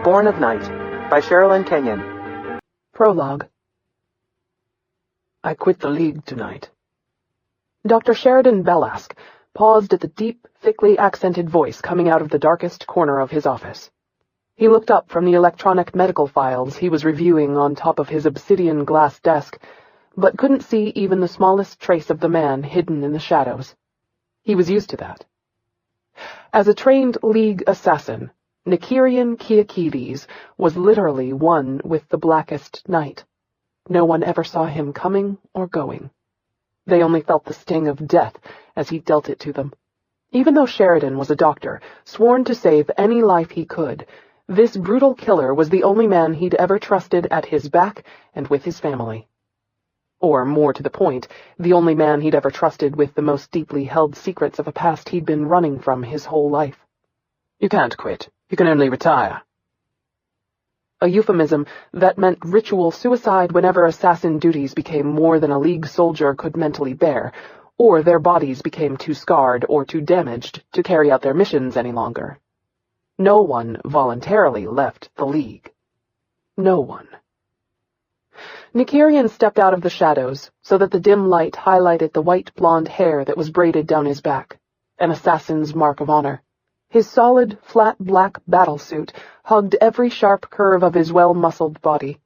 Born of Night by Sherrilyn Kenyon. Prologue. I quit the League tonight. Dr. Sheridan Bellask paused at the deep, thickly accented voice coming out of the darkest corner of his office. He looked up from the electronic medical files he was reviewing on top of his obsidian glass desk, but couldn't see even the smallest trace of the man hidden in the shadows. He was used to that. As a trained League assassin, Nykyrian Quikiades was literally one with the blackest night. No one ever saw him coming or going. They only felt the sting of death as he dealt it to them. Even though Sheridan was a doctor, sworn to save any life he could, this brutal killer was the only man he'd ever trusted at his back and with his family. Or, more to the point, the only man he'd ever trusted with the most deeply held secrets of a past he'd been running from his whole life. You can't quit. You can only retire. A euphemism that meant ritual suicide whenever assassin duties became more than a League soldier could mentally bear, or their bodies became too scarred or too damaged to carry out their missions any longer. No one voluntarily left the League. No one. Nykyrian stepped out of the shadows so that the dim light highlighted the white blonde hair that was braided down his back, an assassin's mark of honor. His solid, flat black battlesuit hugged every sharp curve of his well-muscled body.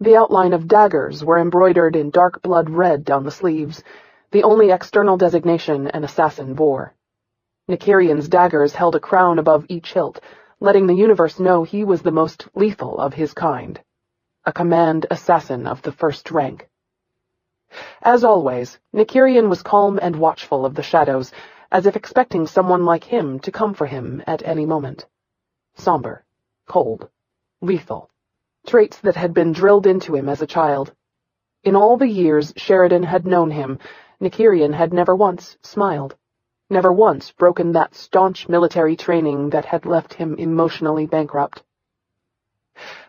The outline of daggers were embroidered in dark blood red down the sleeves, the only external designation an assassin bore. Nykyrian's daggers held a crown above each hilt, letting the universe know he was the most lethal of his kind. A command assassin of the first rank. As always, Nykyrian was calm and watchful of the shadows, as if expecting someone like him to come for him at any moment. Somber, cold, lethal, traits that had been drilled into him as a child. In all the years Sheridan had known him, Nykyrian had never once smiled, never once broken that staunch military training that had left him emotionally bankrupt.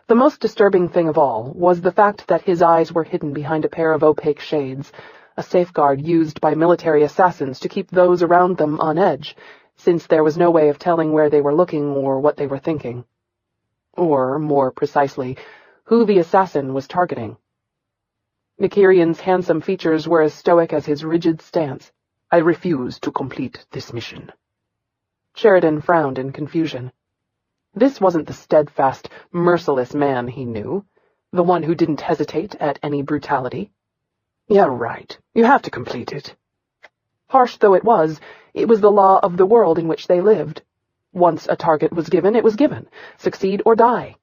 The most disturbing thing of all was the fact that his eyes were hidden behind a pair of opaque shades, a safeguard used by military assassins to keep those around them on edge, since there was no way of telling where they were looking or what they were thinking. Or, more precisely, who the assassin was targeting. Nykyrian's handsome features were as stoic as his rigid stance. I refuse to complete this mission. Sheridan frowned in confusion. This wasn't the steadfast, merciless man he knew, the one who didn't hesitate at any brutality. Yeah, right. You have to complete it. Harsh though it was the law of the world in which they lived. Once a target was given, it was given. Succeed or die.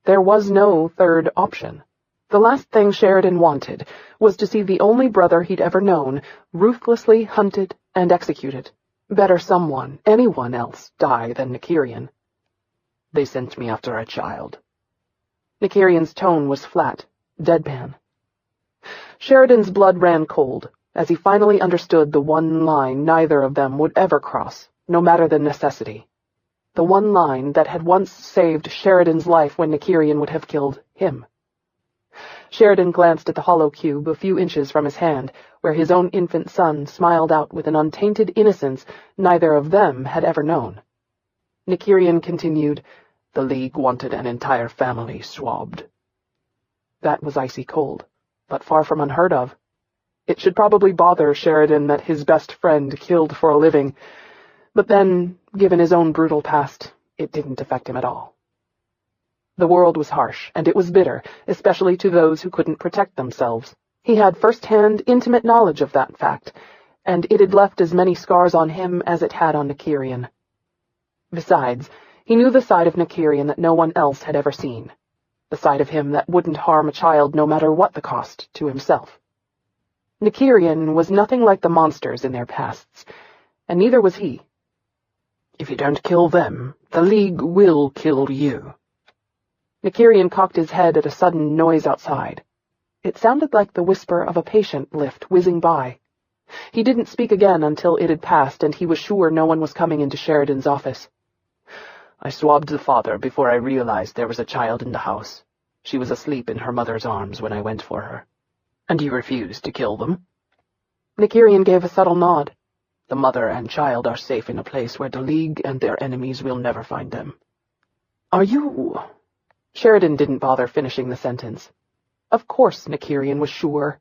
There was no third option. The last thing Sheridan wanted was to see the only brother he'd ever known ruthlessly hunted and executed. Better someone, anyone else, die than Nykyrian. They sent me after a child. Nykyrian's tone was flat, deadpan. Sheridan's blood ran cold as he finally understood the one line neither of them would ever cross, no matter the necessity. The one line that had once saved Sheridan's life when Nykyrian would have killed him. Sheridan glanced at the hollow cube a few inches from his hand, where his own infant son smiled out with an untainted innocence neither of them had ever known. Nykyrian continued, The League wanted an entire family swabbed. That was icy cold, but far from unheard of. It should probably bother Sheridan that his best friend killed for a living, but then, given his own brutal past, it didn't affect him at all. The world was harsh, and it was bitter, especially to those who couldn't protect themselves. He had first-hand, intimate knowledge of that fact, and it had left as many scars on him as it had on Nykyrian. Besides, he knew the side of Nykyrian that no one else had ever seen. The side of him that wouldn't harm a child no matter what the cost to himself. Nykyrian was nothing like the monsters in their pasts, and neither was he. If you don't kill them, the League will kill you. Nykyrian cocked his head at a sudden noise outside. It sounded like the whisper of a patient lift whizzing by. He didn't speak again until it had passed and he was sure no one was coming into Sheridan's office. I swabbed the father before I realized there was a child in the house. She was asleep in her mother's arms when I went for her. And you refused to kill them? Nykyrian gave a subtle nod. The mother and child are safe in a place where the League and their enemies will never find them. Are you Sheridan didn't bother finishing the sentence. Of course Nykyrian was sure.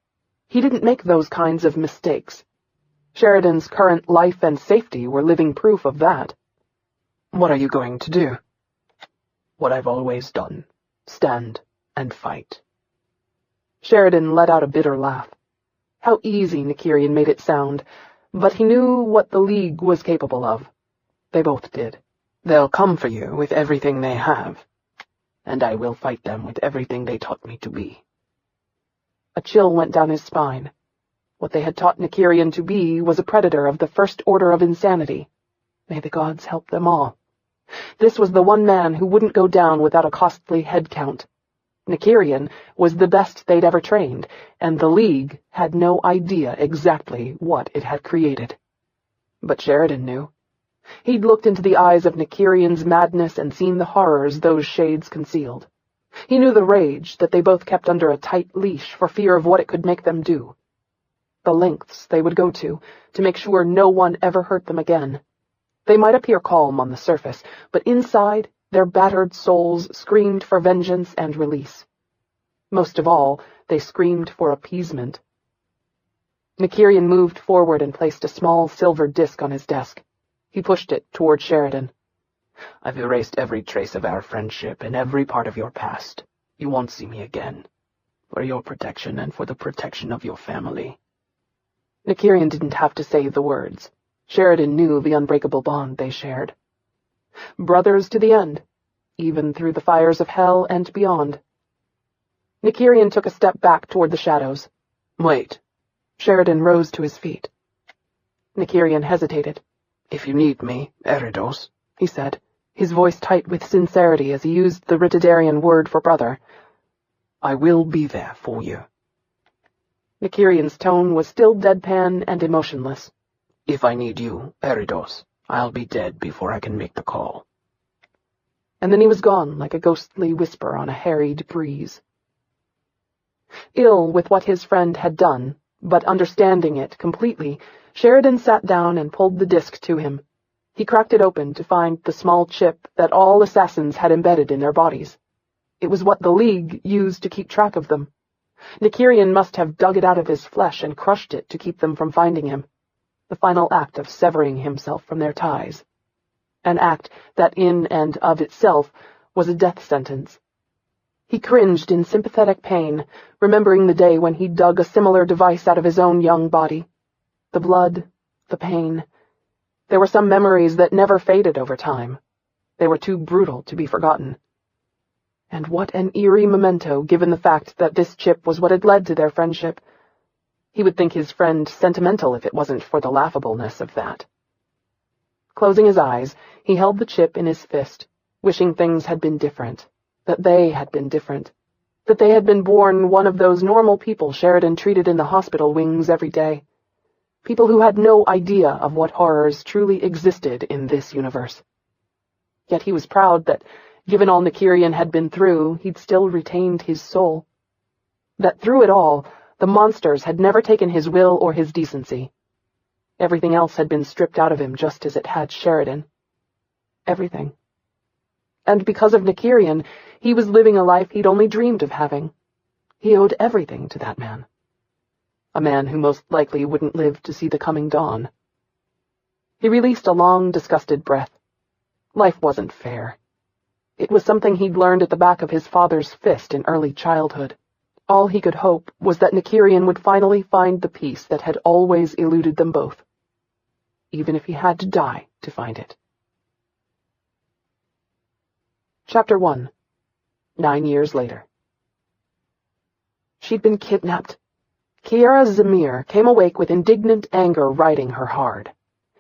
He didn't make those kinds of mistakes. Sheridan's current life and safety were living proof of that. What are you going to do? What I've always done. Stand and fight. Sheridan let out a bitter laugh. How easy Nykyrian made it sound, but he knew what the League was capable of. They both did. They'll come for you with everything they have, and I will fight them with everything they taught me to be. A chill went down his spine. What they had taught Nykyrian to be was a predator of the first order of insanity. May the gods help them all. This was the one man who wouldn't go down without a costly head count. Nykyrian was the best they'd ever trained, and the League had no idea exactly what it had created. But Sheridan knew. He'd looked into the eyes of Nykyrian's madness and seen the horrors those shades concealed. He knew the rage that they both kept under a tight leash for fear of what it could make them do. The lengths they would go to make sure no one ever hurt them again. They might appear calm on the surface, but inside, their battered souls screamed for vengeance and release. Most of all, they screamed for appeasement. Nykyrian moved forward and placed a small silver disc on his desk. He pushed it toward Sheridan. I've erased every trace of our friendship and every part of your past. You won't see me again. For your protection and for the protection of your family. Nykyrian didn't have to say the words. Sheridan knew the unbreakable bond they shared. Brothers to the end, even through the fires of hell and beyond. Nykyrian took a step back toward the shadows. Wait. Sheridan rose to his feet. Nykyrian hesitated. If you need me, Eridos, he said, his voice tight with sincerity as he used the Ritidarian word for brother. I will be there for you. Nykyrian's tone was still deadpan and emotionless. If I need you, Eridos, I'll be dead before I can make the call. And then he was gone like a ghostly whisper on a harried breeze. Ill with what his friend had done, but understanding it completely, Sheridan sat down and pulled the disc to him. He cracked it open to find the small chip that all assassins had embedded in their bodies. It was what the League used to keep track of them. Nykyrian must have dug it out of his flesh and crushed it to keep them from finding him. The final act of severing himself from their ties. An act that in and of itself was a death sentence. He cringed in sympathetic pain, remembering the day when he dug a similar device out of his own young body. The blood, the pain. There were some memories that never faded over time. They were too brutal to be forgotten. And what an eerie memento, given the fact that this chip was what had led to their friendship. He would think his friend sentimental if it wasn't for the laughableness of that. Closing his eyes, he held the chip in his fist, wishing things had been different, that they had been different, that they had been born one of those normal people Sheridan treated in the hospital wings every day. People who had no idea of what horrors truly existed in this universe. Yet he was proud that, given all Nykyrian had been through, he'd still retained his soul. That through it all, the monsters had never taken his will or his decency. Everything else had been stripped out of him just as it had Sheridan. Everything. And because of Nykyrian, he was living a life he'd only dreamed of having. He owed everything to that man. A man who most likely wouldn't live to see the coming dawn. He released a long, disgusted breath. Life wasn't fair. It was something he'd learned at the back of his father's fist in early childhood. All he could hope was that Nykyrian would finally find the peace that had always eluded them both, even if he had to die to find it. Chapter 1. 9 years later. She'd been kidnapped. Kiara Zamir came awake with indignant anger riding her hard.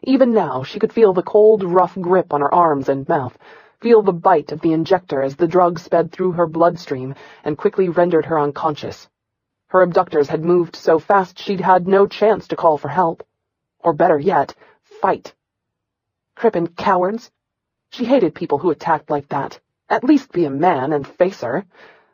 Even now, she could feel the cold, rough grip on her arms and mouth, feel the bite of the injector as the drug sped through her bloodstream and quickly rendered her unconscious. Her abductors had moved so fast she'd had no chance to call for help. Or better yet, fight. Crippen cowards. She hated people who attacked like that. At least be a man and face her.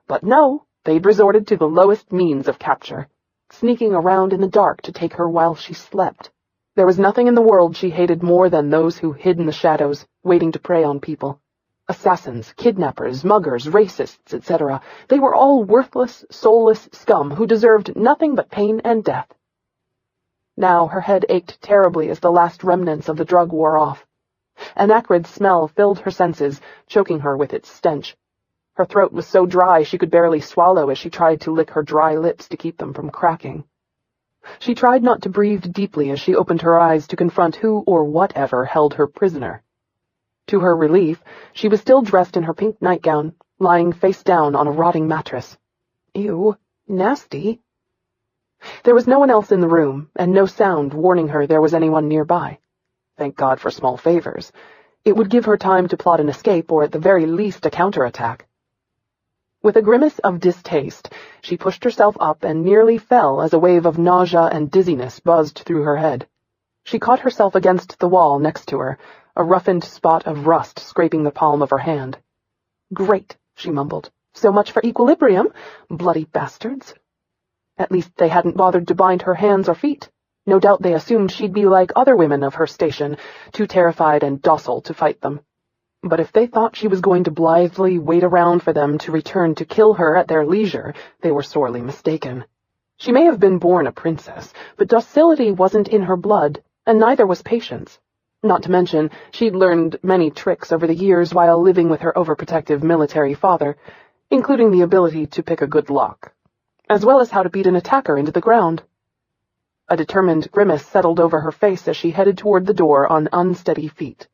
But no, they'd resorted to the lowest means of capture, sneaking around in the dark to take her while she slept. There was nothing in the world she hated more than those who hid in the shadows, waiting to prey on people. Assassins, kidnappers, muggers, racists, etc. They were all worthless, soulless scum who deserved nothing but pain and death. Now her head ached terribly as the last remnants of the drug wore off. An acrid smell filled her senses, choking her with its stench. Her throat was so dry she could barely swallow as she tried to lick her dry lips to keep them from cracking. She tried not to breathe deeply as she opened her eyes to confront who or whatever held her prisoner. To her relief, she was still dressed in her pink nightgown, lying face down on a rotting mattress. Ew, nasty. There was no one else in the room, and no sound warning her there was anyone nearby. Thank God for small favors. It would give her time to plot an escape, or at the very least a counterattack. With a grimace of distaste, she pushed herself up and nearly fell as a wave of nausea and dizziness buzzed through her head. She caught herself against the wall next to her, a roughened spot of rust scraping the palm of her hand. Great, she mumbled. So much for equilibrium, bloody bastards. At least they hadn't bothered to bind her hands or feet. No doubt they assumed she'd be like other women of her station, too terrified and docile to fight them. But if they thought she was going to blithely wait around for them to return to kill her at their leisure, they were sorely mistaken. She may have been born a princess, but docility wasn't in her blood, and neither was patience. Not to mention, she'd learned many tricks over the years while living with her overprotective military father, including the ability to pick a good lock, as well as how to beat an attacker into the ground. A determined grimace settled over her face as she headed toward the door on unsteady feet.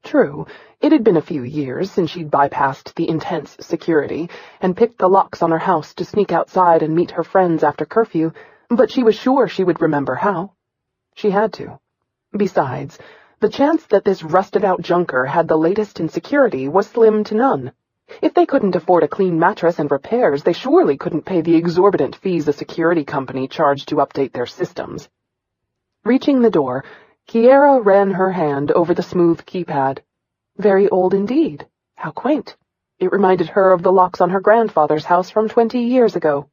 True, it had been a few years since she'd bypassed the intense security and picked the locks on her house to sneak outside and meet her friends after curfew, but she was sure she would remember how. She had to. Besides, the chance that this rusted-out junker had the latest in security was slim to none. If they couldn't afford a clean mattress and repairs, they surely couldn't pay the exorbitant fees a security company charged to update their systems. Reaching the door, Kiara ran her hand over the smooth keypad. Very old indeed. How quaint. It reminded her of the locks on her grandfather's house from 20 years ago.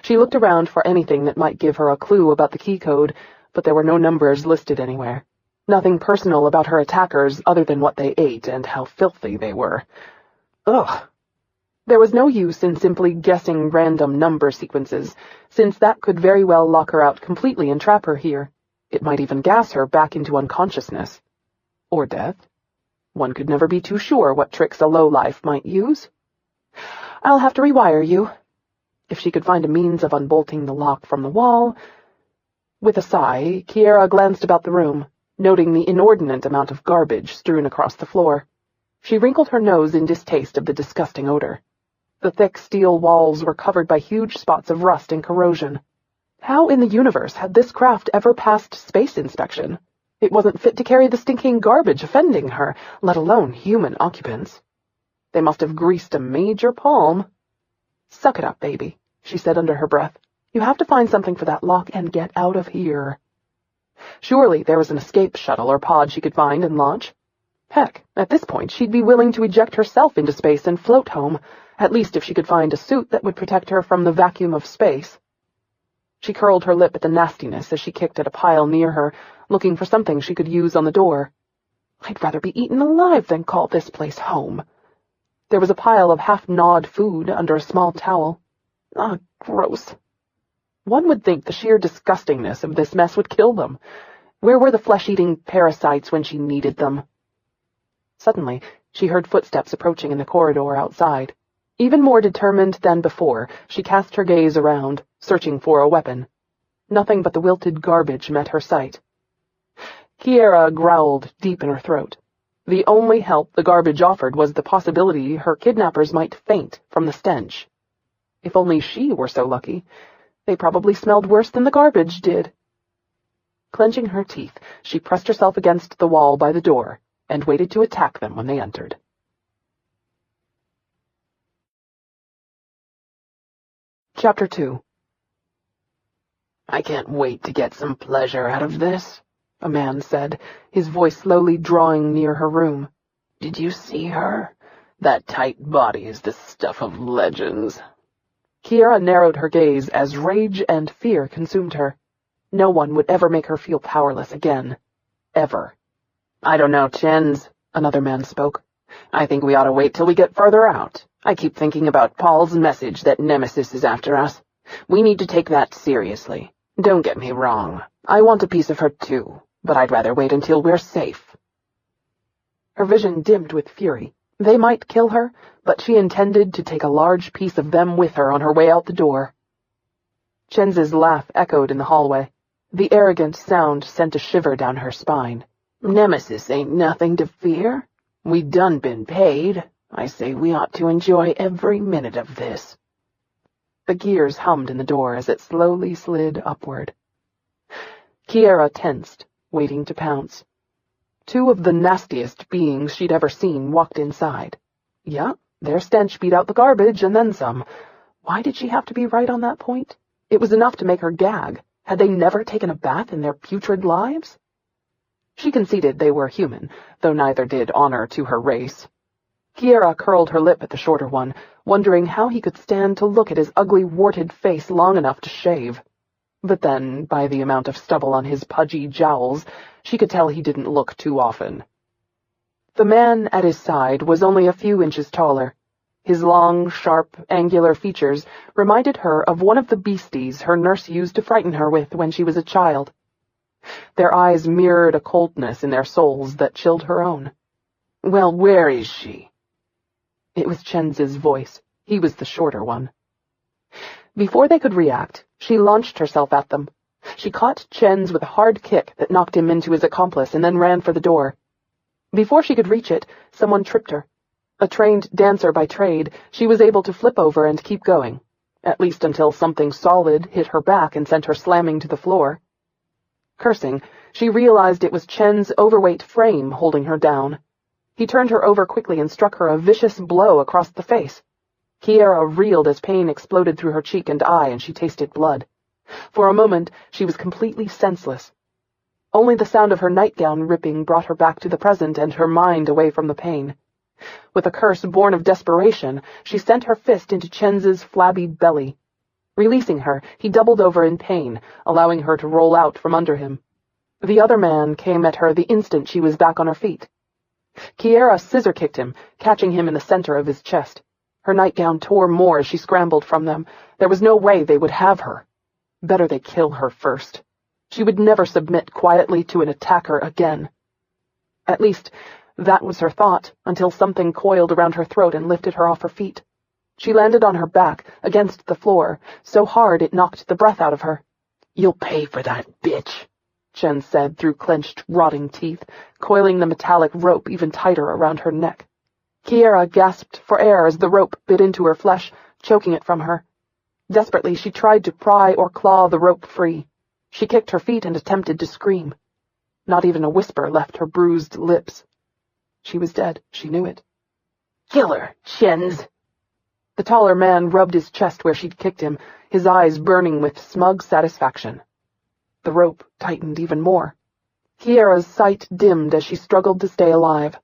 She looked around for anything that might give her a clue about the key code, but there were no numbers listed anywhere. Nothing personal about her attackers other than what they ate and how filthy they were. Ugh. There was no use in simply guessing random number sequences, since that could very well lock her out completely and trap her here. It might even gas her back into unconsciousness. Or death. One could never be too sure what tricks a lowlife might use. I'll have to rewire you. If she could find a means of unbolting the lock from the wall. With a sigh, Kiara glanced about the room, noting the inordinate amount of garbage strewn across the floor. She wrinkled her nose in distaste of the disgusting odor. The thick steel walls were covered by huge spots of rust and corrosion. How in the universe had this craft ever passed space inspection? It wasn't fit to carry the stinking garbage offending her, let alone human occupants. They must have greased a major palm. Suck it up, baby, she said under her breath. You have to find something for that lock and get out of here. Surely there was an escape shuttle or pod she could find and launch. Heck, at this point she'd be willing to eject herself into space and float home, at least if she could find a suit that would protect her from the vacuum of space. She curled her lip at the nastiness as she kicked at a pile near her, looking for something she could use on the door. I'd rather be eaten alive than call this place home. There was a pile of half-gnawed food under a small towel. Ah, gross. One would think the sheer disgustingness of this mess would kill them. Where were the flesh-eating parasites when she needed them? Suddenly, she heard footsteps approaching in the corridor outside. Even more determined than before, she cast her gaze around, searching for a weapon. Nothing but the wilted garbage met her sight. Kiara growled deep in her throat. The only help the garbage offered was the possibility her kidnappers might faint from the stench. If only she were so lucky. They probably smelled worse than the garbage did. Clenching her teeth, she pressed herself against the wall by the door and waited to attack them when they entered. Chapter 2. I can't wait to get some pleasure out of this, a man said, his voice slowly drawing near her room. Did you see her? That tight body is the stuff of legends. Kiara narrowed her gaze as rage and fear consumed her. No one would ever make her feel powerless again. Ever. I don't know, Chens, another man spoke. I think we ought to wait till we get further out. I keep thinking about Paul's message that Nemesis is after us. We need to take that seriously. Don't get me wrong. I want a piece of her too, but I'd rather wait until we're safe." Her vision dimmed with fury. They might kill her, but she intended to take a large piece of them with her on her way out the door. Chen's laugh echoed in the hallway. The arrogant sound sent a shiver down her spine. "Nemesis ain't nothing to fear. We done been paid. I say we ought to enjoy every minute of this." The gears hummed in the door as it slowly slid upward. Kiara tensed, waiting to pounce. Two of the nastiest beings she'd ever seen walked inside. Yeah, their stench beat out the garbage and then some. Why did she have to be right on that point? It was enough to make her gag. Had they never taken a bath in their putrid lives? She conceded they were human, though neither did honor to her race. Kiara curled her lip at the shorter one, wondering how he could stand to look at his ugly, warted face long enough to shave. But then, by the amount of stubble on his pudgy jowls, she could tell he didn't look too often. The man at his side was only a few inches taller. His long, sharp, angular features reminded her of one of the beasties her nurse used to frighten her with when she was a child. Their eyes mirrored a coldness in their souls that chilled her own. "Well, where is she?" It was Chen's voice. He was the shorter one. Before they could react, she launched herself at them. She caught Chen's with a hard kick that knocked him into his accomplice and then ran for the door. Before she could reach it, someone tripped her. A trained dancer by trade, she was able to flip over and keep going, at least until something solid hit her back and sent her slamming to the floor. Cursing, she realized it was Chen's overweight frame holding her down. He turned her over quickly and struck her a vicious blow across the face. Kiara reeled as pain exploded through her cheek and eye, and she tasted blood. For a moment, she was completely senseless. Only the sound of her nightgown ripping brought her back to the present and her mind away from the pain. With a curse born of desperation, she sent her fist into Chen's flabby belly. Releasing her, he doubled over in pain, allowing her to roll out from under him. The other man came at her the instant she was back on her feet. Kiara scissor-kicked him, catching him in the center of his chest. Her nightgown tore more as she scrambled from them. There was no way they would have her. Better they kill her first. She would never submit quietly to an attacker again. At least, that was her thought, until something coiled around her throat and lifted her off her feet. She landed on her back, against the floor, so hard it knocked the breath out of her. "You'll pay for that, bitch," Chen said through clenched, rotting teeth, coiling the metallic rope even tighter around her neck. Kiara gasped for air as the rope bit into her flesh, choking it from her. Desperately, she tried to pry or claw the rope free. She kicked her feet and attempted to scream. Not even a whisper left her bruised lips. She was dead, she knew it. "Kill her, Chen's." The taller man rubbed his chest where she'd kicked him, his eyes burning with smug satisfaction. The rope tightened even more. Kiara's sight dimmed as she struggled to stay alive.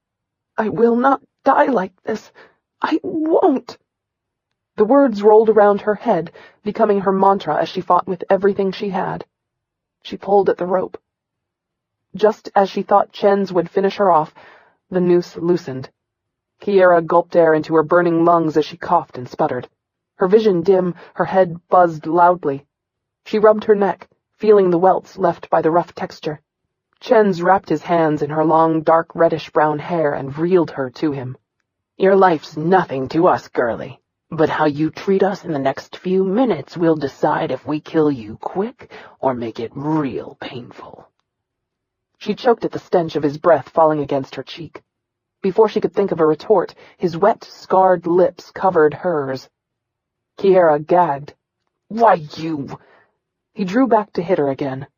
"I will not die like this. I won't." The words rolled around her head, becoming her mantra as she fought with everything she had. She pulled at the rope. Just as she thought Chen's would finish her off, the noose loosened. Kiara gulped air into her burning lungs as she coughed and sputtered. Her vision dim, her head buzzed loudly. She rubbed her neck, feeling the welts left by the rough texture. Chen's wrapped his hands in her long, dark reddish-brown hair and reeled her to him. "Your life's nothing to us, girlie. But how you treat us in the next few minutes will decide if we kill you quick or make it real painful." She choked at the stench of his breath falling against her cheek. Before she could think of a retort, his wet, scarred lips covered hers. Kiara gagged. "Why, you—" He drew back to hit her again.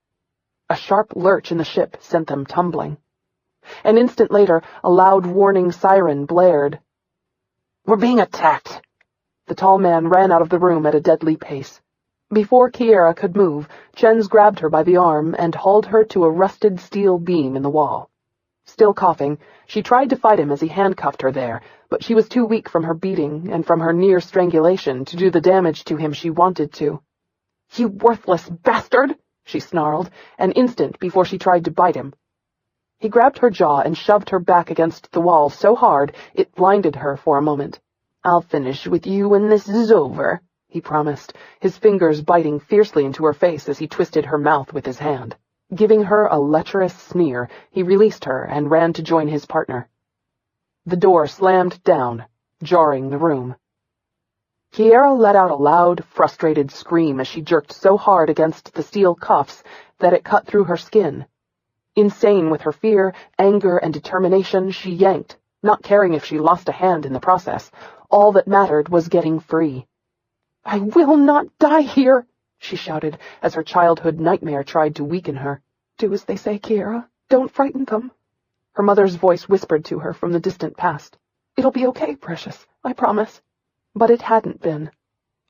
A sharp lurch in the ship sent them tumbling. An instant later, a loud warning siren blared. "We're being attacked." The tall man ran out of the room at a deadly pace. Before Kiara could move, Chen's grabbed her by the arm and hauled her to a rusted steel beam in the wall. Still coughing, she tried to fight him as he handcuffed her there, but she was too weak from her beating and from her near strangulation to do the damage to him she wanted to. "You worthless bastard!" she snarled, an instant before she tried to bite him. He grabbed her jaw and shoved her back against the wall so hard it blinded her for a moment. "I'll finish with you when this is over," he promised, his fingers biting fiercely into her face as he twisted her mouth with his hand. Giving her a lecherous sneer, he released her and ran to join his partner. The door slammed down, jarring the room. Kiara let out a loud, frustrated scream as she jerked so hard against the steel cuffs that it cut through her skin. Insane with her fear, anger, and determination, she yanked, not caring if she lost a hand in the process. All that mattered was getting free. "I will not die here," she shouted as her childhood nightmare tried to weaken her. "Do as they say, Kiara. Don't frighten them." Her mother's voice whispered to her from the distant past. "It'll be okay, precious, I promise." But it hadn't been.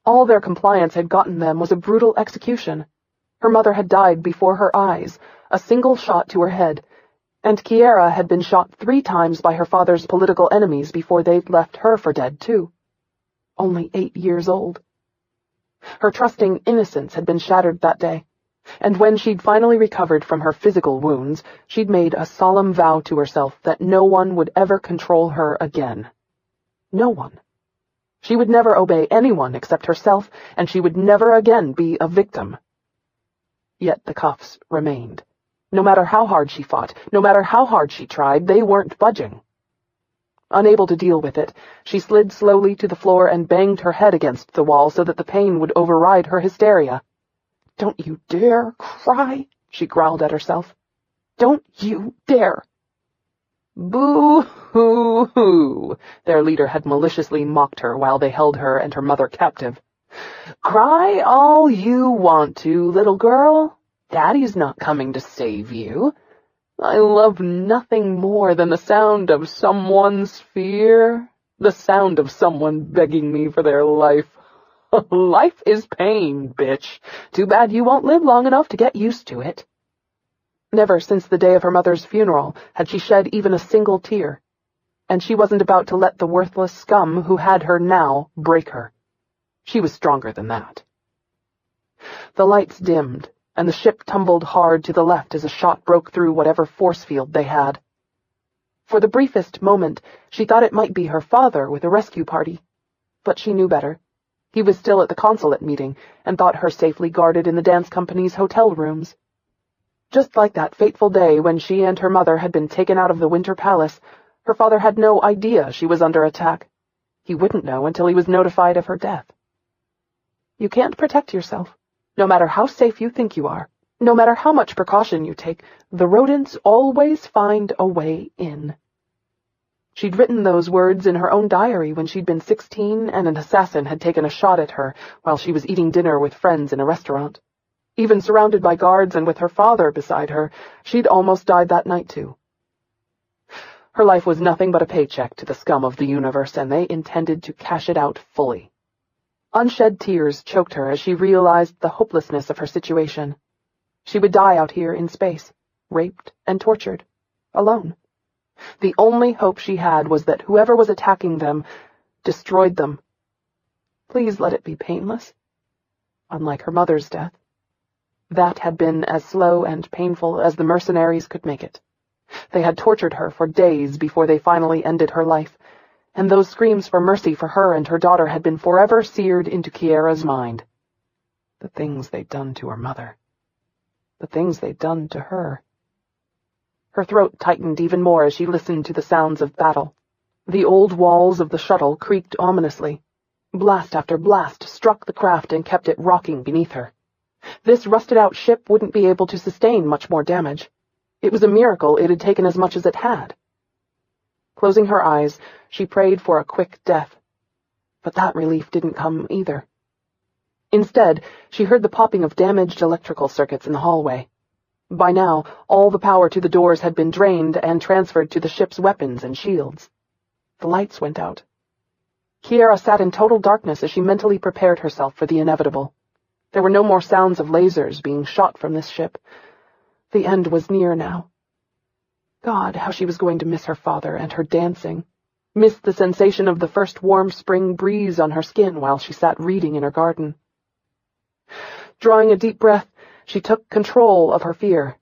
All their compliance had gotten them was a brutal execution. Her mother had died before her eyes, a single shot to her head, and Kiara had been shot 3 times by her father's political enemies before they'd left her for dead, too. Only 8 years old. Her trusting innocence had been shattered that day, and when she'd finally recovered from her physical wounds, she'd made a solemn vow to herself that no one would ever control her again. No one. She would never obey anyone except herself, and she would never again be a victim. Yet the cuffs remained. No matter how hard she fought, no matter how hard she tried, they weren't budging. Unable to deal with it, she slid slowly to the floor and banged her head against the wall so that the pain would override her hysteria. "Don't you dare cry," she growled at herself. "Don't you dare." "Boo-hoo-hoo," their leader had maliciously mocked her while they held her and her mother captive. "Cry all you want to, little girl. Daddy's not coming to save you. I love nothing more than the sound of someone's fear, the sound of someone begging me for their life. Life is pain, bitch. Too bad you won't live long enough to get used to it." Never since the day of her mother's funeral had she shed even a single tear, and she wasn't about to let the worthless scum who had her now break her. She was stronger than that. The lights dimmed, and the ship tumbled hard to the left as a shot broke through whatever force field they had. For the briefest moment, she thought it might be her father with a rescue party, but she knew better. He was still at the consulate meeting, and thought her safely guarded in the dance company's hotel rooms. Just like that fateful day when she and her mother had been taken out of the Winter Palace, her father had no idea she was under attack. He wouldn't know until he was notified of her death. You can't protect yourself. No matter how safe you think you are, no matter how much precaution you take, the rodents always find a way in. She'd written those words in her own diary when she'd been 16 and an assassin had taken a shot at her while she was eating dinner with friends in a restaurant. Even surrounded by guards and with her father beside her, she'd almost died that night too. Her life was nothing but a paycheck to the scum of the universe, and they intended to cash it out fully. Unshed tears choked her as she realized the hopelessness of her situation. She would die out here in space, raped and tortured, alone. The only hope she had was that whoever was attacking them destroyed them. Please let it be painless. Unlike her mother's death. That had been as slow and painful as the mercenaries could make it. They had tortured her for days before they finally ended her life, and those screams for mercy for her and her daughter had been forever seared into Kiara's mind. The things they'd done to her mother. The things they'd done to her. Her throat tightened even more as she listened to the sounds of battle. The old walls of the shuttle creaked ominously. Blast after blast struck the craft and kept it rocking beneath her. This rusted-out ship wouldn't be able to sustain much more damage. It was a miracle it had taken as much as it had. Closing her eyes, she prayed for a quick death. But that relief didn't come either. Instead, she heard the popping of damaged electrical circuits in the hallway. By now, all the power to the doors had been drained and transferred to the ship's weapons and shields. The lights went out. Kiara sat in total darkness as she mentally prepared herself for the inevitable. There were no more sounds of lasers being shot from this ship. The end was near now. God, how she was going to miss her father and her dancing. Miss the sensation of the first warm spring breeze on her skin while she sat reading in her garden. Drawing a deep breath, she took control of her fear.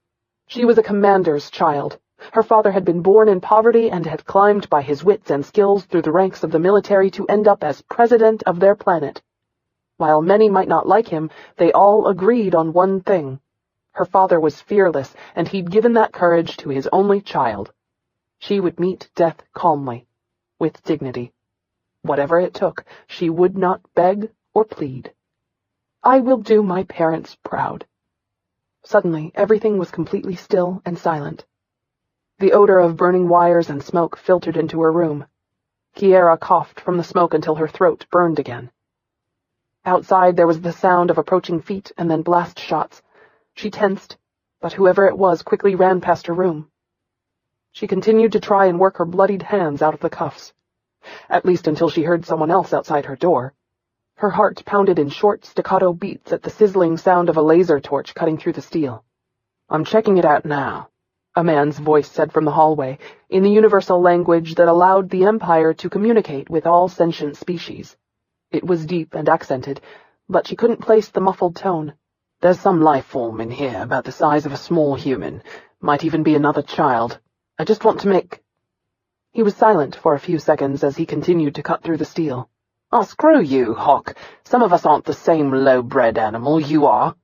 She was a commander's child, Her father had been born in poverty and had climbed by his wits and skills through the ranks of the military to end up as president of their planet. While many might not like him, they all agreed on one thing. Her father was fearless, and he'd given that courage to his only child. She would meet death calmly, with dignity. Whatever it took, she would not beg or plead. I will do my parents proud. Suddenly, everything was completely still and silent. The odor of burning wires and smoke filtered into her room. Kiara coughed from the smoke until her throat burned again. Outside there was the sound of approaching feet and then blast shots. She tensed, but whoever it was quickly ran past her room. She continued to try and work her bloodied hands out of the cuffs, at least until she heard someone else outside her door. Her heart pounded in short, staccato beats at the sizzling sound of a laser torch cutting through the steel. "I'm checking it out now," a man's voice said from the hallway, in the universal language that allowed the Empire to communicate with all sentient species. It was deep and accented, but she couldn't place the muffled tone. "There's some life form in here about the size of a small human. Might even be another child. I just want to make—" He was silent for a few seconds as he continued to cut through the steel. "Oh, screw you, Hawk. Some of us aren't the same low-bred animal you are."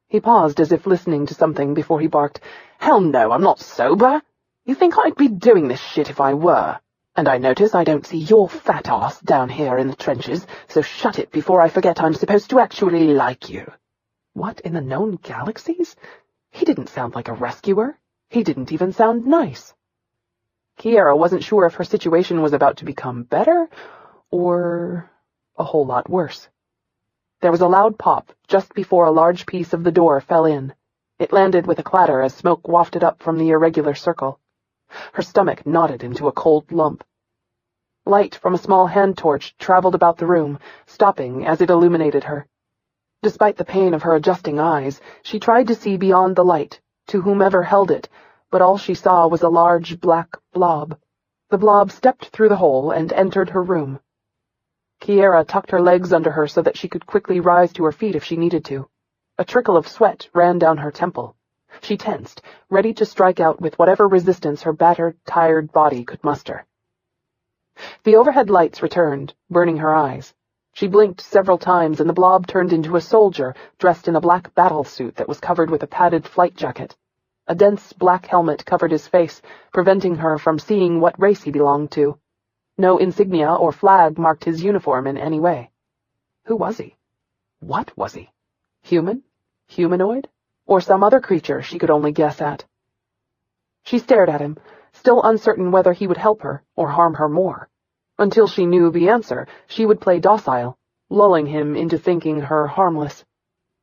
He paused as if listening to something before he barked, "Hell no, I'm not sober. You think I'd be doing this shit if I were? And I notice I don't see your fat ass down here in the trenches, so shut it before I forget I'm supposed to actually like you." What in the known galaxies? He didn't sound like a rescuer. He didn't even sound nice. Kiara wasn't sure if her situation was about to become better or a whole lot worse. There was a loud pop just before a large piece of the door fell in. It landed with a clatter as smoke wafted up from the irregular circle. Her stomach knotted into a cold lump. Light from a small hand torch traveled about the room, stopping as it illuminated her. Despite the pain of her adjusting eyes, she tried to see beyond the light, to whomever held it, but all she saw was a large black blob. The blob stepped through the hole and entered her room. Kiara tucked her legs under her so that she could quickly rise to her feet if she needed to. A trickle of sweat ran down her temple. She tensed, ready to strike out with whatever resistance her battered, tired body could muster. The overhead lights returned, burning her eyes. She blinked several times and the blob turned into a soldier dressed in a black battle suit that was covered with a padded flight jacket. A dense black helmet covered his face, preventing her from seeing what race he belonged to. No insignia or flag marked his uniform in any way. Who was he? What was he? Human? Humanoid? Or some other creature she could only guess at? She stared at him, still uncertain whether he would help her or harm her more. Until she knew the answer, she would play docile, lulling him into thinking her harmless.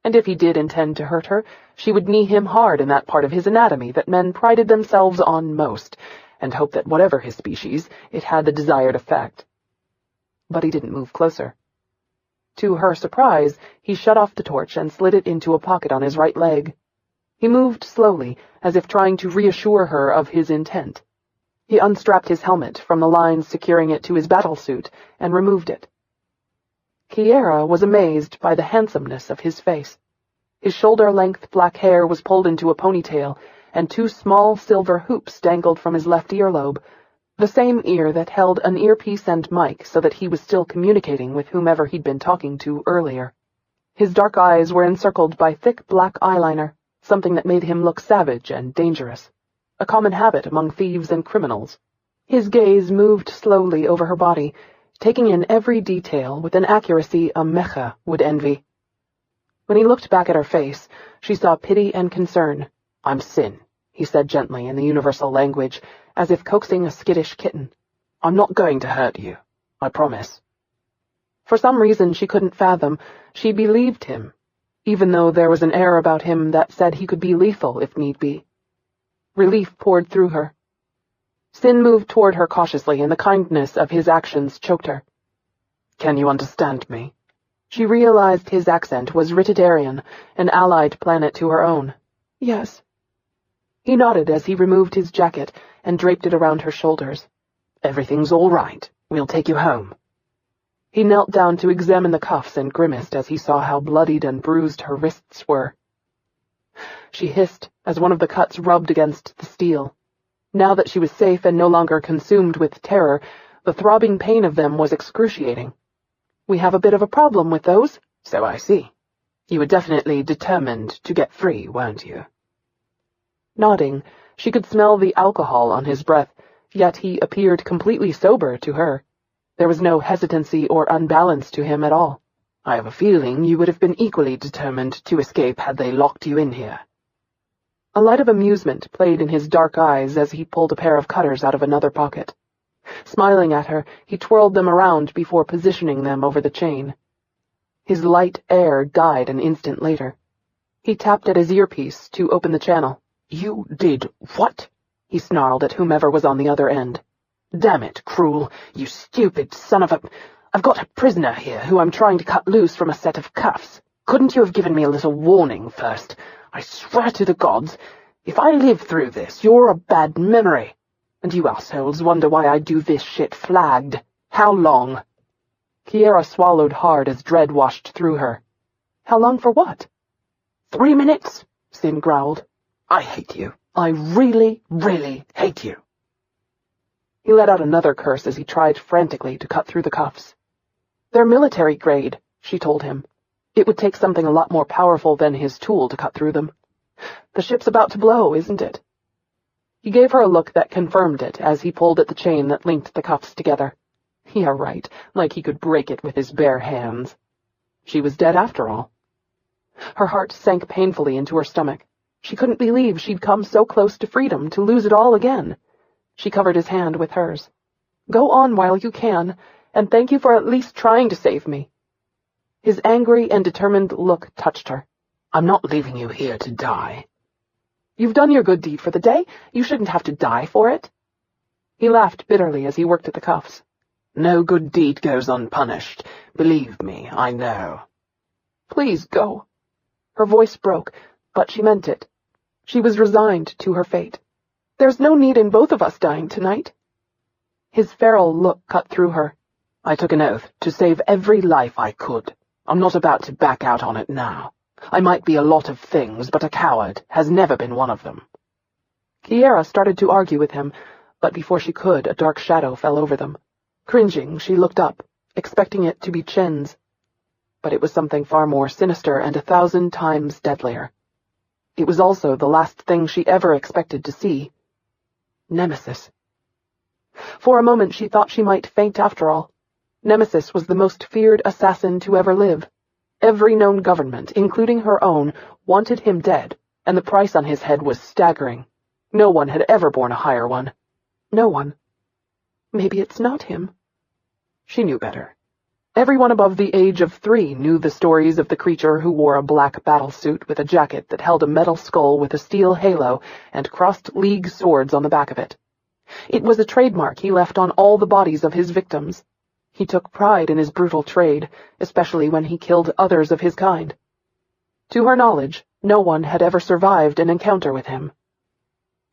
And if he did intend to hurt her, she would knee him hard in that part of his anatomy that men prided themselves on most, and hope that whatever his species, it had the desired effect. But he didn't move closer. To her surprise, he shut off the torch and slid it into a pocket on his right leg. He moved slowly, as if trying to reassure her of his intent. He unstrapped his helmet from the lines securing it to his battlesuit and removed it. Kiara was amazed by the handsomeness of his face. His shoulder-length black hair was pulled into a ponytail, and two small silver hoops dangled from his left earlobe, the same ear that held an earpiece and mic so that he was still communicating with whomever he'd been talking to earlier. His dark eyes were encircled by thick black eyeliner, something that made him look savage and dangerous, a common habit among thieves and criminals. His gaze moved slowly over her body, taking in every detail with an accuracy a mecha would envy. When he looked back at her face, she saw pity and concern. "I'm Sin," he said gently in the universal language, as if coaxing a skittish kitten. "I'm not going to hurt you. I promise." For some reason she couldn't fathom, she believed him, even though there was an air about him that said he could be lethal if need be. Relief poured through her. Sin moved toward her cautiously, and the kindness of his actions choked her. "Can you understand me?" She realized his accent was Ritidarian, an allied planet to her own. "Yes." He nodded as he removed his jacket and draped it around her shoulders. "Everything's all right. We'll take you home." He knelt down to examine the cuffs and grimaced as he saw how bloodied and bruised her wrists were. She hissed as one of the cuts rubbed against the steel. Now that she was safe and no longer consumed with terror, the throbbing pain of them was excruciating. "We have a bit of a problem with those." "So I see. You were definitely determined to get free, weren't you?" Nodding, she could smell the alcohol on his breath, yet he appeared completely sober to her. There was no hesitancy or unbalance to him at all. "I have a feeling you would have been equally determined to escape had they locked you in here." A light of amusement played in his dark eyes as he pulled a pair of cutters out of another pocket. Smiling at her, he twirled them around before positioning them over the chain. His light air died an instant later. He tapped at his earpiece to open the channel. "You did what?" he snarled at whomever was on the other end. "Damn it, Cruel, you stupid son of a... I've got a prisoner here who I'm trying to cut loose from a set of cuffs. Couldn't you have given me a little warning first? I swear to the gods, if I live through this, you're a bad memory. And you assholes wonder why I do this shit flagged. How long?" Kiara swallowed hard as dread washed through her. "How long for what?" 3 minutes, Sin growled. "I hate you. I really, really hate you." He let out another curse as he tried frantically to cut through the cuffs. "They're military grade," she told him. "It would take something a lot more powerful than his tool to cut through them. The ship's about to blow, isn't it?" He gave her a look that confirmed it as he pulled at the chain that linked the cuffs together. Yeah, right, like he could break it with his bare hands. She was dead after all. Her heart sank painfully into her stomach. She couldn't believe she'd come so close to freedom to lose it all again. She covered his hand with hers. "Go on while you can, and thank you for at least trying to save me." His angry and determined look touched her. "I'm not leaving you here to die." "You've done your good deed for the day. You shouldn't have to die for it." He laughed bitterly as he worked at the cuffs. "No good deed goes unpunished. Believe me, I know." "Please go." Her voice broke, but she meant it. She was resigned to her fate. "There's no need in both of us dying tonight." His feral look cut through her. "I took an oath to save every life I could. I'm not about to back out on it now. I might be a lot of things, but a coward has never been one of them." Kiara started to argue with him, but before she could, a dark shadow fell over them. Cringing, she looked up, expecting it to be Chen's. But it was something far more sinister and 1,000 times deadlier. It was also the last thing she ever expected to see. Nemesis. For a moment she thought she might faint after all. Nemesis was the most feared assassin to ever live. Every known government, including her own, wanted him dead, and the price on his head was staggering. No one had ever borne a higher one. No one. Maybe it's not him. She knew better. Everyone above the age of 3 knew the stories of the creature who wore a black battlesuit with a jacket that held a metal skull with a steel halo and crossed league swords on the back of it. It was a trademark he left on all the bodies of his victims. He took pride in his brutal trade, especially when he killed others of his kind. To her knowledge, no one had ever survived an encounter with him.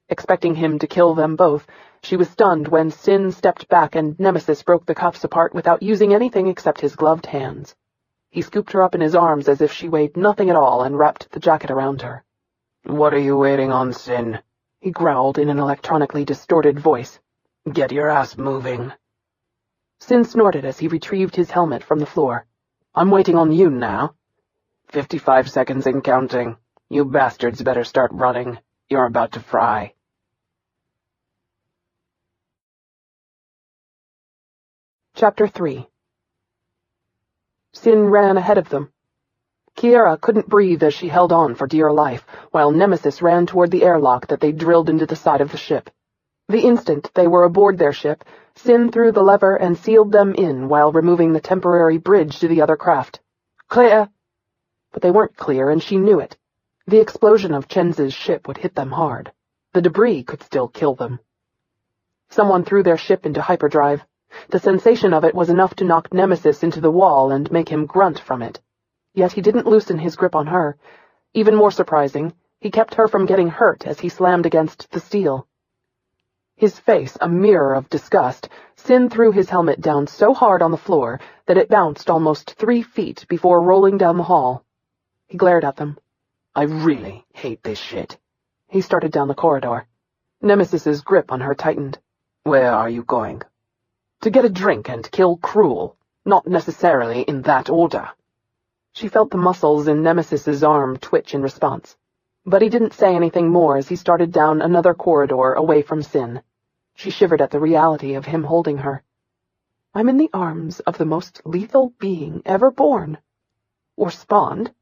Expecting him to kill them both, she was stunned when Sin stepped back and Nemesis broke the cuffs apart without using anything except his gloved hands. He scooped her up in his arms as if she weighed nothing at all and wrapped the jacket around her. "What are you waiting on, Sin?" he growled in an electronically distorted voice. "Get your ass moving." Sin snorted as he retrieved his helmet from the floor. "I'm waiting on you now." 55 seconds and counting. You bastards better start running. You're about to fry." Chapter 3. Sin ran ahead of them. Kiara couldn't breathe as she held on for dear life, while Nemesis ran toward the airlock that they drilled into the side of the ship. The instant they were aboard their ship, Sin threw the lever and sealed them in while removing the temporary bridge to the other craft. "Clear!" But they weren't clear, and she knew it. The explosion of Chen's ship would hit them hard. The debris could still kill them. Someone threw their ship into hyperdrive. The sensation of it was enough to knock Nemesis into the wall and make him grunt from it. Yet he didn't loosen his grip on her. Even more surprising, he kept her from getting hurt as he slammed against the steel. His face a mirror of disgust, Sin threw his helmet down so hard on the floor that it bounced almost 3 feet before rolling down the hall. He glared at them. "I really hate this shit." He started down the corridor. Nemesis's grip on her tightened. "Where are you going?" "To get a drink and kill Cruel. Not necessarily in that order." She felt the muscles in Nemesis's arm twitch in response. But he didn't say anything more as he started down another corridor away from Sin. She shivered at the reality of him holding her. I'm in the arms of the most lethal being ever born. Or spawned.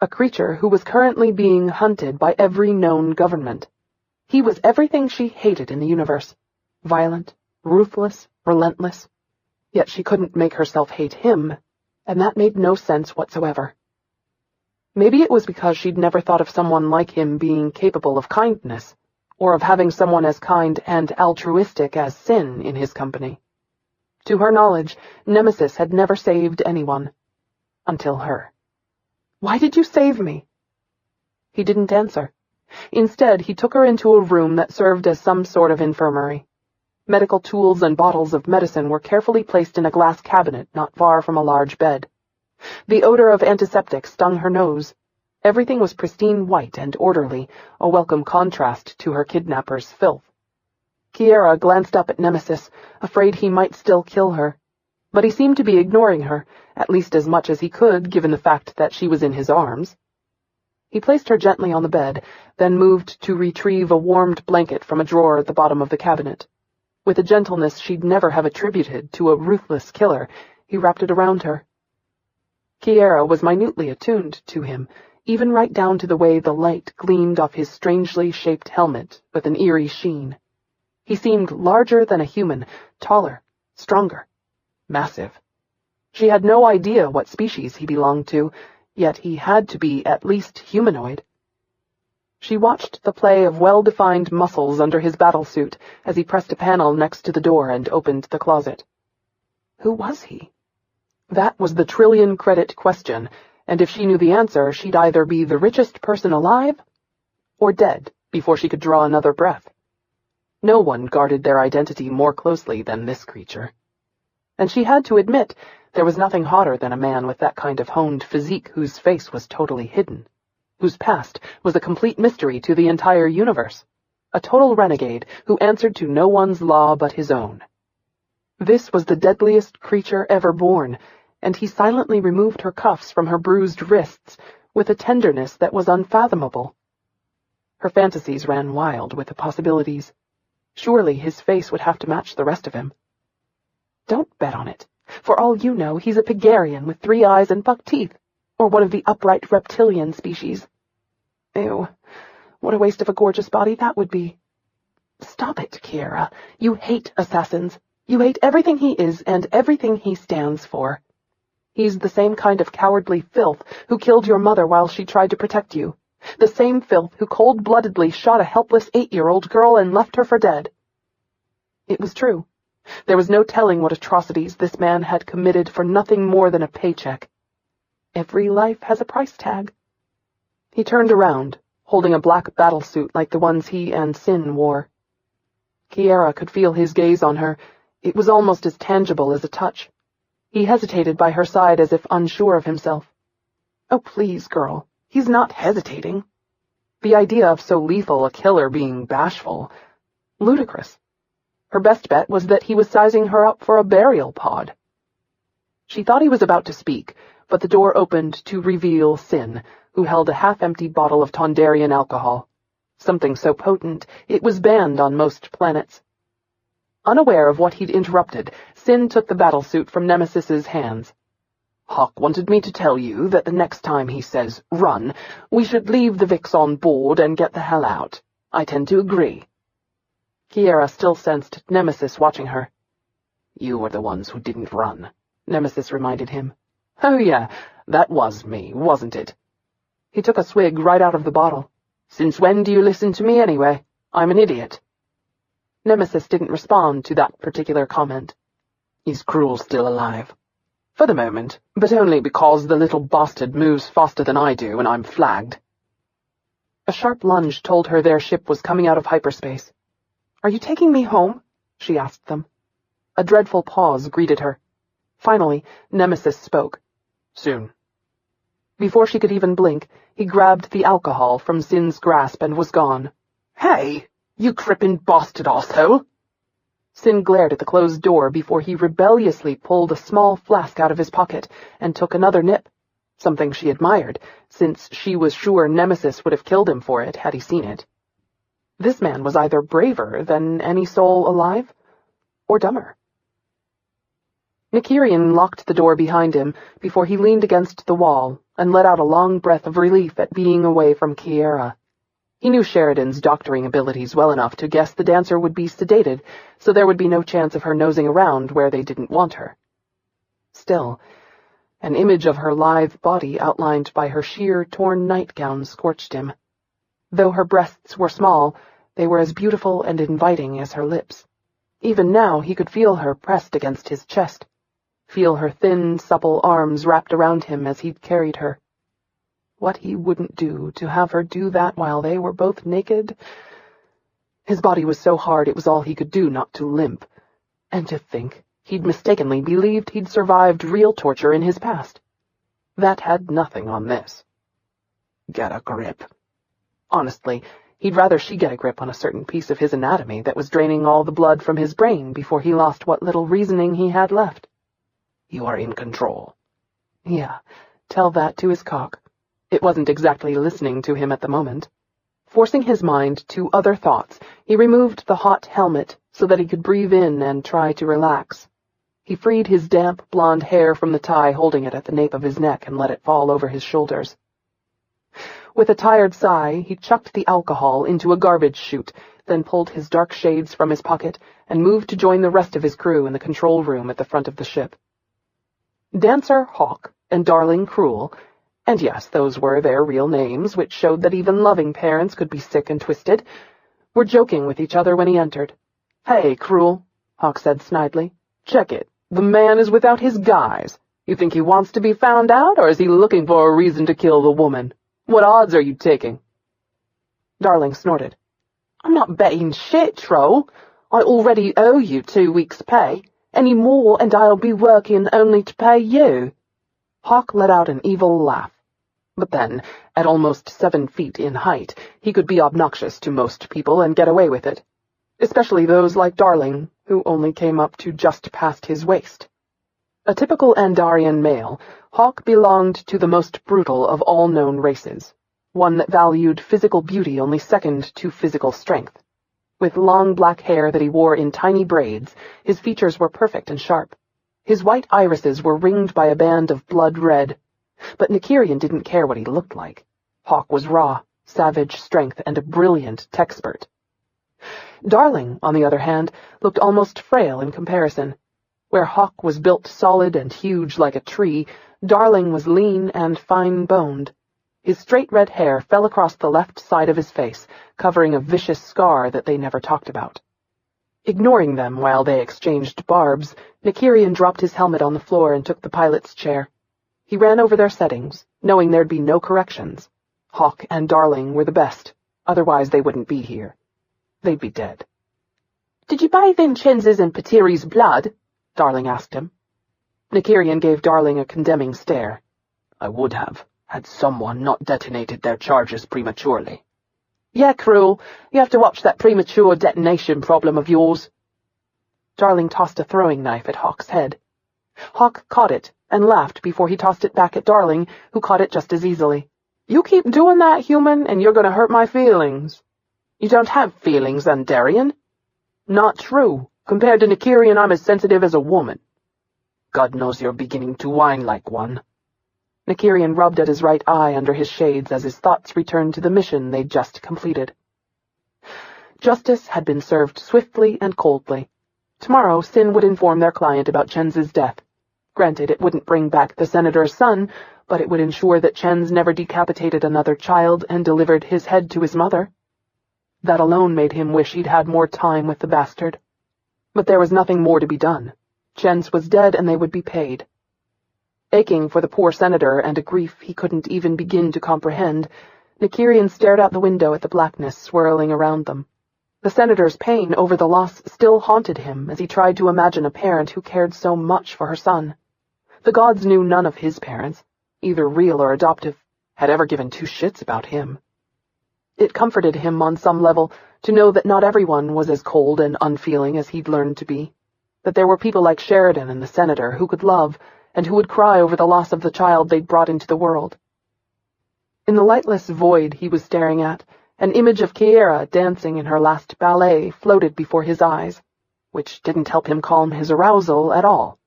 A creature who was currently being hunted by every known government. He was everything she hated in the universe. Violent, ruthless, relentless. Yet she couldn't make herself hate him, and that made no sense whatsoever. Maybe it was because she'd never thought of someone like him being capable of kindness, or of having someone as kind and altruistic as Sin in his company. To her knowledge, Nemesis had never saved anyone. Until her. "Why did you save me?" He didn't answer. Instead, he took her into a room that served as some sort of infirmary. Medical tools and bottles of medicine were carefully placed in a glass cabinet not far from a large bed. The odor of antiseptic stung her nose. Everything was pristine white and orderly, a welcome contrast to her kidnapper's filth. Kiara glanced up at Nemesis, afraid he might still kill her. But he seemed to be ignoring her, at least as much as he could, given the fact that she was in his arms. He placed her gently on the bed, then moved to retrieve a warmed blanket from a drawer at the bottom of the cabinet. With a gentleness she'd never have attributed to a ruthless killer, he wrapped it around her. Kiara was minutely attuned to him, even right down to the way the light gleamed off his strangely shaped helmet with an eerie sheen. He seemed larger than a human, taller, stronger, massive. She had no idea what species he belonged to, yet he had to be at least humanoid. She watched the play of well-defined muscles under his battlesuit as he pressed a panel next to the door and opened the closet. Who was he? That was the trillion-credit question, and if she knew the answer, she'd either be the richest person alive or dead before she could draw another breath. No one guarded their identity more closely than this creature. And she had to admit there was nothing hotter than a man with that kind of honed physique whose face was totally hidden, whose past was a complete mystery to the entire universe, a total renegade who answered to no one's law but his own. This was the deadliest creature ever born, and he silently removed her cuffs from her bruised wrists with a tenderness that was unfathomable. Her fantasies ran wild with the possibilities. Surely his face would have to match the rest of him. Don't bet on it. For all you know, he's a Pygarian with 3 eyes and buck teeth, or one of the upright reptilian species. Ew, what a waste of a gorgeous body that would be. Stop it, Kiara. You hate assassins. You hate everything he is and everything he stands for. He's the same kind of cowardly filth who killed your mother while she tried to protect you. The same filth who cold-bloodedly shot a helpless 8-year-old girl and left her for dead. It was true. There was no telling what atrocities this man had committed for nothing more than a paycheck. Every life has a price tag. He turned around, holding a black battlesuit like the ones he and Sin wore. Kiara could feel his gaze on her. It was almost as tangible as a touch. He hesitated by her side as if unsure of himself. Oh, please, girl. He's not hesitating. The idea of so lethal a killer being bashful. Ludicrous. Her best bet was that he was sizing her up for a burial pod. She thought he was about to speak, but the door opened to reveal Sin, who held a half-empty bottle of Tondarian alcohol. Something so potent, it was banned on most planets. Unaware of what he'd interrupted, Sin took the battlesuit from Nemesis's hands. Hawk wanted me to tell you that the next time he says, run, we should leave the Vix on board and get the hell out. I tend to agree. Kiara still sensed Nemesis watching her. You were the ones who didn't run, Nemesis reminded him. Oh yeah, that was me, wasn't it? He took a swig right out of the bottle. Since when do you listen to me anyway? I'm an idiot. Nemesis didn't respond to that particular comment. Is Cruel still alive? For the moment, but only because the little bastard moves faster than I do and I'm flagged. A sharp lunge told her their ship was coming out of hyperspace. Are you taking me home? She asked them. A dreadful pause greeted her. Finally, Nemesis spoke. Soon. Before she could even blink, he grabbed the alcohol from Sin's grasp and was gone. Hey! You crippin' bastard asshole! Sin glared at the closed door before he rebelliously pulled a small flask out of his pocket and took another nip, something she admired, since she was sure Nemesis would have killed him for it had he seen it. This man was either braver than any soul alive, or dumber. Nykyrian locked the door behind him before he leaned against the wall and let out a long breath of relief at being away from Kiara. He knew Sheridan's doctoring abilities well enough to guess the dancer would be sedated, so there would be no chance of her nosing around where they didn't want her. Still, an image of her lithe body outlined by her sheer, torn nightgown scorched him. Though her breasts were small, they were as beautiful and inviting as her lips. Even now he could feel her pressed against his chest, feel her thin, supple arms wrapped around him as he'd carried her. What he wouldn't do to have her do that while they were both naked. His body was so hard it was all he could do not to limp. And to think he'd mistakenly believed he'd survived real torture in his past. That had nothing on this. Get a grip. Honestly, he'd rather she get a grip on a certain piece of his anatomy that was draining all the blood from his brain before he lost what little reasoning he had left. You are in control. Yeah, tell that to his cock. It wasn't exactly listening to him at the moment. Forcing his mind to other thoughts, he removed the hot helmet so that he could breathe in and try to relax. He freed his damp, blonde hair from the tie holding it at the nape of his neck and let it fall over his shoulders. With a tired sigh, he chucked the alcohol into a garbage chute, then pulled his dark shades from his pocket and moved to join the rest of his crew in the control room at the front of the ship. Dancer Hawk and Darling Cruel, and yes, those were their real names, which showed that even loving parents could be sick and twisted, were joking with each other when he entered. Hey, Cruel, Hawk said snidely. Check it. The man is without his guise. You think he wants to be found out, or is he looking for a reason to kill the woman? What odds are you taking? Darling snorted. I'm not betting shit, Troll. I already owe you 2 weeks' pay. Any more and I'll be working only to pay you. Hawk let out an evil laugh. But then, at almost 7 feet in height, he could be obnoxious to most people and get away with it. Especially those like Darling, who only came up to just past his waist. A typical Andarian male, Hawk belonged to the most brutal of all known races, one that valued physical beauty only second to physical strength. With long black hair that he wore in tiny braids, his features were perfect and sharp. His white irises were ringed by a band of blood red. But Nykyrian didn't care what he looked like. Hawk was raw, savage strength, and a brilliant techspert. Darling, on the other hand, looked almost frail in comparison. Where Hawk was built solid and huge like a tree, Darling was lean and fine-boned. His straight red hair fell across the left side of his face, covering a vicious scar that they never talked about. Ignoring them while they exchanged barbs, Nykyrian dropped his helmet on the floor and took the pilot's chair. He ran over their settings, knowing there'd be no corrections. Hawk and Darling were the best, otherwise they wouldn't be here. They'd be dead. Did you bathe in Chenz's and Patiri's blood? Darling asked him. Nykyrian gave Darling a condemning stare. I would have, had someone not detonated their charges prematurely. Yeah, Cruel, you have to watch that premature detonation problem of yours. Darling tossed a throwing knife at Hawk's head. Hawk caught it and laughed before he tossed it back at Darling, who caught it just as easily. You keep doing that, human, and you're going to hurt my feelings. You don't have feelings, Andarian. Not true. Compared to Nykyrian, I'm as sensitive as a woman. God knows you're beginning to whine like one. Nykyrian rubbed at his right eye under his shades as his thoughts returned to the mission they'd just completed. Justice had been served swiftly and coldly. Tomorrow, Sin would inform their client about Chenz's death. Granted, it wouldn't bring back the senator's son, but it would ensure that Chenz never decapitated another child and delivered his head to his mother. That alone made him wish he'd had more time with the bastard. But there was nothing more to be done. Chenz was dead and they would be paid. Aching for the poor senator and a grief he couldn't even begin to comprehend, Nykyrian stared out the window at the blackness swirling around them. The senator's pain over the loss still haunted him as he tried to imagine a parent who cared so much for her son. The gods knew none of his parents, either real or adoptive, had ever given two shits about him. It comforted him on some level To know that not everyone was as cold and unfeeling as he'd learned to be. That there were people like Sherrilyn and the senator who could love, and who would cry over the loss of the child they'd brought into the world. In the lightless void he was staring at, an image of Kiara dancing in her last ballet floated before his eyes, which didn't help him calm his arousal at all.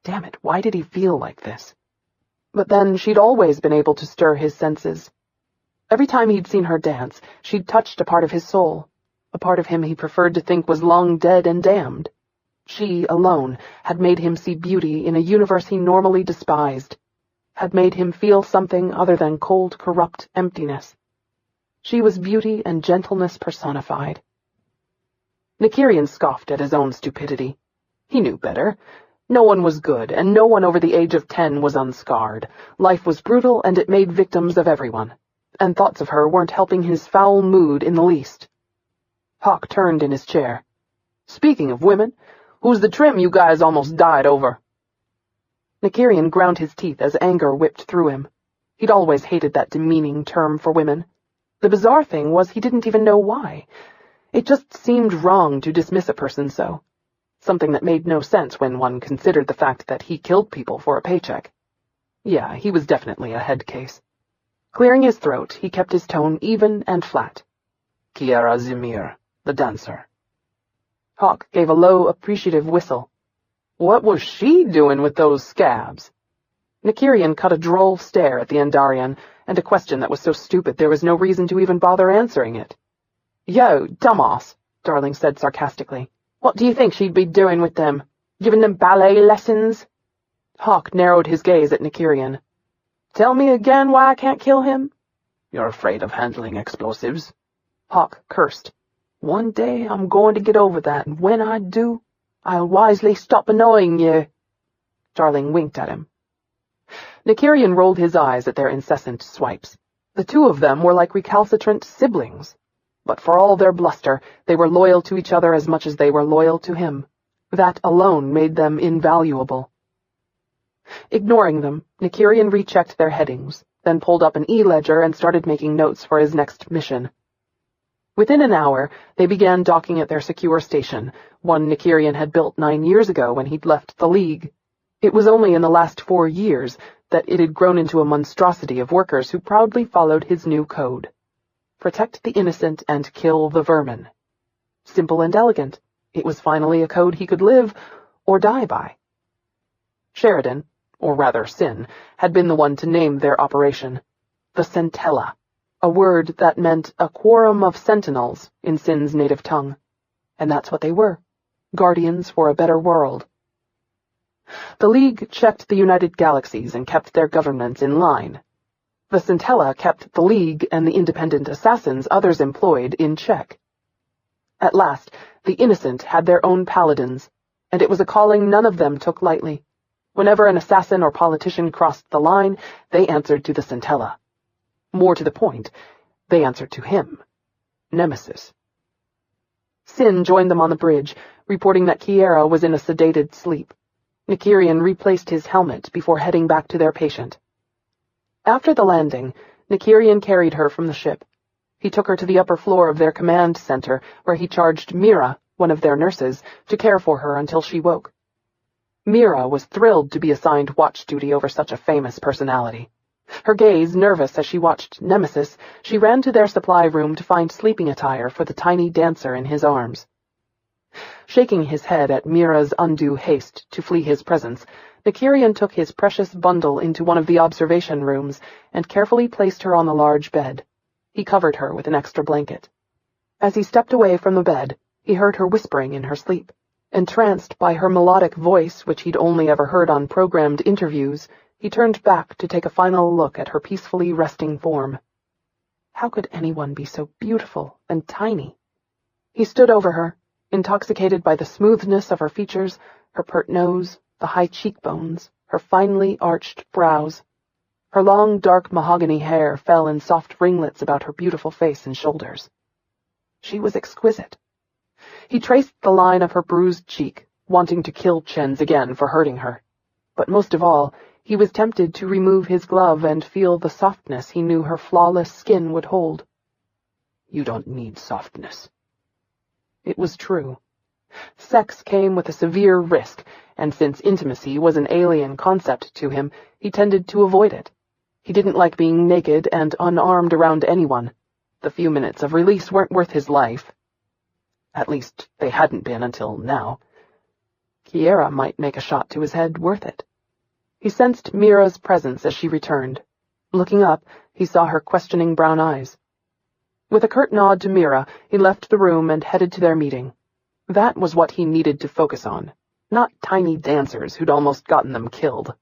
Damn it, why did he feel like this? But then she'd always been able to stir his senses. Every time he'd seen her dance, she'd touched a part of his soul, a part of him he preferred to think was long dead and damned. She, alone, had made him see beauty in a universe he normally despised, had made him feel something other than cold, corrupt emptiness. She was beauty and gentleness personified. Nykyrian scoffed at his own stupidity. He knew better. No one was good, and no one over the age of 10 was unscarred. Life was brutal, and it made victims of everyone. And thoughts of her weren't helping his foul mood in the least. Hawk turned in his chair. "Speaking of women, who's the trim you guys almost died over?" Nykyrian ground his teeth as anger whipped through him. He'd always hated that demeaning term for women. The bizarre thing was he didn't even know why. It just seemed wrong to dismiss a person so. Something that made no sense when one considered the fact that he killed people for a paycheck. Yeah, he was definitely a head case. Clearing his throat, he kept his tone even and flat. "Kiara Zamir, the dancer." Hawk gave a low, appreciative whistle. "What was she doing with those scabs?" Nykyrian cut a droll stare at the Andarian, and a question that was so stupid there was no reason to even bother answering it. "Yo, dumbass," Darling said sarcastically. "What do you think she'd be doing with them? Giving them ballet lessons?" Hawk narrowed his gaze at Nykyrian. "Tell me again why I can't kill him?" "You're afraid of handling explosives." Hawk cursed. "One day I'm going to get over that, and when I do, I'll wisely stop annoying you." Darling winked at him. Nykyrian rolled his eyes at their incessant swipes. The two of them were like recalcitrant siblings. But for all their bluster, they were loyal to each other as much as they were loyal to him. That alone made them invaluable. Ignoring them, Nykyrian rechecked their headings, then pulled up an e-ledger and started making notes for his next mission. Within an hour, they began docking at their secure station, one Nykyrian had built 9 years ago when he'd left the League. It was only in the last 4 years that it had grown into a monstrosity of workers who proudly followed his new code. Protect the innocent and kill the vermin. Simple and elegant, it was finally a code he could live or die by. Sheridan, or rather Sin, had been the one to name their operation. The Centella, a word that meant a quorum of sentinels in Sin's native tongue. And that's what they were, guardians for a better world. The League checked the United Galaxies and kept their governments in line. The Centella kept the League and the independent assassins others employed in check. At last, the innocent had their own paladins, and it was a calling none of them took lightly. Whenever an assassin or politician crossed the line, they answered to the Centella. More to the point, they answered to him, Nemesis. Sin joined them on the bridge, reporting that Kiara was in a sedated sleep. Nykyrian replaced his helmet before heading back to their patient. After the landing, Nykyrian carried her from the ship. He took her to the upper floor of their command center, where he charged Mira, one of their nurses, to care for her until she woke. Mira was thrilled to be assigned watch duty over such a famous personality. Her gaze nervous as she watched Nemesis, she ran to their supply room to find sleeping attire for the tiny dancer in his arms. Shaking his head at Mira's undue haste to flee his presence, Nykyrian took his precious bundle into one of the observation rooms and carefully placed her on the large bed. He covered her with an extra blanket. As he stepped away from the bed, he heard her whispering in her sleep. Entranced by her melodic voice, which he'd only ever heard on programmed interviews, he turned back to take a final look at her peacefully resting form. How could anyone be so beautiful and tiny? He stood over her, intoxicated by the smoothness of her features, her pert nose, the high cheekbones, her finely arched brows. Her long, dark mahogany hair fell in soft ringlets about her beautiful face and shoulders. She was exquisite. He traced the line of her bruised cheek, wanting to kill Chen's again for hurting her. But most of all, he was tempted to remove his glove and feel the softness he knew her flawless skin would hold. You don't need softness." It was true. Sex came with a severe risk, and since intimacy was an alien concept to him, he tended to avoid it. He didn't like being naked and unarmed around anyone. The few minutes of release weren't worth his life. At least, they hadn't been until now. Kiara might make a shot to his head worth it. He sensed Mira's presence as she returned. Looking up, he saw her questioning brown eyes. With a curt nod to Mira, he left the room and headed to their meeting. That was what he needed to focus on, not tiny dancers who'd almost gotten them killed.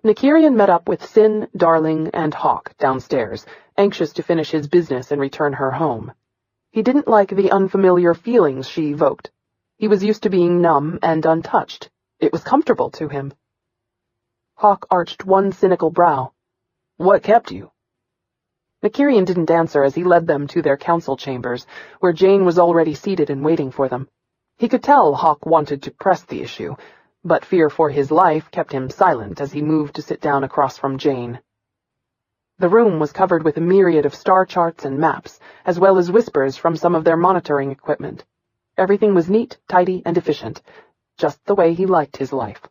Nykyrian met up with Sin, Darling, and Hawk downstairs, anxious to finish his business and return her home. He didn't like the unfamiliar feelings she evoked. He was used to being numb and untouched. It was comfortable to him. Hawk arched one cynical brow. "What kept you?" Nykyrian didn't answer as he led them to their council chambers, where Jane was already seated and waiting for them. He could tell Hawk wanted to press the issue, but fear for his life kept him silent as he moved to sit down across from Jane. The room was covered with a myriad of star charts and maps, as well as whispers from some of their monitoring equipment. Everything was neat, tidy, and efficient, just the way he liked his life.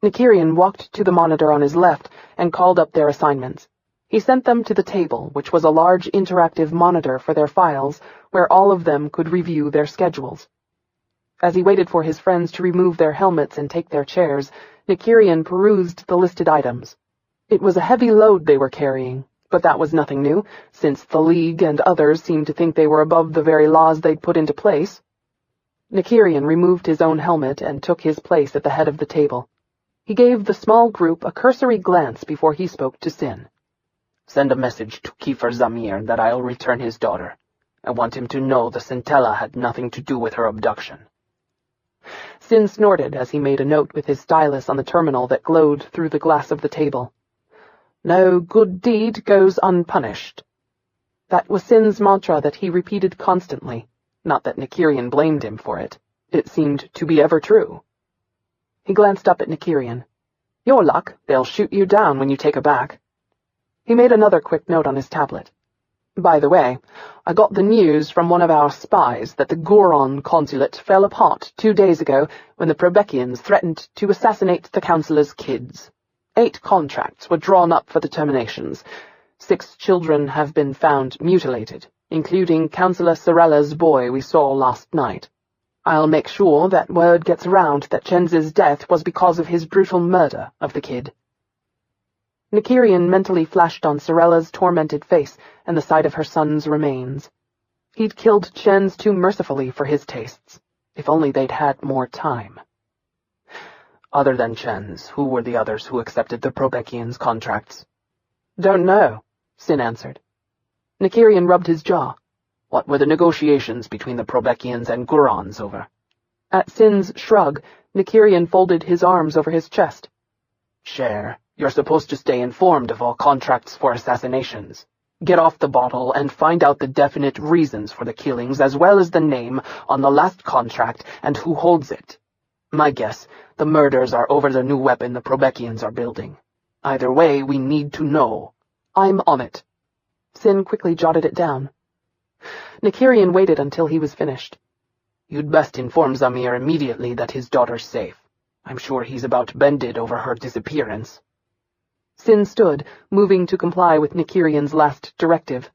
Nykyrian walked to the monitor on his left and called up their assignments. He sent them to the table, which was a large interactive monitor for their files, where all of them could review their schedules. As he waited for his friends to remove their helmets and take their chairs, Nykyrian perused the listed items. It was a heavy load they were carrying, but that was nothing new, since the League and others seemed to think they were above the very laws they'd put into place. Nykyrian removed his own helmet and took his place at the head of the table. He gave the small group a cursory glance before he spoke to Sin. "Send a message to Kiara Zamir that I'll return his daughter. I want him to know the Centella had nothing to do with her abduction." Sin snorted as he made a note with his stylus on the terminal that glowed through the glass of the table. "No good deed goes unpunished." That was Sin's mantra that he repeated constantly. Not that Nykyrian blamed him for it. It seemed to be ever true. He glanced up at Nykyrian. "Your luck, they'll shoot you down when you take her back." He made another quick note on his tablet. "By the way, I got the news from one of our spies that the Goron consulate fell apart 2 days ago when the Probekians threatened to assassinate the councillor's kids. 8 contracts were drawn up for the terminations. 6 children have been found mutilated, including Councillor Sorella's boy we saw last night. I'll make sure that word gets around that Chenz's death was because of his brutal murder of the kid." Nykyrian mentally flashed on Sorella's tormented face and the sight of her son's remains. He'd killed Chenz too mercifully for his tastes. If only they'd had more time. "Other than Chenz, who were the others who accepted the Probekians' contracts?" "Don't know," Sin answered. Nykyrian rubbed his jaw. "What were the negotiations between the Probekians and Gorons over?" At Sin's shrug, Nykyrian folded his arms over his chest. "Cher, you're supposed to stay informed of all contracts for assassinations. Get off the bottle and find out the definite reasons for the killings as well as the name on the last contract and who holds it. My guess, the murders are over the new weapon the Probekians are building. Either way, we need to know." "I'm on it." Sin quickly jotted it down. Nykyrian waited until he was finished. "You'd best inform Zamir immediately that his daughter's safe. I'm sure he's about bended over her disappearance." Sin stood, moving to comply with Nykyrian's last directive.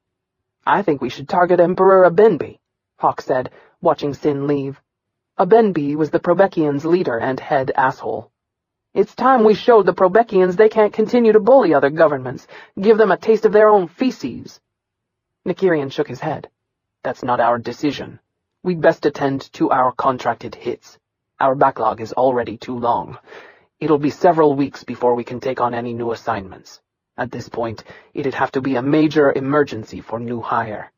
"I think we should target Emperor Abenbi," Hawk said, watching Sin leave. Abenbi was the Probekians' leader and head asshole. "It's time we showed the Probekians they can't continue to bully other governments. Give them a taste of their own feces." Nykyrian shook his head. "That's not our decision. We'd best attend to our contracted hits. Our backlog is already too long. It'll be several weeks before we can take on any new assignments. At this point, it'd have to be a major emergency for new hire."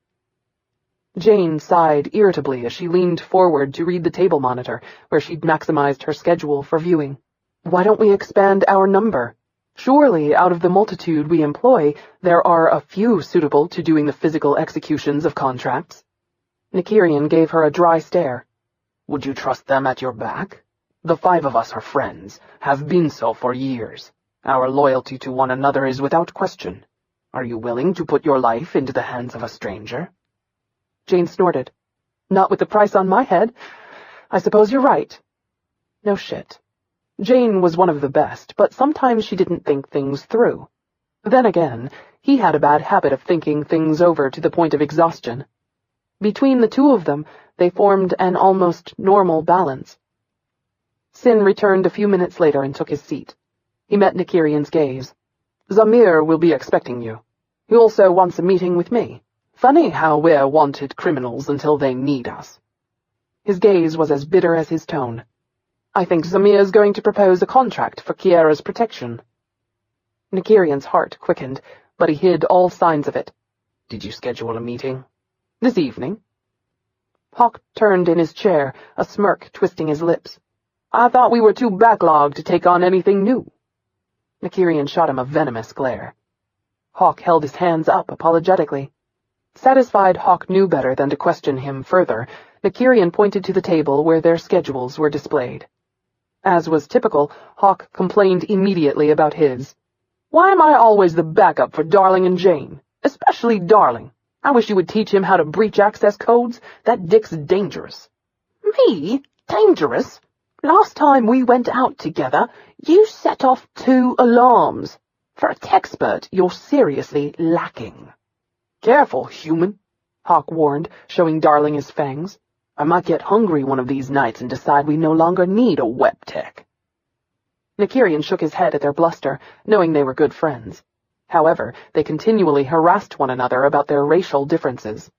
Jane sighed irritably as she leaned forward to read the table monitor, where she'd maximized her schedule for viewing. "Why don't we expand our number? Surely, out of the multitude we employ, there are a few suitable to doing the physical executions of contracts." Nykyrian gave her a dry stare. "Would you trust them at your back? The 5 of us are friends, have been so for years. Our loyalty to one another is without question. Are you willing to put your life into the hands of a stranger?" Jane snorted. "Not with the price on my head. I suppose you're right." No shit. Jane was one of the best, but sometimes she didn't think things through. Then again, he had a bad habit of thinking things over to the point of exhaustion. Between the two of them, they formed an almost normal balance. Sin returned a few minutes later and took his seat. He met Nykyrian's gaze. "Zamir will be expecting you. He also wants a meeting with me. Funny how we're wanted criminals until they need us." His gaze was as bitter as his tone. "I think Zamir's going to propose a contract for Kiara's protection." Nykyrian's heart quickened, but he hid all signs of it. "Did you schedule a meeting?" "This evening." Hawk turned in his chair, a smirk twisting his lips. "I thought we were too backlogged to take on anything new." Nykyrian shot him a venomous glare. Hawk held his hands up apologetically. Satisfied Hawk knew better than to question him further, Nykyrian pointed to the table where their schedules were displayed. As was typical, Hawk complained immediately about his. "Why am I always the backup for Darling and Jane? Especially Darling. I wish you would teach him how to breach access codes. That dick's dangerous." "Me? Dangerous? Last time we went out together, you set off 2 alarms. For a techspert, you're seriously lacking." "Careful, human," Hawk warned, showing Darling his fangs. "I might get hungry one of these nights and decide we no longer need a web tech." Nykyrian shook his head at their bluster, knowing they were good friends. However, they continually harassed one another about their racial differences.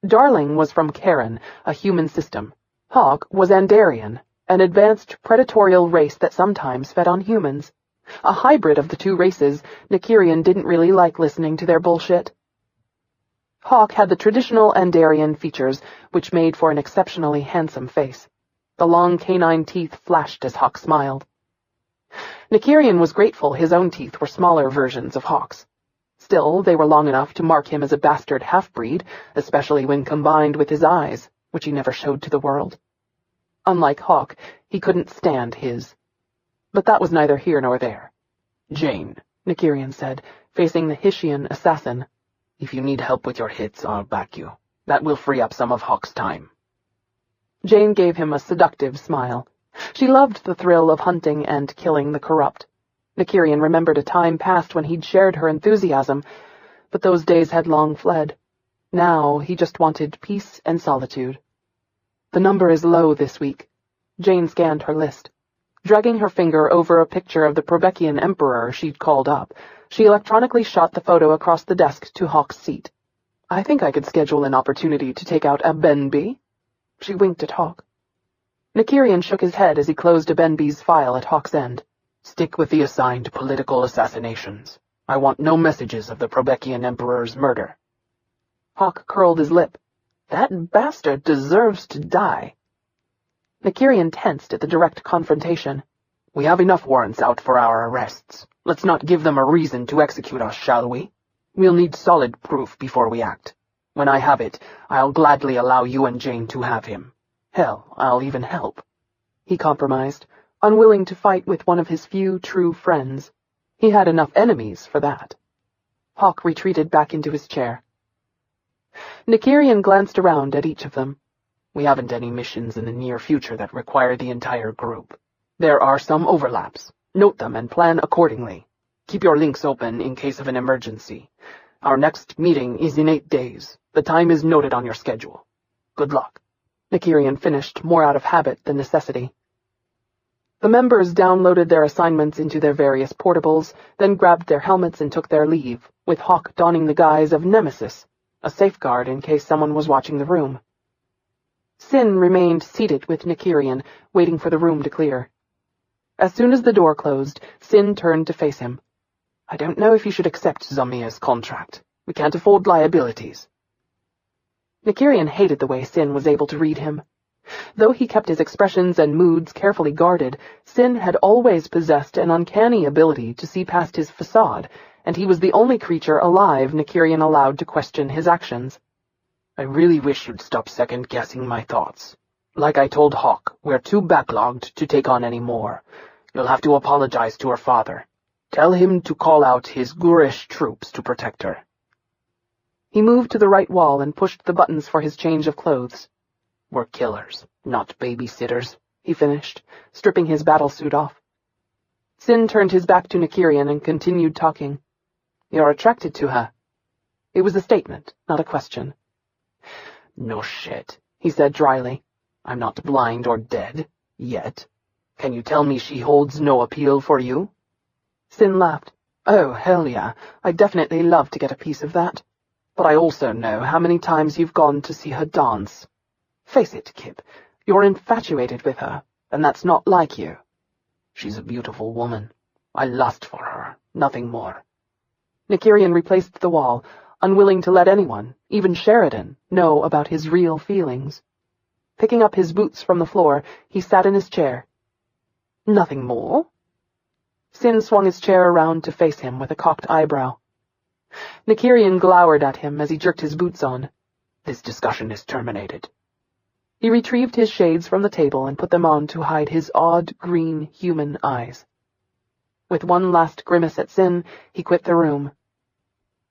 Darling was from Karen, a human system. Hawk was Andarian, an advanced predatorial race that sometimes fed on humans. A hybrid of the two races, Nykyrian didn't really like listening to their bullshit. Hawk had the traditional Andarian features, which made for an exceptionally handsome face. The long canine teeth flashed as Hawk smiled. Nykyrian was grateful his own teeth were smaller versions of Hawk's. Still, they were long enough to mark him as a bastard half-breed, especially when combined with his eyes, which he never showed to the world. Unlike Hawk, he couldn't stand his. But that was neither here nor there. "Jane," Nykyrian said, facing the Ichidian assassin. "If you need help with your hits, I'll back you. That will free up some of Hawk's time." Jane gave him a seductive smile. She loved the thrill of hunting and killing the corrupt. Nykyrian remembered a time past when he'd shared her enthusiasm, but those days had long fled. Now he just wanted peace and solitude. "The number is low this week." Jane scanned her list. Dragging her finger over a picture of the Probekian Emperor she'd called up, she electronically shot the photo across the desk to Hawk's seat. "I think I could schedule an opportunity to take out a Benby." She winked at Hawk. Nykyrian shook his head as he closed a Benby's file at Hawk's end. "Stick with the assigned political assassinations. I want no messages of the Probekian Emperor's murder." Hawk curled his lip. "That bastard deserves to die." Nykyrian tensed at the direct confrontation. "We have enough warrants out for our arrests. Let's not give them a reason to execute us, shall we? We'll need solid proof before we act. When I have it, I'll gladly allow you and Jane to have him. Hell, I'll even help." He compromised, unwilling to fight with one of his few true friends. He had enough enemies for that. Hawk retreated back into his chair. Nykyrian glanced around at each of them. "We haven't any missions in the near future that require the entire group. There are some overlaps. Note them and plan accordingly. Keep your links open in case of an emergency. Our next meeting is in 8 days. The time is noted on your schedule. Good luck." Nykyrian finished more out of habit than necessity. The members downloaded their assignments into their various portables, then grabbed their helmets and took their leave, with Hawk donning the guise of Nemesis, a safeguard in case someone was watching the room. Sin remained seated with Nykyrian, waiting for the room to clear. As soon as the door closed, Sin turned to face him. "I don't know if you should accept Zamir's contract. We can't afford liabilities." Nykyrian hated the way Sin was able to read him. Though he kept his expressions and moods carefully guarded, Sin had always possessed an uncanny ability to see past his facade, and he was the only creature alive Nykyrian allowed to question his actions. "I really wish you'd stop second-guessing my thoughts. Like I told Hawk, we're too backlogged to take on any more. You'll have to apologize to her father. Tell him to call out his Gurish troops to protect her. He moved to the right wall and pushed the buttons for his change of clothes. We're killers, not babysitters, he finished, stripping his battlesuit off. Sin turned his back to Nykyrian and continued talking. You're attracted to her. It was a statement, not a question. No shit, he said dryly. I'm not blind or dead, yet. Can you tell me she holds no appeal for you? Sin laughed. Oh, hell yeah, I'd definitely love to get a piece of that. But I also know how many times you've gone to see her dance. Face it, Kip, you're infatuated with her, and that's not like you. She's a beautiful woman. I lust for her, nothing more. Nykyrian replaced the wall, unwilling to let anyone, even Sherrilyn, know about his real feelings. Picking up his boots from the floor, he sat in his chair. Nothing more? Sin swung his chair around to face him with a cocked eyebrow. Nykyrian glowered at him as he jerked his boots on. This discussion is terminated. He retrieved his shades from the table and put them on to hide his odd, green, human eyes. With one last grimace at Sin, he quit the room.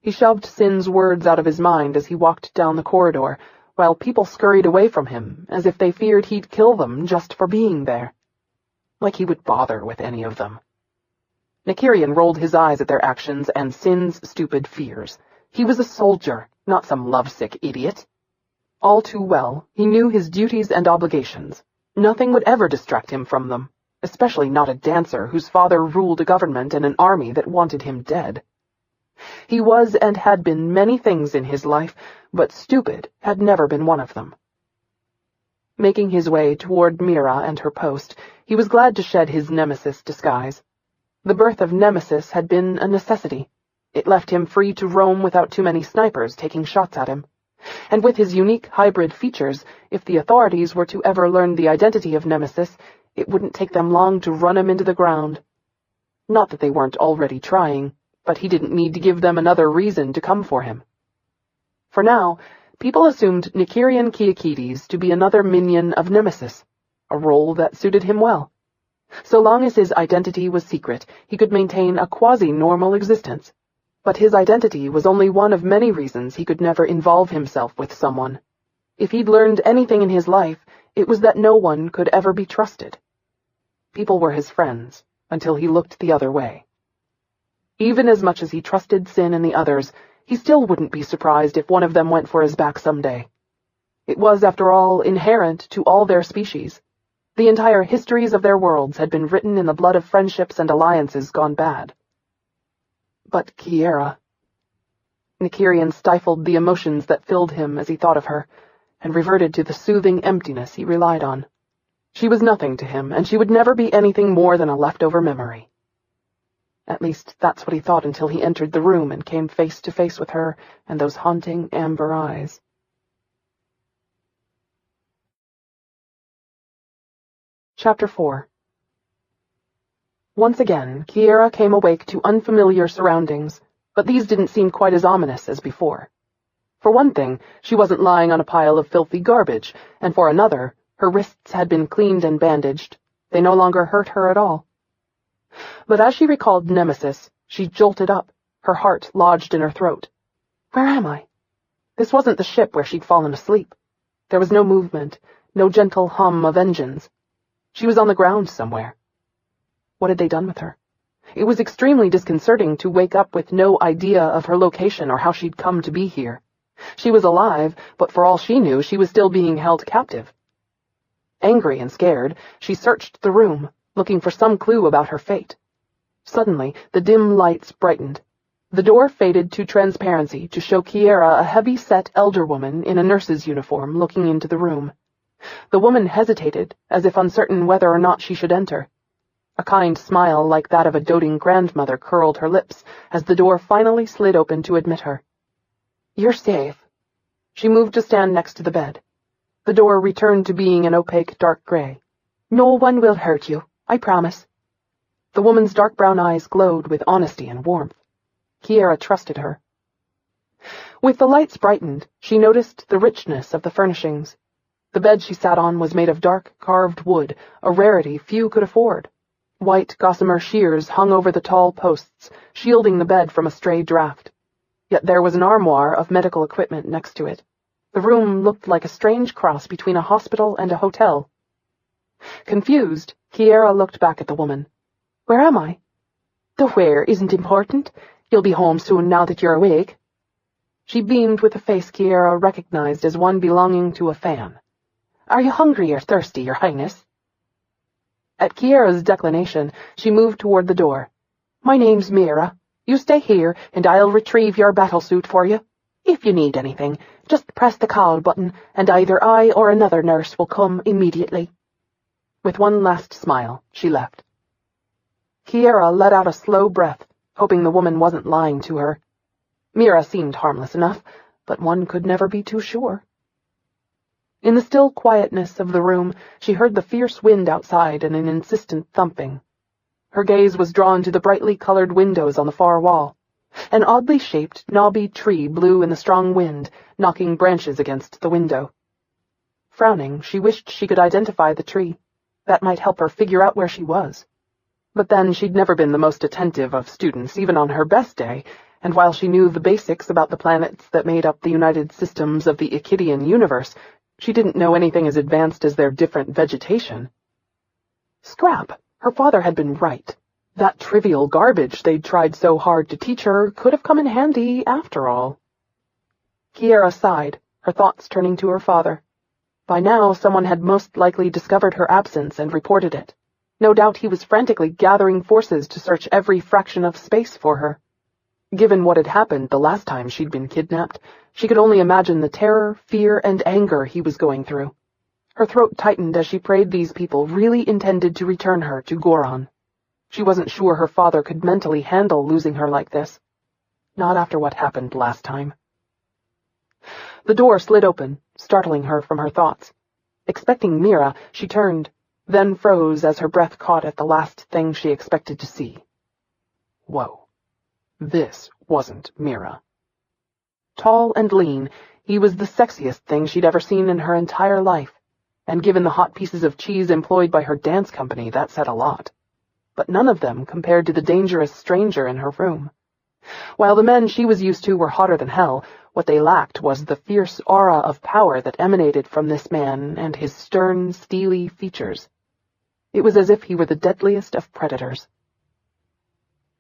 He shoved Sin's words out of his mind as he walked down the corridor, while people scurried away from him, as if they feared he'd kill them just for being there. Like he would bother with any of them. Nykyrian rolled his eyes at their actions and Sin's stupid fears. He was a soldier, not some lovesick idiot. All too well, he knew his duties and obligations. Nothing would ever distract him from them, especially not a dancer whose father ruled a government and an army that wanted him dead. He was and had been many things in his life, but stupid had never been one of them. Making his way toward Mira and her post, he was glad to shed his Nemesis disguise. The birth of Nemesis had been a necessity. It left him free to roam without too many snipers taking shots at him. And with his unique hybrid features, if the authorities were to ever learn the identity of Nemesis, it wouldn't take them long to run him into the ground. Not that they weren't already trying, but he didn't need to give them another reason to come for him. For now, people assumed Nykyrian Quikiades to be another minion of Nemesis, a role that suited him well. So long as his identity was secret, he could maintain a quasi-normal existence. But his identity was only one of many reasons he could never involve himself with someone. If he'd learned anything in his life, it was that no one could ever be trusted. People were his friends, until he looked the other way. Even as much as he trusted Sin and the others, he still wouldn't be surprised if one of them went for his back someday. It was, after all, inherent to all their species. The entire histories of their worlds had been written in the blood of friendships and alliances gone bad. But Kiara... Nykyrian stifled the emotions that filled him as he thought of her, and reverted to the soothing emptiness he relied on. She was nothing to him, and she would never be anything more than a leftover memory. At least that's what he thought until he entered the room and came face to face with her and those haunting amber eyes. Chapter 4. Once again, Kiara came awake to unfamiliar surroundings, but these didn't seem quite as ominous as before. For one thing, she wasn't lying on a pile of filthy garbage, and for another, her wrists had been cleaned and bandaged. They no longer hurt her at all. But as she recalled Nemesis, she jolted up, her heart lodged in her throat. Where am I? This wasn't the ship where she'd fallen asleep. There was no movement, no gentle hum of engines. She was on the ground somewhere. What had they done with her? It was extremely disconcerting to wake up with no idea of her location or how she'd come to be here. She was alive, but for all she knew, she was still being held captive. Angry and scared, she searched the room, looking for some clue about her fate. Suddenly, the dim lights brightened. The door faded to transparency to show Kiara a heavy-set elder woman in a nurse's uniform looking into the room. The woman hesitated, as if uncertain whether or not she should enter. A kind smile like that of a doting grandmother curled her lips as the door finally slid open to admit her. You're safe. She moved to stand next to the bed. The door returned to being an opaque dark gray. No one will hurt you, I promise. The woman's dark brown eyes glowed with honesty and warmth. Kiara trusted her. With the lights brightened, she noticed the richness of the furnishings. The bed she sat on was made of dark, carved wood, a rarity few could afford. White gossamer shears hung over the tall posts, shielding the bed from a stray draft. Yet there was an armoire of medical equipment next to it. The room looked like a strange cross between a hospital and a hotel. Confused, Kiara looked back at the woman. "Where am I?" "The where isn't important. You'll be home soon now that you're awake." She beamed with a face Kiara recognized as one belonging to a fan. "Are you hungry or thirsty, Your Highness?" At Kiara's declination, she moved toward the door. "My name's Mira. You stay here, and I'll retrieve your battlesuit for you. If you need anything, just press the call button, and either I or another nurse will come immediately." With one last smile, she left. Kiara let out a slow breath, hoping the woman wasn't lying to her. Mira seemed harmless enough, but one could never be too sure. In the still quietness of the room, she heard the fierce wind outside and an insistent thumping. Her gaze was drawn to the brightly colored windows on the far wall. An oddly shaped, knobby tree blew in the strong wind, knocking branches against the window. Frowning, she wished she could identify the tree. That might help her figure out where she was. But then she'd never been the most attentive of students, even on her best day, and while she knew the basics about the planets that made up the united systems of the Ichidian Universe, she didn't know anything as advanced as their different vegetation. Scrap! Her father had been right. That trivial garbage they'd tried so hard to teach her could have come in handy after all. Kiara sighed, her thoughts turning to her father. By now, someone had most likely discovered her absence and reported it. No doubt he was frantically gathering forces to search every fraction of space for her. Given what had happened the last time she'd been kidnapped, she could only imagine the terror, fear, and anger he was going through. Her throat tightened as she prayed these people really intended to return her to Goron. She wasn't sure her father could mentally handle losing her like this. Not after what happened last time. The door slid open, startling her from her thoughts. Expecting Mira, she turned, then froze as her breath caught at the last thing she expected to see. Whoa. This wasn't Mira. Tall and lean, he was the sexiest thing she'd ever seen in her entire life, and given the hot pieces of cheese employed by her dance company, that said a lot. But none of them compared to the dangerous stranger in her room. While the men she was used to were hotter than hell, what they lacked was the fierce aura of power that emanated from this man and his stern, steely features. It was as if he were the deadliest of predators.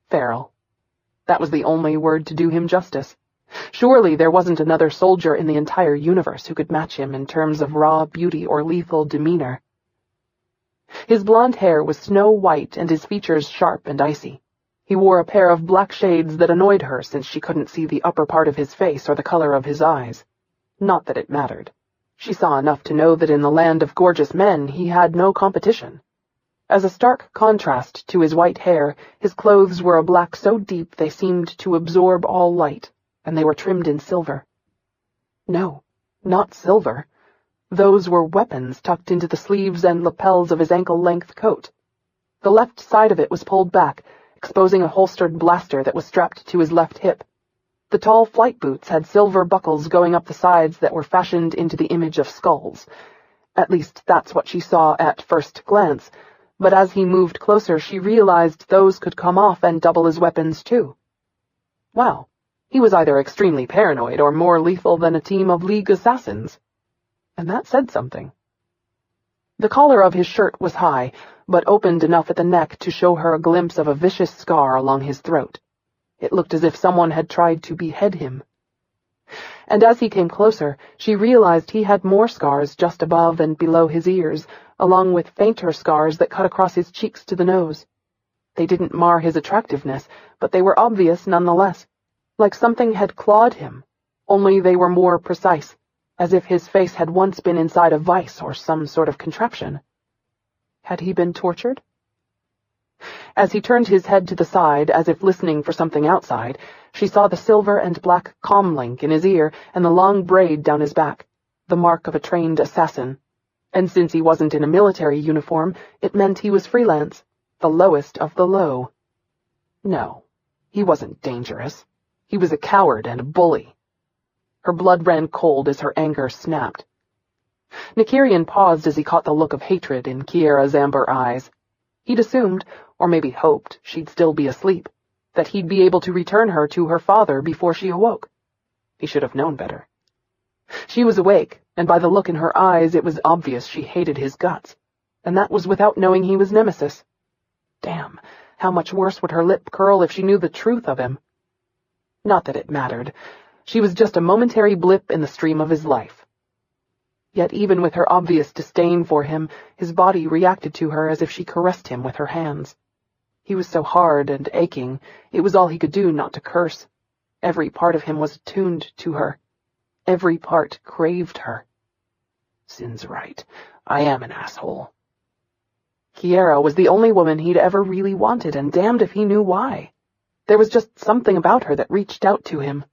Feral. That was the only word to do him justice. Surely there wasn't another soldier in the entire universe who could match him in terms of raw beauty or lethal demeanor. His blonde hair was snow-white and his features sharp and icy. He wore a pair of black shades that annoyed her since she couldn't see the upper part of his face or the color of his eyes. Not that it mattered. She saw enough to know that in the land of gorgeous men he had no competition. As a stark contrast to his white hair, his clothes were a black so deep they seemed to absorb all light, and they were trimmed in silver. No, not silver. Those were weapons tucked into the sleeves and lapels of his ankle-length coat. The left side of it was pulled back, exposing a holstered blaster that was strapped to his left hip. The tall flight boots had silver buckles going up the sides that were fashioned into the image of skulls. At least that's what she saw at first glance, but as he moved closer she realized those could come off and double as weapons too. Wow, he was either extremely paranoid or more lethal than a team of League assassins. And that said something. The collar of his shirt was high, but opened enough at the neck to show her a glimpse of a vicious scar along his throat. It looked as if someone had tried to behead him. And as he came closer, she realized he had more scars just above and below his ears, along with fainter scars that cut across his cheeks to the nose. They didn't mar his attractiveness, but they were obvious nonetheless, like something had clawed him, only they were more precise, as if his face had once been inside a vice or some sort of contraption. Had he been tortured? As he turned his head to the side, as if listening for something outside, she saw the silver and black comlink in his ear and the long braid down his back, the mark of a trained assassin. And since he wasn't in a military uniform, it meant he was freelance, the lowest of the low. No, he wasn't dangerous. He was a coward and a bully. Her blood ran cold as her anger snapped. Nykyrian paused as he caught the look of hatred in Kiara's amber eyes. He'd assumed, or maybe hoped she'd still be asleep, that he'd be able to return her to her father before she awoke. He should have known better. She was awake, and by the look in her eyes it was obvious she hated his guts, and that was without knowing he was Nemesis. Damn, how much worse would her lip curl if she knew the truth of him. Not that it mattered. She was just a momentary blip in the stream of his life. Yet even with her obvious disdain for him, his body reacted to her as if she caressed him with her hands. He was so hard and aching, it was all he could do not to curse. Every part of him was attuned to her. Every part craved her. Sin's right. I am an asshole. Kiara was the only woman he'd ever really wanted, and damned if he knew why. There was just something about her that reached out to him.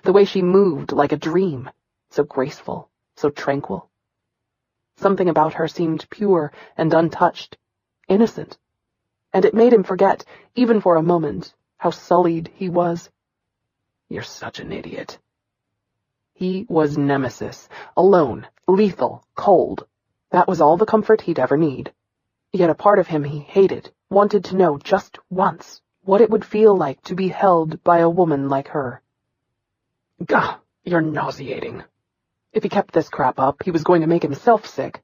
The way she moved like a dream, so graceful, so tranquil. Something about her seemed pure and untouched, innocent, and it made him forget, even for a moment, how sullied he was. You're such an idiot. He was Nemesis, alone, lethal, cold. That was all the comfort he'd ever need. Yet a part of him he hated, wanted to know just once what it would feel like to be held by a woman like her. Gah, you're nauseating. If he kept this crap up, he was going to make himself sick.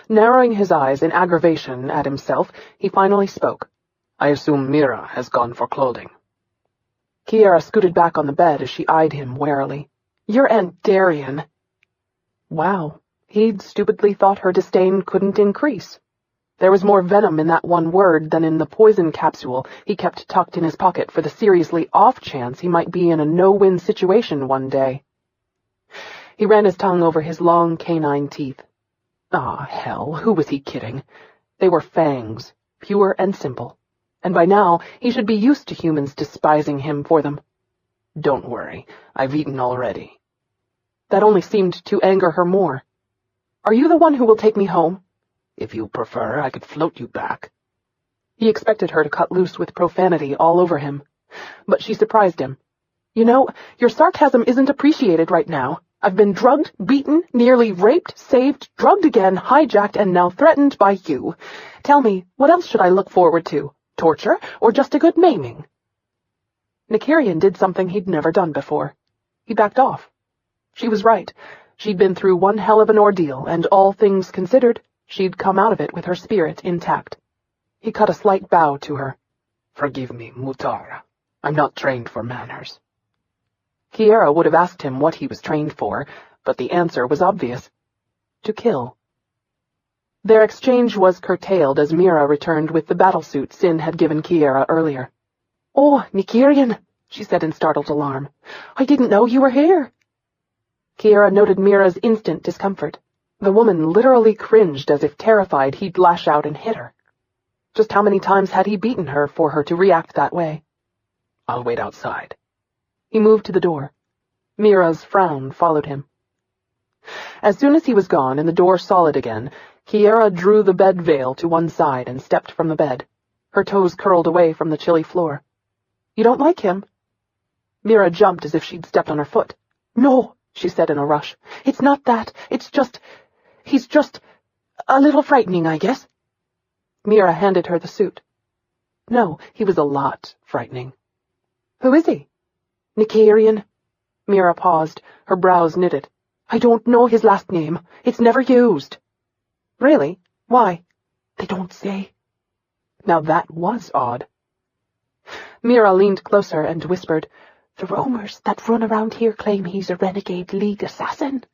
Narrowing his eyes in aggravation at himself, he finally spoke. I assume Mira has gone for clothing. Kiara scooted back on the bed as she eyed him warily. You're Aunt Darian. Wow, he'd stupidly thought her disdain couldn't increase. There was more venom in that one word than in the poison capsule he kept tucked in his pocket for the seriously off chance he might be in a no-win situation one day. He ran his tongue over his long canine teeth. Ah, hell, who was he kidding? They were fangs, pure and simple, and by now he should be used to humans despising him for them. Don't worry, I've eaten already. That only seemed to anger her more. Are you the one who will take me home? If you prefer, I could float you back. He expected her to cut loose with profanity all over him, but she surprised him. You know, your sarcasm isn't appreciated right now. I've been drugged, beaten, nearly raped, saved, drugged again, hijacked, and now threatened by you. Tell me, what else should I look forward to? Torture, or just a good maiming? Nykyrian did something he'd never done before. He backed off. She was right. She'd been through one hell of an ordeal, and all things considered, she'd come out of it with her spirit intact. He cut a slight bow to her. Forgive me, Mutara. I'm not trained for manners. Kiara would have asked him what he was trained for, but the answer was obvious. To kill. Their exchange was curtailed as Mira returned with the battlesuit Sin had given Kiara earlier. Oh, Nykyrian, she said in startled alarm. I didn't know you were here. Kiara noted Mira's instant discomfort. The woman literally cringed as if terrified he'd lash out and hit her. Just how many times had he beaten her for her to react that way? I'll wait outside. He moved to the door. Mira's frown followed him. As soon as he was gone and the door solid again, Kiara drew the bed veil to one side and stepped from the bed. Her toes curled away from the chilly floor. You don't like him? Mira jumped as if she'd stepped on her foot. No, she said in a rush. It's not that. It's just... He's just... a little frightening, I guess. Mira handed her the suit. No, he was a lot frightening. Who is he? Nykyrian. Mira paused, her brows knitted. I don't know his last name. It's never used. Really? Why? They don't say. Now that was odd. Mira leaned closer and whispered, The rumors that run around here claim he's a renegade League assassin.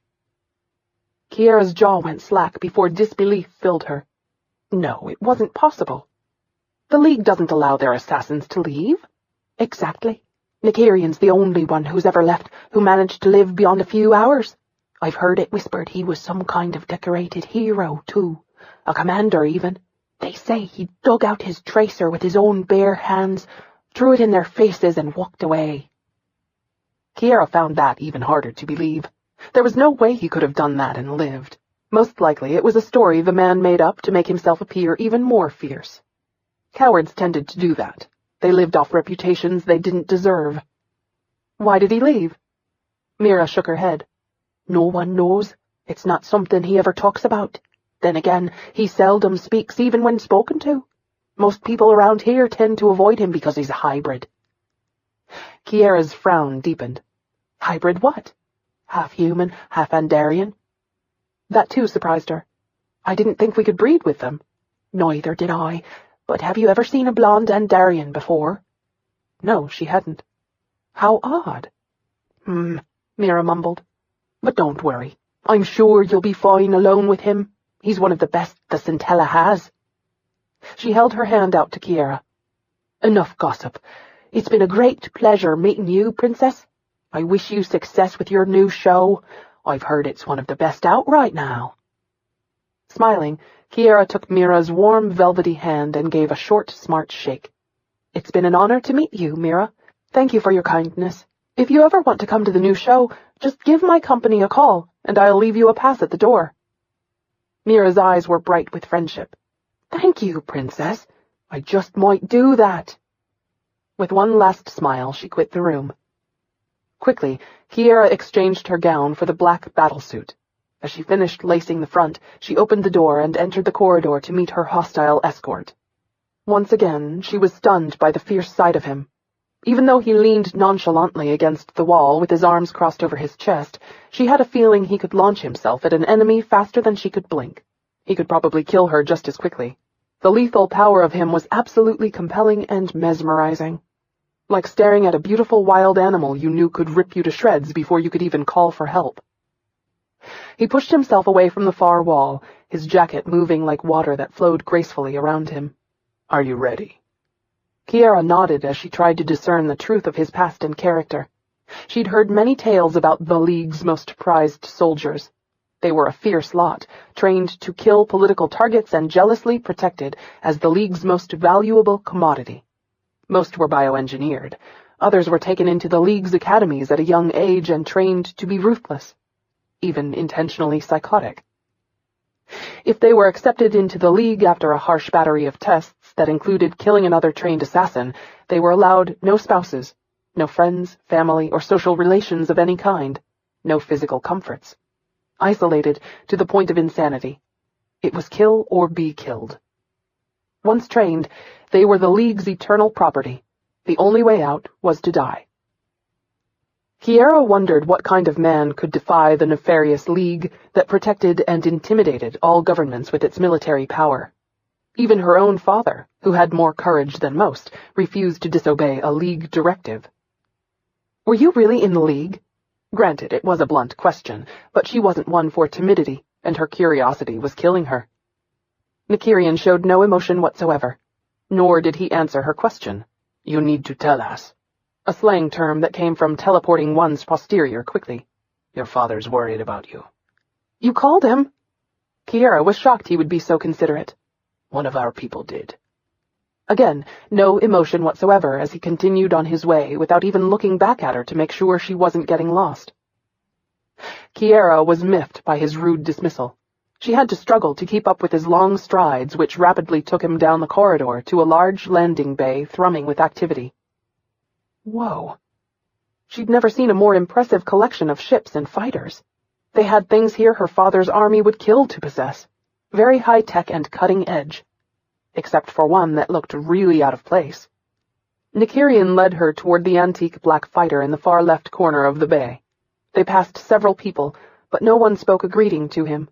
Kiara's jaw went slack before disbelief filled her. No, it wasn't possible. The League doesn't allow their assassins to leave. Exactly. Nykyrian's the only one who's ever left who managed to live beyond a few hours. I've heard it whispered he was some kind of decorated hero, too. A commander, even. They say he dug out his tracer with his own bare hands, threw it in their faces, and walked away. Kiara found that even harder to believe. There was no way he could have done that and lived. Most likely it was a story the man made up to make himself appear even more fierce. Cowards tended to do that. They lived off reputations they didn't deserve. Why did he leave? Mira shook her head. No one knows. It's not something he ever talks about. Then again, he seldom speaks even when spoken to. Most people around here tend to avoid him because he's a hybrid." Kiara's frown deepened. "Hybrid what? Half human, half Andarian?" That too surprised her. "I didn't think we could breed with them." "Neither did I. But have you ever seen a blonde Andarian before?" No, she hadn't. "How odd." Mira mumbled. "But don't worry. I'm sure you'll be fine alone with him. He's one of the best the Centella has." She held her hand out to Kiara. "Enough gossip. It's been a great pleasure meeting you, Princess. I wish you success with your new show. I've heard it's one of the best out right now." Smiling, Kiara took Mira's warm, velvety hand and gave a short, smart shake. "It's been an honor to meet you, Mira. Thank you for your kindness. If you ever want to come to the new show, just give my company a call, and I'll leave you a pass at the door." Mira's eyes were bright with friendship. "Thank you, Princess. I just might do that." With one last smile, she quit the room. Quickly, Kiara exchanged her gown for the black battlesuit. As she finished lacing the front, she opened the door and entered the corridor to meet her hostile escort. Once again, she was stunned by the fierce sight of him. Even though he leaned nonchalantly against the wall with his arms crossed over his chest, she had a feeling he could launch himself at an enemy faster than she could blink. He could probably kill her just as quickly. The lethal power of him was absolutely compelling and mesmerizing. Like staring at a beautiful wild animal you knew could rip you to shreds before you could even call for help. He pushed himself away from the far wall, his jacket moving like water that flowed gracefully around him. "Are you ready?" Kiara nodded as she tried to discern the truth of his past and character. She'd heard many tales about the League's most prized soldiers. They were a fierce lot, trained to kill political targets and jealously protected as the League's most valuable commodity. Most were bioengineered. Others were taken into the League's academies at a young age and trained to be ruthless, even intentionally psychotic. If they were accepted into the League after a harsh battery of tests that included killing another trained assassin, they were allowed no spouses, no friends, family, or social relations of any kind, no physical comforts. Isolated to the point of insanity. It was kill or be killed. Once trained, they were the League's eternal property. The only way out was to die. Kiara wondered what kind of man could defy the nefarious League that protected and intimidated all governments with its military power. Even her own father, who had more courage than most, refused to disobey a League directive. "Were you really in the League?" Granted, it was a blunt question, but she wasn't one for timidity, and her curiosity was killing her. Nykyrian showed no emotion whatsoever, nor did he answer her question. "You need to tell us," a slang term that came from teleporting one's posterior quickly. "Your father's worried about you." "You called him?" Kiara was shocked he would be so considerate. "One of our people did." Again, no emotion whatsoever as he continued on his way without even looking back at her to make sure she wasn't getting lost. Kiara was miffed by his rude dismissal. She had to struggle to keep up with his long strides, which rapidly took him down the corridor to a large landing bay thrumming with activity. Whoa. She'd never seen a more impressive collection of ships and fighters. They had things here her father's army would kill to possess. Very high-tech and cutting-edge. Except for one that looked really out of place. Nykyrian led her toward the antique black fighter in the far left corner of the bay. They passed several people, but no one spoke a greeting to him.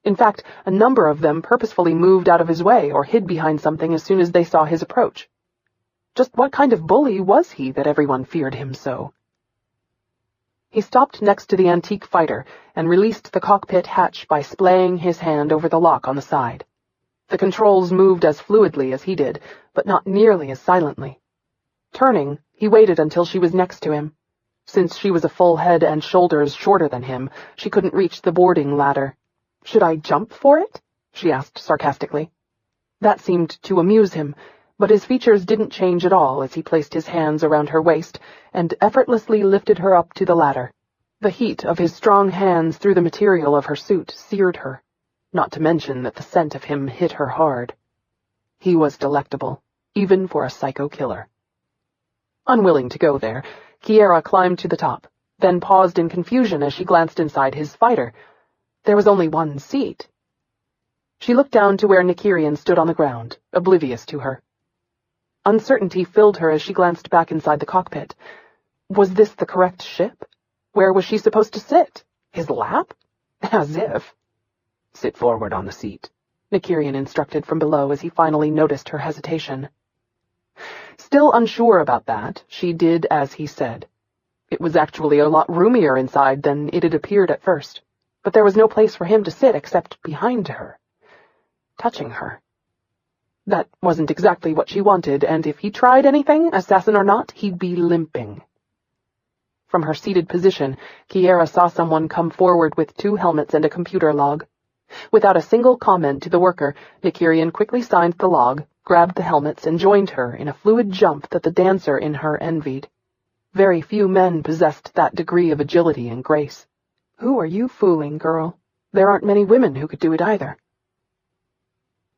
In fact, a number of them purposefully moved out of his way or hid behind something as soon as they saw his approach. Just what kind of bully was he that everyone feared him so? He stopped next to the antique fighter and released the cockpit hatch by splaying his hand over the lock on the side. The controls moved as fluidly as he did, but not nearly as silently. Turning, he waited until she was next to him. Since she was a full head and shoulders shorter than him, she couldn't reach the boarding ladder. "Should I jump for it?" she asked sarcastically. That seemed to amuse him, but his features didn't change at all as he placed his hands around her waist and effortlessly lifted her up to the ladder. The heat of his strong hands through the material of her suit seared her, not to mention that the scent of him hit her hard. He was delectable, even for a psycho killer. Unwilling to go there, Kiara climbed to the top, then paused in confusion as she glanced inside his fighter. There was only one seat. She looked down to where Nykyrian stood on the ground, oblivious to her, Uncertainty filled her as she glanced back inside the cockpit. Was this the correct ship? Where was she supposed to sit? His lap? As if. Sit forward on the seat, Nykyrian instructed from below as he finally noticed her hesitation. Still unsure about that, she did as he said. It was actually a lot roomier inside than it had appeared at first, but there was no place for him to sit except behind her, touching her. That wasn't exactly what she wanted, and if he tried anything, assassin or not, he'd be limping. From her seated position, Kiara saw someone come forward with 2 helmets and a computer log. Without a single comment to the worker, Nykyrian quickly signed the log, grabbed the helmets, and joined her in a fluid jump that the dancer in her envied. Very few men possessed that degree of agility and grace. Who are you fooling, girl? There aren't many women who could do it either.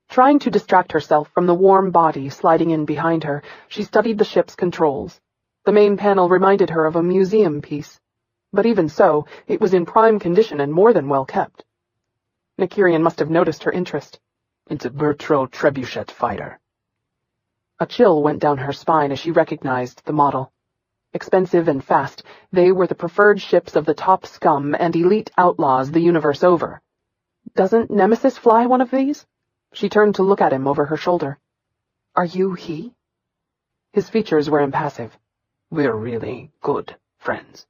Trying to distract herself from the warm body sliding in behind her, she studied the ship's controls. The main panel reminded her of a museum piece. But even so, it was in prime condition and more than well kept. Nykyrian must have noticed her interest. It's a Bertrand trebuchet fighter. A chill went down her spine as she recognized the model. Expensive and fast, they were the preferred ships of the top scum and elite outlaws the universe over. Doesn't Nemesis fly one of these? She turned to look at him over her shoulder. Are you he? His features were impassive. We're really good friends.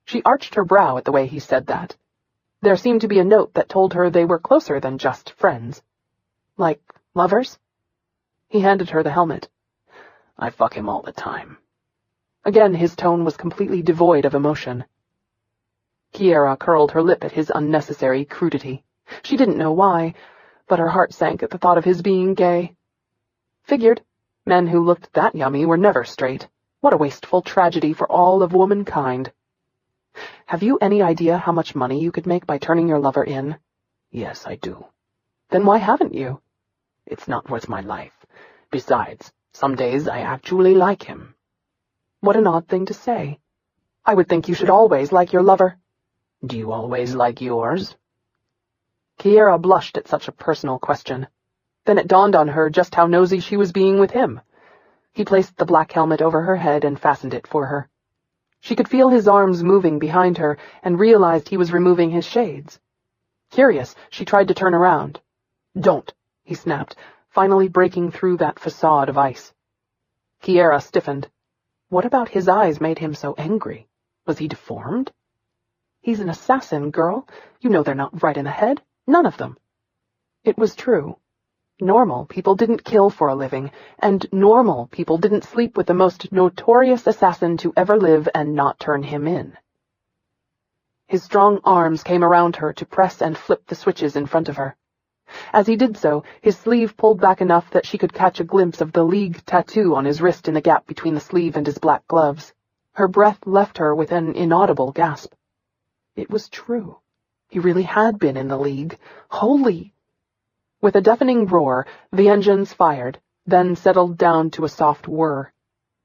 She arched her brow at the way he said that. There seemed to be a note that told her they were closer than just friends. Like lovers? He handed her the helmet. I fuck him all the time. Again, his tone was completely devoid of emotion. Kiara curled her lip at his unnecessary crudity. She didn't know why, but her heart sank at the thought of his being gay. Figured. Men who looked that yummy were never straight. What a wasteful tragedy for all of womankind. Have you any idea how much money you could make by turning your lover in? Yes, I do. Then why haven't you? It's not worth my life. Besides, some days I actually like him. What an odd thing to say. I would think you should always like your lover. Do you always like yours? Kiara blushed at such a personal question. Then it dawned on her just how nosy she was being with him. He placed the black helmet over her head and fastened it for her. She could feel his arms moving behind her and realized he was removing his shades. Curious, she tried to turn around. Don't, he snapped, finally breaking through that facade of ice. Kiara stiffened. What about his eyes made him so angry? Was he deformed? He's an assassin, girl. You know they're not right in the head. None of them. It was true. Normal people didn't kill for a living, and normal people didn't sleep with the most notorious assassin to ever live and not turn him in. His strong arms came around her to press and flip the switches in front of her. As he did so, his sleeve pulled back enough that she could catch a glimpse of the League tattoo on his wrist in the gap between the sleeve and his black gloves. Her breath left her with an inaudible gasp. It was true. He really had been in the League. Holy! With a deafening roar, the engines fired, then settled down to a soft whir.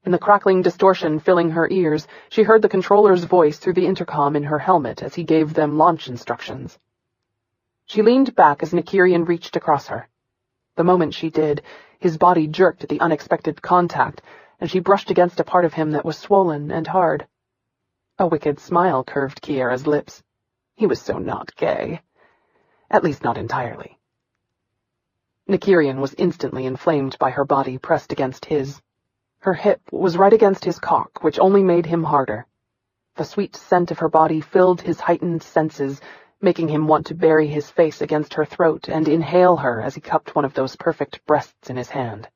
In the crackling distortion filling her ears, she heard the controller's voice through the intercom in her helmet as he gave them launch instructions. She leaned back as Nykyrian reached across her. The moment she did, his body jerked at the unexpected contact, and she brushed against a part of him that was swollen and hard. A wicked smile curved Kiara's lips. He was so not gay. At least not entirely. Nykyrian was instantly inflamed by her body pressed against his. Her hip was right against his cock, which only made him harder. The sweet scent of her body filled his heightened senses, making him want to bury his face against her throat and inhale her as he cupped one of those perfect breasts in his hand.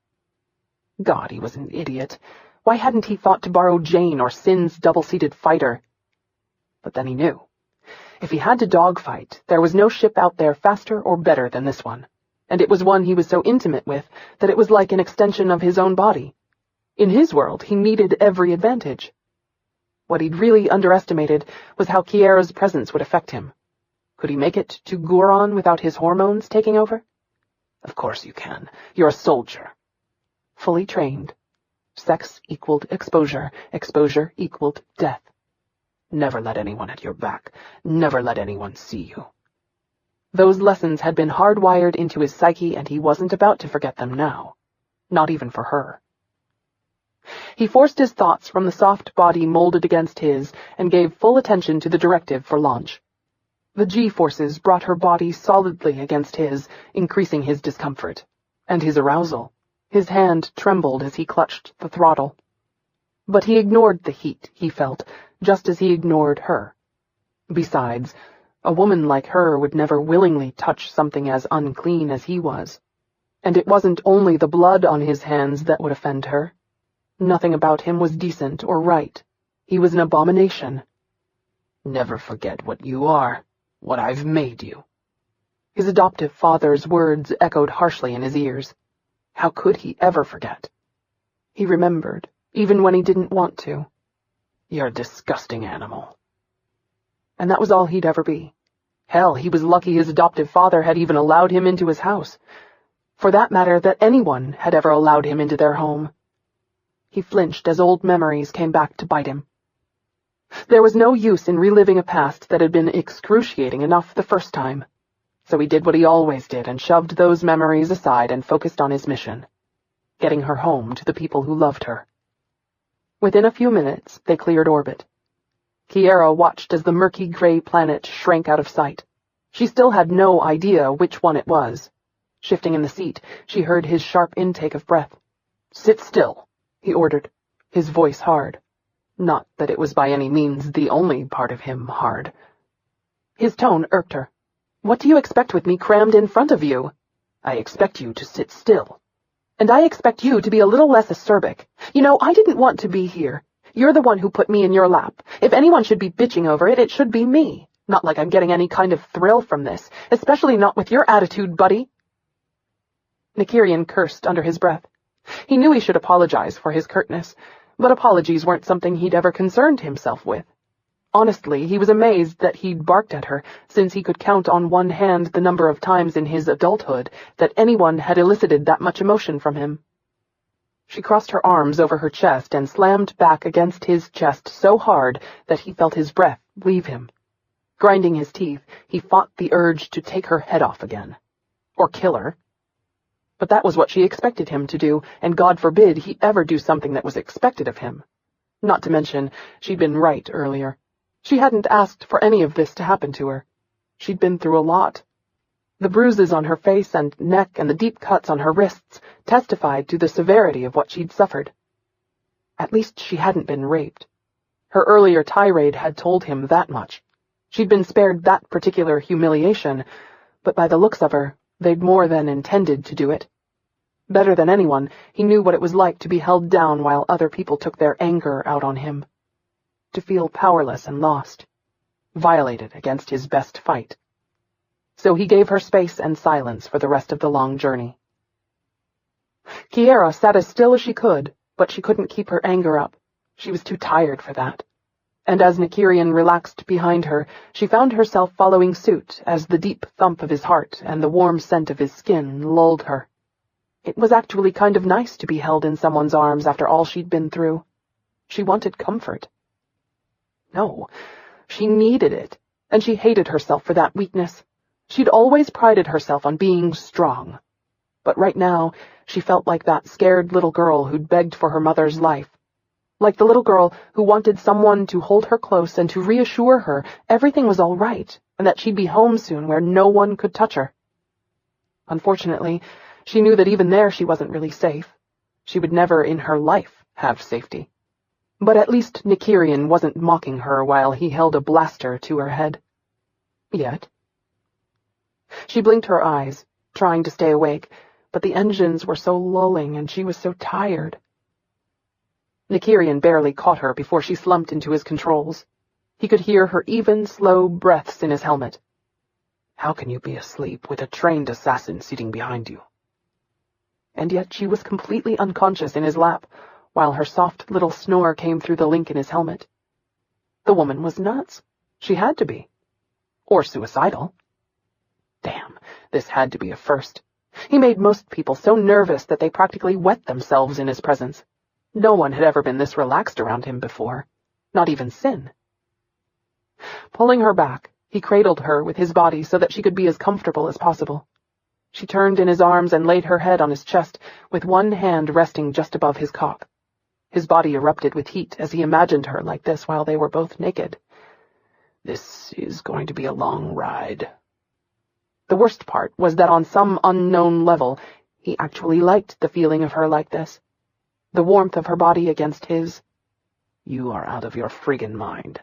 God, he was an idiot. Why hadn't he thought to borrow Jane or Sin's double-seated fighter? But then he knew. If he had to dogfight, there was no ship out there faster or better than this one, and it was one he was so intimate with that it was like an extension of his own body. In his world, he needed every advantage. What he'd really underestimated was how Kiara's presence would affect him. Could he make it to Guron without his hormones taking over? Of course you can. You're a soldier. Fully trained. Sex equaled exposure. Exposure equaled death. Never let anyone at your back. Never let anyone see you. Those lessons had been hardwired into his psyche, and he wasn't about to forget them now. not even for her. He forced his thoughts from the soft body molded against his and gave full attention to the directive for launch. The G-forces brought her body solidly against his, increasing his discomfort, and his arousal. His hand trembled as he clutched the throttle. But he ignored the heat he felt, just as he ignored her. Besides, a woman like her would never willingly touch something as unclean as he was. And it wasn't only the blood on his hands that would offend her. Nothing about him was decent or right. He was an abomination. Never forget what you are, what I've made you. His adoptive father's words echoed harshly in his ears. How could he ever forget? He remembered, even when he didn't want to. You're a disgusting animal. And that was all he'd ever be. Hell, he was lucky his adoptive father had even allowed him into his house. For that matter, that anyone had ever allowed him into their home. He flinched as old memories came back to bite him. There was no use in reliving a past that had been excruciating enough the first time. So he did what he always did and shoved those memories aside and focused on his mission, getting her home to the people who loved her. Within a few minutes, they cleared orbit. Kiara watched as the murky gray planet shrank out of sight. She still had no idea which one it was. Shifting in the seat, she heard his sharp intake of breath. "Sit still," he ordered, his voice hard. Not that it was by any means the only part of him hard. His tone irked her. "What do you expect with me crammed in front of you?" "I expect you to sit still." "And I expect you to be a little less acerbic. You know, I didn't want to be here. You're the one who put me in your lap. If anyone should be bitching over it, it should be me. Not like I'm getting any kind of thrill from this, especially not with your attitude, buddy." Nykyrian cursed under his breath. He knew he should apologize for his curtness, but apologies weren't something he'd ever concerned himself with. Honestly, he was amazed that he'd barked at her, since he could count on one hand the number of times in his adulthood that anyone had elicited that much emotion from him. She crossed her arms over her chest and slammed back against his chest so hard that he felt his breath leave him. Grinding his teeth, he fought the urge to take her head off again. Or kill her. But that was what she expected him to do, and God forbid he ever do something that was expected of him. Not to mention, she'd been right earlier. She hadn't asked for any of this to happen to her. She'd been through a lot. The bruises on her face and neck and the deep cuts on her wrists testified to the severity of what she'd suffered. At least she hadn't been raped. Her earlier tirade had told him that much. She'd been spared that particular humiliation, but by the looks of her, they'd more than intended to do it. Better than anyone, he knew what it was like to be held down while other people took their anger out on him. To feel powerless and lost, violated against his best fight. So he gave her space and silence for the rest of the long journey. Kiara sat as still as she could, but she couldn't keep her anger up. She was too tired for that. And as Nykyrian relaxed behind her, she found herself following suit as the deep thump of his heart and the warm scent of his skin lulled her. It was actually kind of nice to be held in someone's arms after all she'd been through. She wanted comfort. No, she needed it, and she hated herself for that weakness. She'd always prided herself on being strong. But right now, she felt like that scared little girl who'd begged for her mother's life. Like the little girl who wanted someone to hold her close and to reassure her everything was all right, and that she'd be home soon where no one could touch her. Unfortunately, she knew that even there she wasn't really safe. She would never in her life have safety. But at least Nykyrian wasn't mocking her while he held a blaster to her head. Yet. She blinked her eyes, trying to stay awake, but the engines were so lulling and she was so tired. Nykyrian barely caught her before she slumped into his controls. He could hear her even, slow breaths in his helmet. "How can you be asleep with a trained assassin sitting behind you?" And yet she was completely unconscious in his lap, while her soft little snore came through the link in his helmet. The woman was nuts. She had to be. Or suicidal. Damn, this had to be a first. He made most people so nervous that they practically wet themselves in his presence. No one had ever been this relaxed around him before. Not even Sin. Pulling her back, he cradled her with his body so that she could be as comfortable as possible. She turned in his arms and laid her head on his chest, with one hand resting just above his cock. His body erupted with heat as he imagined her like this while they were both naked. This is going to be a long ride. The worst part was that on some unknown level, he actually liked the feeling of her like this. The warmth of her body against his. You are out of your friggin' mind.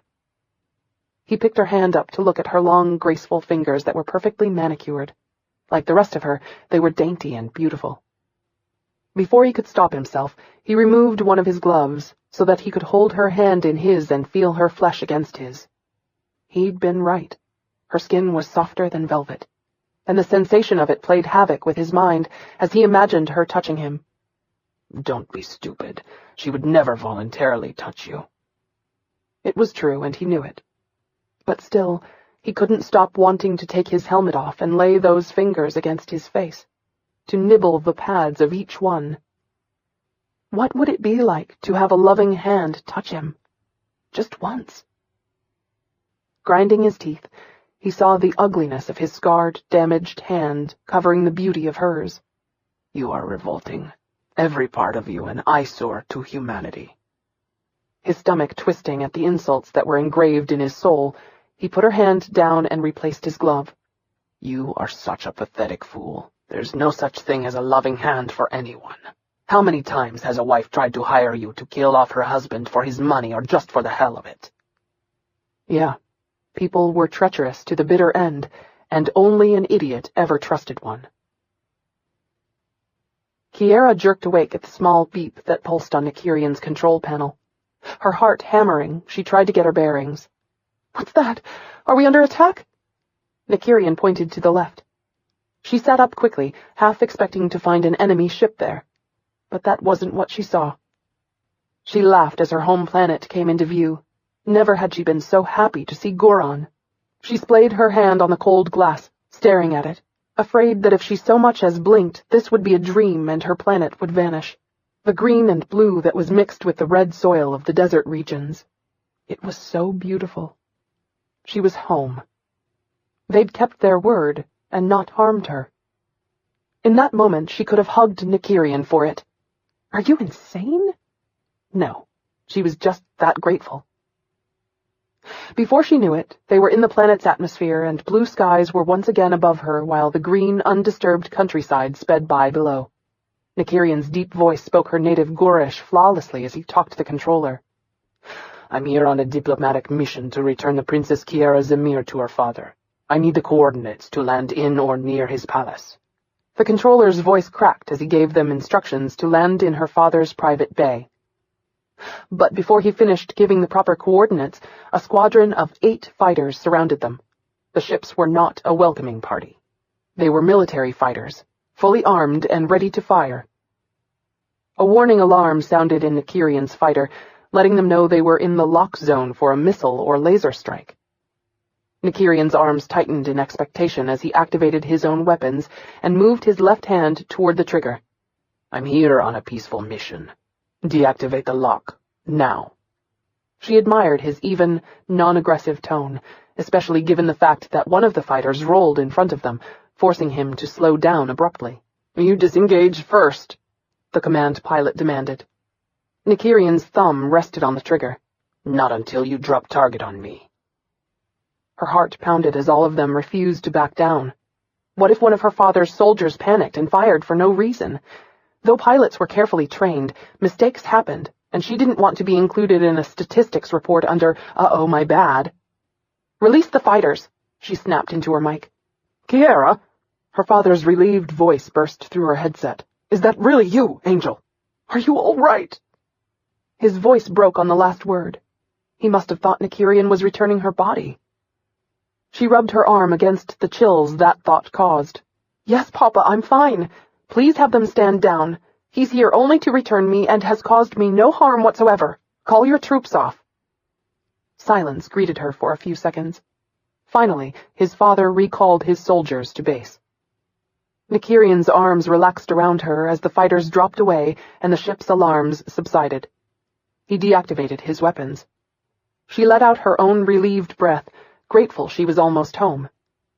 He picked her hand up to look at her long, graceful fingers that were perfectly manicured. Like the rest of her, they were dainty and beautiful. Before he could stop himself, he removed one of his gloves so that he could hold her hand in his and feel her flesh against his. He'd been right. Her skin was softer than velvet, and the sensation of it played havoc with his mind as he imagined her touching him. Don't be stupid. She would never voluntarily touch you. It was true, and he knew it. But still, he couldn't stop wanting to take his helmet off and lay those fingers against his face, to nibble the pads of each one. What would it be like to have a loving hand touch him? Just once. Grinding his teeth, he saw the ugliness of his scarred, damaged hand covering the beauty of hers. You are revolting. Every part of you an eyesore to humanity. His stomach twisting at the insults that were engraved in his soul, he put her hand down and replaced his glove. You are such a pathetic fool. There's no such thing as a loving hand for anyone. How many times has a wife tried to hire you to kill off her husband for his money or just for the hell of it? Yeah, people were treacherous to the bitter end, and only an idiot ever trusted one. Kiara jerked awake at the small beep that pulsed on Nykyrian's control panel. Her heart hammering, she tried to get her bearings. "What's that? Are we under attack?" Nykyrian pointed to the left. She sat up quickly, half expecting to find an enemy ship there. But that wasn't what she saw. She laughed as her home planet came into view. Never had she been so happy to see Goron. She splayed her hand on the cold glass, staring at it, afraid that if she so much as blinked, this would be a dream and her planet would vanish. The green and blue that was mixed with the red soil of the desert regions. It was so beautiful. She was home. They'd kept their word and not harmed her. In that moment, she could have hugged Nykyrian for it. Are you insane? No, she was just that grateful. Before she knew it, they were in the planet's atmosphere and blue skies were once again above her while the green, undisturbed countryside sped by below. Nykyrian's deep voice spoke her native Gorish flawlessly as he talked to the controller. I'm here on a diplomatic mission to return the Princess Kiara Zamir to her father. I need the coordinates to land in or near his palace. The controller's voice cracked as he gave them instructions to land in her father's private bay. But before he finished giving the proper coordinates, a squadron of 8 fighters surrounded them. The ships were not a welcoming party. They were military fighters, fully armed and ready to fire. A warning alarm sounded in Nykyrian's fighter, letting them know they were in the lock zone for a missile or laser strike. Nykyrian's arms tightened in expectation as he activated his own weapons and moved his left hand toward the trigger. I'm here on a peaceful mission. Deactivate the lock, now. She admired his even, non-aggressive tone, especially given the fact that one of the fighters rolled in front of them, forcing him to slow down abruptly. You disengage first, the command pilot demanded. Nykyrian's thumb rested on the trigger. Not until you drop target on me. Her heart pounded as all of them refused to back down. What if one of her father's soldiers panicked and fired for no reason? Though pilots were carefully trained, mistakes happened, and she didn't want to be included in a statistics report under, "Uh-oh, my bad." "Release the fighters," she snapped into her mic. Kiara? Her father's relieved voice burst through her headset. Is that really you, Angel? Are you all right? His voice broke on the last word. He must have thought Nykyrian was returning her body. She rubbed her arm against the chills that thought caused. "Yes, Papa, I'm fine. Please have them stand down. He's here only to return me and has caused me no harm whatsoever. Call your troops off." Silence greeted her for a few seconds. Finally, his father recalled his soldiers to base. Nykyrian's arms relaxed around her as the fighters dropped away and the ship's alarms subsided. He deactivated his weapons. She let out her own relieved breath, grateful she was almost home.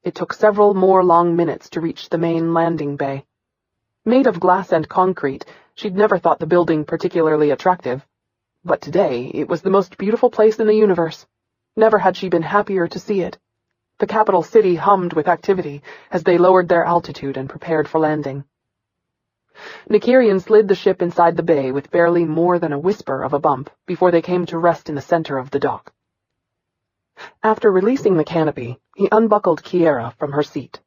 It took several more long minutes to reach the main landing bay. Made of glass and concrete, she'd never thought the building particularly attractive. But today, it was the most beautiful place in the universe. Never had she been happier to see it. The capital city hummed with activity as they lowered their altitude and prepared for landing. Nykyrian slid the ship inside the bay with barely more than a whisper of a bump before they came to rest in the center of the dock. After releasing the canopy, he unbuckled Kiara from her seat.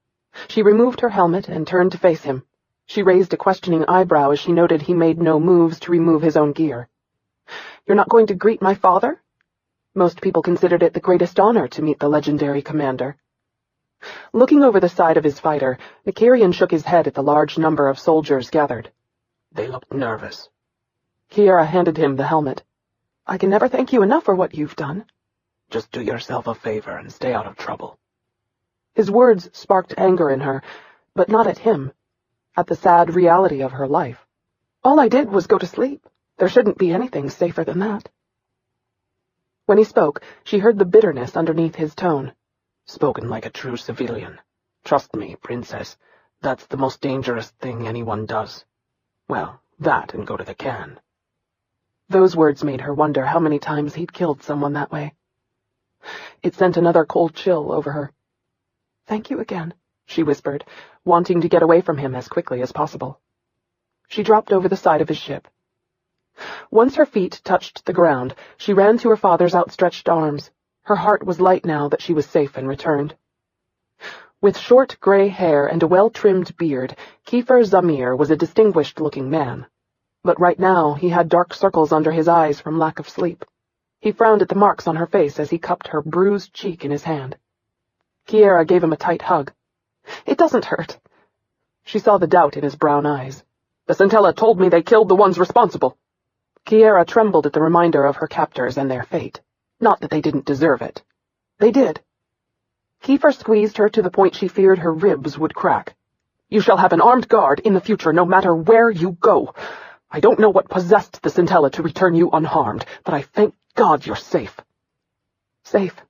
She removed her helmet and turned to face him. She raised a questioning eyebrow as she noted he made no moves to remove his own gear. "You're not going to greet my father?" Most people considered it the greatest honor to meet the legendary commander. Looking over the side of his fighter, Nykyrian shook his head at the large number of soldiers gathered. They looked nervous. Kiara handed him the helmet. "I can never thank you enough for what you've done." Just do yourself a favor and stay out of trouble. His words sparked anger in her, but not at him, at the sad reality of her life. "All I did was go to sleep. There shouldn't be anything safer than that." When he spoke, she heard the bitterness underneath his tone. Spoken like a true civilian. Trust me, princess, that's the most dangerous thing anyone does. Well, that and go to the can. Those words made her wonder how many times he'd killed someone that way. It sent another cold chill over her. "Thank you again," she whispered, wanting to get away from him as quickly as possible. She dropped over the side of his ship. Once her feet touched the ground, she ran to her father's outstretched arms. Her heart was light now that she was safe and returned. With short gray hair and a well-trimmed beard, Kiara Zamir was a distinguished-looking man. But right now he had dark circles under his eyes from lack of sleep. He frowned at the marks on her face as he cupped her bruised cheek in his hand. Kiara gave him a tight hug. "It doesn't hurt." She saw the doubt in his brown eyes. "The Centella told me they killed the ones responsible." Kiara trembled at the reminder of her captors and their fate. Not that they didn't deserve it. They did. Kiara squeezed her to the point she feared her ribs would crack. "You shall have an armed guard in the future no matter where you go. I don't know what possessed the Centella to return you unharmed, but I thank God you're safe." Safe.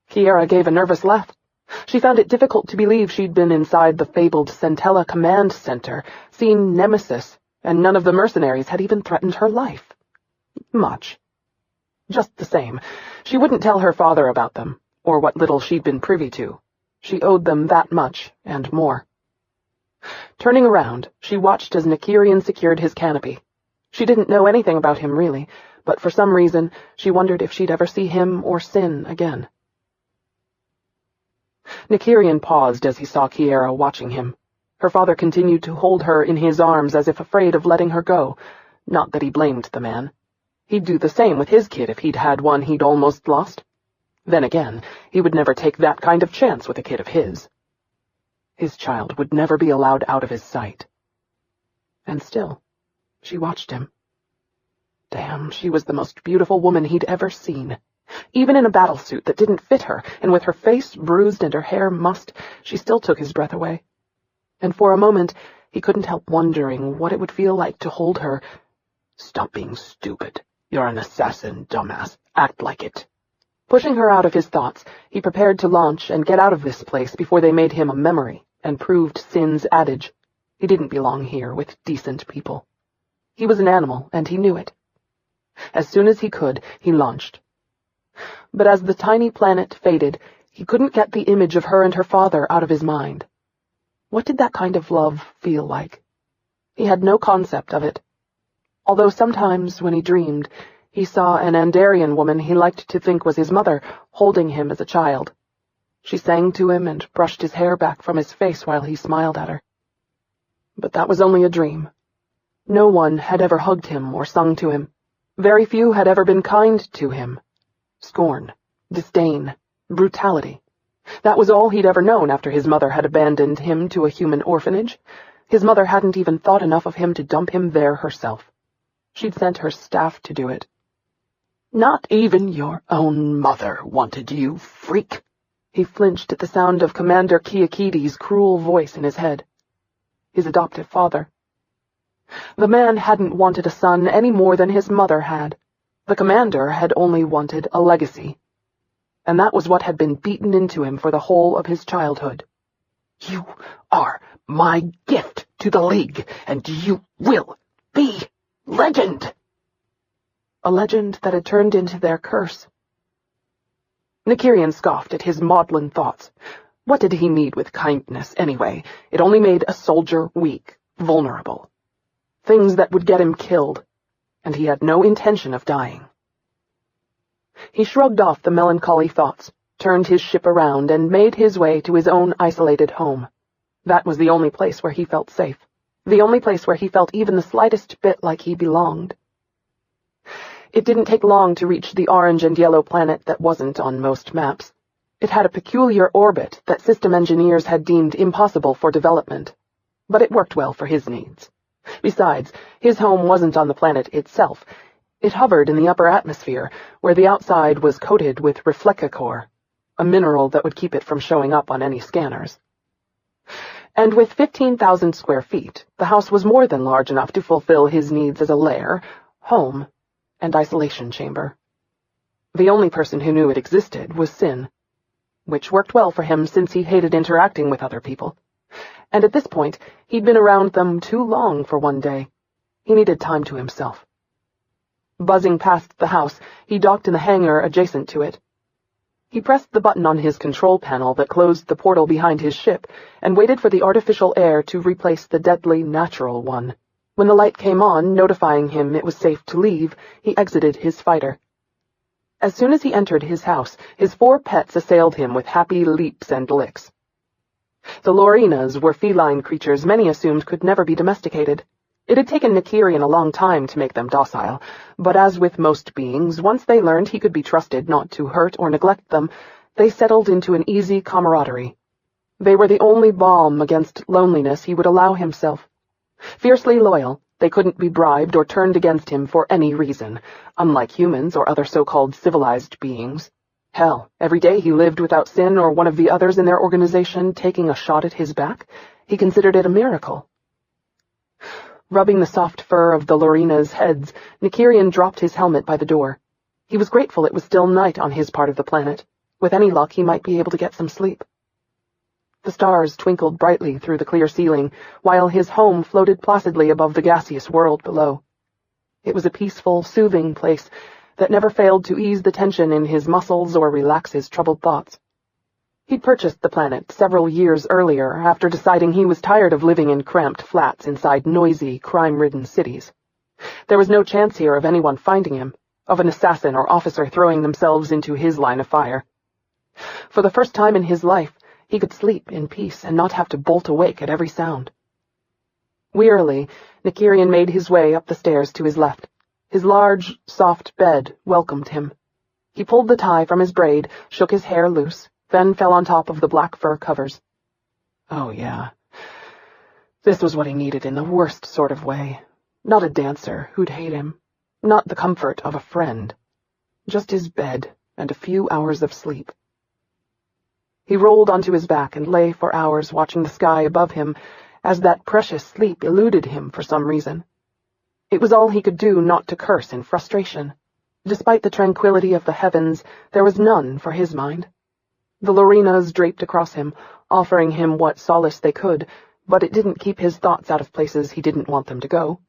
Kiara gave a nervous laugh. She found it difficult to believe she'd been inside the fabled Centella Command Center, seen Nemesis, and none of the mercenaries had even threatened her life. Much. Just the same, she wouldn't tell her father about them, or what little she'd been privy to. She owed them that much, and more. Turning around, she watched as Nykyrian secured his canopy. She didn't know anything about him, really, but for some reason, she wondered if she'd ever see him or Sin again. Nykyrian paused as he saw Kiara watching him. Her father continued to hold her in his arms as if afraid of letting her go. Not that he blamed the man. He'd do the same with his kid if he'd had one he'd almost lost. Then again, he would never take that kind of chance with a kid of his. His child would never be allowed out of his sight. And still, she watched him. Damn, she was the most beautiful woman he'd ever seen. Even in a battlesuit that didn't fit her, and with her face bruised and her hair mussed, she still took his breath away. And for a moment, he couldn't help wondering what it would feel like to hold her. "Stop being stupid. You're an assassin, dumbass. Act like it." Pushing her out of his thoughts, he prepared to launch and get out of this place before they made him a memory and proved Sin's adage. He didn't belong here with decent people. He was an animal, and he knew it. As soon as he could, he launched. But as the tiny planet faded, he couldn't get the image of her and her father out of his mind. What did that kind of love feel like? He had no concept of it. Although sometimes, when he dreamed, he saw an Andarian woman he liked to think was his mother holding him as a child. She sang to him and brushed his hair back from his face while he smiled at her. But that was only a dream. No one had ever hugged him or sung to him. Very few had ever been kind to him. Scorn, disdain, brutality. That was all he'd ever known after his mother had abandoned him to a human orphanage. His mother hadn't even thought enough of him to dump him there herself. She'd sent her staff to do it. "Not even your own mother wanted you, freak." He flinched at the sound of Commander Quikiades' cruel voice in his head. His adoptive father. The man hadn't wanted a son any more than his mother had. The commander had only wanted a legacy. And that was what had been beaten into him for the whole of his childhood. "You are my gift to the League, and you will be legend." A legend that had turned into their curse. Nykyrian scoffed at his maudlin thoughts. What did he need with kindness, anyway? It only made a soldier weak, vulnerable. Things that would get him killed, and he had no intention of dying. He shrugged off the melancholy thoughts, turned his ship around, and made his way to his own isolated home. That was the only place where he felt safe, the only place where he felt even the slightest bit like he belonged. It didn't take long to reach the orange and yellow planet that wasn't on most maps. It had a peculiar orbit that system engineers had deemed impossible for development, but it worked well for his needs. Besides, his home wasn't on the planet itself. It hovered in the upper atmosphere, where the outside was coated with reflecticore, a mineral that would keep it from showing up on any scanners. And with 15,000 square feet, the house was more than large enough to fulfill his needs as a lair, home, and isolation chamber. The only person who knew it existed was Sin, which worked well for him since he hated interacting with other people. And at this point, he'd been around them too long for one day. He needed time to himself. Buzzing past the house, he docked in the hangar adjacent to it. He pressed the button on his control panel that closed the portal behind his ship and waited for the artificial air to replace the deadly natural one. When the light came on, notifying him it was safe to leave, he exited his fighter. As soon as he entered his house, his 4 pets assailed him with happy leaps and licks. The Lorinas were feline creatures many assumed could never be domesticated. It had taken Nykyrian a long time to make them docile, but as with most beings, once they learned he could be trusted not to hurt or neglect them, they settled into an easy camaraderie. They were the only balm against loneliness he would allow himself. Fiercely loyal, they couldn't be bribed or turned against him for any reason, unlike humans or other so-called civilized beings. Hell, every day he lived without Sin or one of the others in their organization taking a shot at his back. He considered it a miracle. Rubbing the soft fur of the Lorina's heads, Nykyrian dropped his helmet by the door. He was grateful it was still night on his part of the planet. With any luck, he might be able to get some sleep. The stars twinkled brightly through the clear ceiling, while his home floated placidly above the gaseous world below. It was a peaceful, soothing place that never failed to ease the tension in his muscles or relax his troubled thoughts. He'd purchased the planet several years earlier, after deciding he was tired of living in cramped flats inside noisy, crime-ridden cities. There was no chance here of anyone finding him, of an assassin or officer throwing themselves into his line of fire. For the first time in his life, he could sleep in peace and not have to bolt awake at every sound. Wearily, Nykyrian made his way up the stairs to his left. His large, soft bed welcomed him. He pulled the tie from his braid, shook his hair loose, then fell on top of the black fur covers. Oh, yeah. This was what he needed in the worst sort of way. Not a dancer who'd hate him. Not the comfort of a friend. Just his bed and a few hours of sleep. He rolled onto his back and lay for hours watching the sky above him as that precious sleep eluded him for some reason. It was all he could do not to curse in frustration. Despite the tranquility of the heavens, there was none for his mind. The Lorinas draped across him, offering him what solace they could, but it didn't keep his thoughts out of places he didn't want them to go.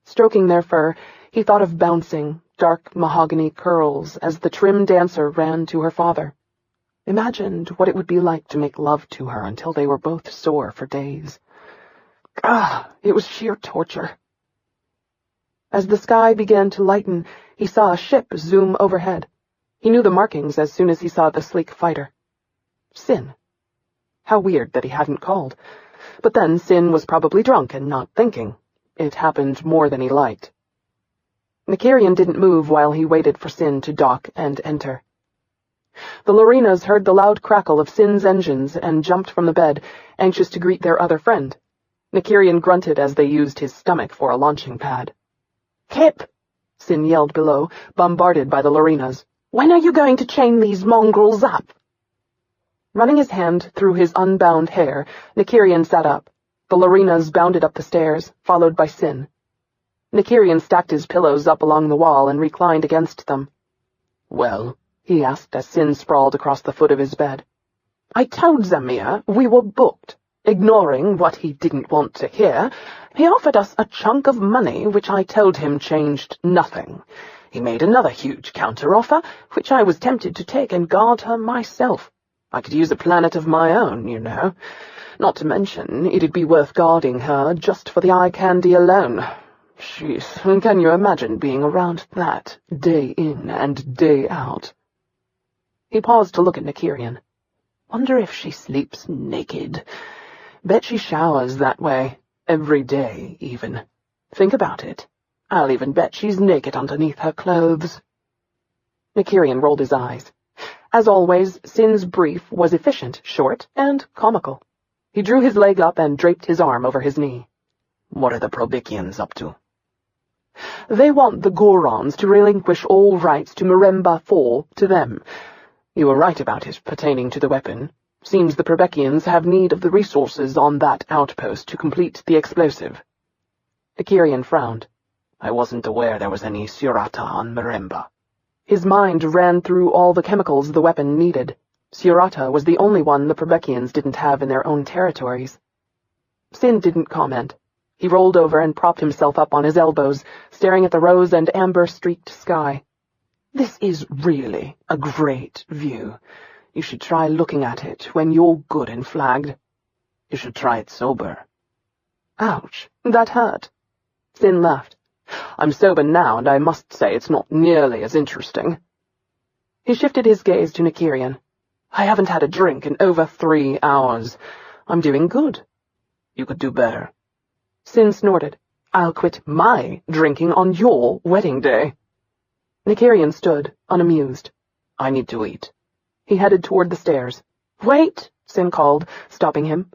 Stroking their fur, he thought of bouncing, dark mahogany curls as the trim dancer ran to her father. Imagined what it would be like to make love to her until they were both sore for days. It was sheer torture. As the sky began to lighten, he saw a ship zoom overhead. He knew the markings as soon as he saw the sleek fighter. Sin. How weird that he hadn't called. But then Sin was probably drunk and not thinking. It happened more than he liked. Nykyrian didn't move while he waited for Sin to dock and enter. The Lorinas heard the loud crackle of Sin's engines and jumped from the bed, anxious to greet their other friend. Nykyrian grunted as they used his stomach for a launching pad. "Kip!" Sin yelled below, bombarded by the Lorinas. "When are you going to chain these mongrels up?" Running his hand through his unbound hair, Nykyrian sat up. The Lorinas bounded up the stairs, followed by Sin. Nykyrian stacked his pillows up along the wall and reclined against them. "Well?" he asked as Sin sprawled across the foot of his bed. "I told Zamir we were booked," Ignoring what he didn't want to hear, he offered us a chunk of money which I told him changed nothing. He made another huge counter-offer, which I was tempted to take and guard her myself. I could use a planet of my own, you know. Not to mention, it'd be worth guarding her just for the eye candy alone. Jeez, can you imagine being around that, day in and day out? He paused to look at Nykyrian. Wonder if she sleeps naked. Bet she showers that way, every day, even. Think about it. I'll even bet she's naked underneath her clothes. Nykyrian rolled his eyes. As always, Sin's brief was efficient, short, and comical. He drew his leg up and draped his arm over his knee. What are the Probicians up to? They want the Gorons to relinquish all rights to Miremba 4 to them. You were right about it pertaining to the weapon. Seems the Probecians have need of the resources on that outpost to complete the explosive. Nykyrian frowned. I wasn't aware there was any Surata on Miremba. His mind ran through all the chemicals the weapon needed. Surata was the only one the Probecians didn't have in their own territories. Sin didn't comment. He rolled over and propped himself up on his elbows, staring at the rose and amber-streaked sky. This is really a great view. You should try looking at it when you're good and flagged. You should try it sober. Ouch, that hurt. Sin laughed. I'm sober now, and I must say it's not nearly as interesting. He shifted his gaze to Nykyrian. I haven't had a drink in over 3 hours. I'm doing good. You could do better. Sin snorted. I'll quit my drinking on your wedding day. Nykyrian stood, unamused. I need to eat. He headed toward the stairs. Wait, Sin called, stopping him.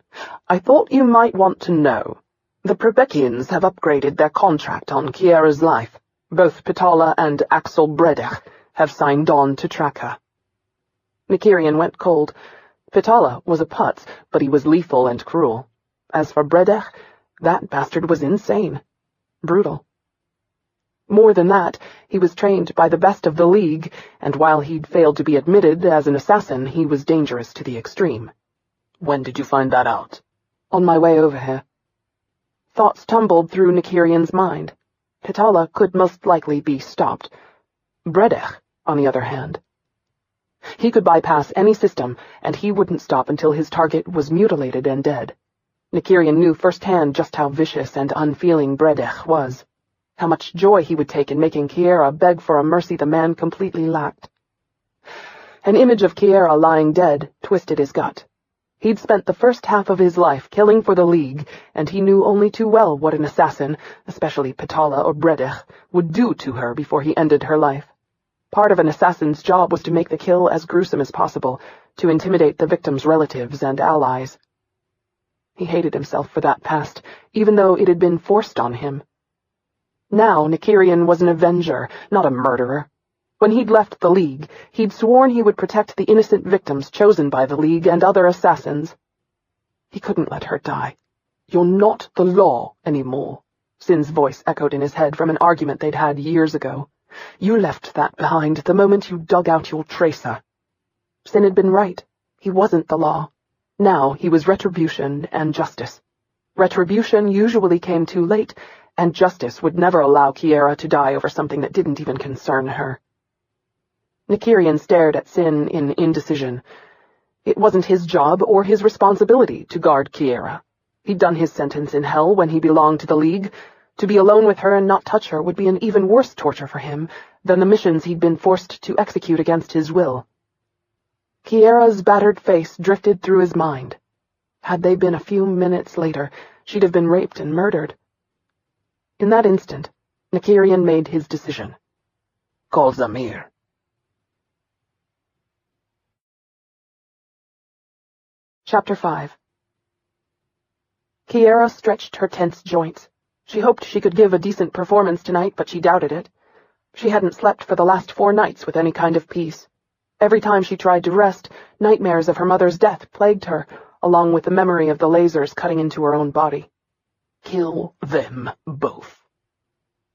I thought you might want to know. The Probecians have upgraded their contract on Kiara's life. Both Pitala and Axel Bredech have signed on to track her. Nykyrian went cold. Pitala was a putz, but he was lethal and cruel. As for Bredech, that bastard was insane. Brutal. More than that, he was trained by the best of the League, and while he'd failed to be admitted as an assassin, he was dangerous to the extreme. When did you find that out? On my way over here. Thoughts tumbled through Nykyrian's mind. Pitala could most likely be stopped. Bredech, on the other hand. He could bypass any system, and he wouldn't stop until his target was mutilated and dead. Nykyrian knew firsthand just how vicious and unfeeling Bredech was. How much joy he would take in making Kiara beg for a mercy the man completely lacked. An image of Kiara lying dead twisted his gut. He'd spent the first half of his life killing for the League, and he knew only too well what an assassin, especially Pitala or Bredech, would do to her before he ended her life. Part of an assassin's job was to make the kill as gruesome as possible, to intimidate the victim's relatives and allies. He hated himself for that past, even though it had been forced on him. Now Nykyrian was an avenger, not a murderer. When he'd left the League, he'd sworn he would protect the innocent victims chosen by the League and other assassins. He couldn't let her die. You're not the law anymore, Sin's voice echoed in his head from an argument they'd had years ago. You left that behind the moment you dug out your tracer. Sin had been right. He wasn't the law. Now he was retribution and justice. Retribution usually came too late, and justice would never allow Kiara to die over something that didn't even concern her. Nykyrian stared at Sin in indecision. It wasn't his job or his responsibility to guard Kiara. He'd done his sentence in hell when he belonged to the League. To be alone with her and not touch her would be an even worse torture for him than the missions he'd been forced to execute against his will. Kiara's battered face drifted through his mind. Had they been a few minutes later, she'd have been raped and murdered. In that instant, Nykyrian made his decision. Call Zamir. Chapter 5. Kiara stretched her tense joints. She hoped she could give a decent performance tonight, but she doubted it. She hadn't slept for the last 4 nights with any kind of peace. Every time she tried to rest, nightmares of her mother's death plagued her, along with the memory of the lasers cutting into her own body. Kill them both.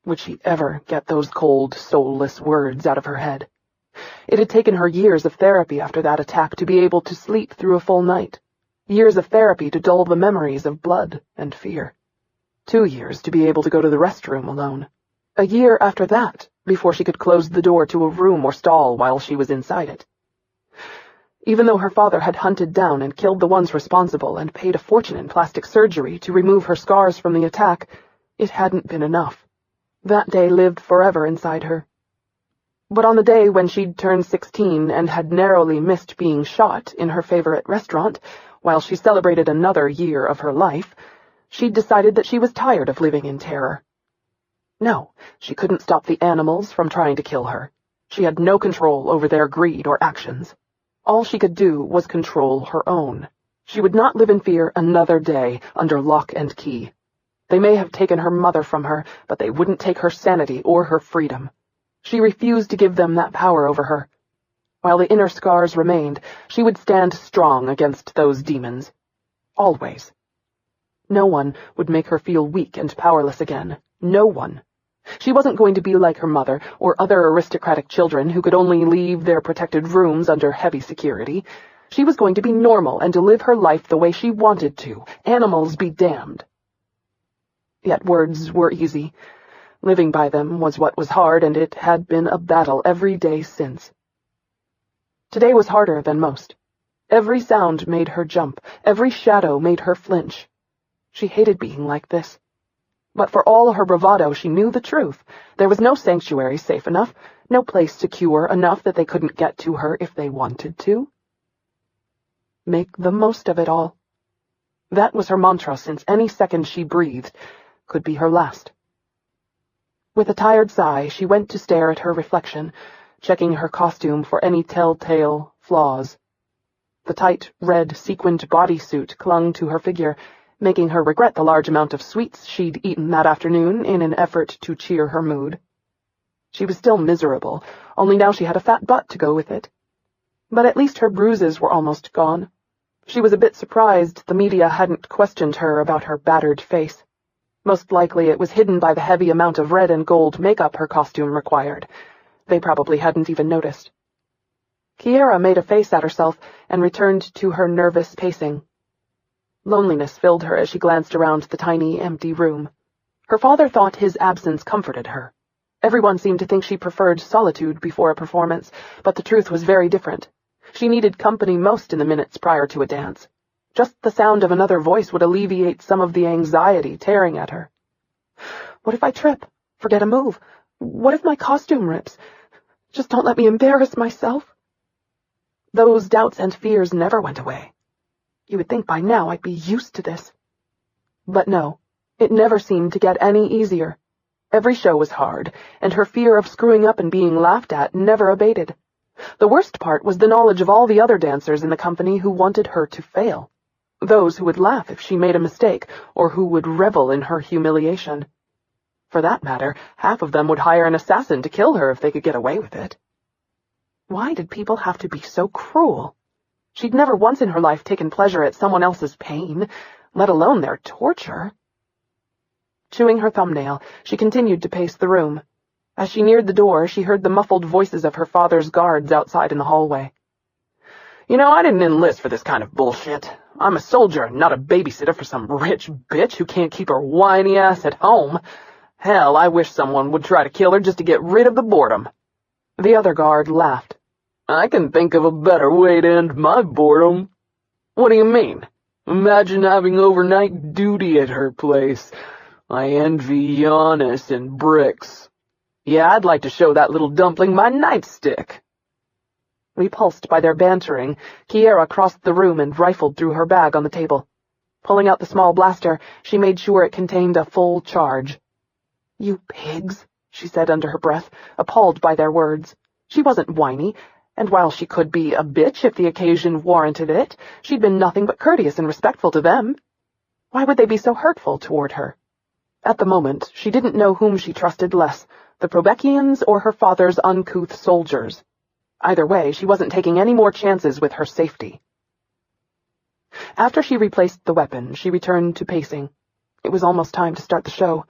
Would she ever get those cold, soulless words out of her head? It had taken her years of therapy after that attack to be able to sleep through a full night. Years of therapy to dull the memories of blood and fear. 2 years to be able to go to the restroom alone. A year after that, before she could close the door to a room or stall while she was inside it. Even though her father had hunted down and killed the ones responsible and paid a fortune in plastic surgery to remove her scars from the attack, it hadn't been enough. That day lived forever inside her. But on the day when she'd turned 16 and had narrowly missed being shot in her favorite restaurant, while she celebrated another year of her life, she'd decided that she was tired of living in terror. No, she couldn't stop the animals from trying to kill her. She had no control over their greed or actions. All she could do was control her own. She would not live in fear another day under lock and key. They may have taken her mother from her, but they wouldn't take her sanity or her freedom. She refused to give them that power over her. While the inner scars remained, she would stand strong against those demons. Always. No one would make her feel weak and powerless again. No one. She wasn't going to be like her mother or other aristocratic children who could only leave their protected rooms under heavy security. She was going to be normal and to live her life the way she wanted to. Animals be damned. Yet words were easy. Living by them was what was hard, and it had been a battle every day since. Today was harder than most. Every sound made her jump. Every shadow made her flinch. She hated being like this. But for all her bravado, she knew the truth. There was no sanctuary safe enough, no place secure enough that they couldn't get to her if they wanted to. Make the most of it all. That was her mantra, since any second she breathed could be her last. With a tired sigh, she went to stare at her reflection, checking her costume for any telltale flaws. The tight, red, sequined bodysuit clung to her figure, making her regret the large amount of sweets she'd eaten that afternoon in an effort to cheer her mood. She was still miserable, only now she had a fat butt to go with it. But at least her bruises were almost gone. She was a bit surprised the media hadn't questioned her about her battered face. Most likely it was hidden by the heavy amount of red and gold makeup her costume required. They probably hadn't even noticed. Kiara made a face at herself and returned to her nervous pacing. Loneliness filled her as she glanced around the tiny, empty room. Her father thought his absence comforted her. Everyone seemed to think she preferred solitude before a performance, but the truth was very different. She needed company most in the minutes prior to a dance. Just the sound of another voice would alleviate some of the anxiety tearing at her. What if I trip? Forget a move? What if my costume rips? Just don't let me embarrass myself. Those doubts and fears never went away. You would think by now I'd be used to this. But no, it never seemed to get any easier. Every show was hard, and her fear of screwing up and being laughed at never abated. The worst part was the knowledge of all the other dancers in the company who wanted her to fail. Those who would laugh if she made a mistake, or who would revel in her humiliation. For that matter, half of them would hire an assassin to kill her if they could get away with it. Why did people have to be so cruel? She'd never once in her life taken pleasure at someone else's pain, let alone their torture. Chewing her thumbnail, she continued to pace the room. As she neared the door, she heard the muffled voices of her father's guards outside in the hallway. You know, I didn't enlist for this kind of bullshit. I'm a soldier, not a babysitter for some rich bitch who can't keep her whiny ass at home. Hell, I wish someone would try to kill her just to get rid of the boredom. The other guard laughed. I can think of a better way to end my boredom. What do you mean? Imagine having overnight duty at her place. I envy Giannis and Bricks. Yeah, I'd like to show that little dumpling my nightstick. Repulsed by their bantering, Kiara crossed the room and rifled through her bag on the table. Pulling out the small blaster, she made sure it contained a full charge. You pigs, she said under her breath, appalled by their words. She wasn't whiny, and while she could be a bitch if the occasion warranted it, she'd been nothing but courteous and respectful to them. Why would they be so hurtful toward her? At the moment, she didn't know whom she trusted less, the Probeckians or her father's uncouth soldiers. Either way, she wasn't taking any more chances with her safety. After she replaced the weapon, she returned to pacing. It was almost time to start the show.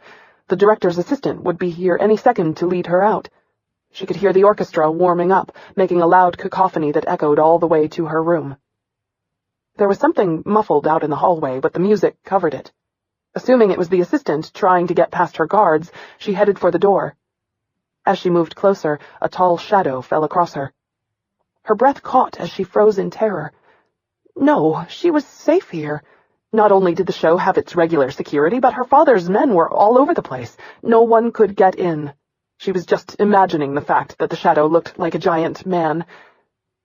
The director's assistant would be here any second to lead her out. She could hear the orchestra warming up, making a loud cacophony that echoed all the way to her room. There was something muffled out in the hallway, but the music covered it. Assuming it was the assistant trying to get past her guards, she headed for the door. As she moved closer, a tall shadow fell across her. Her breath caught as she froze in terror. No, she was safe here. Not only did the show have its regular security, but her father's men were all over the place. No one could get in. She was just imagining the fact that the shadow looked like a giant man.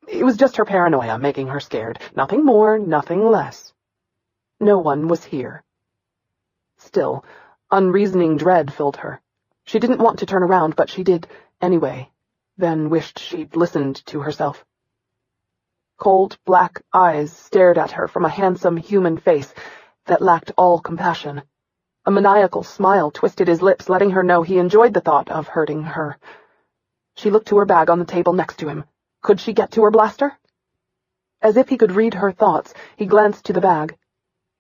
It was just her paranoia making her scared. Nothing more, nothing less. No one was here. Still, unreasoning dread filled her. She didn't want to turn around, but she did anyway, then wished she'd listened to herself. Cold, black eyes stared at her from a handsome human face that lacked all compassion. A maniacal smile twisted his lips, letting her know he enjoyed the thought of hurting her. She looked to her bag on the table next to him. Could she get to her blaster? As if he could read her thoughts, he glanced to the bag.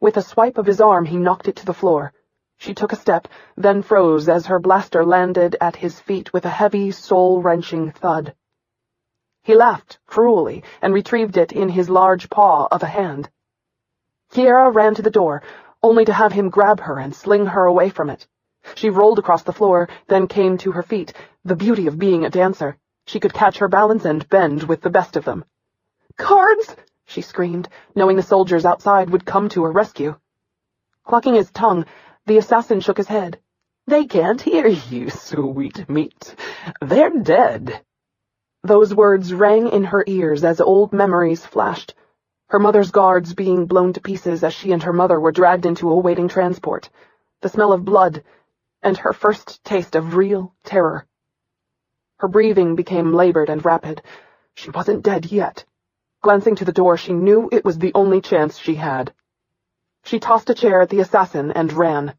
With a swipe of his arm, he knocked it to the floor. She took a step, then froze as her blaster landed at his feet with a heavy, soul-wrenching thud. He laughed cruelly and retrieved it in his large paw of a hand. Kiara ran to the door, only to have him grab her and sling her away from it. She rolled across the floor, then came to her feet. The beauty of being a dancer. She could catch her balance and bend with the best of them. "Cards!" she screamed, knowing the soldiers outside would come to her rescue. Clucking his tongue, the assassin shook his head. "They can't hear you, sweet meat. They're dead." Those words rang in her ears as old memories flashed. Her mother's guards being blown to pieces as she and her mother were dragged into a waiting transport. The smell of blood, and her first taste of real terror. Her breathing became labored and rapid. She wasn't dead yet. Glancing to the door, she knew it was the only chance she had. She tossed a chair at the assassin and ran.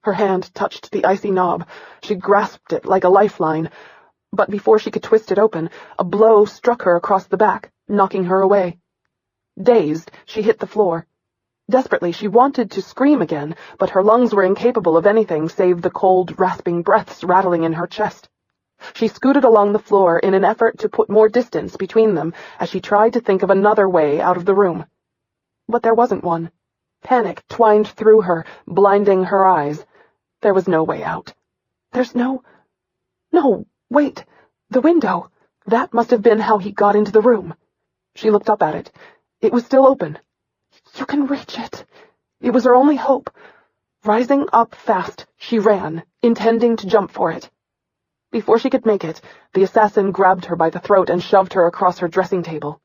Her hand touched the icy knob. She grasped it like a lifeline, but before she could twist it open, a blow struck her across the back, knocking her away. Dazed, she hit the floor. Desperately, she wanted to scream again, but her lungs were incapable of anything save the cold, rasping breaths rattling in her chest. She scooted along the floor in an effort to put more distance between them as she tried to think of another way out of the room. But there wasn't one. Panic twined through her, blinding her eyes. There was no way out. No, wait, the window. That must have been how he got into the room. She looked up at it. It was still open. You can reach it. It was her only hope. Rising up fast, she ran, intending to jump for it. Before she could make it, the assassin grabbed her by the throat and shoved her across her dressing table.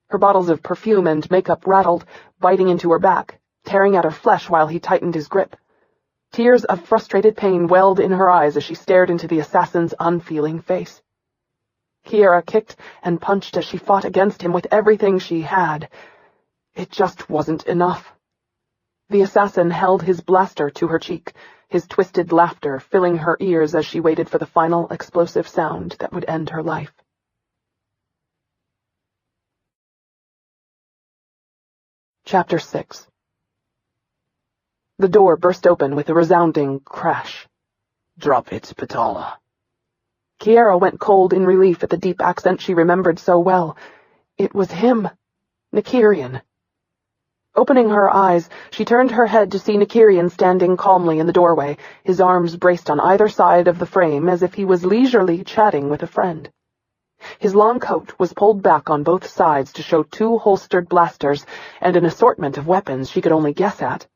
Her bottles of perfume and makeup rattled, biting into her back, tearing at her flesh while he tightened his grip. Tears of frustrated pain welled in her eyes as she stared into the assassin's unfeeling face. Kiara kicked and punched as she fought against him with everything she had. It just wasn't enough. The assassin held his blaster to her cheek, his twisted laughter filling her ears as she waited for the final explosive sound that would end her life. Chapter 6. The door burst open with a resounding crash. "Drop it, Pitala." Kiara went cold in relief at the deep accent she remembered so well. It was him, Nykyrian. Opening her eyes, she turned her head to see Nykyrian standing calmly in the doorway, his arms braced on either side of the frame as if he was leisurely chatting with a friend. His long coat was pulled back on both sides to show 2 holstered blasters and an assortment of weapons she could only guess at.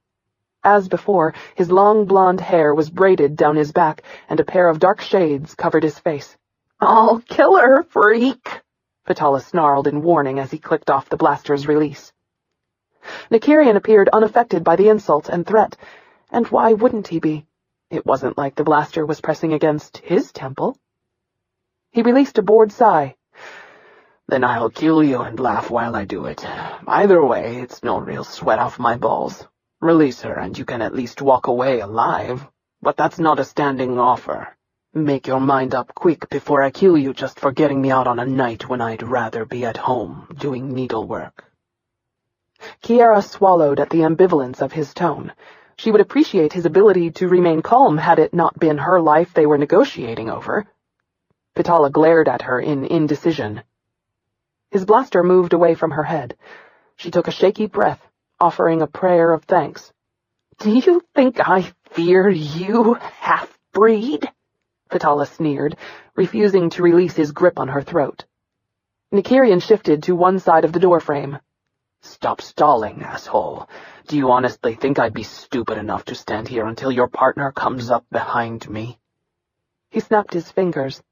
As before, his long blonde hair was braided down his back, and a pair of dark shades covered his face. "I'll kill her, freak!" Pitala snarled in warning as he clicked off the blaster's release. Nykyrian appeared unaffected by the insult and threat, and why wouldn't he be? It wasn't like the blaster was pressing against his temple. He released a bored sigh. "Then I'll kill you and laugh while I do it. Either way, it's no real sweat off my balls. Release her and you can at least walk away alive, but that's not a standing offer. Make your mind up quick before I kill you just for getting me out on a night when I'd rather be at home doing needlework." Kiara swallowed at the ambivalence of his tone. She would appreciate his ability to remain calm had it not been her life they were negotiating over. Pitala glared at her in indecision. His blaster moved away from her head. She took a shaky breath, offering a prayer of thanks. "Do you think I fear you, half-breed?" Patala sneered, refusing to release his grip on her throat. Nykyrian shifted to one side of the doorframe. "Stop stalling, asshole. Do you honestly think I'd be stupid enough to stand here until your partner comes up behind me?" He snapped his fingers.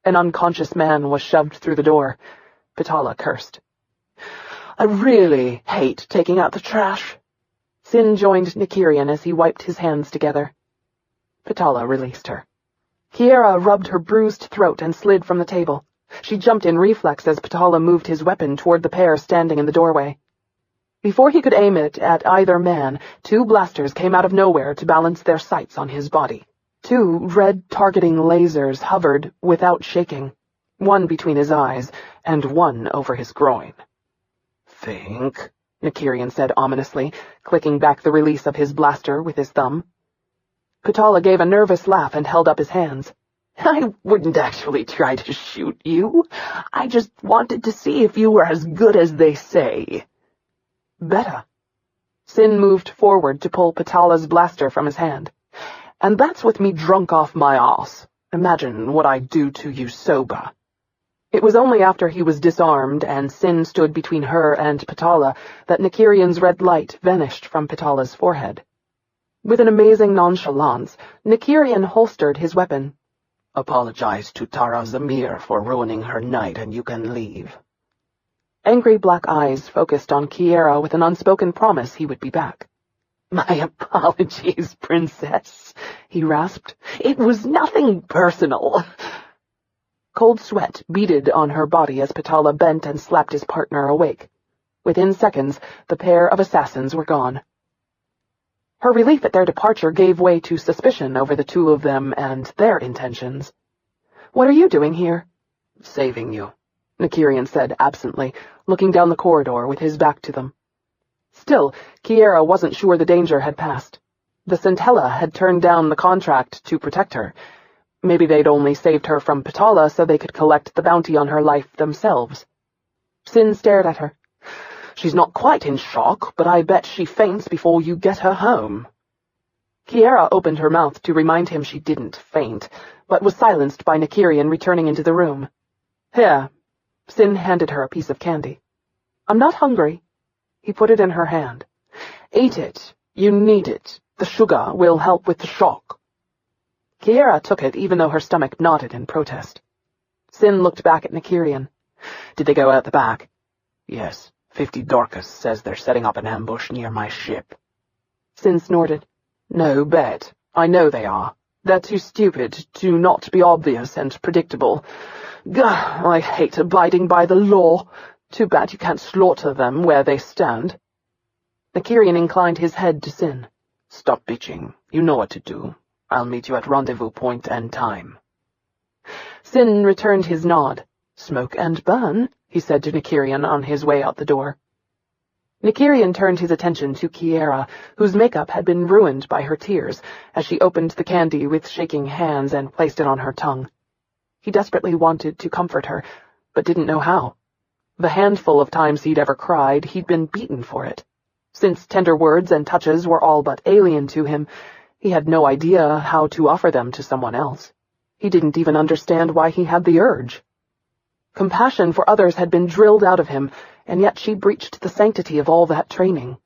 An unconscious man was shoved through the door. Patala cursed. "I really hate taking out the trash." Sin joined Nykyrian as he wiped his hands together. Patala released her. Kiara rubbed her bruised throat and slid from the table. She jumped in reflex as Patala moved his weapon toward the pair standing in the doorway. Before he could aim it at either man, 2 blasters came out of nowhere to balance their sights on his body. 2 red targeting lasers hovered without shaking, one between his eyes and one over his groin. "Think?" Nykyrian said ominously, clicking back the release of his blaster with his thumb. Patala gave a nervous laugh and held up his hands. "I wouldn't actually try to shoot you. I just wanted to see if you were as good as they say." "Better." Sin moved forward to pull Patala's blaster from his hand. "And that's with me drunk off my arse. Imagine what I'd do to you sober." It was only after he was disarmed and Sin stood between her and Patala that Nykyrian's red light vanished from Patala's forehead. With an amazing nonchalance, Nykyrian holstered his weapon. "Apologize to Kiara Zamir for ruining her night and you can leave." Angry black eyes focused on Kiara with an unspoken promise he would be back. "My apologies, Princess," he rasped. "It was nothing personal." Cold sweat beaded on her body as Patala bent and slapped his partner awake. Within seconds, the pair of assassins were gone. Her relief at their departure gave way to suspicion over the 2 of them and their intentions. "What are you doing here?" "Saving you," Nykyrian said absently, looking down the corridor with his back to them. Still, Kiara wasn't sure the danger had passed. The Centella had turned down the contract to protect her. Maybe they'd only saved her from Patala so they could collect the bounty on her life themselves. Sin stared at her. "She's not quite in shock, but I bet she faints before you get her home." Kiara opened her mouth to remind him she didn't faint, but was silenced by Nykyrian returning into the room. "Here." Sin handed her a piece of candy. "I'm not hungry." He put it in her hand. "Eat it. You need it. The sugar will help with the shock." Kiara took it even though her stomach knotted in protest. Sin looked back at Nykyrian. "Did they go out the back?" "Yes. 50 Dorcas says they're setting up an ambush near my ship." Sin snorted. "No bet. I know they are. They're too stupid to not be obvious and predictable. Gah, I hate abiding by the law. Too bad you can't slaughter them where they stand." Nykyrian inclined his head to Sin. "Stop bitching. You know what to do. I'll meet you at rendezvous point and time." Sin returned his nod. "Smoke and burn," he said to Nykyrian on his way out the door. Nykyrian turned his attention to Kiara, whose makeup had been ruined by her tears, as she opened the candy with shaking hands and placed it on her tongue. He desperately wanted to comfort her, but didn't know how. The handful of times he'd ever cried, he'd been beaten for it. Since tender words and touches were all but alien to him, he had no idea how to offer them to someone else. He didn't even understand why he had the urge. Compassion for others had been drilled out of him, and yet she breached the sanctity of all that training.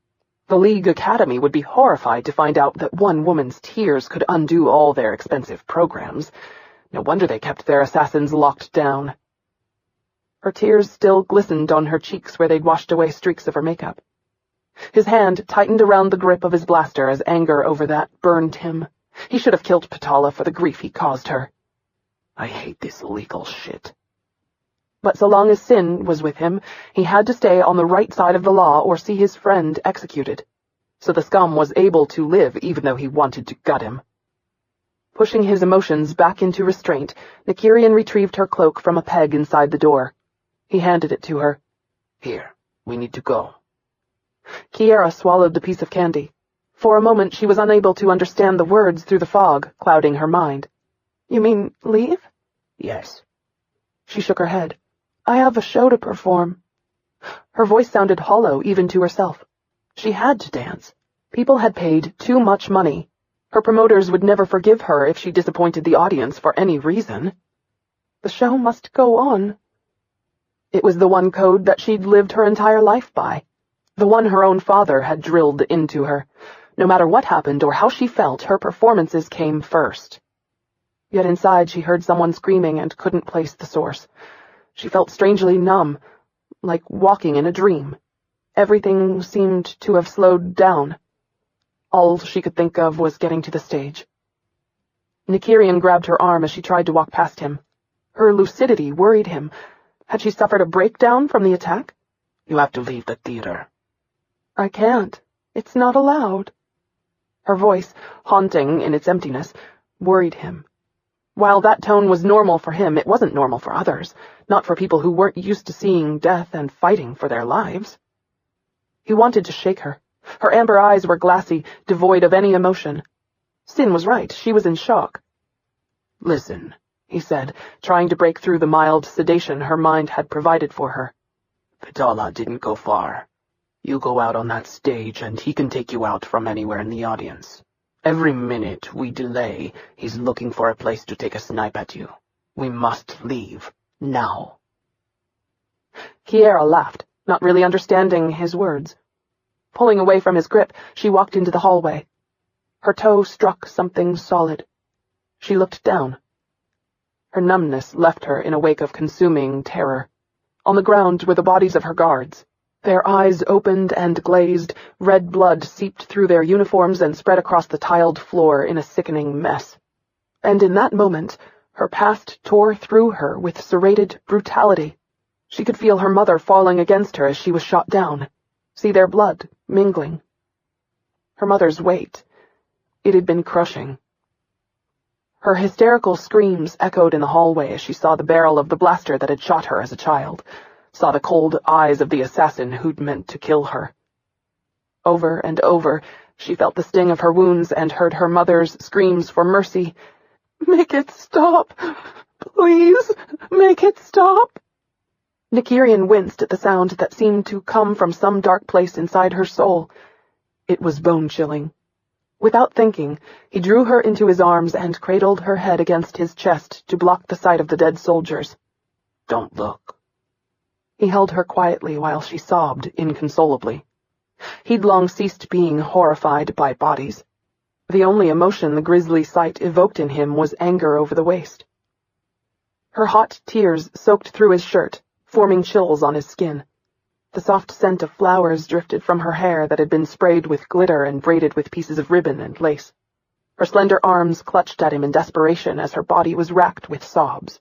The League Academy would be horrified to find out that one woman's tears could undo all their expensive programs. No wonder they kept their assassins locked down. Her tears still glistened on her cheeks where they'd washed away streaks of her makeup. His hand tightened around the grip of his blaster as anger over that burned him. He should have killed Patala for the grief he caused her. "I hate this legal shit." But so long as Sin was with him, he had to stay on the right side of the law or see his friend executed. So the scum was able to live even though he wanted to gut him. Pushing his emotions back into restraint, Nykyrian retrieved her cloak from a peg inside the door. He handed it to her. "Here, we need to go." Kiara swallowed the piece of candy. For a moment she was unable to understand the words through the fog, clouding her mind. "You mean leave?" "Yes." She shook her head. "I have a show to perform." Her voice sounded hollow even to herself. She had to dance. People had paid too much money. Her promoters would never forgive her if she disappointed the audience for any reason. The show must go on. It was the one code that she'd lived her entire life by, the one her own father had drilled into her. No matter what happened or how she felt, her performances came first. Yet inside she heard someone screaming and couldn't place the source. She felt strangely numb, like walking in a dream. Everything seemed to have slowed down. All she could think of was getting to the stage. Nykyrian grabbed her arm as she tried to walk past him. Her lucidity worried him. Had she suffered a breakdown from the attack? You have to leave the theater. I can't. It's not allowed. Her voice, haunting in its emptiness, worried him. While that tone was normal for him, it wasn't normal for others, not for people who weren't used to seeing death and fighting for their lives. He wanted to shake her. Her amber eyes were glassy, devoid of any emotion. Sin was right. She was in shock. Listen, he said, trying to break through the mild sedation her mind had provided for her. Vitala didn't go far. You go out on that stage and he can take you out from anywhere in the audience. Every minute we delay, he's looking for a place to take a snipe at you. We must leave. Now. Kiara laughed, not really understanding his words. Pulling away from his grip, she walked into the hallway. Her toe struck something solid. She looked down. Her numbness left her in a wake of consuming terror. On the ground were the bodies of her guards. Their eyes opened and glazed, red blood seeped through their uniforms and spread across the tiled floor in a sickening mess. And in that moment, her past tore through her with serrated brutality. She could feel her mother falling against her as she was shot down, see their blood mingling. Her mother's weight. It had been crushing. Her hysterical screams echoed in the hallway as she saw the barrel of the blaster that had shot her as a child, saw the cold eyes of the assassin who'd meant to kill her. Over and over, she felt the sting of her wounds and heard her mother's screams for mercy. "Make it stop! Please, make it stop!" Nykyrian winced at the sound that seemed to come from some dark place inside her soul. It was bone-chilling. Without thinking, he drew her into his arms and cradled her head against his chest to block the sight of the dead soldiers. Don't look. He held her quietly while she sobbed inconsolably. He'd long ceased being horrified by bodies. The only emotion the grisly sight evoked in him was anger over the waste. Her hot tears soaked through his shirt, forming chills on his skin. The soft scent of flowers drifted from her hair that had been sprayed with glitter and braided with pieces of ribbon and lace. Her slender arms clutched at him in desperation as her body was racked with sobs.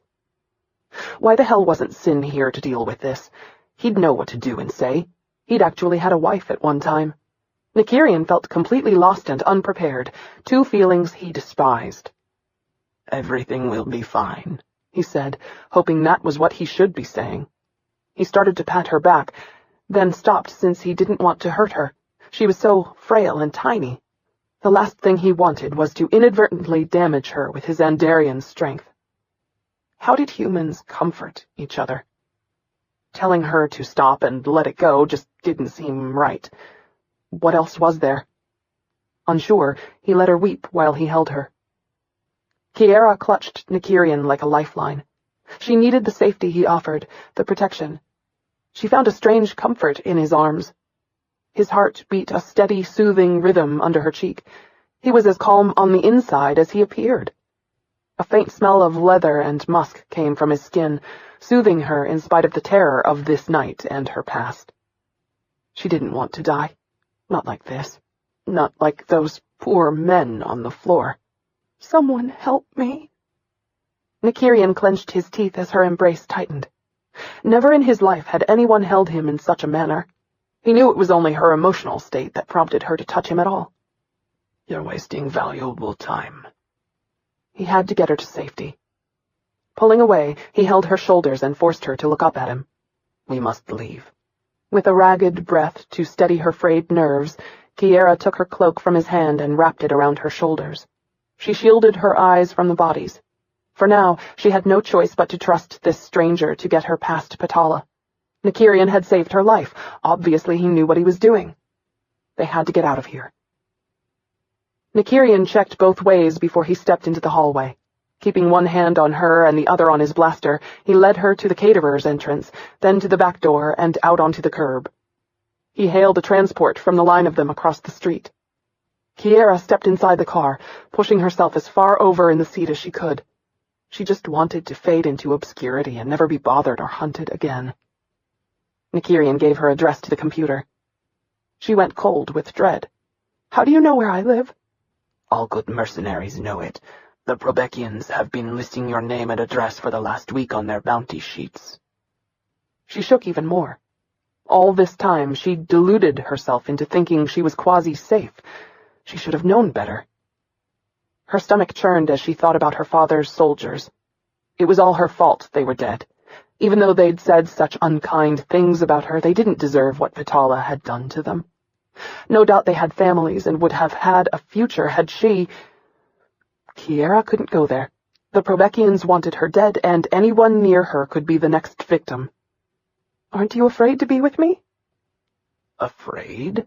Why the hell wasn't Sin here to deal with this? He'd know what to do and say. He'd actually had a wife at one time. Nykyrian felt completely lost and unprepared, two feelings he despised. Everything will be fine, he said, hoping that was what he should be saying. He started to pat her back, then stopped since he didn't want to hurt her. She was so frail and tiny. The last thing he wanted was to inadvertently damage her with his Andarian strength. How did humans comfort each other? Telling her to stop and let it go just didn't seem right. What else was there? Unsure, he let her weep while he held her. Kiara clutched Nykyrian like a lifeline. She needed the safety he offered, the protection. She found a strange comfort in his arms. His heart beat a steady, soothing rhythm under her cheek. He was as calm on the inside as he appeared. A faint smell of leather and musk came from his skin, soothing her in spite of the terror of this night and her past. She didn't want to die. Not like this. Not like those poor men on the floor. "Someone help me." Nykyrian clenched his teeth as her embrace tightened. Never in his life had anyone held him in such a manner. He knew it was only her emotional state that prompted her to touch him at all. You're wasting valuable time. He had to get her to safety. Pulling away, he held her shoulders and forced her to look up at him. We must leave. With a ragged breath to steady her frayed nerves, Kiara took her cloak from his hand and wrapped it around her shoulders. She shielded her eyes from the bodies. For now, she had no choice but to trust this stranger to get her past Patala. Nykyrian had saved her life. Obviously he knew what he was doing. They had to get out of here. Nykyrian checked both ways before he stepped into the hallway. Keeping one hand on her and the other on his blaster, he led her to the caterer's entrance, then to the back door and out onto the curb. He hailed a transport from the line of them across the street. Kiara stepped inside the car, pushing herself as far over in the seat as she could. She just wanted to fade into obscurity and never be bothered or hunted again. Nykyrian gave her address to the computer. She went cold with dread. "How do you know where I live?" "All good mercenaries know it. The Probekians have been listing your name and address for the last week on their bounty sheets." She shook even more. All this time she deluded herself into thinking she was quasi-safe. She should have known better. Her stomach churned as she thought about her father's soldiers. It was all her fault they were dead. Even though they'd said such unkind things about her, they didn't deserve what Vitala had done to them. No doubt they had families and would have had a future had she... Kiara couldn't go there. The Probekians wanted her dead, and anyone near her could be the next victim. "Aren't you afraid to be with me?" "Afraid?"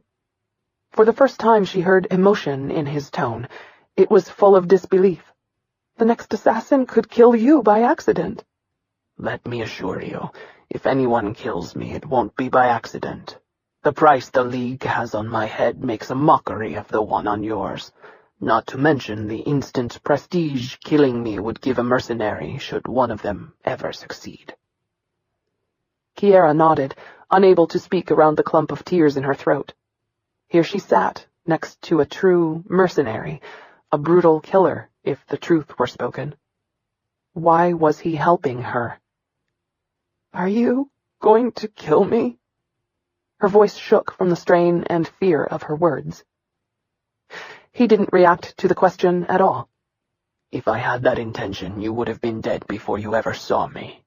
For the first time she heard emotion in his tone. It was full of disbelief. The next assassin could kill you by accident. "Let me assure you, if anyone kills me, it won't be by accident. The price the League has on my head makes a mockery of the one on yours. Not to mention the instant prestige killing me would give a mercenary should one of them ever succeed." Kiara nodded, unable to speak around the clump of tears in her throat. Here she sat, next to a true mercenary, a brutal killer, if the truth were spoken. Why was he helping her? "Are you going to kill me?" Her voice shook from the strain and fear of her words. He didn't react to the question at all. "If I had that intention, you would have been dead before you ever saw me."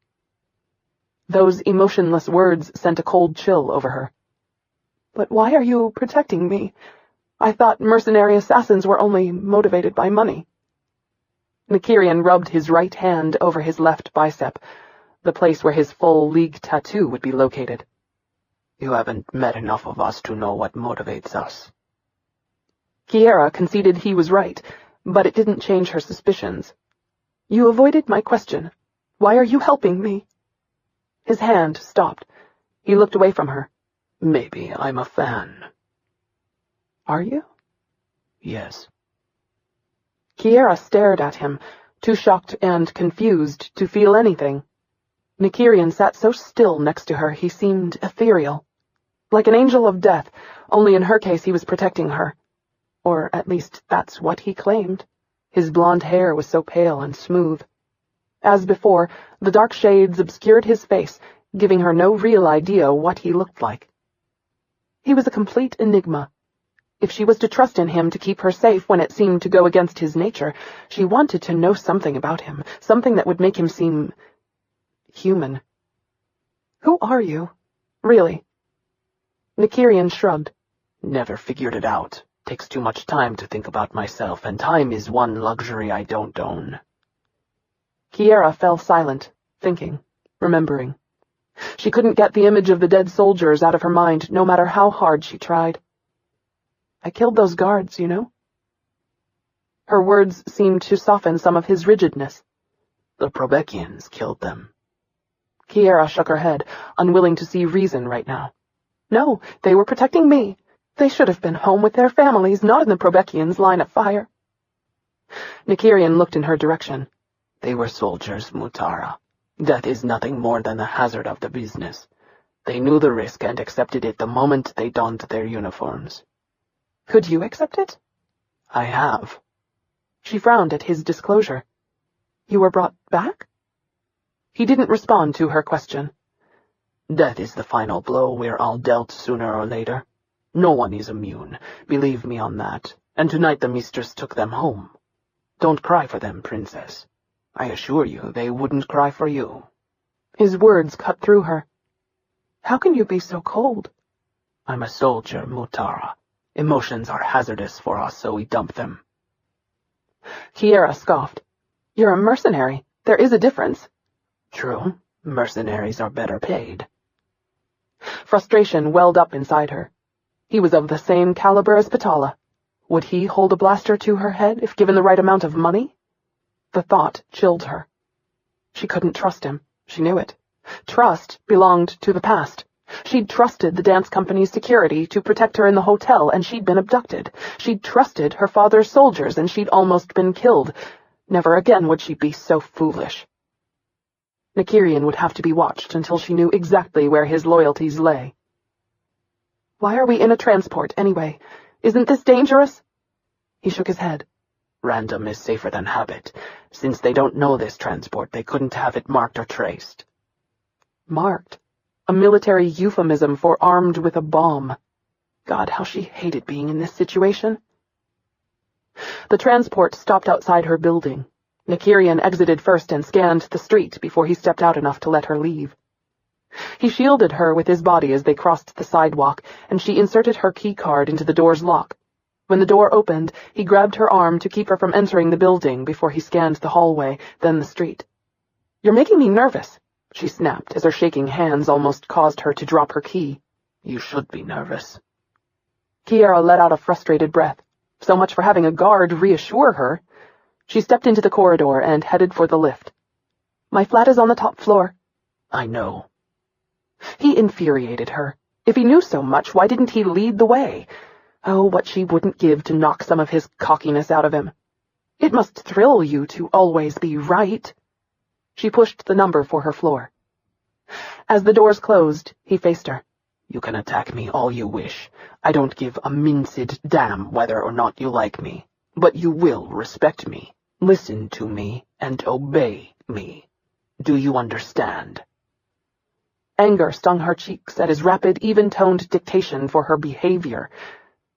Those emotionless words sent a cold chill over her. "But why are you protecting me? I thought mercenary assassins were only motivated by money." Nykyrian rubbed his right hand over his left bicep, the place where his full League tattoo would be located. "You haven't met enough of us to know what motivates us." Kiara conceded he was right, but it didn't change her suspicions. "You avoided my question. Why are you helping me?" His hand stopped. He looked away from her. "Maybe I'm a fan." "Are you?" "Yes." Kiara stared at him, too shocked and confused to feel anything. Nykyrian sat so still next to her he seemed ethereal. Like an angel of death, only in her case he was protecting her. Or at least that's what he claimed. His blonde hair was so pale and smooth. As before, the dark shades obscured his face, giving her no real idea what he looked like. He was a complete enigma. If she was to trust in him to keep her safe when it seemed to go against his nature, she wanted to know something about him, something that would make him seem human. "Who are you? Really?" Nykyrian shrugged. "Never figured it out. Takes too much time to think about myself, and time is one luxury I don't own." Kiara fell silent, thinking, remembering. She couldn't get the image of the dead soldiers out of her mind, no matter how hard she tried. "I killed those guards, you know." Her words seemed to soften some of his rigidness. "The Probekians killed them." Kiara shook her head, unwilling to see reason right now. "No, they were protecting me. They should have been home with their families, not in the Probekians' line of fire." Nykyrian looked in her direction. "They were soldiers, Mutara. Death is nothing more than the hazard of the business. They knew the risk and accepted it the moment they donned their uniforms." "Could you accept it?" "I have." She frowned at his disclosure. "You were brought back?" He didn't respond to her question. "Death is the final blow we're all dealt sooner or later. No one is immune, believe me on that, and tonight the mistress took them home. Don't cry for them, princess. I assure you they wouldn't cry for you." His words cut through her. "How can you be so cold?" "I'm a soldier, Mutara. Emotions are hazardous for us, so we dump them." Kiara scoffed. "You're a mercenary. There is a difference." "True. Mercenaries are better paid." Frustration welled up inside her. He was of the same caliber as Patala. Would he hold a blaster to her head if given the right amount of money? The thought chilled her. She couldn't trust him. She knew it. Trust belonged to the past. She'd trusted the dance company's security to protect her in the hotel, and she'd been abducted. She'd trusted her father's soldiers, and she'd almost been killed. Never again would she be so foolish. Nykyrian would have to be watched until she knew exactly where his loyalties lay. Why are we in a transport, anyway? Isn't this dangerous? He shook his head. Random is safer than habit. Since they don't know this transport, they couldn't have it marked or traced. Marked? A military euphemism for armed with a bomb. God, how she hated being in this situation. The transport stopped outside her building. Nykyrian exited first and scanned the street before he stepped out enough to let her leave. He shielded her with his body as they crossed the sidewalk, and she inserted her key card into the door's lock. When the door opened, he grabbed her arm to keep her from entering the building before he scanned the hallway, then the street. "You're making me nervous," she snapped as her shaking hands almost caused her to drop her key. "You should be nervous." Kiara let out a frustrated breath. So much for having a guard reassure her. She stepped into the corridor and headed for the lift. "My flat is on the top floor." "I know." He infuriated her. If he knew so much, why didn't he lead the way? Oh, what she wouldn't give to knock some of his cockiness out of him. It must thrill you to always be right. She pushed the number for her floor. As the doors closed, he faced her. "You can attack me all you wish. I don't give a minced damn whether or not you like me. But you will respect me, listen to me, and obey me. Do you understand?" Anger stung her cheeks at his rapid, even-toned dictation for her behavior.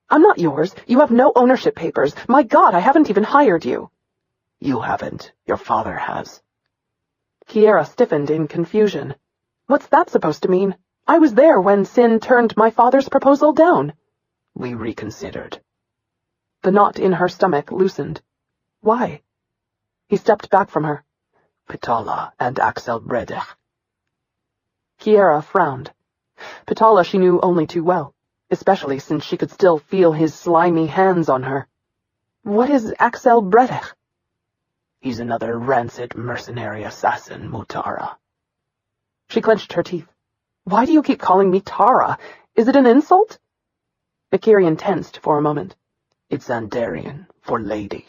"I'm not yours. You have no ownership papers. My God, I haven't even hired you." "You haven't. Your father has." Kiara stiffened in confusion. What's that supposed to mean? I was there when Sin turned my father's proposal down. "We reconsidered." The knot in her stomach loosened. Why? He stepped back from her. "Patala and Axel Bredech." Kiara frowned. Patala she knew only too well, especially since she could still feel his slimy hands on her. What is Axel Bredech? "He's another rancid mercenary assassin, Mutara." She clenched her teeth. Why do you keep calling me Tara? Is it an insult? Nykyrian tensed for a moment. "It's Andarian, for lady."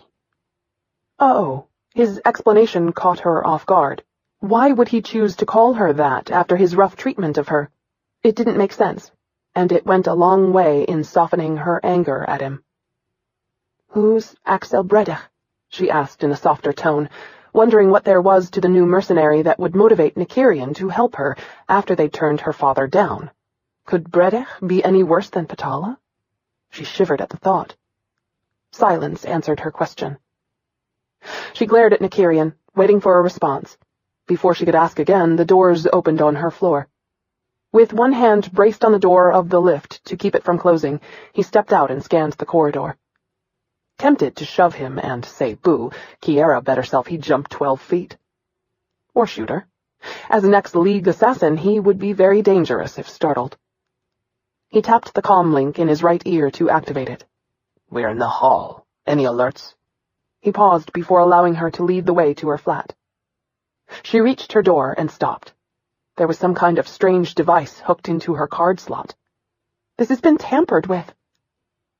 Oh, his explanation caught her off guard. Why would he choose to call her that after his rough treatment of her? It didn't make sense, and it went a long way in softening her anger at him. "Who's Axel Bredech?" she asked in a softer tone, wondering what there was to the new mercenary that would motivate Nykyrian to help her after they turned her father down. Could Bredech be any worse than Patala? She shivered at the thought. Silence answered her question. She glared at Nykyrian, waiting for a response. Before she could ask again, the doors opened on her floor. With one hand braced on the door of the lift to keep it from closing, he stepped out and scanned the corridor. Tempted to shove him and say boo, Kiara bet herself he'd jump 12 feet. Or shoot her. As an ex-League assassin, he would be very dangerous if startled. He tapped the comm link in his right ear to activate it. "We're in the hall. Any alerts?" He paused before allowing her to lead the way to her flat. She reached her door and stopped. There was some kind of strange device hooked into her card slot. This has been tampered with.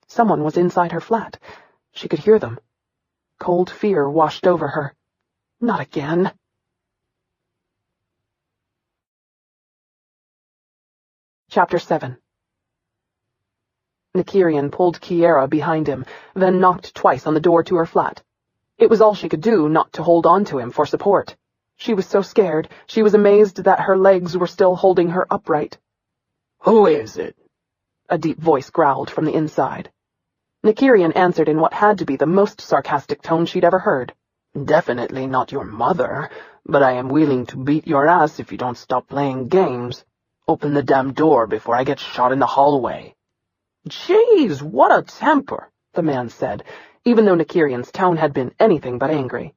Someone was inside her flat. She could hear them. Cold fear washed over her. Not again. Chapter 7. Nykyrian pulled Kiara behind him, then knocked twice on the door to her flat. It was all she could do not to hold on to him for support. She was so scared, she was amazed that her legs were still holding her upright. "Who is it?" A deep voice growled from the inside. Nykyrian answered in what had to be the most sarcastic tone she'd ever heard. "Definitely not your mother, but I am willing to beat your ass if you don't stop playing games. Open the damn door before I get shot in the hallway." "Jeez, what a temper," the man said, even though Nykyrian's tone had been anything but angry.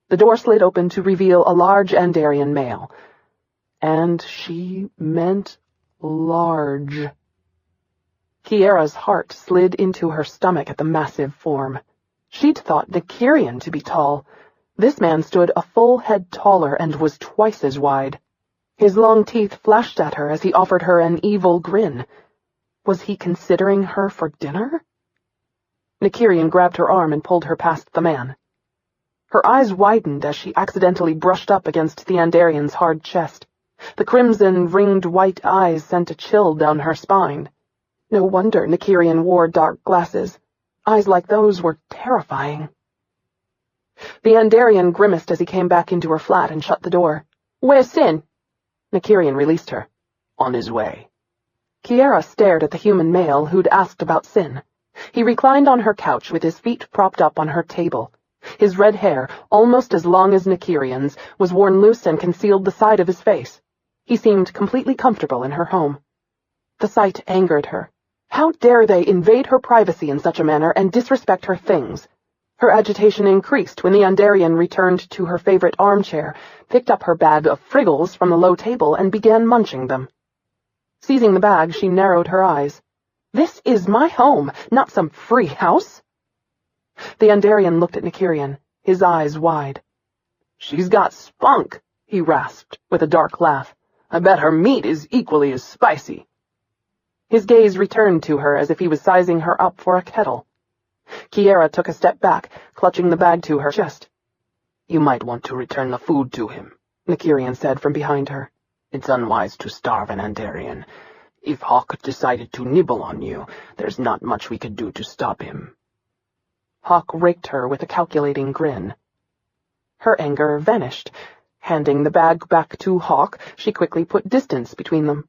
The door slid open to reveal a large Andarian male. And she meant large. Kiara's heart slid into her stomach at the massive form. She'd thought Nykyrian to be tall. This man stood a full head taller and was twice as wide. His long teeth flashed at her as he offered her an evil grin. Was he considering her for dinner? Nykyrian grabbed her arm and pulled her past the man. Her eyes widened as she accidentally brushed up against the Andarian's hard chest. The crimson, ringed white eyes sent a chill down her spine. No wonder Nykyrian wore dark glasses. Eyes like those were terrifying. The Andarian grimaced as he came back into her flat and shut the door. "Where's Sin?" Nykyrian released her. "On his way." Kiara stared at the human male who'd asked about Sin. He reclined on her couch with his feet propped up on her table. His red hair, almost as long as Nykyrian's, was worn loose and concealed the side of his face. He seemed completely comfortable in her home. The sight angered her. How dare they invade her privacy in such a manner and disrespect her things? Her agitation increased when the Andarian returned to her favorite armchair, picked up her bag of friggles from the low table, and began munching them. Seizing the bag, she narrowed her eyes. "This is my home, not some free house." The Andarian looked at Nykyrian, his eyes wide. "She's got spunk," he rasped, with a dark laugh. "I bet her meat is equally as spicy." His gaze returned to her as if he was sizing her up for a kettle. Kiara took a step back, clutching the bag to her chest. "You might want to return the food to him," Nykyrian said from behind her. "It's unwise to starve an Andarian. If Hawk decided to nibble on you, there's not much we could do to stop him." Hawk raked her with a calculating grin. Her anger vanished. Handing the bag back to Hawk, she quickly put distance between them.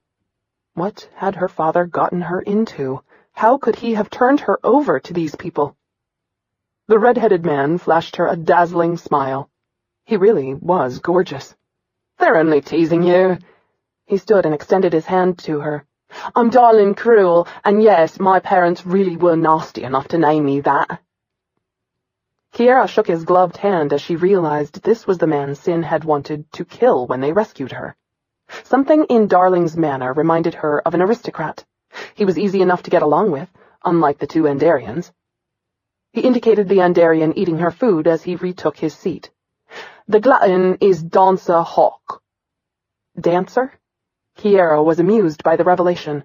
What had her father gotten her into? How could he have turned her over to these people? The red-headed man flashed her a dazzling smile. He really was gorgeous. "They're only teasing you." He stood and extended his hand to her. "I'm darling cruel, and yes, my parents really were nasty enough to name me that." Kiara shook his gloved hand as she realized this was the man Sin had wanted to kill when they rescued her. Something in Darling's manner reminded her of an aristocrat. He was easy enough to get along with, unlike the two Andarians. He indicated the Andarian eating her food as he retook his seat. "The glutton is Dancer Hawk." "Dancer?" Kiara was amused by the revelation.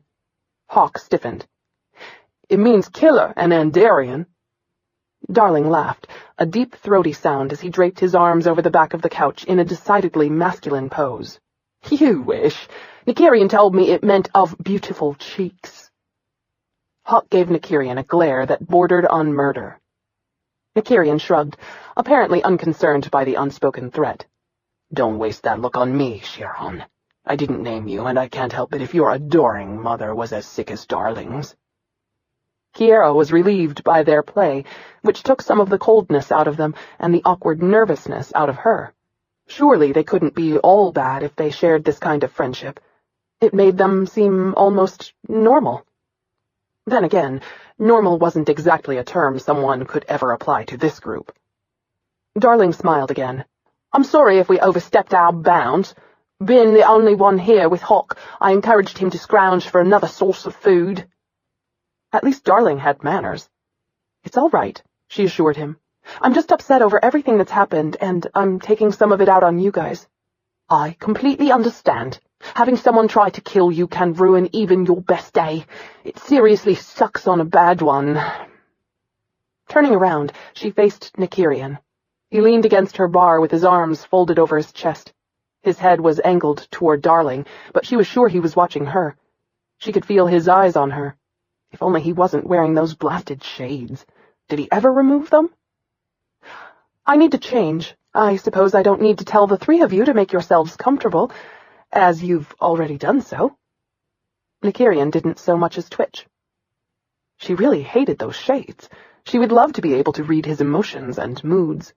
Hawk stiffened. "It means killer, an Andarian." Darling laughed, a deep, throaty sound as he draped his arms over the back of the couch in a decidedly masculine pose. "You wish. Nykyrian told me it meant of beautiful cheeks." Hawk gave Nykyrian a glare that bordered on murder. Nykyrian shrugged, apparently unconcerned by the unspoken threat. "Don't waste that look on me, Sherrilyn. I didn't name you, and I can't help it if your adoring mother was as sick as Darling's." Kiara was relieved by their play, which took some of the coldness out of them and the awkward nervousness out of her. Surely they couldn't be all bad if they shared this kind of friendship. It made them seem almost normal. Then again, normal wasn't exactly a term someone could ever apply to this group. Darling smiled again. "I'm sorry if we overstepped our bounds. Being the only one here with Hawk, I encouraged him to scrounge for another source of food." At least Darling had manners. "It's all right," she assured him. "I'm just upset over everything that's happened, and I'm taking some of it out on you guys." "I completely understand. Having someone try to kill you can ruin even your best day. It seriously sucks on a bad one." Turning around, she faced Nykyrian. He leaned against her bar with his arms folded over his chest. His head was angled toward Darling, but she was sure he was watching her. She could feel his eyes on her. If only he wasn't wearing those blasted shades. Did he ever remove them? "I need to change. I suppose I don't need to tell the three of you to make yourselves comfortable, as you've already done so." Nykyrian didn't so much as twitch. She really hated those shades. She would love to be able to read his emotions and moods.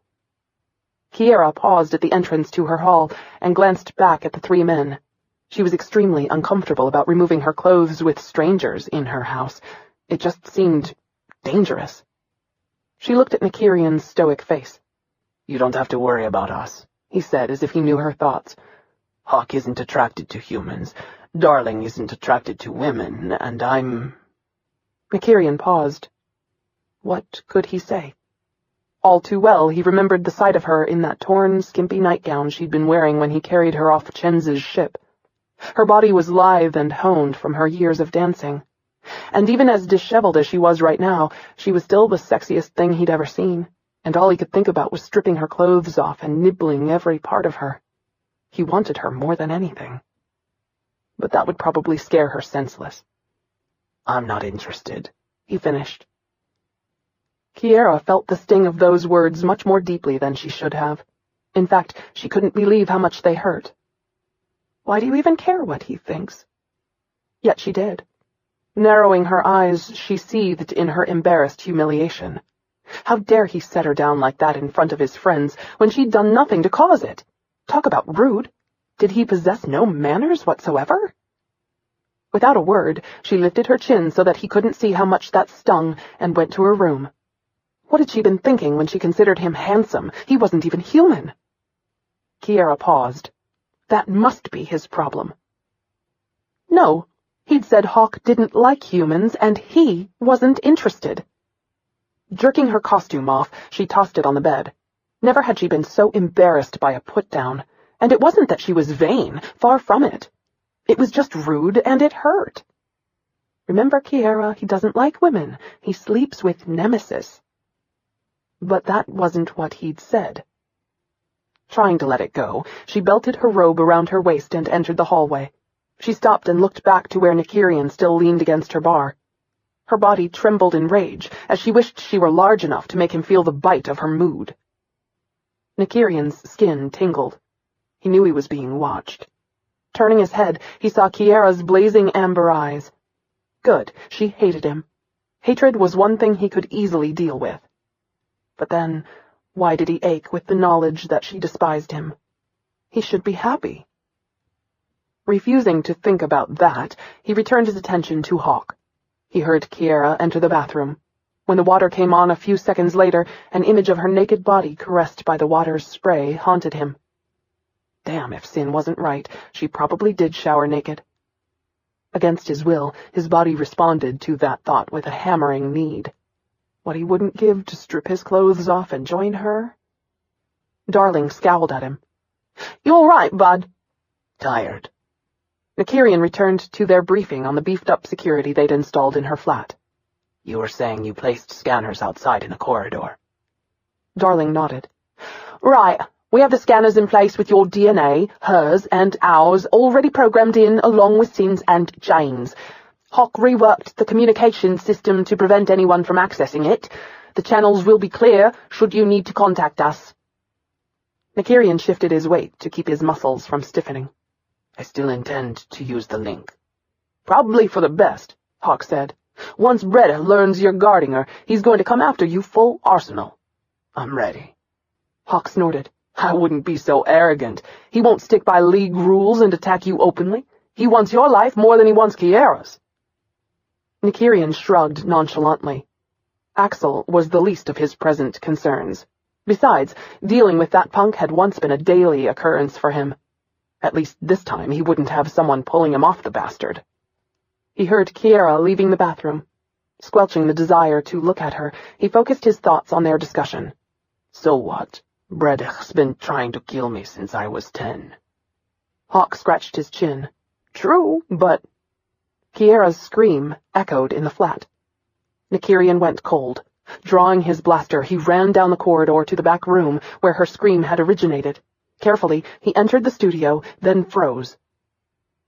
Kiara paused at the entrance to her hall and glanced back at the three men. She was extremely uncomfortable about removing her clothes with strangers in her house. It just seemed dangerous. She looked at Nykyrian's stoic face. "You don't have to worry about us," he said as if he knew her thoughts. "Hawk isn't attracted to humans, Darling isn't attracted to women, and I'm—" Nykyrian paused. What could he say? All too well, he remembered the sight of her in that torn, skimpy nightgown she'd been wearing when he carried her off Chenz's ship. Her body was lithe and honed from her years of dancing. And even as disheveled as she was right now, she was still the sexiest thing he'd ever seen, and all he could think about was stripping her clothes off and nibbling every part of her. He wanted her more than anything. But that would probably scare her senseless. "I'm not interested," he finished. Kiara felt the sting of those words much more deeply than she should have. In fact, she couldn't believe how much they hurt. Why do you even care what he thinks? Yet she did. Narrowing her eyes, she seethed in her embarrassed humiliation. How dare he set her down like that in front of his friends when she'd done nothing to cause it? Talk about rude. Did he possess no manners whatsoever? Without a word, she lifted her chin so that he couldn't see how much that stung and went to her room. What had she been thinking when she considered him handsome? He wasn't even human. Kiara paused. That must be his problem. No, he'd said Hawk didn't like humans, and he wasn't interested. Jerking her costume off, she tossed it on the bed. Never had she been so embarrassed by a put-down, and it wasn't that she was vain, far from it. It was just rude, and it hurt. Remember, Kiara, he doesn't like women. He sleeps with Nemesis. But that wasn't what he'd said. Trying to let it go, she belted her robe around her waist and entered the hallway. She stopped and looked back to where Nykyrian still leaned against her bar. Her body trembled in rage, as she wished she were large enough to make him feel the bite of her mood. Nykyrian's skin tingled. He knew he was being watched. Turning his head, he saw Kiara's blazing amber eyes. Good, she hated him. Hatred was one thing he could easily deal with. But then, why did he ache with the knowledge that she despised him? He should be happy. Refusing to think about that, he returned his attention to Hawk. He heard Kiara enter the bathroom. When the water came on a few seconds later, an image of her naked body caressed by the water's spray haunted him. Damn, if Sin wasn't right, she probably did shower naked. Against his will, his body responded to that thought with a hammering need. What he wouldn't give to strip his clothes off and join her? Darling scowled at him. "You all right, bud?" "Tired." Nykyrian returned to their briefing on the beefed-up security they'd installed in her flat. "You were saying you placed scanners outside in the corridor." Darling nodded. "Right. We have the scanners in place with your DNA, hers, and ours already programmed in along with Sin's and Jane's. Hawk reworked the communication system to prevent anyone from accessing it. The channels will be clear should you need to contact us." Nykyrian shifted his weight to keep his muscles from stiffening. "I still intend to use the link." "Probably for the best," Hawk said. "Once Breda learns you're guarding her, he's going to come after you full arsenal." "I'm ready." Hawk snorted. "I wouldn't be so arrogant. He won't stick by League rules and attack you openly. He wants your life more than he wants Kiara's." Nykyrian shrugged nonchalantly. Axel was the least of his present concerns. Besides, dealing with that punk had once been a daily occurrence for him. At least this time he wouldn't have someone pulling him off the bastard. He heard Kiara leaving the bathroom. Squelching the desire to look at her, he focused his thoughts on their discussion. "So what? Bredech's been trying to kill me since I was 10. Hawk scratched his chin. "True, but—" Kiara's scream echoed in the flat. Nykyrian went cold. Drawing his blaster, he ran down the corridor to the back room where her scream had originated. Carefully, he entered the studio, then froze.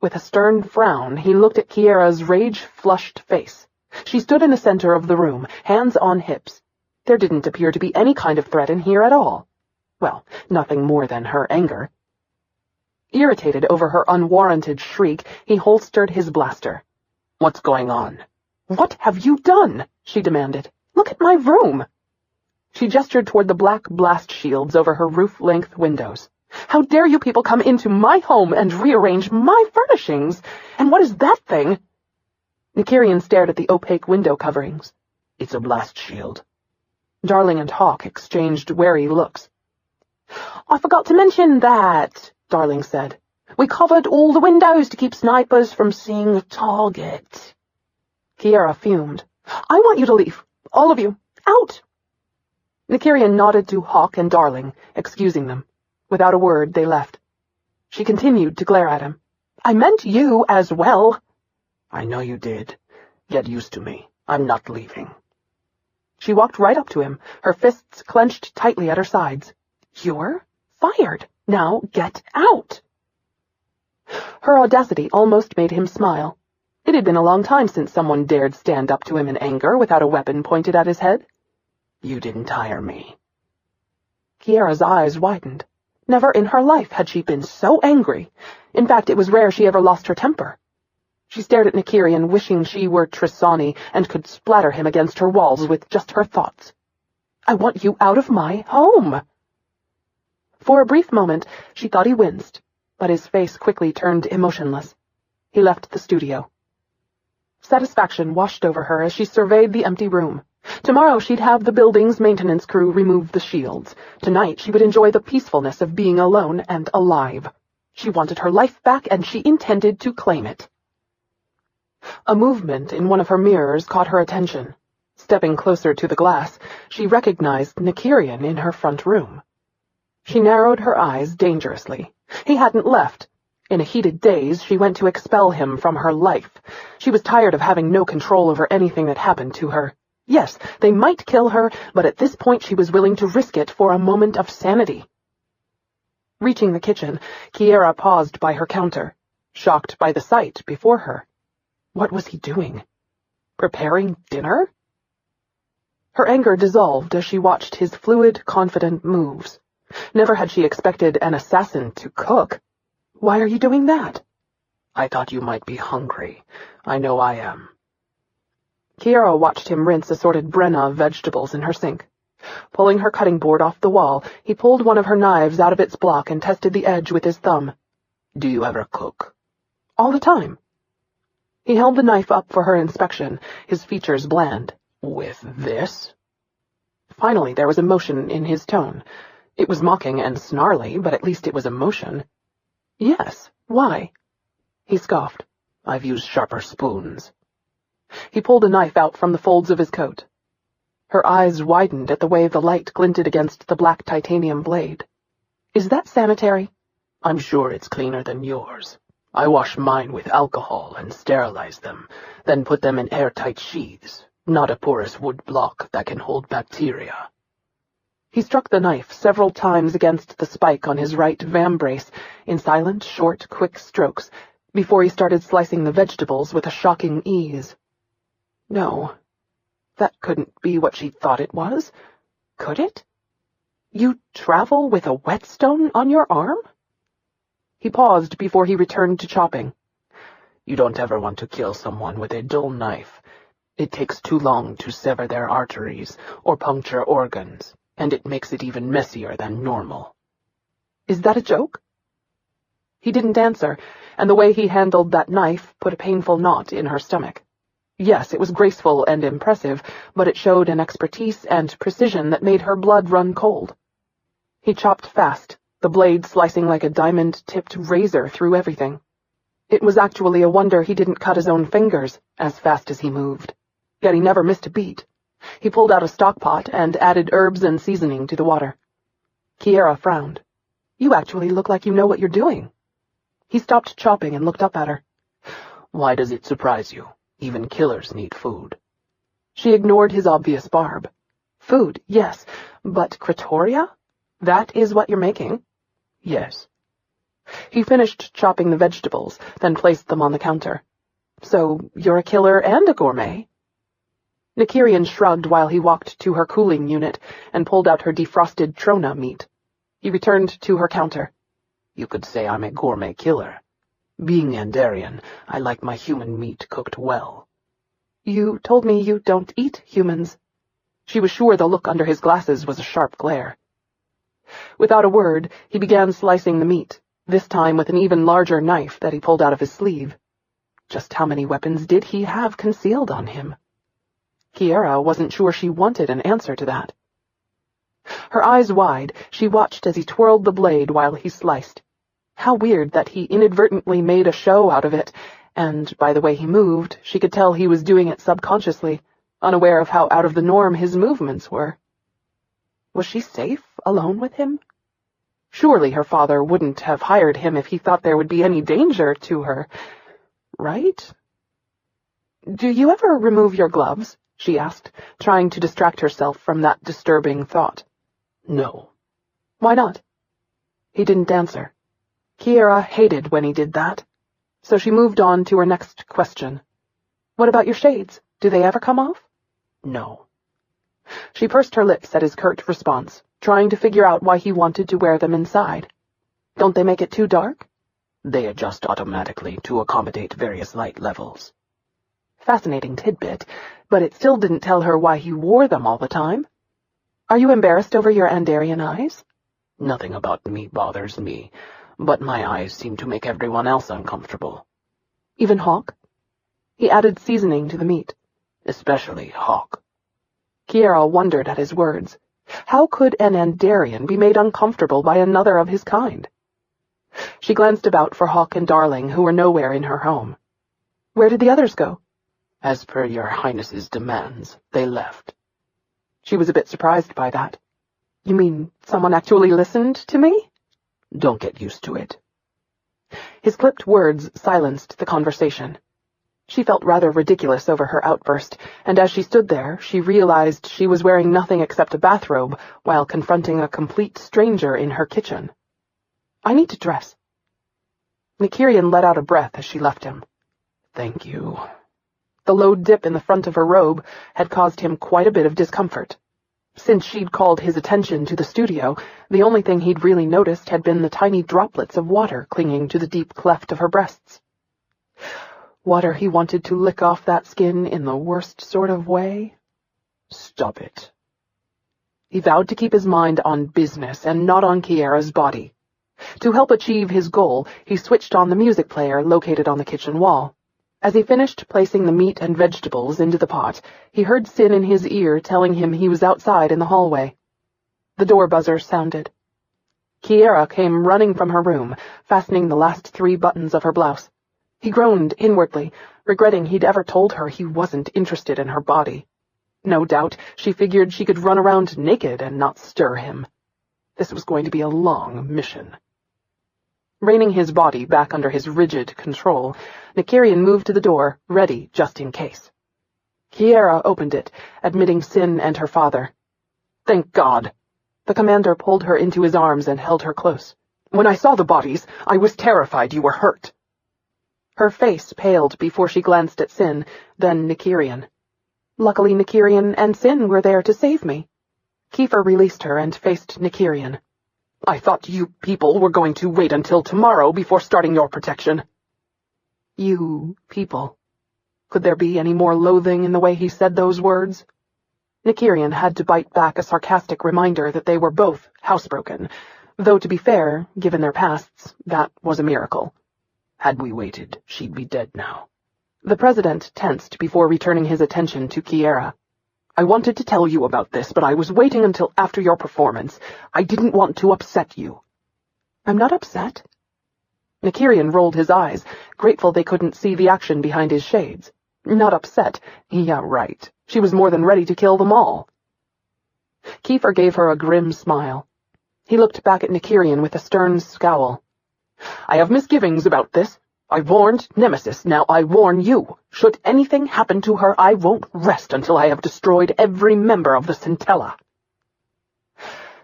With a stern frown, he looked at Kiara's rage-flushed face. She stood in the center of the room, hands on hips. There didn't appear to be any kind of threat in here at all. Well, nothing more than her anger. Irritated over her unwarranted shriek, he holstered his blaster. "What's going on?" "What have you done?" she demanded. "Look at my room." She gestured toward the black blast shields over her roof-length windows. "How dare you people come into my home and rearrange my furnishings? And what is that thing?" Nykyrian stared at the opaque window coverings. "It's a blast shield." Darling and Hawk exchanged wary looks. "I forgot to mention that," Darling said. We covered all the windows to keep snipers from seeing the target. Kiara fumed. I want you to leave. All of you. Out! Nykyrian nodded to Hawk and Darling, excusing them. Without a word, they left. She continued to glare at him. I meant you as well. I know you did. Get used to me. I'm not leaving. She walked right up to him, her fists clenched tightly at her sides. You're fired. Now get out. Her audacity almost made him smile. It had been a long time since someone dared stand up to him in anger without a weapon pointed at his head. You didn't hire me. Kiara's eyes widened. Never in her life had she been so angry. In fact, it was rare she ever lost her temper. She stared at Nykyrian, wishing she were Trisani and could splatter him against her walls with just her thoughts. I want you out of my home. For a brief moment, she thought he winced, but his face quickly turned emotionless. He left the studio. Satisfaction washed over her as she surveyed the empty room. Tomorrow she'd have the building's maintenance crew remove the shields. Tonight she would enjoy the peacefulness of being alone and alive. She wanted her life back, and she intended to claim it. A movement in one of her mirrors caught her attention. Stepping closer to the glass, she recognized Nykyrian in her front room. She narrowed her eyes dangerously. He hadn't left. In a heated daze, she went to expel him from her life. She was tired of having no control over anything that happened to her. Yes, they might kill her, but at this point she was willing to risk it for a moment of sanity. Reaching the kitchen, Kiara paused by her counter, shocked by the sight before her. What was he doing? Preparing dinner? Her anger dissolved as she watched his fluid, confident moves. Never had she expected an assassin to cook. Why are you doing that? I thought you might be hungry. I know I am. Kiara watched him rinse assorted brenna vegetables in her sink. Pulling her cutting board off the wall, he pulled one of her knives out of its block and tested the edge with his thumb. Do you ever cook? All the time. He held the knife up for her inspection, his features bland. With this? Finally, there was emotion in his tone. It was mocking and snarly, but at least it was emotion. Yes. Why? He scoffed. I've used sharper spoons. He pulled a knife out from the folds of his coat. Her eyes widened at the way the light glinted against the black titanium blade. Is that sanitary? I'm sure it's cleaner than yours. I wash mine with alcohol and sterilize them, then put them in airtight sheaths, not a porous wood block that can hold bacteria. He struck the knife several times against the spike on his right vambrace in silent, short, quick strokes before he started slicing the vegetables with a shocking ease. No, that couldn't be what she thought it was. Could it? You travel with a whetstone on your arm? He paused before he returned to chopping. You don't ever want to kill someone with a dull knife. It takes too long to sever their arteries or puncture organs, and it makes it even messier than normal. Is that a joke? He didn't answer, and the way he handled that knife put a painful knot in her stomach. Yes, it was graceful and impressive, but it showed an expertise and precision that made her blood run cold. He chopped fast, the blade slicing like a diamond-tipped razor through everything. It was actually a wonder he didn't cut his own fingers as fast as he moved. Yet he never missed a beat. He pulled out a stock pot and added herbs and seasoning to the water. Kiara frowned. You actually look like you know what you're doing. He stopped chopping and looked up at her. Why does it surprise you? Even killers need food. She ignored his obvious barb. Food, yes, but cratoria? That is what you're making? Yes. He finished chopping the vegetables, then placed them on the counter. So, you're a killer and a gourmet? Nykyrian shrugged while he walked to her cooling unit and pulled out her defrosted trona meat. He returned to her counter. You could say I'm a gourmet killer. Being Andarian, I like my human meat cooked well. You told me you don't eat humans. She was sure the look under his glasses was a sharp glare. Without a word, he began slicing the meat, this time with an even larger knife that he pulled out of his sleeve. Just how many weapons did he have concealed on him? Kiara wasn't sure she wanted an answer to that. Her eyes wide, she watched as he twirled the blade while he sliced. How weird that he inadvertently made a show out of it, and by the way he moved, she could tell he was doing it subconsciously, unaware of how out of the norm his movements were. Was she safe, alone with him? Surely her father wouldn't have hired him if he thought there would be any danger to her, right? "Do you ever remove your gloves?" she asked, trying to distract herself from that disturbing thought. No. Why not? He didn't answer. Kiara hated when he did that. So she moved on to her next question. What about your shades? Do they ever come off? No. She pursed her lips at his curt response, trying to figure out why he wanted to wear them inside. Don't they make it too dark? They adjust automatically to accommodate various light levels. Fascinating tidbit, but it still didn't tell her why he wore them all the time. Are you embarrassed over your Andarian eyes? Nothing about me bothers me, but my eyes seem to make everyone else uncomfortable. Even Hawk? He added seasoning to the meat. Especially Hawk. Kiara wondered at his words. How could an Andarian be made uncomfortable by another of his kind? She glanced about for Hawk and Darling, who were nowhere in her home. Where did the others go? As per your Highness's demands, they left. She was a bit surprised by that. You mean someone actually listened to me? Don't get used to it. His clipped words silenced the conversation. She felt rather ridiculous over her outburst, and as she stood there, she realized she was wearing nothing except a bathrobe while confronting a complete stranger in her kitchen. I need to dress. Nykyrian let out a breath as she left him. Thank you. The low dip in the front of her robe had caused him quite a bit of discomfort. Since she'd called his attention to the studio, the only thing he'd really noticed had been the tiny droplets of water clinging to the deep cleft of her breasts. Water he wanted to lick off that skin in the worst sort of way? Stop it. He vowed to keep his mind on business and not on Kiara's body. To help achieve his goal, he switched on the music player located on the kitchen wall. As he finished placing the meat and vegetables into the pot, he heard Sin in his ear telling him he was outside in the hallway. The door buzzer sounded. Kiara came running from her room, fastening the last 3 buttons of her blouse. He groaned inwardly, regretting he'd ever told her he wasn't interested in her body. No doubt she figured she could run around naked and not stir him. This was going to be a long mission. Reining his body back under his rigid control, Nykyrian moved to the door, ready just in case. Kiara opened it, admitting Sin and her father. Thank God. The commander pulled her into his arms and held her close. When I saw the bodies, I was terrified you were hurt. Her face paled before she glanced at Sin, then Nykyrian. Luckily Nykyrian and Sin were there to save me. Kiefer released her and faced Nykyrian. I thought you people were going to wait until tomorrow before starting your protection. You people. Could there be any more loathing in the way he said those words? Nykyrian had to bite back a sarcastic reminder that they were both housebroken, though to be fair, given their pasts, that was a miracle. Had we waited, she'd be dead now. The president tensed before returning his attention to Kiara. I wanted to tell you about this, but I was waiting until after your performance. I didn't want to upset you. I'm not upset. Nykyrian rolled his eyes, grateful they couldn't see the action behind his shades. Not upset. Yeah, right. She was more than ready to kill them all. Kiefer gave her a grim smile. He looked back at Nykyrian with a stern scowl. I have misgivings about this. I warned Nemesis, now I warn you. Should anything happen to her, I won't rest until I have destroyed every member of the Centella.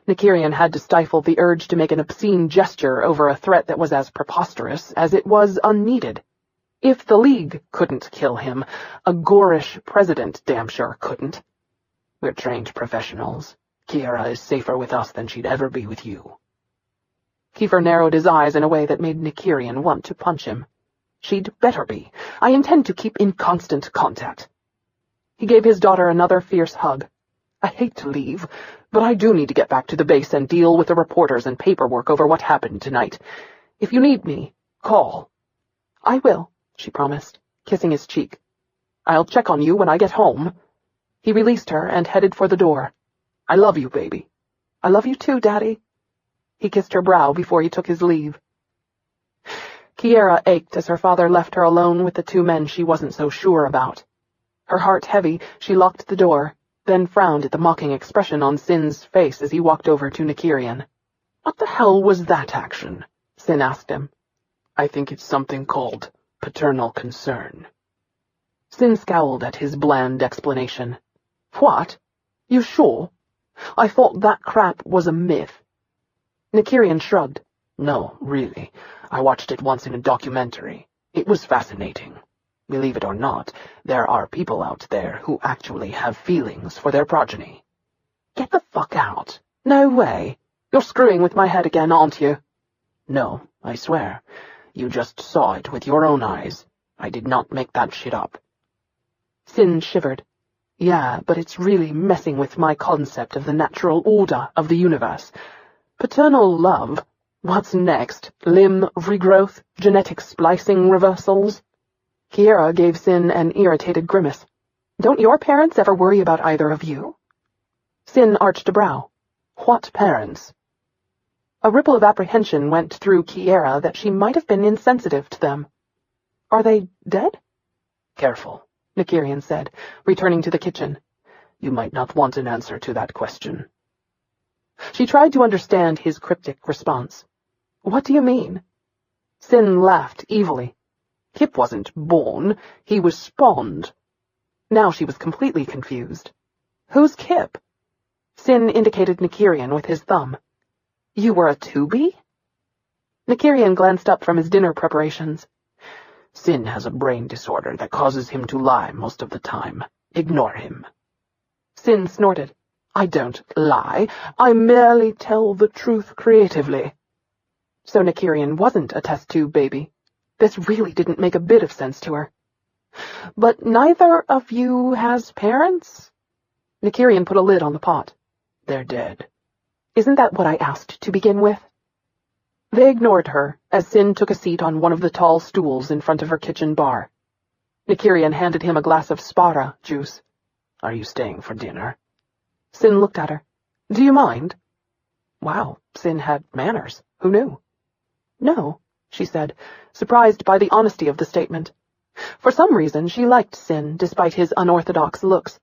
Nykyrian had to stifle the urge to make an obscene gesture over a threat that was as preposterous as it was unneeded. If the League couldn't kill him, a gorish president damn sure couldn't. We're trained professionals. Kiara is safer with us than she'd ever be with you. Kiefer narrowed his eyes in a way that made Nykyrian want to punch him. She'd better be. I intend to keep in constant contact. He gave his daughter another fierce hug. I hate to leave, but I do need to get back to the base and deal with the reporters and paperwork over what happened tonight. If you need me, call. I will, she promised, kissing his cheek. I'll check on you when I get home. He released her and headed for the door. I love you, baby. I love you too, Daddy. He kissed her brow before he took his leave. Kiara ached as her father left her alone with the two men she wasn't so sure about. Her heart heavy, she locked the door, then frowned at the mocking expression on Sin's face as he walked over to Nykyrian. "What the hell was that action?" Sin asked him. "I think it's something called paternal concern." Sin scowled at his bland explanation. "What? You sure? I thought that crap was a myth." Nykyrian shrugged. "No, really. I watched it once in a documentary. It was fascinating. Believe it or not, there are people out there who actually have feelings for their progeny." "Get the fuck out. No way. You're screwing with my head again, aren't you?" "No, I swear. You just saw it with your own eyes. I did not make that shit up." Sin shivered. "Yeah, but it's really messing with my concept of the natural order of the universe. Paternal love. What's next? Limb regrowth? Genetic splicing reversals?" Kiara gave Sin an irritated grimace. "Don't your parents ever worry about either of you?" Sin arched a brow. "What parents?" A ripple of apprehension went through Kiara that she might have been insensitive to them. "Are they dead?" "Careful," Nykyrian said, returning to the kitchen. "You might not want an answer to that question." She tried to understand his cryptic response. "What do you mean?" Sin laughed evilly. "Kip wasn't born, he was spawned." Now she was completely confused. "Who's Kip?" Sin indicated Nykyrian with his thumb. "You were a 2B?" Nykyrian glanced up from his dinner preparations. "Sin has a brain disorder that causes him to lie most of the time. Ignore him." Sin snorted. "I don't lie. I merely tell the truth creatively." So Nykyrian wasn't a test tube baby. This really didn't make a bit of sense to her. "But neither of you has parents?" Nykyrian put a lid on the pot. "They're dead." "Isn't that what I asked to begin with?" They ignored her as Sin took a seat on one of the tall stools in front of her kitchen bar. Nykyrian handed him a glass of Spara juice. "Are you staying for dinner?" Sin looked at her. "Do you mind?" Wow, Sin had manners. Who knew? "No," she said, surprised by the honesty of the statement. For some reason, she liked Sin, despite his unorthodox looks.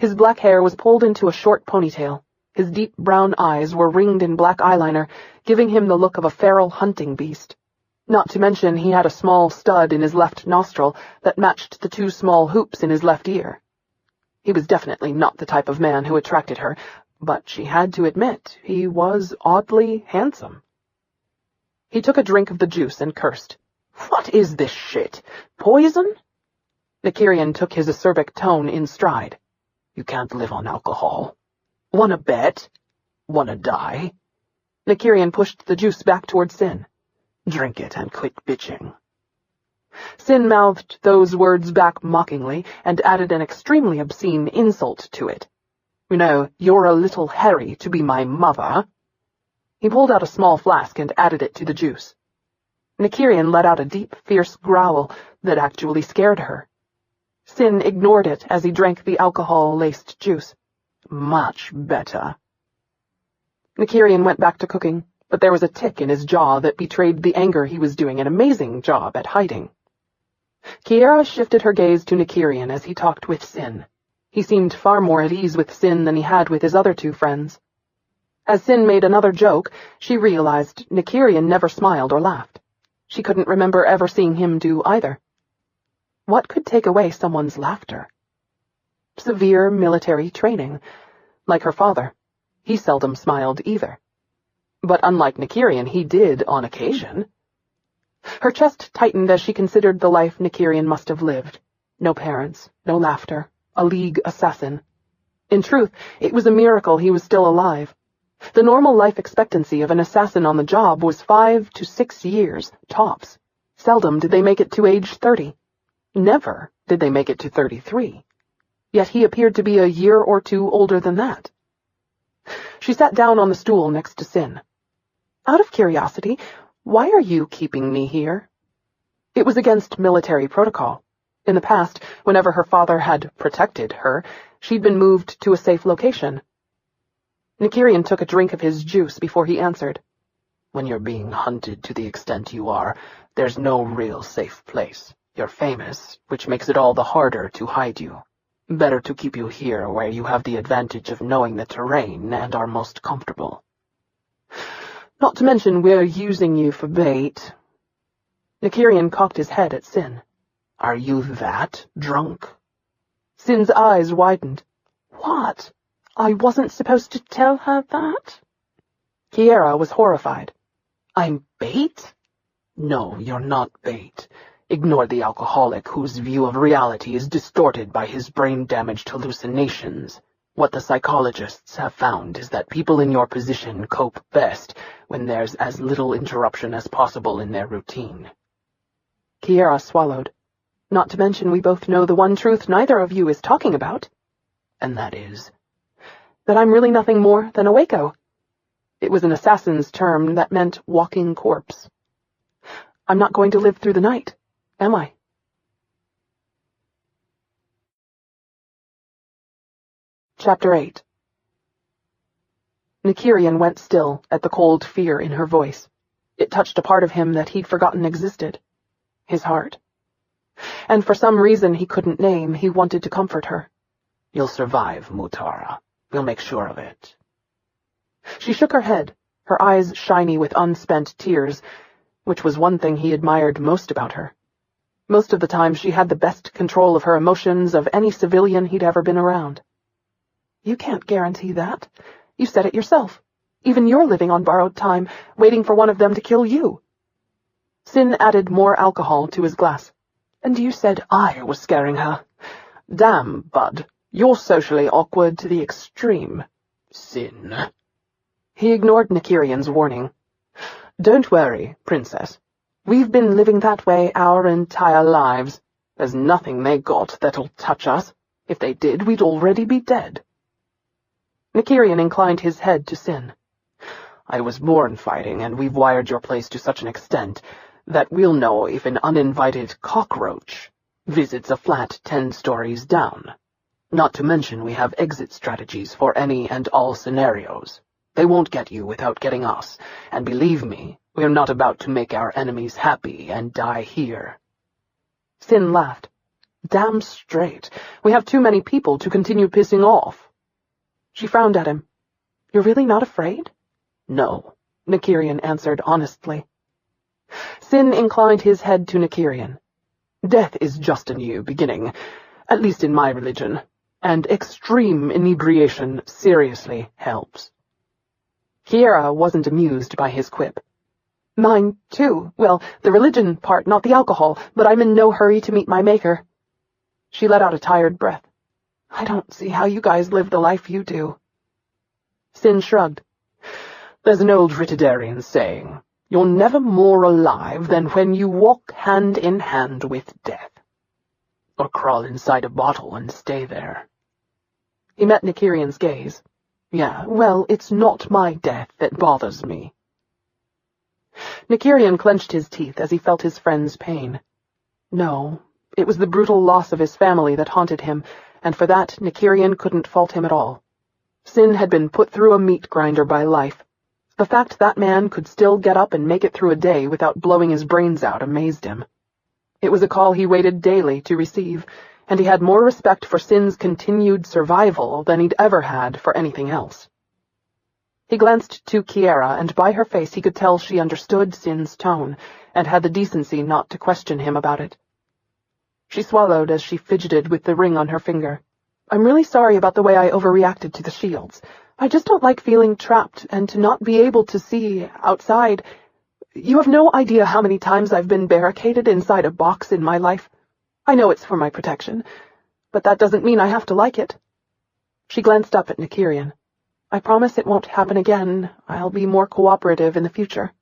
His black hair was pulled into a short ponytail. His deep brown eyes were ringed in black eyeliner, giving him the look of a feral hunting beast. Not to mention he had a small stud in his left nostril that matched the two small hoops in his left ear. He was definitely not the type of man who attracted her, but she had to admit he was oddly handsome. He took a drink of the juice and cursed. "What is this shit? Poison?" Nykyrian took his acerbic tone in stride. "You can't live on alcohol. Wanna bet? Wanna die?" Nykyrian pushed the juice back toward Sin. "Drink it and quit bitching." Sin mouthed those words back mockingly and added an extremely obscene insult to it. "You know, you're a little hairy to be my mother." He pulled out a small flask and added it to the juice. Nykyrian let out a deep, fierce growl that actually scared her. Sin ignored it as he drank the alcohol-laced juice. "Much better." Nykyrian went back to cooking, but there was a tick in his jaw that betrayed the anger he was doing an amazing job at hiding. Kiara shifted her gaze to Nykyrian as he talked with Sin. He seemed far more at ease with Sin than he had with his other two friends. As Sin made another joke, she realized Nykyrian never smiled or laughed. She couldn't remember ever seeing him do either. What could take away someone's laughter? Severe military training. Like her father, he seldom smiled either. But unlike Nykyrian, he did on occasion. Her chest tightened as she considered the life Nykyrian must have lived. No parents, no laughter, a league assassin. In truth, it was a miracle he was still alive. The normal life expectancy of an assassin on the job was 5 to 6 years, tops. Seldom did they make it to age 30. Never did they make it to 33. Yet he appeared to be a year or two older than that. She sat down on the stool next to Sin. "Out of curiosity, why are you keeping me here?" It was against military protocol. In the past, whenever her father had protected her, she'd been moved to a safe location. Nykyrian took a drink of his juice before he answered. When you're being hunted to the extent you are, there's no real safe place. You're famous, which makes it all the harder to hide you. Better to keep you here where you have the advantage of knowing the terrain and are most comfortable. Not to mention we're using you for bait." Nykyrian cocked his head at Sin. Are you that drunk? Sin's eyes widened. "What? I wasn't supposed to tell her that?" Kiara was horrified. I'm bait? No, you're not bait. Ignore the alcoholic whose view of reality is distorted by his brain-damaged hallucinations. What the psychologists have found is that people in your position cope best when there's as little interruption as possible in their routine. Kiara swallowed. "Not to mention we both know the one truth neither of you is talking about." And that is? That I'm really nothing more than a Waco. It was an assassin's term that meant walking corpse. I'm not going to live through the night, am I? Chapter 8. Nykyrian went still at the cold fear in her voice. It touched a part of him that he'd forgotten existed. His heart. And for some reason he couldn't name, he wanted to comfort her. You'll survive, Mutara. We'll make sure of it. She shook her head, her eyes shiny with unspent tears, which was one thing he admired most about her. Most of the time she had the best control of her emotions of any civilian he'd ever been around. You can't guarantee that. You said it yourself. Even you're living on borrowed time, waiting for one of them to kill you. Sin added more alcohol to his glass. And you said I was scaring her. Damn, bud, you're socially awkward to the extreme. Sin. He ignored Nykyrian's warning. Don't worry, princess. We've been living that way our entire lives. There's nothing they got that'll touch us. If they did, we'd already be dead. Nykyrian inclined his head to Sin. I was born fighting, and we've wired your place to such an extent that we'll know if an uninvited cockroach visits a flat 10 stories down. Not to mention we have exit strategies for any and all scenarios. They won't get you without getting us, and believe me, we're not about to make our enemies happy and die here. Sin laughed. Damn straight. We have too many people to continue pissing off. She frowned at him. You're really not afraid? No, Nykyrian answered honestly. Sin inclined his head to Nykyrian. Death is just a new beginning, at least in my religion, and extreme inebriation seriously helps. Kiara wasn't amused by his quip. Mine, too. Well, the religion part, not the alcohol, but I'm in no hurry to meet my maker. She let out a tired breath. I don't see how you guys live the life you do. Sin shrugged. There's an old Ritidarian saying, you're never more alive than when you walk hand in hand with death. Or crawl inside a bottle and stay there. He met Nykyrian's gaze. Yeah, well, it's not my death that bothers me. Nykyrian clenched his teeth as he felt his friend's pain. No, it was the brutal loss of his family that haunted him, and for that Nykyrian couldn't fault him at all. Sin had been put through a meat grinder by life. The fact that man could still get up and make it through a day without blowing his brains out amazed him. It was a call he waited daily to receive, and he had more respect for Sin's continued survival than he'd ever had for anything else. He glanced to Kiara, and by her face he could tell she understood Sin's tone, and had the decency not to question him about it. She swallowed as she fidgeted with the ring on her finger. I'm really sorry about the way I overreacted to the shields. I just don't like feeling trapped and to not be able to see outside. You have no idea how many times I've been barricaded inside a box in my life. I know it's for my protection, but that doesn't mean I have to like it. She glanced up at Nykyrian. I promise it won't happen again. I'll be more cooperative in the future.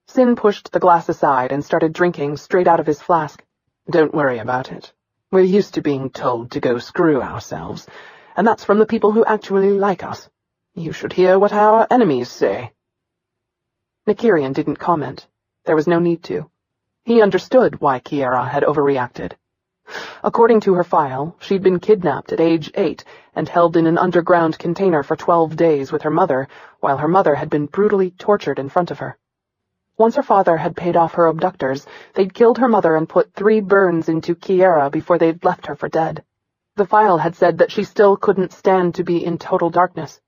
Sin pushed the glass aside and started drinking straight out of his flask. Don't worry about it. We're used to being told to go screw ourselves, and that's from the people who actually like us. You should hear what our enemies say. Nykyrian didn't comment. There was no need to. He understood why Kiara had overreacted. According to her file, she'd been kidnapped at age 8 and held in an underground container for 12 days with her mother, while her mother had been brutally tortured in front of her. Once her father had paid off her abductors, they'd killed her mother and put 3 burns into Kiara before they'd left her for dead. The file had said that she still couldn't stand to be in total darkness.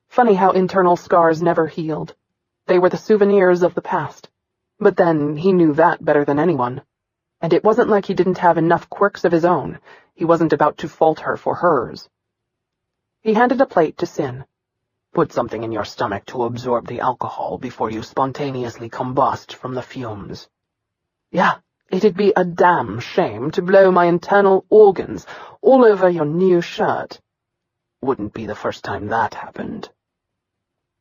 Funny how internal scars never healed. They were the souvenirs of the past. But then, he knew that better than anyone. And it wasn't like he didn't have enough quirks of his own. He wasn't about to fault her for hers. He handed a plate to Sin. Put something in your stomach to absorb the alcohol before you spontaneously combust from the fumes. Yeah, it'd be a damn shame to blow my internal organs all over your new shirt. Wouldn't be the first time that happened.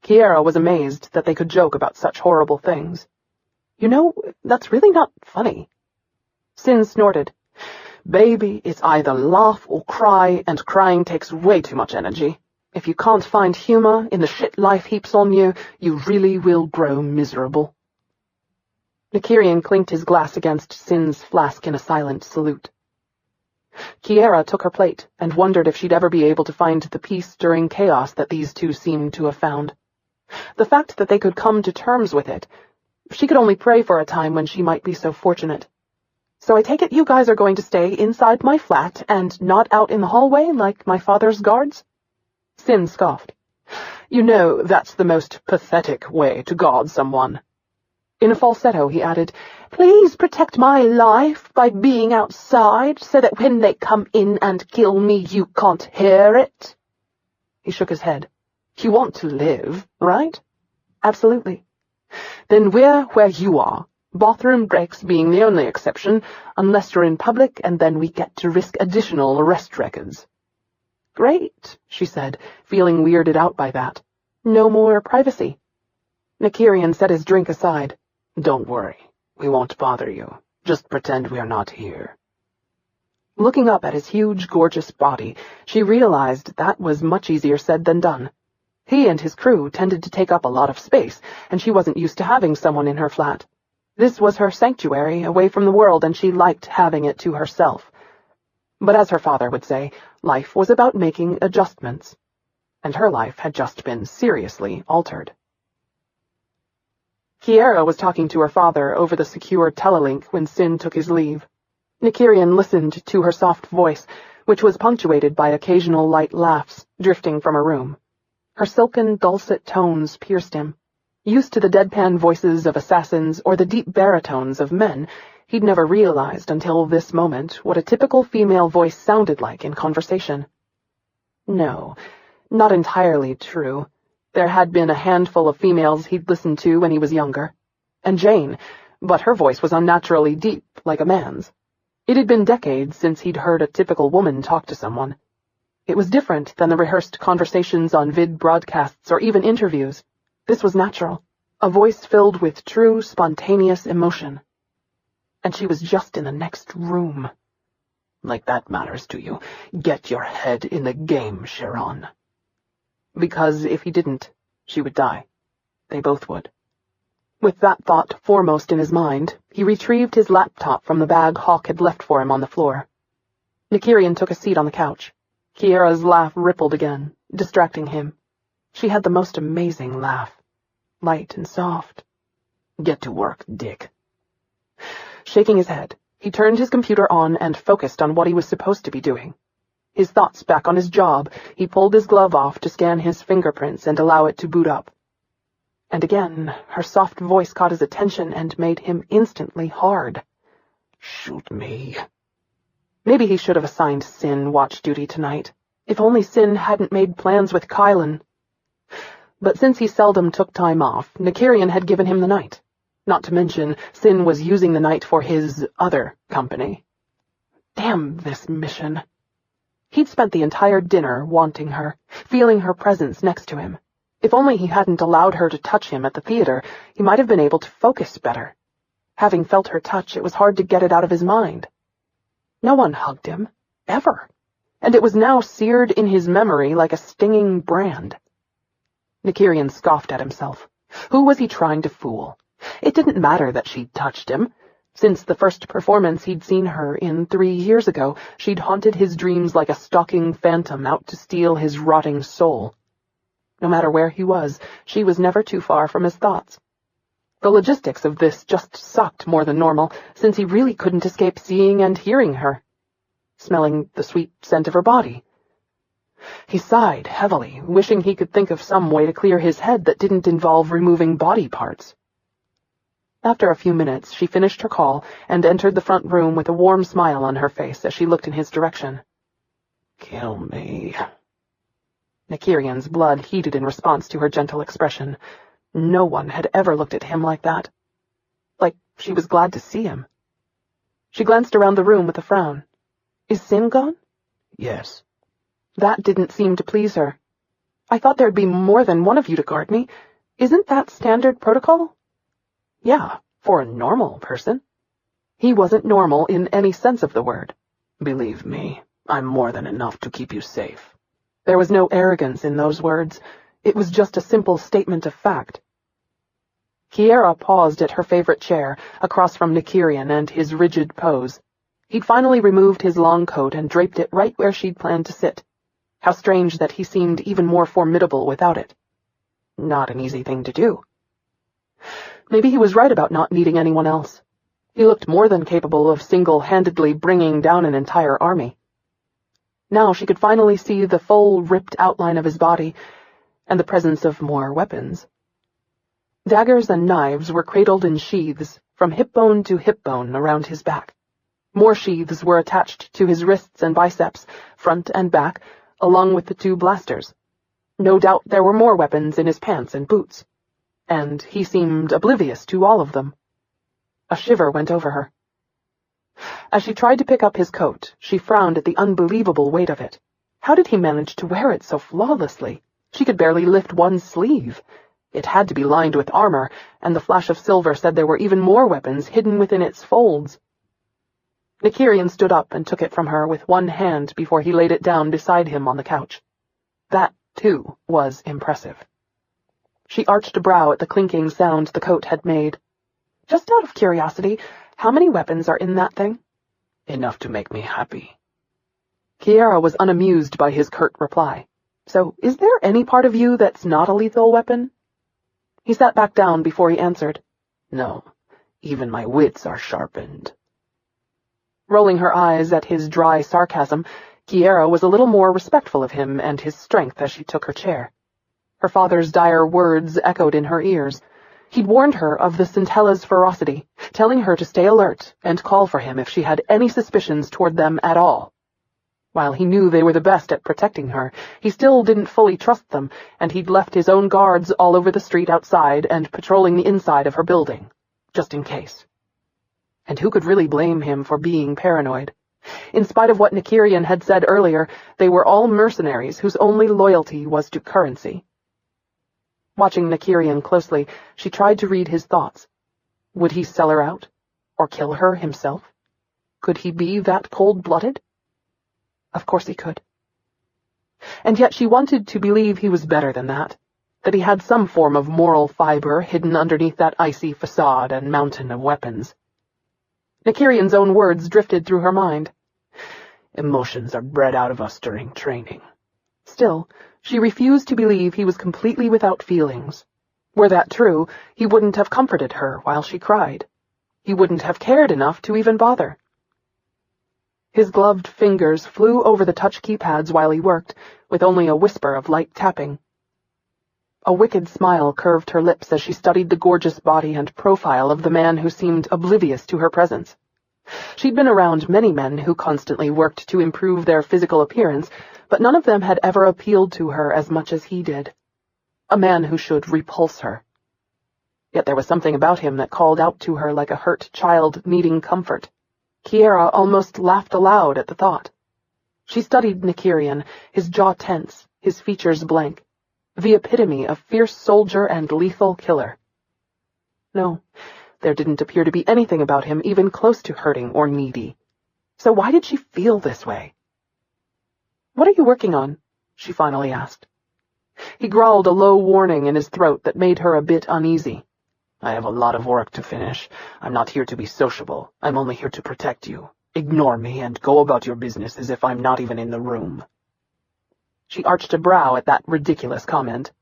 Kiara was amazed that they could joke about such horrible things. You know, that's really not funny. Sin snorted. Baby, it's either laugh or cry, and crying takes way too much energy. If you can't find humor in the shit life heaps on you, you really will grow miserable. Nykyrian clinked his glass against Sin's flask in a silent salute. Kiara took her plate and wondered if she'd ever be able to find the peace during chaos that these two seemed to have found. The fact that they could come to terms with it, she could only pray for a time when she might be so fortunate. So I take it you guys are going to stay inside my flat and not out in the hallway like my father's guards? Sin scoffed. You know, that's the most pathetic way to guard someone. In a falsetto, he added, Please protect my life by being outside so that when they come in and kill me, you can't hear it. He shook his head. You want to live, right? Absolutely. Then we're where you are, bathroom breaks being the only exception, unless you're in public, and then we get to risk additional arrest records. Great, she said, feeling weirded out by that. No more privacy. Nykyrian set his drink aside. Don't worry, we won't bother you. Just pretend we're not here. Looking up at his huge, gorgeous body, she realized that was much easier said than done. He and his crew tended to take up a lot of space, and she wasn't used to having someone in her flat. This was her sanctuary, away from the world, and she liked having it to herself. But as her father would say, life was about making adjustments. And her life had just been seriously altered. Kiara was talking to her father over the secure telelink when Sin took his leave. Nykyrian listened to her soft voice, which was punctuated by occasional light laughs drifting from her room. Her silken, dulcet tones pierced him. Used to the deadpan voices of assassins or the deep baritones of men, he'd never realized until this moment what a typical female voice sounded like in conversation. No, not entirely true. There had been a handful of females he'd listened to when he was younger. And Jane, but her voice was unnaturally deep, like a man's. It had been decades since he'd heard a typical woman talk to someone. It was different than the rehearsed conversations on vid broadcasts or even interviews. This was natural, a voice filled with true, spontaneous emotion. And she was just in the next room. Like that matters to you. Get your head in the game, Sherrilyn. Because if he didn't, she would die. They both would. With that thought foremost in his mind, he retrieved his laptop from the bag Hawk had left for him on the floor. Nykyrian took a seat on the couch. Kiara's laugh rippled again, distracting him. She had the most amazing laugh. Light and soft. Get to work, Dick. Shaking his head, he turned his computer on and focused on what he was supposed to be doing. His thoughts back on his job, he pulled his glove off to scan his fingerprints and allow it to boot up. And again, her soft voice caught his attention and made him instantly hard. Shoot me. Maybe he should have assigned Sin watch duty tonight. If only Sin hadn't made plans with Kylan. But since he seldom took time off, Nykyrian had given him the night. Not to mention, Sin was using the night for his other company. Damn this mission. He'd spent the entire dinner wanting her, feeling her presence next to him. If only he hadn't allowed her to touch him at the theater, he might have been able to focus better. Having felt her touch, it was hard to get it out of his mind. No one hugged him, ever, and it was now seared in his memory like a stinging brand. Nykyrian scoffed at himself. Who was he trying to fool? It didn't matter that she'd touched him. Since the first performance he'd seen her in 3 years ago, she'd haunted his dreams like a stalking phantom out to steal his rotting soul. No matter where he was, she was never too far from his thoughts. The logistics of this just sucked more than normal, since he really couldn't escape seeing and hearing her, smelling the sweet scent of her body. He sighed heavily, wishing he could think of some way to clear his head that didn't involve removing body parts. After a few minutes, she finished her call and entered the front room with a warm smile on her face as she looked in his direction. "Kill me." Nykyrian's blood heated in response to her gentle expression. No one had ever looked at him like that. Like she was glad to see him. She glanced around the room with a frown. "Is Sin gone?" "Yes." That didn't seem to please her. "I thought there'd be more than one of you to guard me. Isn't that standard protocol?" "Yeah, for a normal person." He wasn't normal in any sense of the word. "Believe me, I'm more than enough to keep you safe." There was no arrogance in those words. It was just a simple statement of fact. Kiara paused at her favorite chair, across from Nykyrian and his rigid pose. He'd finally removed his long coat and draped it right where she'd planned to sit. How strange that he seemed even more formidable without it. Not an easy thing to do. Maybe he was right about not needing anyone else. He looked more than capable of single-handedly bringing down an entire army. Now she could finally see the full, ripped outline of his body, and the presence of more weapons. Daggers and knives were cradled in sheaths, from hip bone to hip bone around his back. More sheaths were attached to his wrists and biceps, front and back, along with the 2 blasters. No doubt there were more weapons in his pants and boots. And he seemed oblivious to all of them. A shiver went over her. As she tried to pick up his coat, she frowned at the unbelievable weight of it. How did he manage to wear it so flawlessly? She could barely lift one sleeve. It had to be lined with armor, and the flash of silver said there were even more weapons hidden within its folds. Nykyrian stood up and took it from her with one hand before he laid it down beside him on the couch. That, too, was impressive. She arched a brow at the clinking sound the coat had made. "Just out of curiosity, how many weapons are in that thing?" "Enough to make me happy." Kiara was unamused by his curt reply. "So, is there any part of you that's not a lethal weapon?" He sat back down before he answered. "No, even my wits are sharpened." Rolling her eyes at his dry sarcasm, Kiara was a little more respectful of him and his strength as she took her chair. Her father's dire words echoed in her ears. He'd warned her of the Centella's ferocity, telling her to stay alert and call for him if she had any suspicions toward them at all. While he knew they were the best at protecting her, he still didn't fully trust them, and he'd left his own guards all over the street outside and patrolling the inside of her building, just in case. And who could really blame him for being paranoid? In spite of what Nykyrian had said earlier, they were all mercenaries whose only loyalty was to currency. Watching Nykyrian closely, she tried to read his thoughts. Would he sell her out? Or kill her himself? Could he be that cold-blooded? Of course he could. And yet she wanted to believe he was better than that he had some form of moral fiber hidden underneath that icy facade and mountain of weapons. Nykyrian's own words drifted through her mind. "Emotions are bred out of us during training." Still, she refused to believe he was completely without feelings. Were that true, he wouldn't have comforted her while she cried. He wouldn't have cared enough to even bother. His gloved fingers flew over the touch keypads while he worked, with only a whisper of light tapping. A wicked smile curved her lips as she studied the gorgeous body and profile of the man who seemed oblivious to her presence. She'd been around many men who constantly worked to improve their physical appearance, but none of them had ever appealed to her as much as he did. A man who should repulse her. Yet there was something about him that called out to her like a hurt child needing comfort. Kiara almost laughed aloud at the thought. She studied Nykyrian, his jaw tense, his features blank. The epitome of fierce soldier and lethal killer. No, there didn't appear to be anything about him even close to hurting or needy. So why did she feel this way? "What are you working on?" she finally asked. He growled a low warning in his throat that made her a bit uneasy. "I have a lot of work to finish. I'm not here to be sociable. I'm only here to protect you. Ignore me and go about your business as if I'm not even in the room." She arched a brow at that ridiculous comment.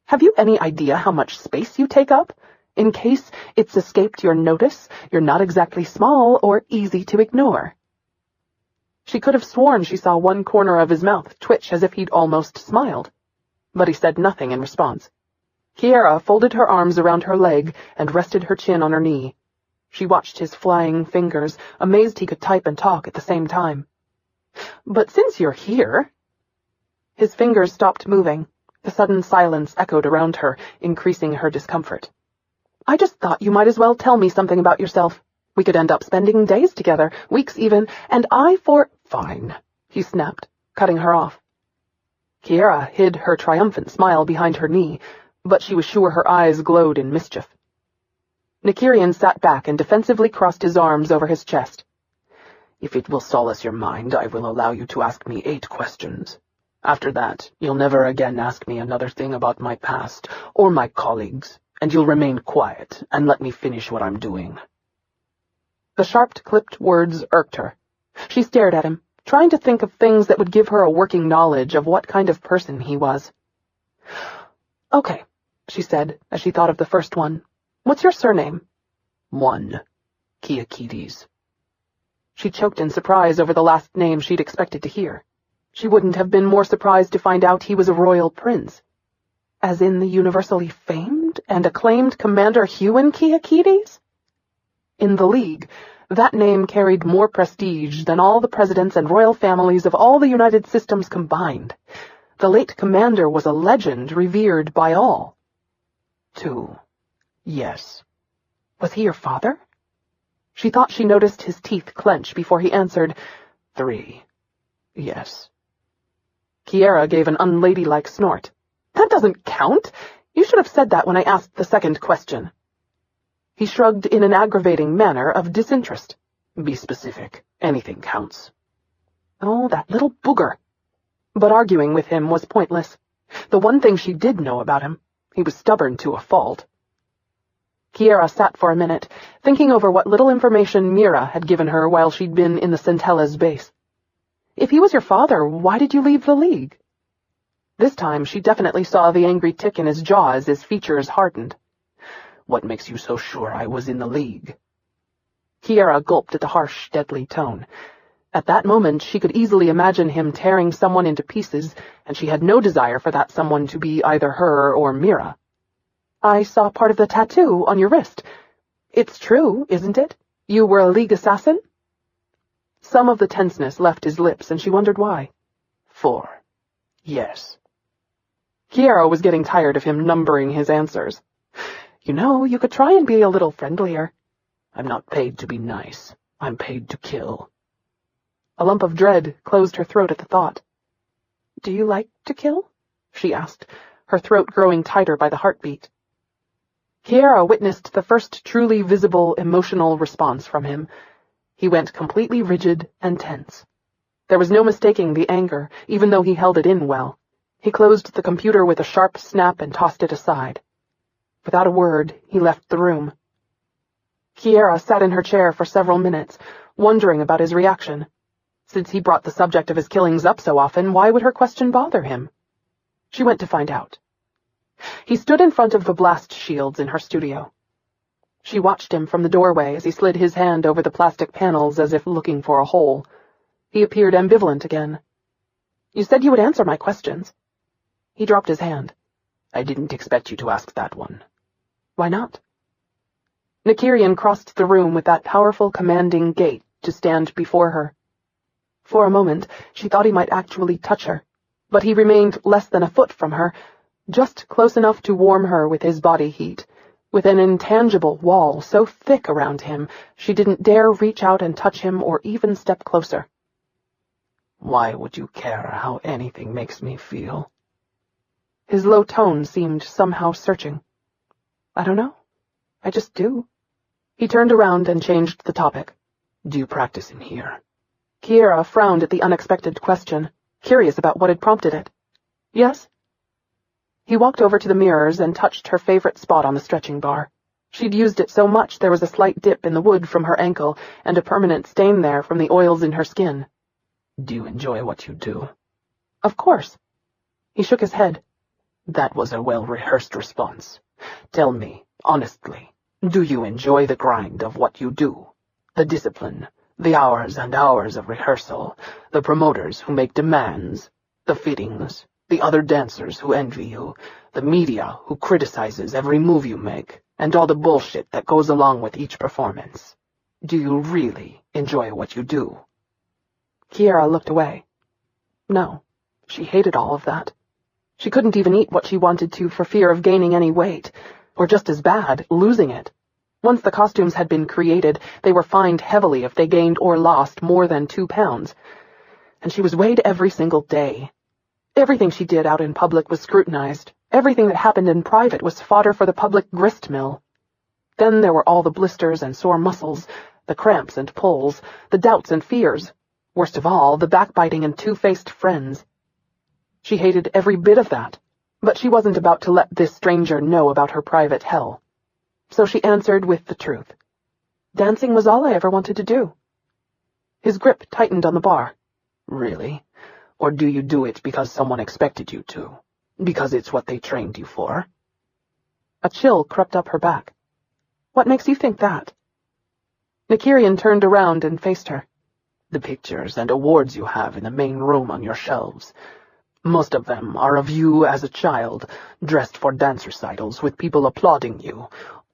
"Have you any idea how much space you take up? In case it's escaped your notice, you're not exactly small or easy to ignore." She could have sworn she saw one corner of his mouth twitch as if he'd almost smiled, but he said nothing in response. Kiara folded her arms around her leg and rested her chin on her knee. She watched his flying fingers, amazed he could type and talk at the same time. "But since you're here—" His fingers stopped moving. The sudden silence echoed around her, increasing her discomfort. "I just thought you might as well tell me something about yourself. We could end up spending days together, weeks even, and "Fine," he snapped, cutting her off. Kiara hid her triumphant smile behind her knee, but she was sure her eyes glowed in mischief. Nykyrian sat back and defensively crossed his arms over his chest. "If it will solace your mind, I will allow you to ask me 8 questions. After that, you'll never again ask me another thing about my past or my colleagues, and you'll remain quiet and let me finish what I'm doing." The sharp, clipped words irked her. She stared at him, trying to think of things that would give her a working knowledge of what kind of person he was. "Okay," she said, as she thought of the first one. "What's your surname?" 1. Quikiades. She choked in surprise over the last name she'd expected to hear. She wouldn't have been more surprised to find out he was a royal prince. As in the universally famed and acclaimed Commander Huan Quikiades? In the League, that name carried more prestige than all the presidents and royal families of all the United Systems combined. The late commander was a legend revered by all. 2. Yes. Was he your father? She thought she noticed his teeth clench before he answered. 3. Yes. Kiara gave an unladylike snort. "That doesn't count. You should have said that when I asked the second question." He shrugged in an aggravating manner of disinterest. "Be specific. Anything counts." Oh, that little booger. But arguing with him was pointless. The one thing she did know about him, he was stubborn to a fault. Kiara sat for a minute, thinking over what little information Mira had given her while she'd been in the Centella's base. If he was your father, why did you leave the League? This time she definitely saw the angry tick in his jaw as his features hardened. "What makes you so sure I was in the League?" Kiara gulped at the harsh, deadly tone. At that moment she could easily imagine him tearing someone into pieces, and she had no desire for that someone to be either her or Mira. "I saw part of the tattoo on your wrist. It's true, isn't it? You were a League assassin?" Some of the tenseness left his lips, and she wondered why. 4. Yes. Kiara was getting tired of him numbering his answers. "You know, you could try and be a little friendlier." "I'm not paid to be nice. I'm paid to kill." A lump of dread closed her throat at the thought. "Do you like to kill?" she asked, her throat growing tighter by the heartbeat. Kiara witnessed the first truly visible emotional response from him. He went completely rigid and tense. There was no mistaking the anger, even though he held it in well. He closed the computer with a sharp snap and tossed it aside. Without a word, he left the room. Kiara sat in her chair for several minutes, wondering about his reaction. Since he brought the subject of his killings up so often, why would her question bother him? She went to find out. He stood in front of the blast shields in her studio. She watched him from the doorway as he slid his hand over the plastic panels as if looking for a hole. He appeared ambivalent again. "You said you would answer my questions." He dropped his hand. "I didn't expect you to ask that one." "Why not?" Nykyrian crossed the room with that powerful, commanding gait to stand before her. For a moment, she thought he might actually touch her, but he remained less than a foot from her, just close enough to warm her with his body heat, with an intangible wall so thick around him she didn't dare reach out and touch him or even step closer. "Why would you care how anything makes me feel?" His low tone seemed somehow searching. "I don't know. I just do." He turned around and changed the topic. "Do you practice in here?" Kiara frowned at the unexpected question, curious about what had prompted it. "Yes?" He walked over to the mirrors and touched her favorite spot on the stretching bar. She'd used it so much there was a slight dip in the wood from her ankle and a permanent stain there from the oils in her skin. "Do you enjoy what you do?" "Of course." He shook his head. "That was a well-rehearsed response. Tell me, Honestly, do you enjoy the grind of what you do? The discipline, the hours and hours of rehearsal, the promoters who make demands, the fittings, the other dancers who envy you, the media who criticizes every move you make, and all the bullshit that goes along with each performance. Do you really enjoy what you do? Kiara looked away. No, she hated all of that. She couldn't even eat what she wanted to for fear of gaining any weight, or just as bad, losing it. Once the costumes had been created, they were fined heavily if they gained or lost more than 2 pounds. And she was weighed every single day. Everything she did out in public was scrutinized. Everything that happened in private was fodder for the public grist mill. Then there were all the blisters and sore muscles, the cramps and pulls, the doubts and fears. Worst of all, the backbiting and two-faced friends. She hated every bit of that, but she wasn't about to let this stranger know about her private hell. So she answered with the truth. Dancing was all I ever wanted to do. His grip tightened on the bar. Really? Or do you do it because someone expected you to? Because it's what they trained you for? A chill crept up her back. What makes you think that? Nykyrian turned around and faced her. The pictures and awards you have in the main room on your shelves. Most of them are of you as a child, dressed for dance recitals with people applauding you,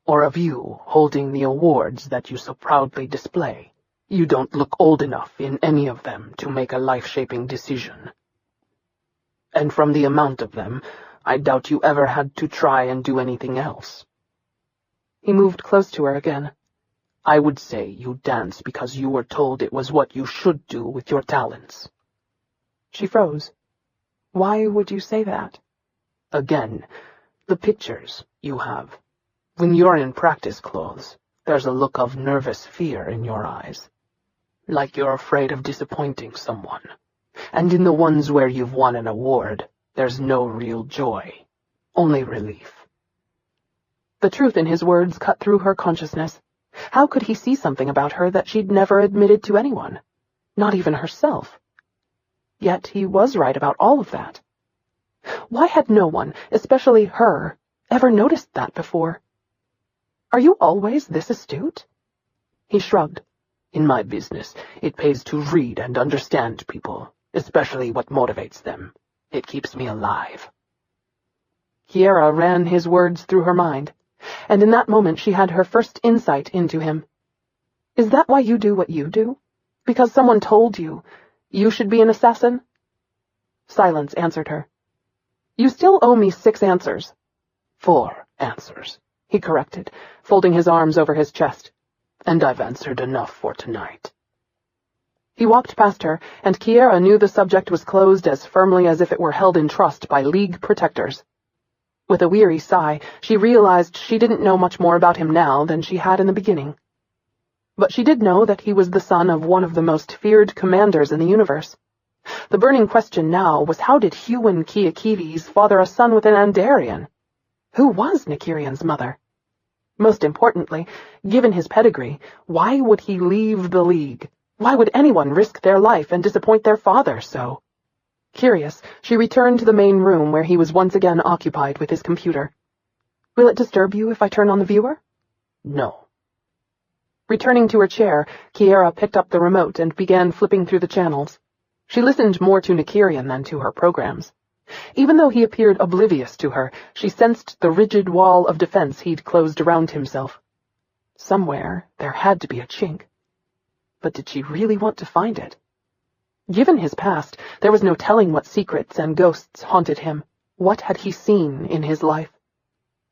or of you holding the awards that you so proudly display. You don't look old enough in any of them to make a life-shaping decision. And from the amount of them, I doubt you ever had to try and do anything else. He moved close to her again. I would say you dance because you were told it was what you should do with your talents. She froze. Why would you say that? Again, the pictures you have. When you're in practice clothes, there's a look of nervous fear in your eyes. Like you're afraid of disappointing someone. And in the ones where you've won an award, there's no real joy, only relief. The truth in his words cut through her consciousness. How could he see something about her that she'd never admitted to anyone? Not even herself. Yet he was right about all of that. Why had no one, especially her, ever noticed that before? Are you always this astute? He shrugged. In my business, it pays to read and understand people, especially what motivates them. It keeps me alive. Kiara ran his words through her mind, and in that moment she had her first insight into him. Is that why you do what you do? Because someone told you you should be an assassin? Silence answered her. You still owe me 6 answers. 4 answers, he corrected, folding his arms over his chest. And I've answered enough for tonight. He walked past her, and Kiara knew the subject was closed as firmly as if it were held in trust by League protectors. With a weary sigh, she realized she didn't know much more about him now than she had in the beginning. But she did know that he was the son of one of the most feared commanders in the universe. The burning question now was, how did Huan Quikiades father a son with an Andarian? Who was Nykyrian's mother? Most importantly, given his pedigree, why would he leave the League? Why would anyone risk their life and disappoint their father so? Curious, she returned to the main room where he was once again occupied with his computer. Will it disturb you if I turn on the viewer? No. Returning to her chair, Kiara picked up the remote and began flipping through the channels. She listened more to Nykyrian than to her programs. Even though he appeared oblivious to her, she sensed the rigid wall of defense he'd closed around himself. Somewhere there had to be a chink. But did she really want to find it? Given his past, there was no telling what secrets and ghosts haunted him. What had he seen in his life?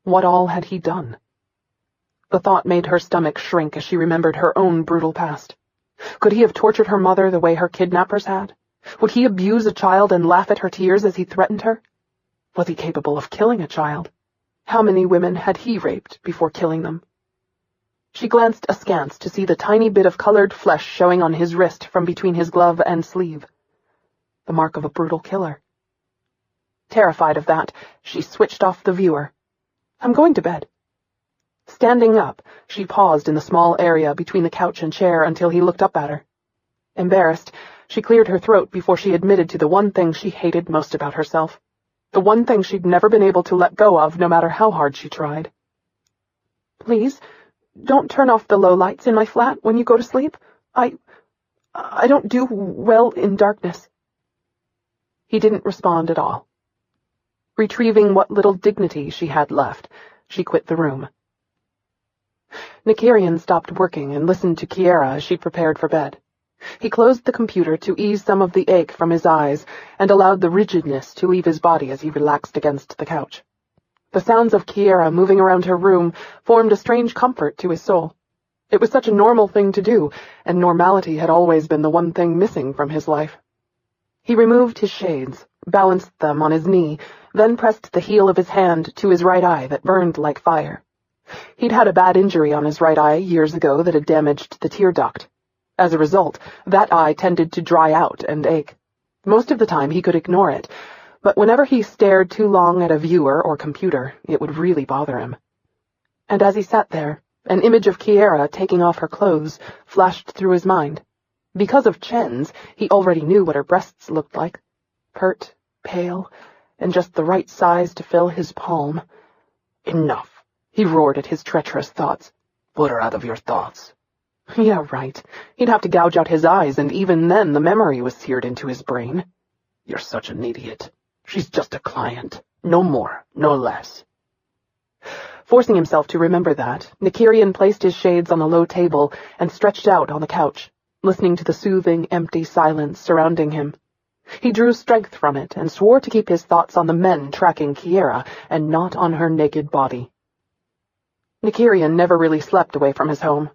What all had he done? The thought made her stomach shrink as she remembered her own brutal past. Could he have tortured her mother the way her kidnappers had? Would he abuse a child and laugh at her tears as he threatened her? Was he capable of killing a child? How many women had he raped before killing them? She glanced askance to see the tiny bit of colored flesh showing on his wrist from between his glove and sleeve. The mark of a brutal killer. Terrified of that, she switched off the viewer. I'm going to bed. Standing up, she paused in the small area between the couch and chair until he looked up at her. Embarrassed, she cleared her throat before she admitted to the one thing she hated most about herself. The one thing she'd never been able to let go of, no matter how hard she tried. Please, don't turn off the low lights in my flat when you go to sleep. I don't do well in darkness." He didn't respond at all. Retrieving what little dignity she had left, she quit the room. Nykyrian stopped working and listened to Kiara as she prepared for bed. He closed the computer to ease some of the ache from his eyes and allowed the rigidness to leave his body as he relaxed against the couch. The sounds of Kiara moving around her room formed a strange comfort to his soul. It was such a normal thing to do, and normality had always been the one thing missing from his life. He removed his shades, balanced them on his knee, then pressed the heel of his hand to his right eye that burned like fire. He'd had a bad injury on his right eye years ago that had damaged the tear duct. As a result, that eye tended to dry out and ache. Most of the time he could ignore it, but whenever he stared too long at a viewer or computer, it would really bother him. And as he sat there, an image of Kiara taking off her clothes flashed through his mind. Because of Chen's, he already knew what her breasts looked like. Pert, pale, and just the right size to fill his palm. "Enough," he roared at his treacherous thoughts. "Put her out of your thoughts." Yeah, right. He'd have to gouge out his eyes, and even then the memory was seared into his brain. "You're such an idiot. She's just a client. No more, no less." Forcing himself to remember that, Nykyrian placed his shades on the low table and stretched out on the couch, listening to the soothing, empty silence surrounding him. He drew strength from it and swore to keep his thoughts on the men tracking Kiara and not on her naked body. Nykyrian never really slept away from his home.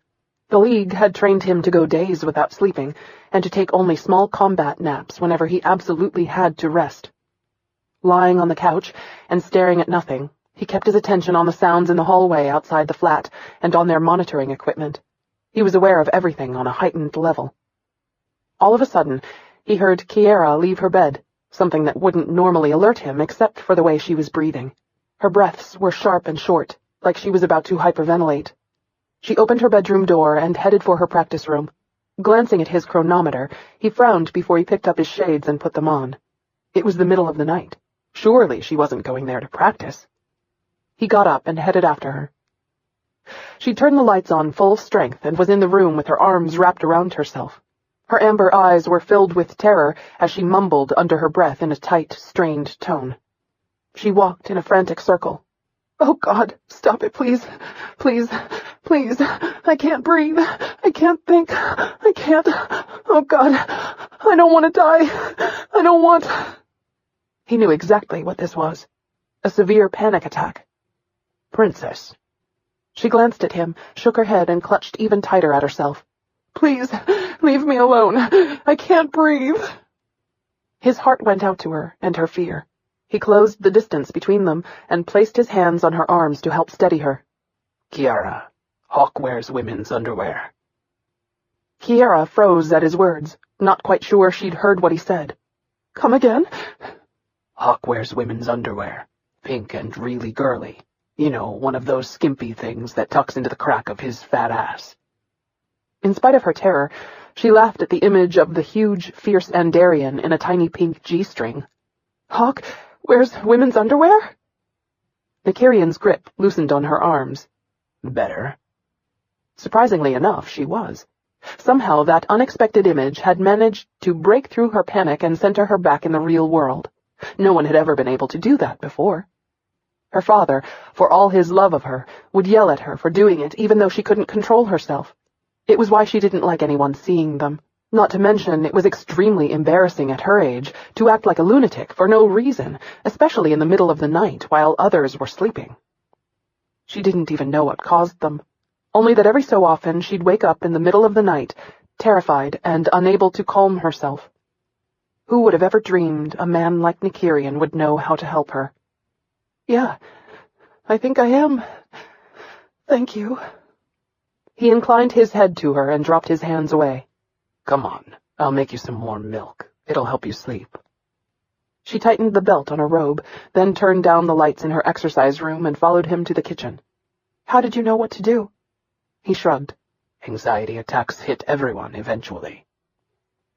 The League had trained him to go days without sleeping and to take only small combat naps whenever he absolutely had to rest. Lying on the couch and staring at nothing, he kept his attention on the sounds in the hallway outside the flat and on their monitoring equipment. He was aware of everything on a heightened level. All of a sudden, he heard Kiara leave her bed, something that wouldn't normally alert him except for the way she was breathing. Her breaths were sharp and short, like she was about to hyperventilate. She opened her bedroom door and headed for her practice room. Glancing at his chronometer, he frowned before he picked up his shades and put them on. It was the middle of the night. Surely she wasn't going there to practice. He got up and headed after her. She turned the lights on full strength and was in the room with her arms wrapped around herself. Her amber eyes were filled with terror as she mumbled under her breath in a tight, strained tone. She walked in a frantic circle. "Oh, God, stop it, please. Please, please. I can't breathe. I can't think. I can't. Oh, God, I don't want to die. I don't want..." He knew exactly what this was. A severe panic attack. "Princess." She glanced at him, shook her head, and clutched even tighter at herself. "Please, leave me alone. I can't breathe." His heart went out to her and her fear. He closed the distance between them and placed his hands on her arms to help steady her. "Kiara, Hawk wears women's underwear." Kiara froze at his words, not quite sure she'd heard what he said. "Come again?" "Hawk wears women's underwear. Pink and really girly. You know, one of those skimpy things that tucks into the crack of his fat ass." In spite of her terror, she laughed at the image of the huge, fierce Andarian in a tiny pink G-string. "Hawk wears women's underwear?" Nykyrian's grip loosened on her arms. "Better." Surprisingly enough, she was. Somehow that unexpected image had managed to break through her panic and center her back in the real world. No one had ever been able to do that before. Her father, for all his love of her, would yell at her for doing it even though she couldn't control herself. It was why she didn't like anyone seeing them. Not to mention, it was extremely embarrassing at her age to act like a lunatic for no reason, especially in the middle of the night while others were sleeping. She didn't even know what caused them, only that every so often she'd wake up in the middle of the night, terrified and unable to calm herself. Who would have ever dreamed a man like Nykyrian would know how to help her? "Yeah, I think I am. Thank you." He inclined his head to her and dropped his hands away. "Come on, I'll make you some warm milk. It'll help you sleep." She tightened the belt on her robe, then turned down the lights in her exercise room and followed him to the kitchen. "How did you know what to do?" He shrugged. "Anxiety attacks hit everyone eventually."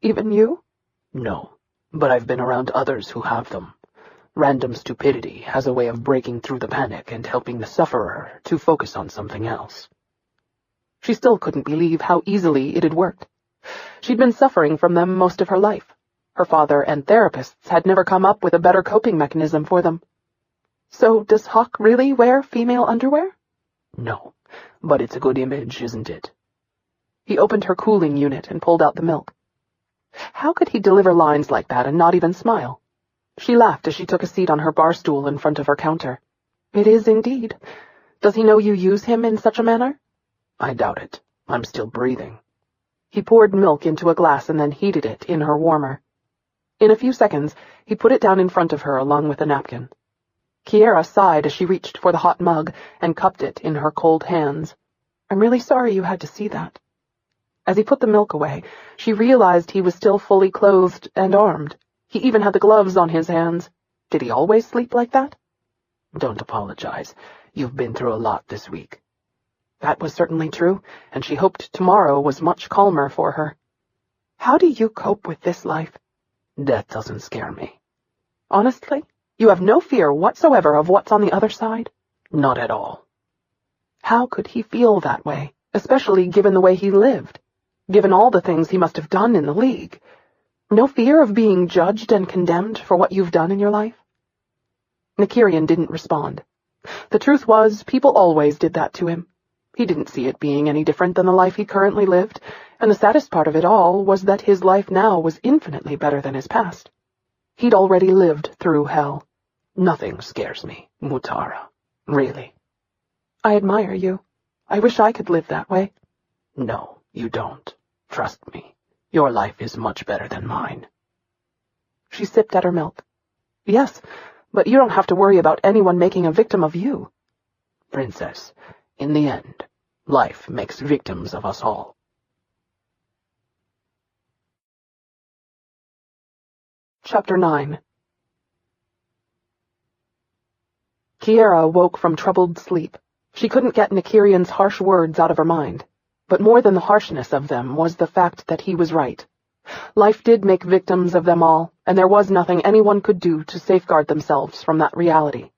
"Even you?" "No, but I've been around others who have them. Random stupidity has a way of breaking through the panic and helping the sufferer to focus on something else. She still couldn't believe how easily it had worked. She'd been suffering from them most of her life. Her father and therapists had never come up with a better coping mechanism for them. So does Hawk really wear female underwear? No, but it's a good image, isn't it? He opened her cooling unit and pulled out the milk. How could he deliver lines like that and not even smile? She laughed as she took a seat on her bar stool in front of her counter. It is indeed. Does he know you use him in such a manner? I doubt it. I'm still breathing. He poured milk into a glass and then heated it in her warmer. In a few seconds, he put it down in front of her along with a napkin. Kiara sighed as she reached for the hot mug and cupped it in her cold hands. I'm really sorry you had to see that. As he put the milk away, she realized he was still fully clothed and armed. He even had the gloves on his hands. Did he always sleep like that? Don't apologize. You've been through a lot this week. That was certainly true, and she hoped tomorrow was much calmer for her. How do you cope with this life? Death doesn't scare me. Honestly? You have no fear whatsoever of what's on the other side? Not at all. How could he feel that way, especially given the way he lived? Given all the things he must have done in the League? No fear of being judged and condemned for what you've done in your life? Nykyrian didn't respond. The truth was, people always did that to him. He didn't see it being any different than the life he currently lived, and the saddest part of it all was that his life now was infinitely better than his past. He'd already lived through hell. Nothing scares me, Mutara. Really. I admire you. I wish I could live that way. No, you don't. Trust me. Your life is much better than mine. She sipped at her milk. Yes, but you don't have to worry about anyone making a victim of you. Princess, in the end, life makes victims of us all. Chapter 9. Kiara woke from troubled sleep. She couldn't get Nykyrian's harsh words out of her mind. But more than the harshness of them was the fact that he was right. Life did make victims of them all, and there was nothing anyone could do to safeguard themselves from that reality.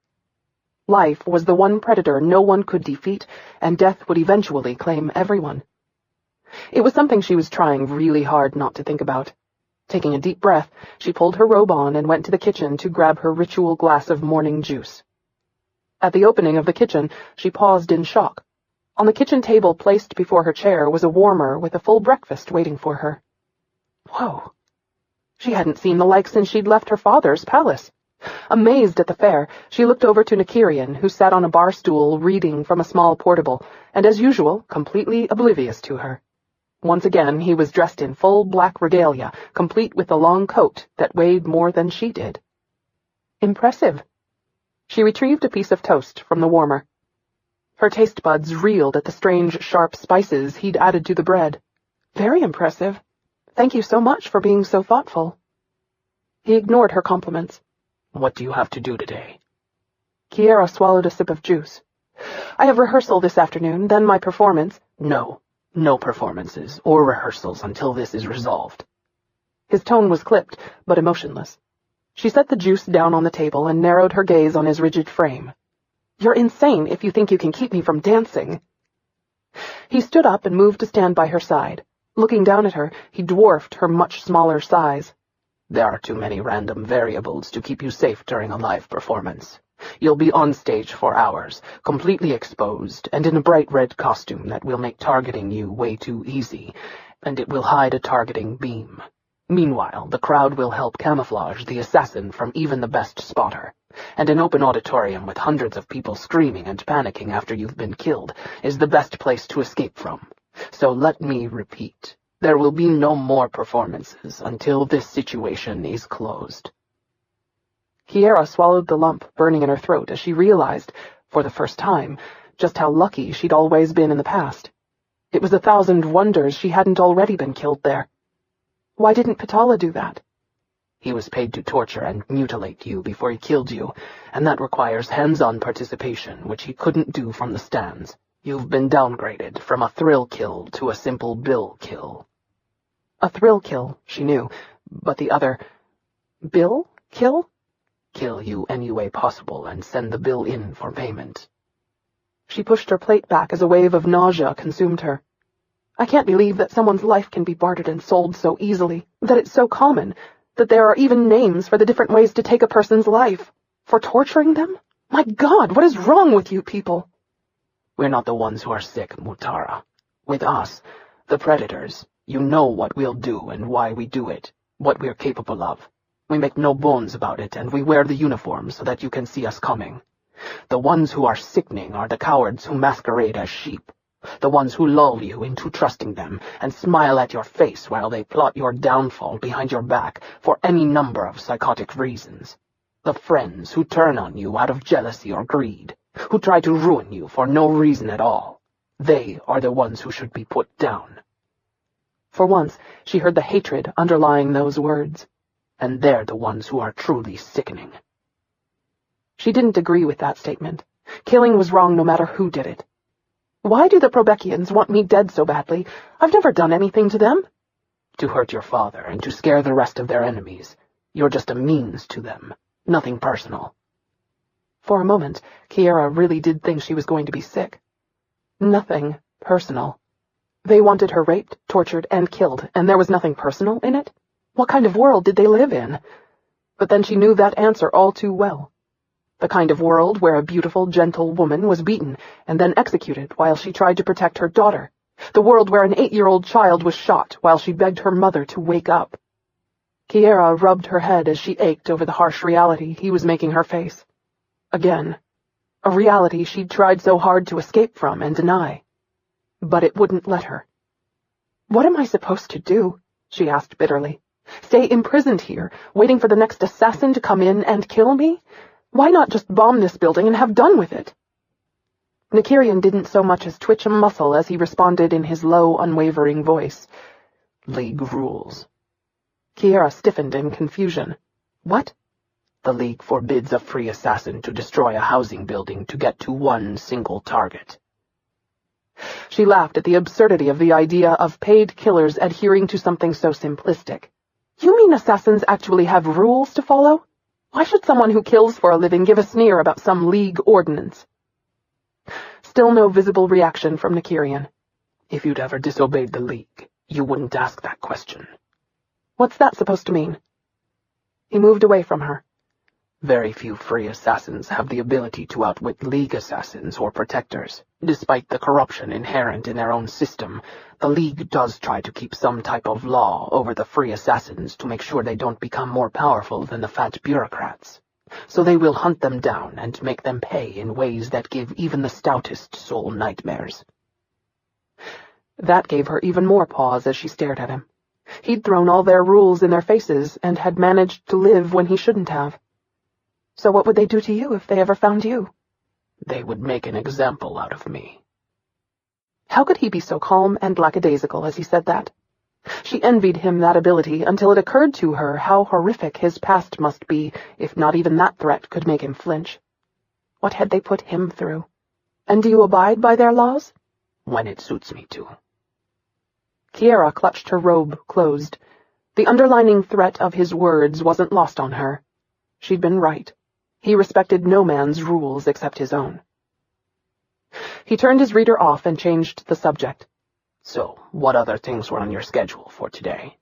Life was the one predator no one could defeat, and death would eventually claim everyone. It was something she was trying really hard not to think about. Taking a deep breath, she pulled her robe on and went to the kitchen to grab her ritual glass of morning juice. At the opening of the kitchen, she paused in shock. On the kitchen table placed before her chair was a warmer with a full breakfast waiting for her. Whoa! She hadn't seen the like since she'd left her father's palace. Amazed at the fare, she looked over to Nykyrian, who sat on a bar stool reading from a small portable, and as usual, completely oblivious to her. Once again, he was dressed in full black regalia, complete with the long coat that weighed more than she did. Impressive. She retrieved a piece of toast from the warmer. Her taste buds reeled at the strange, sharp spices he'd added to the bread. Very impressive. Thank you so much for being so thoughtful. He ignored her compliments. What do you have to do today? Kiara swallowed a sip of juice. I have rehearsal this afternoon, then my performance. No performances or rehearsals until this is resolved. His tone was clipped, but emotionless. She set the juice down on the table and narrowed her gaze on his rigid frame. You're insane if you think you can keep me from dancing. He stood up and moved to stand by her side. Looking down at her, he dwarfed her much smaller size. There are too many random variables to keep you safe during a live performance. You'll be on stage for hours, completely exposed, and in a bright red costume that will make targeting you way too easy, and it will hide a targeting beam. Meanwhile, the crowd will help camouflage the assassin from even the best spotter, and an open auditorium with hundreds of people screaming and panicking after you've been killed is the best place to escape from. So let me repeat, there will be no more performances until this situation is closed. Kiara swallowed the lump burning in her throat as she realized, for the first time, just how lucky she'd always been in the past. It was 1,000 wonders she hadn't already been killed there. Why didn't Pitala do that? He was paid to torture and mutilate you before he killed you, and that requires hands-on participation, which he couldn't do from the stands. You've been downgraded from a thrill kill to a simple bill kill. A thrill kill, she knew, but the other... Bill kill? Kill you any way possible and send the bill in for payment. She pushed her plate back as a wave of nausea consumed her. I can't believe that someone's life can be bartered and sold so easily, that it's so common, that there are even names for the different ways to take a person's life. For torturing them? My God, what is wrong with you people? We're not the ones who are sick, Mutara. With us, the predators, you know what we'll do and why we do it, what we're capable of. We make no bones about it, and we wear the uniform so that you can see us coming. The ones who are sickening are the cowards who masquerade as sheep. The ones who lull you into trusting them and smile at your face while they plot your downfall behind your back for any number of psychotic reasons. The friends who turn on you out of jealousy or greed, who try to ruin you for no reason at all. They are the ones who should be put down. For once, she heard the hatred underlying those words. And they're the ones who are truly sickening. She didn't agree with that statement. Killing was wrong no matter who did it. Why do the Probekians want me dead so badly? I've never done anything to them. To hurt your father and to scare the rest of their enemies. You're just a means to them. Nothing personal. For a moment, Kiara really did think she was going to be sick. Nothing personal. They wanted her raped, tortured, and killed, and there was nothing personal in it? What kind of world did they live in? But then she knew that answer all too well. The kind of world where a beautiful, gentle woman was beaten and then executed while she tried to protect her daughter. The world where an 8-year-old child was shot while she begged her mother to wake up. Kiara rubbed her head as she ached over the harsh reality he was making her face. Again. A reality she'd tried so hard to escape from and deny. But it wouldn't let her. What am I supposed to do? She asked bitterly. Stay imprisoned here, waiting for the next assassin to come in and kill me? Why not just bomb this building and have done with it? Nykyrian didn't so much as twitch a muscle as he responded in his low, unwavering voice. League rules. Kiara stiffened in confusion. What? The League forbids a free assassin to destroy a housing building to get to one single target. She laughed at the absurdity of the idea of paid killers adhering to something so simplistic. You mean assassins actually have rules to follow? Why should someone who kills for a living give a sneer about some League ordinance? Still no visible reaction from Nykyrian. If you'd ever disobeyed the League, you wouldn't ask that question. What's that supposed to mean? He moved away from her. Very few free assassins have the ability to outwit League assassins or protectors. Despite the corruption inherent in their own system, the League does try to keep some type of law over the free assassins to make sure they don't become more powerful than the fat bureaucrats. So they will hunt them down and make them pay in ways that give even the stoutest soul nightmares. That gave her even more pause as she stared at him. He'd thrown all their rules in their faces and had managed to live when he shouldn't have. So what would they do to you if they ever found you? They would make an example out of me. How could he be so calm and lackadaisical as he said that? She envied him that ability until it occurred to her how horrific his past must be if not even that threat could make him flinch. What had they put him through? And do you abide by their laws? When it suits me to. Kiara clutched her robe closed. The underlining threat of his words wasn't lost on her. She'd been right. He respected no man's rules except his own. He turned his reader off and changed the subject. So, what other things were on your schedule for today?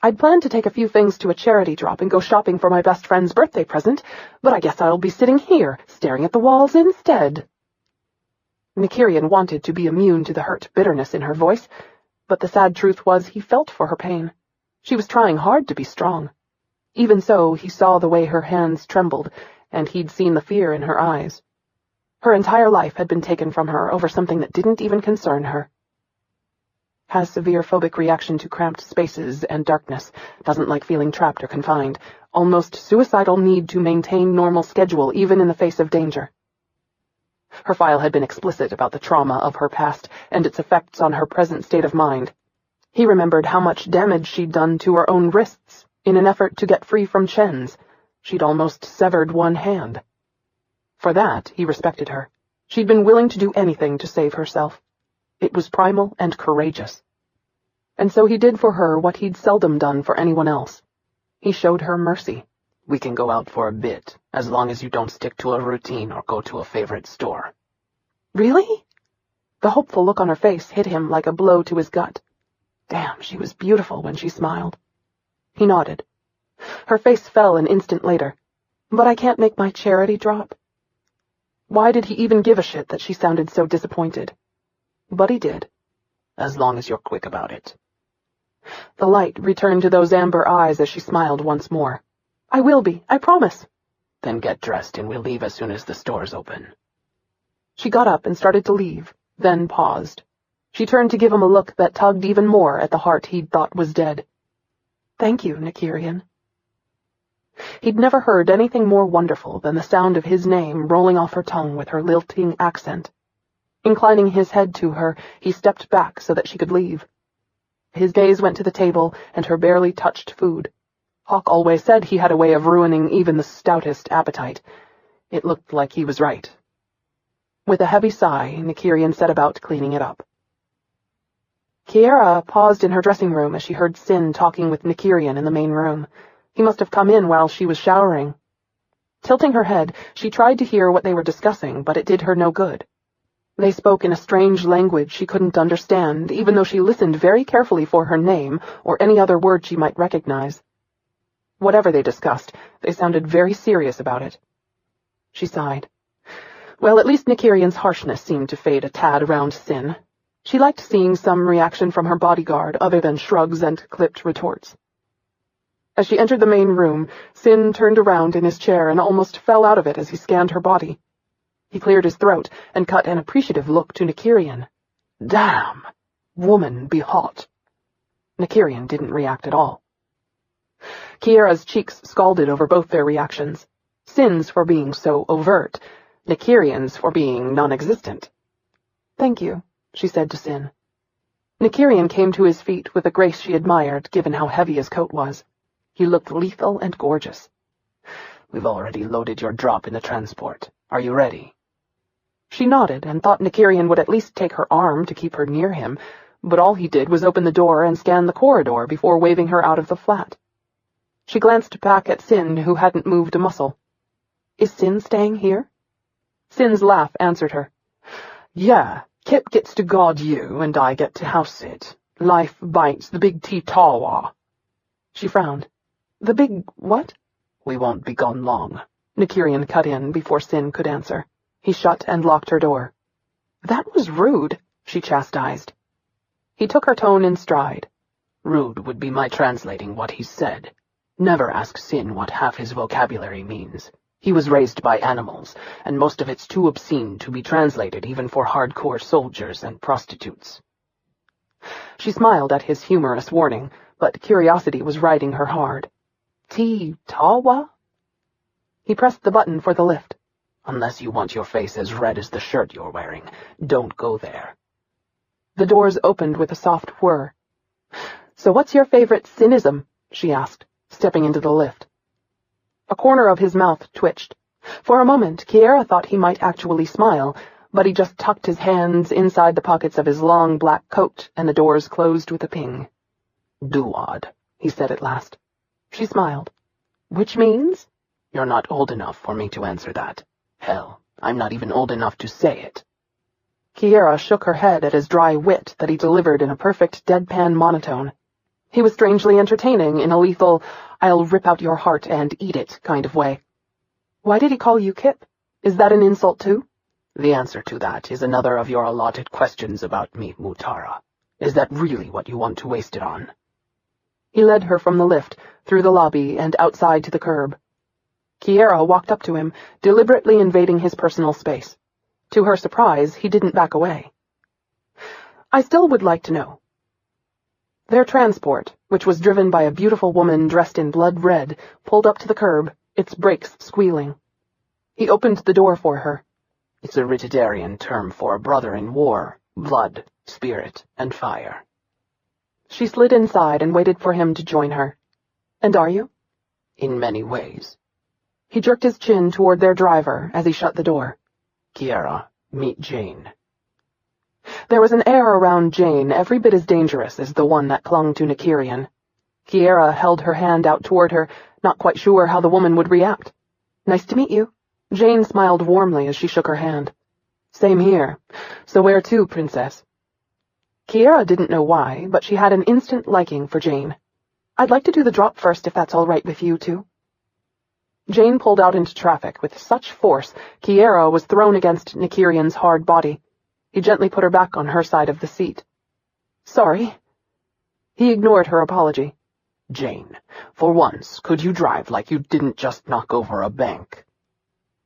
I'd planned to take a few things to a charity drop and go shopping for my best friend's birthday present, but I guess I'll be sitting here, staring at the walls instead. Nykyrian wanted to be immune to the hurt bitterness in her voice, but the sad truth was he felt for her pain. She was trying hard to be strong. Even so, he saw the way her hands trembled, and he'd seen the fear in her eyes. Her entire life had been taken from her over something that didn't even concern her. Has severe phobic reaction to cramped spaces and darkness, doesn't like feeling trapped or confined, almost suicidal need to maintain normal schedule even in the face of danger. Her file had been explicit about the trauma of her past and its effects on her present state of mind. He remembered how much damage she'd done to her own wrists. In an effort to get free from Chen's, she'd almost severed one hand. For that, he respected her. She'd been willing to do anything to save herself. It was primal and courageous. And so he did for her what he'd seldom done for anyone else. He showed her mercy, We can go out for a bit, as long as you don't stick to a routine or go to a favorite store. Really? The hopeful look on her face hit him like a blow to his gut. Damn, she was beautiful when she smiled. He nodded. Her face fell an instant later. But I can't make my charity drop. Why did he even give a shit that she sounded so disappointed? But he did. As long as you're quick about it. The light returned to those amber eyes as she smiled once more. I will be, I promise. Then get dressed and we'll leave as soon as the store's open. She got up and started to leave, then paused. She turned to give him a look that tugged even more at the heart he'd thought was dead. Thank you, Nykyrian. He'd never heard anything more wonderful than the sound of his name rolling off her tongue with her lilting accent. Inclining his head to her, he stepped back so that she could leave. His gaze went to the table and her barely touched food. Hawk always said he had a way of ruining even the stoutest appetite. It looked like he was right. With a heavy sigh, Nykyrian set about cleaning it up. Kiara paused in her dressing room as she heard Sin talking with Nykyrian in the main room. He must have come in while she was showering. Tilting her head, she tried to hear what they were discussing, but it did her no good. They spoke in a strange language she couldn't understand, even though she listened very carefully for her name or any other word she might recognize. Whatever they discussed, they sounded very serious about it. She sighed. Well, at least Nykyrian's harshness seemed to fade a tad around Sin. She liked seeing some reaction from her bodyguard other than shrugs and clipped retorts. As she entered the main room, Sin turned around in his chair and almost fell out of it as he scanned her body. He cleared his throat and cut an appreciative look to Nykyrian. Damn! Woman be hot. Nykyrian didn't react at all. Kiara's cheeks scalded over both their reactions. Sin's for being so overt, Nykyrian's for being non-existent. Thank you, she said to Sin. Nykyrian came to his feet with a grace she admired, given how heavy his coat was. He looked lethal and gorgeous. We've already loaded your drop in the transport. Are you ready? She nodded and thought Nykyrian would at least take her arm to keep her near him, but all he did was open the door and scan the corridor before waving her out of the flat. She glanced back at Sin, who hadn't moved a muscle. Is Sin staying here? Sin's laugh answered her. Yeah, Kip gets to guard you and I get to house sit. Life bites the big T-Tawa. She frowned. The big what? We won't be gone long. Nykyrian cut in before Sin could answer. He shut and locked her door. That was rude, she chastised. He took her tone in stride. Rude would be my translating what he said. Never ask Sin what half his vocabulary means. He was raised by animals, and most of it's too obscene to be translated even for hardcore soldiers and prostitutes. She smiled at his humorous warning, but curiosity was riding her hard. T-Tawa? He pressed the button for the lift. Unless you want your face as red as the shirt you're wearing, don't go there. The doors opened with a soft whir. So what's your favorite Sinism? She asked, stepping into the lift. A corner of his mouth twitched. For a moment, Kiara thought he might actually smile, but he just tucked his hands inside the pockets of his long black coat, and the doors closed with a ping. Duad, he said at last. She smiled. Which means? You're not old enough for me to answer that. Hell, I'm not even old enough to say it. Kiara shook her head at his dry wit that he delivered in a perfect deadpan monotone. He was strangely entertaining in a lethal, I'll rip out your heart and eat it kind of way. Why did he call you Kip? Is that an insult too? The answer to that is another of your allotted questions about me, Mutara. Is that really what you want to waste it on? He led her from the lift, through the lobby, and outside to the curb. Kiara walked up to him, deliberately invading his personal space. To her surprise, he didn't back away. I still would like to know. Their transport, which was driven by a beautiful woman dressed in blood red, pulled up to the curb, its brakes squealing. He opened the door for her. It's a Ritidarian term for a brother in war, blood, spirit, and fire. She slid inside and waited for him to join her. And are you? In many ways. He jerked his chin toward their driver as he shut the door. Kiara, meet Jane. There was an air around Jane every bit as dangerous as the one that clung to Nykyrian. Kiara held her hand out toward her, not quite sure how the woman would react. "Nice to meet you." Jane smiled warmly as she shook her hand. "Same here. So where to, Princess?" Kiara didn't know why, but she had an instant liking for Jane. "I'd like to do the drop first if that's all right with you two." Jane pulled out into traffic with such force, Kiara was thrown against Nykyrian's hard body. He gently put her back on her side of the seat. "Sorry." He ignored her apology. "Jane, for once, could you drive like you didn't just knock over a bank?"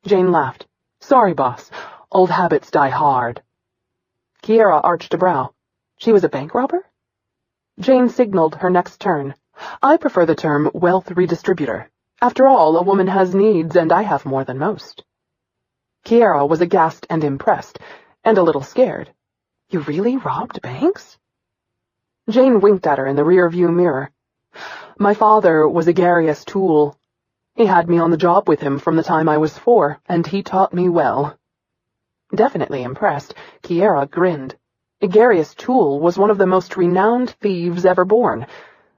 Jane laughed. "Sorry, boss. Old habits die hard." Kiara arched a brow. She was a bank robber? Jane signaled her next turn. "I prefer the term wealth redistributor. After all, a woman has needs, and I have more than most." Kiara was aghast and impressed, and a little scared. "You really robbed banks?" Jane winked at her in the rear-view mirror. "My father was a garious tool. He had me on the job with him from the time I was 4, and he taught me well." Definitely impressed, Kiara grinned. Garius Toole was one of the most renowned thieves ever born,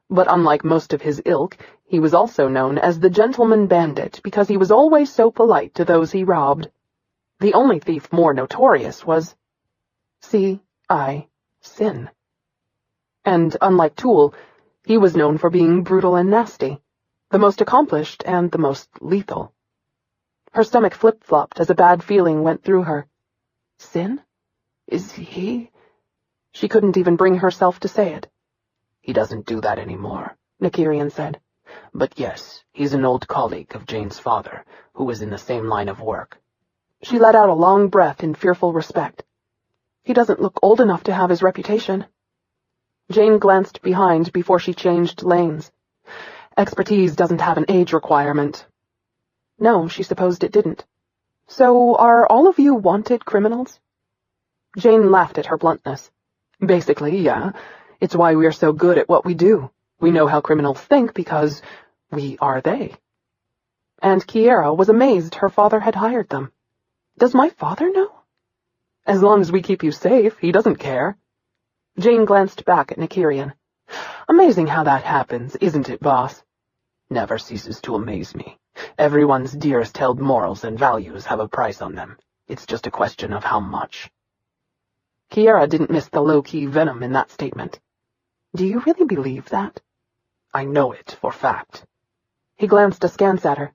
but unlike most of his ilk, he was also known as the gentleman bandit because he was always so polite to those he robbed. The only thief more notorious was Sin. And unlike Toole, he was known for being brutal and nasty, the most accomplished and the most lethal. Her stomach flip-flopped as a bad feeling went through her. Sin? Is he? She couldn't even bring herself to say it. "He doesn't do that anymore," Nykyrian said. "But yes, he's an old colleague of Jane's father, who was in the same line of work." She let out a long breath in fearful respect. "He doesn't look old enough to have his reputation." Jane glanced behind before she changed lanes. Expertise doesn't have an age requirement. No, she supposed it didn't. "So are all of you wanted criminals?" Jane laughed at her bluntness. "Basically, yeah. It's why we're so good at what we do. We know how criminals think because we are they." And Kiara was amazed her father had hired them. "Does my father know?" "As long as we keep you safe, he doesn't care." Jane glanced back at Nykyrian. "Amazing how that happens, isn't it, boss?" "Never ceases to amaze me. Everyone's dearest held morals and values have a price on them. It's just a question of how much." Kiara didn't miss the low-key venom in that statement. "Do you really believe that?" "I know it for fact." He glanced askance at her.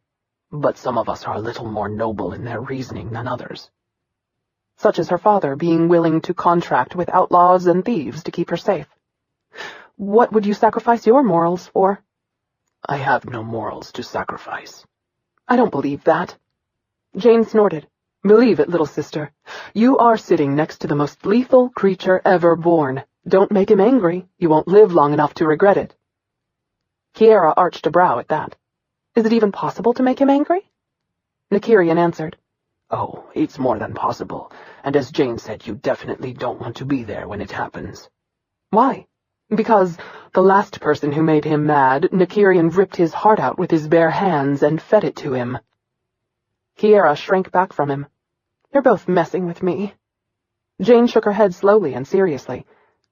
"But some of us are a little more noble in their reasoning than others." Such as her father being willing to contract with outlaws and thieves to keep her safe. "What would you sacrifice your morals for?" "I have no morals to sacrifice." "I don't believe that." Jane snorted. "Believe it, little sister. You are sitting next to the most lethal creature ever born. Don't make him angry. You won't live long enough to regret it." Kiara arched a brow at that. "Is it even possible to make him angry?" Nykyrian answered. "Oh, it's more than possible, and as Jane said, you definitely don't want to be there when it happens." "Why?" "Because the last person who made him mad, Nykyrian ripped his heart out with his bare hands and fed it to him." Kiara shrank back from him. "You're both messing with me." Jane shook her head slowly and seriously.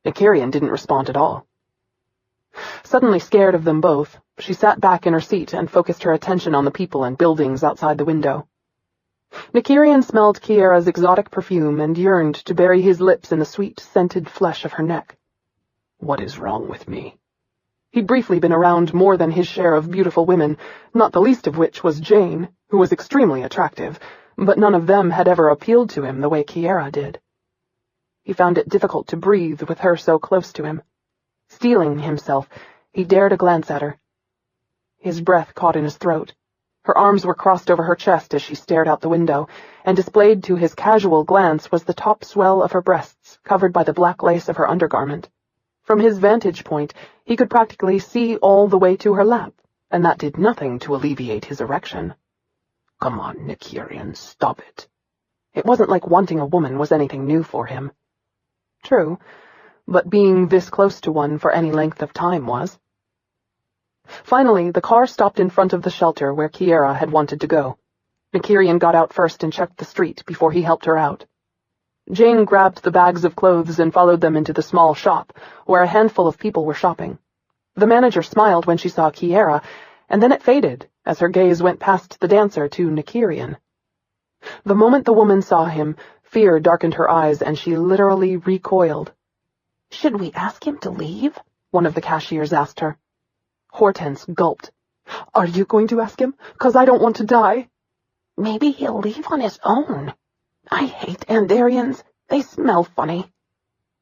Nykyrian didn't respond at all. Suddenly scared of them both, she sat back in her seat and focused her attention on the people and buildings outside the window. Nykyrian smelled Kiara's exotic perfume and yearned to bury his lips in the sweet, scented flesh of her neck. "What is wrong with me?" He'd briefly been around more than his share of beautiful women, not the least of which was Jane, who was extremely attractive, but none of them had ever appealed to him the way Kiara did. He found it difficult to breathe with her so close to him. Steeling himself, he dared a glance at her. His breath caught in his throat. Her arms were crossed over her chest as she stared out the window, and displayed to his casual glance was the top swell of her breasts, covered by the black lace of her undergarment. From his vantage point, he could practically see all the way to her lap, and that did nothing to alleviate his erection. "Come on, Nykyrian, stop it." It wasn't like wanting a woman was anything new for him. True, but being this close to one for any length of time was. Finally, the car stopped in front of the shelter where Kiara had wanted to go. Nykyrian got out first and checked the street before he helped her out. Jane grabbed the bags of clothes and followed them into the small shop, where a handful of people were shopping. The manager smiled when she saw Kiara, and then it faded as her gaze went past the dancer to Nykyrian. The moment the woman saw him, fear darkened her eyes and she literally recoiled. "Should we ask him to leave?" one of the cashiers asked her. Hortense gulped. "Are you going to ask him? 'Cause I don't want to die." "Maybe he'll leave on his own. I hate Andarians. They smell funny."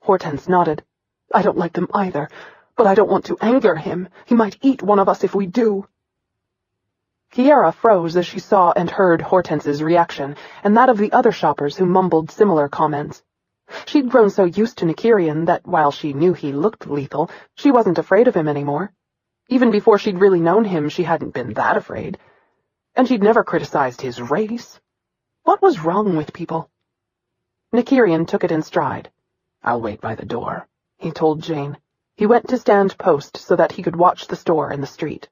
Hortense nodded. "I don't like them either, but I don't want to anger him. He might eat one of us if we do." Kiara froze as she saw and heard Hortense's reaction, and that of the other shoppers who mumbled similar comments. She'd grown so used to Nykyrian that while she knew he looked lethal, she wasn't afraid of him anymore. Even before she'd really known him, she hadn't been that afraid. And she'd never criticized his race. What was wrong with people? Nykyrian took it in stride. "I'll wait by the door," he told Jane. He went to stand post so that he could watch the store and the street.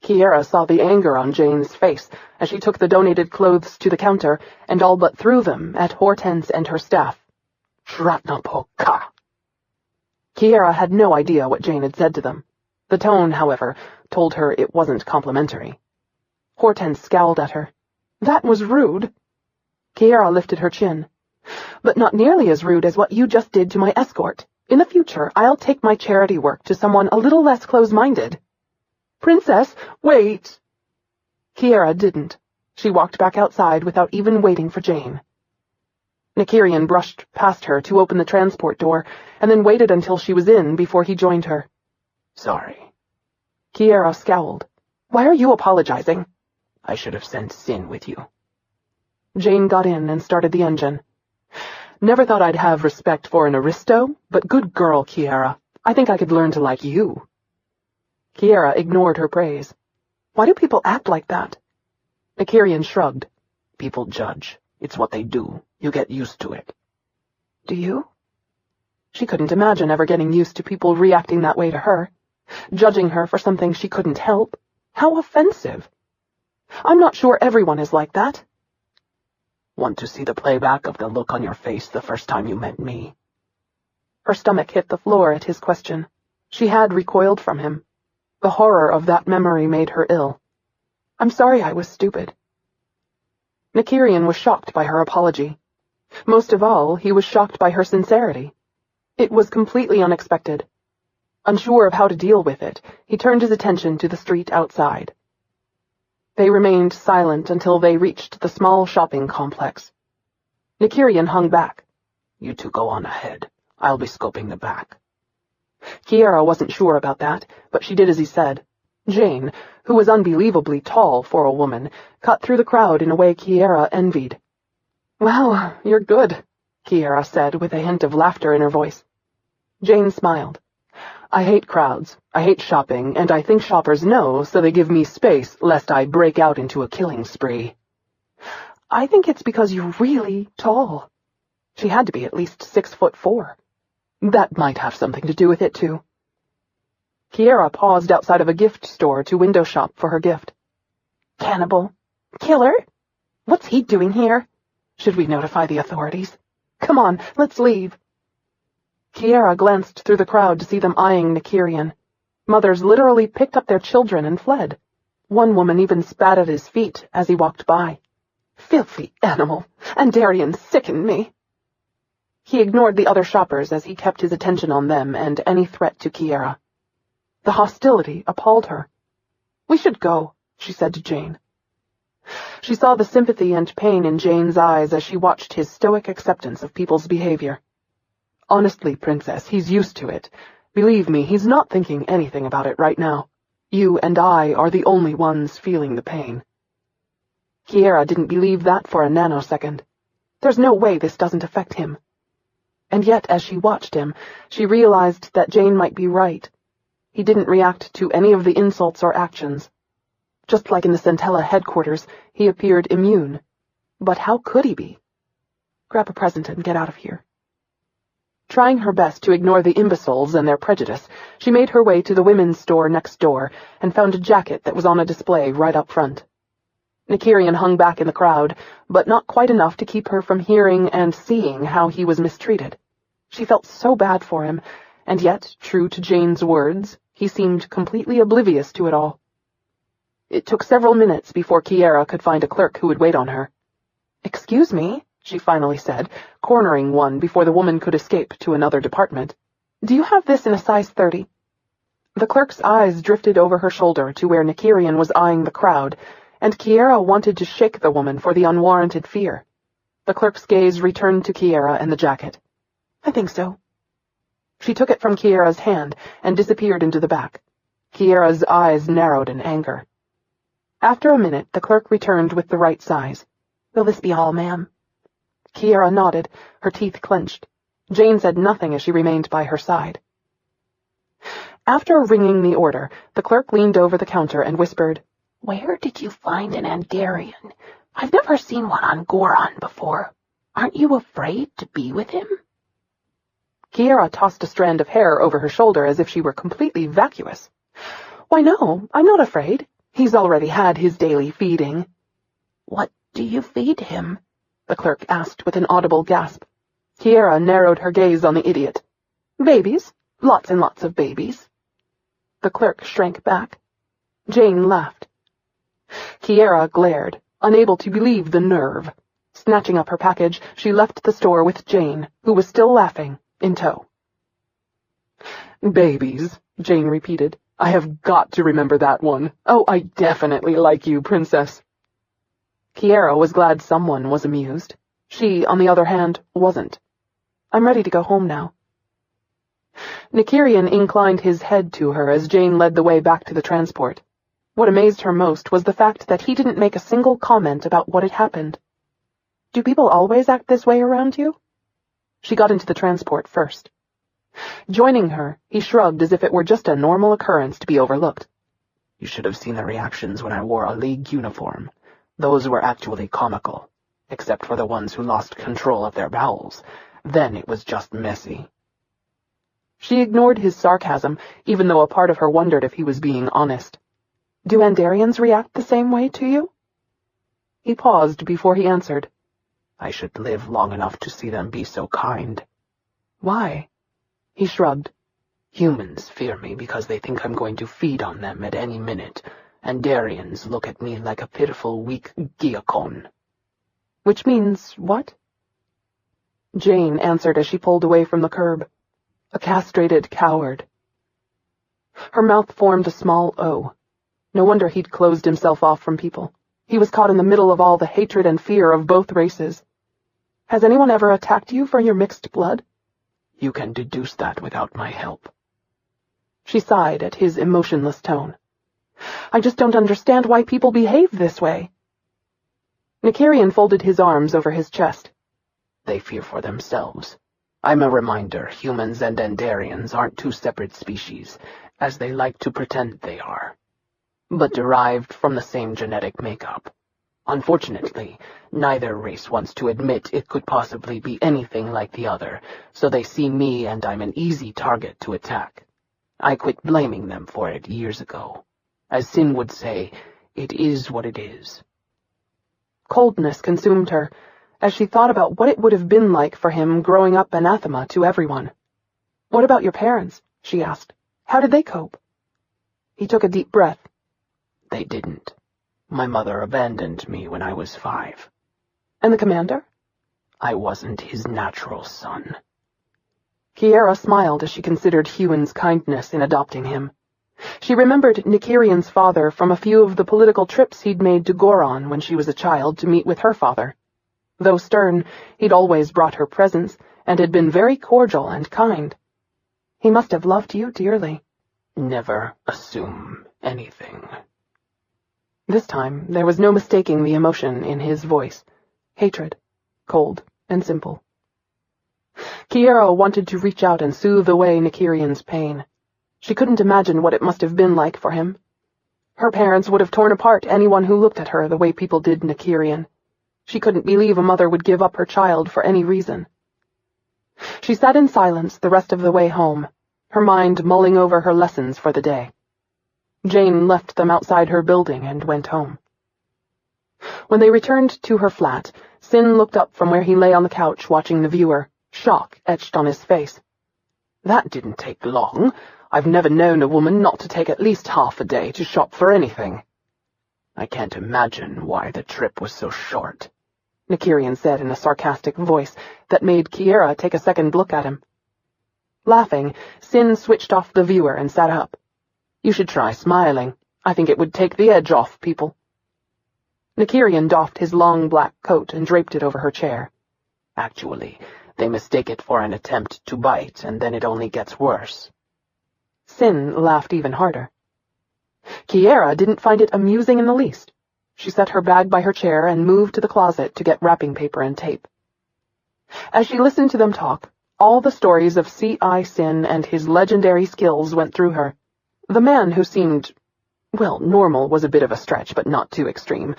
Kiara saw the anger on Jane's face as she took the donated clothes to the counter and all but threw them at Hortense and her staff. "Shratnapoka." Kiara had no idea what Jane had said to them. The tone, however, told her it wasn't complimentary. Hortense scowled at her. "That was rude." Kiara lifted her chin. "But not nearly as rude as what you just did to my escort. In the future, I'll take my charity work to someone a little less close-minded." "Princess, wait!" Kiara didn't. She walked back outside without even waiting for Jane. Nykyrian brushed past her to open the transport door, and then waited until she was in before he joined her. "Sorry." Kiara scowled. "Why are you apologizing?" "I should have sent Sin with you." Jane got in and started the engine. "Never thought I'd have respect for an aristo, but good girl, Kiara. I think I could learn to like you." Kiara ignored her praise. "Why do people act like that?" Nykyrian shrugged. "People judge. It's what they do. You get used to it." "Do you?" She couldn't imagine ever getting used to people reacting that way to her, judging her for something she couldn't help. How offensive. "I'm not sure everyone is like that." "Want to see the playback of the look on your face the first time you met me?" Her stomach hit the floor at his question. She had recoiled from him. The horror of that memory made her ill. "I'm sorry I was stupid." Nykyrian was shocked by her apology. Most of all, he was shocked by her sincerity. It was completely unexpected. Unsure of how to deal with it, he turned his attention to the street outside. They remained silent until they reached the small shopping complex. Nykyrian hung back. "You two go on ahead. I'll be scoping the back." Kiara wasn't sure about that, but she did as he said. Jane, who was unbelievably tall for a woman, cut through the crowd in a way Kiara envied. "Well, you're good," Kiara said with a hint of laughter in her voice. Jane smiled. "I hate crowds, I hate shopping, and I think shoppers know, so they give me space lest I break out into a killing spree." "I think it's because you're really tall." She had to be at least 6'4". That might have something to do with it, too. Kiara paused outside of a gift store to window shop for her gift. "Cannibal? Killer? What's he doing here? Should we notify the authorities? Come on, let's leave." Kiara glanced through the crowd to see them eyeing Nykyrian. Mothers literally picked up their children and fled. One woman even spat at his feet as he walked by. "Filthy animal! Andarians sicken me." He ignored the other shoppers as he kept his attention on them and any threat to Kiara. The hostility appalled her. "We should go," she said to Jane. She saw the sympathy and pain in Jane's eyes as she watched his stoic acceptance of people's behavior. "Honestly, Princess, he's used to it. Believe me, he's not thinking anything about it right now. You and I are the only ones feeling the pain." Kiara didn't believe that for a nanosecond. There's no way this doesn't affect him. And yet, as she watched him, she realized that Jane might be right. He didn't react to any of the insults or actions. Just like in the Centella headquarters, he appeared immune. But how could he be? "Grab a present and get out of here." Trying her best to ignore the imbeciles and their prejudice, she made her way to the women's store next door and found a jacket that was on a display right up front. Nykyrian hung back in the crowd, but not quite enough to keep her from hearing and seeing how he was mistreated. She felt so bad for him, and yet, true to Jane's words, he seemed completely oblivious to it all. It took several minutes before Kiara could find a clerk who would wait on her. "Excuse me," she finally said, cornering one before the woman could escape to another department. "Do you have this in a size 30? The clerk's eyes drifted over her shoulder to where Nykyrian was eyeing the crowd, and Kiara wanted to shake the woman for the unwarranted fear. The clerk's gaze returned to Kiara and the jacket. "I think so." She took it from Kiara's hand and disappeared into the back. Kiara's eyes narrowed in anger. After a minute, the clerk returned with the right size. "Will this be all, ma'am?" Kiara nodded, her teeth clenched. Jane said nothing as she remained by her side. After ringing the order, the clerk leaned over the counter and whispered, "Where did you find an Andarian? I've never seen one on Goron before. Aren't you afraid to be with him?" Kiara tossed a strand of hair over her shoulder as if she were completely vacuous. "Why, no, I'm not afraid. He's already had his daily feeding." "What do you feed him?" the clerk asked with an audible gasp. Kiara narrowed her gaze on the idiot. "Babies. Lots and lots of babies." The clerk shrank back. Jane laughed. Kiara glared, unable to believe the nerve. Snatching up her package, she left the store with Jane, who was still laughing, in tow. "Babies," Jane repeated. "I have got to remember that one. Oh, I definitely like you, Princess." Kiara was glad someone was amused. She, on the other hand, wasn't. "I'm ready to go home now." Nykyrian inclined his head to her as Jane led the way back to the transport. What amazed her most was the fact that he didn't make a single comment about what had happened. "Do people always act this way around you?" She got into the transport first. Joining her, he shrugged as if it were just a normal occurrence to be overlooked. "You should have seen the reactions when I wore a League uniform. Those were actually comical, except for the ones who lost control of their bowels. Then it was just messy." She ignored his sarcasm, even though a part of her wondered if he was being honest. "Do Andarians react the same way to you?" He paused before he answered. "I should live long enough to see them be so kind." "Why?" He shrugged. "Humans fear me because they think I'm going to feed on them at any minute. Andarians look at me like a pitiful, weak Giacon." "Which means what?" Jane answered as she pulled away from the curb. "A castrated coward." Her mouth formed a small O. No wonder he'd closed himself off from people. He was caught in the middle of all the hatred and fear of both races. "Has anyone ever attacked you for your mixed blood?" "You can deduce that without my help." She sighed at his emotionless tone. "I just don't understand why people behave this way." Nykyrian folded his arms over his chest. "They fear for themselves. I'm a reminder humans and Andarians aren't two separate species, as they like to pretend they are, but derived from the same genetic makeup. Unfortunately, neither race wants to admit it could possibly be anything like the other, so they see me and I'm an easy target to attack. I quit blaming them for it years ago. As Sin would say, it is what it is." Coldness consumed her, as she thought about what it would have been like for him growing up anathema to everyone. "What about your parents?" she asked. "How did they cope?" He took a deep breath. "They didn't. My mother abandoned me when I was 5. "And the commander?" "I wasn't his natural son." Kiara smiled as she considered Huon's kindness in adopting him. She remembered Nykyrian's father from a few of the political trips he'd made to Goron when she was a child to meet with her father. Though stern, he'd always brought her presents and had been very cordial and kind. He must have loved you dearly. "Never assume anything." This time, there was no mistaking the emotion in his voice. Hatred. Cold and simple. Kiara wanted to reach out and soothe away Nykyrian's pain. She couldn't imagine what it must have been like for him. Her parents would have torn apart anyone who looked at her the way people did Nykyrian. She couldn't believe a mother would give up her child for any reason. She sat in silence the rest of the way home, her mind mulling over her lessons for the day. Jane left them outside her building and went home. When they returned to her flat, Sin looked up from where he lay on the couch watching the viewer, shock etched on his face. "That didn't take long. I've never known a woman not to take at least half a day to shop for anything." I can't imagine why the trip was so short, Nykyrian said in a sarcastic voice that made Kiara take a second look at him. Laughing, Sin switched off the viewer and sat up. You should try smiling. I think it would take the edge off people. Nykyrian doffed his long black coat and draped it over her chair. Actually, they mistake it for an attempt to bite, and then it only gets worse. Sin laughed even harder. Kiara didn't find it amusing in the least. She set her bag by her chair and moved to the closet to get wrapping paper and tape. As she listened to them talk, all the stories of C.I. Sin and his legendary skills went through her. The man who seemed, well, normal was a bit of a stretch, but not too extreme,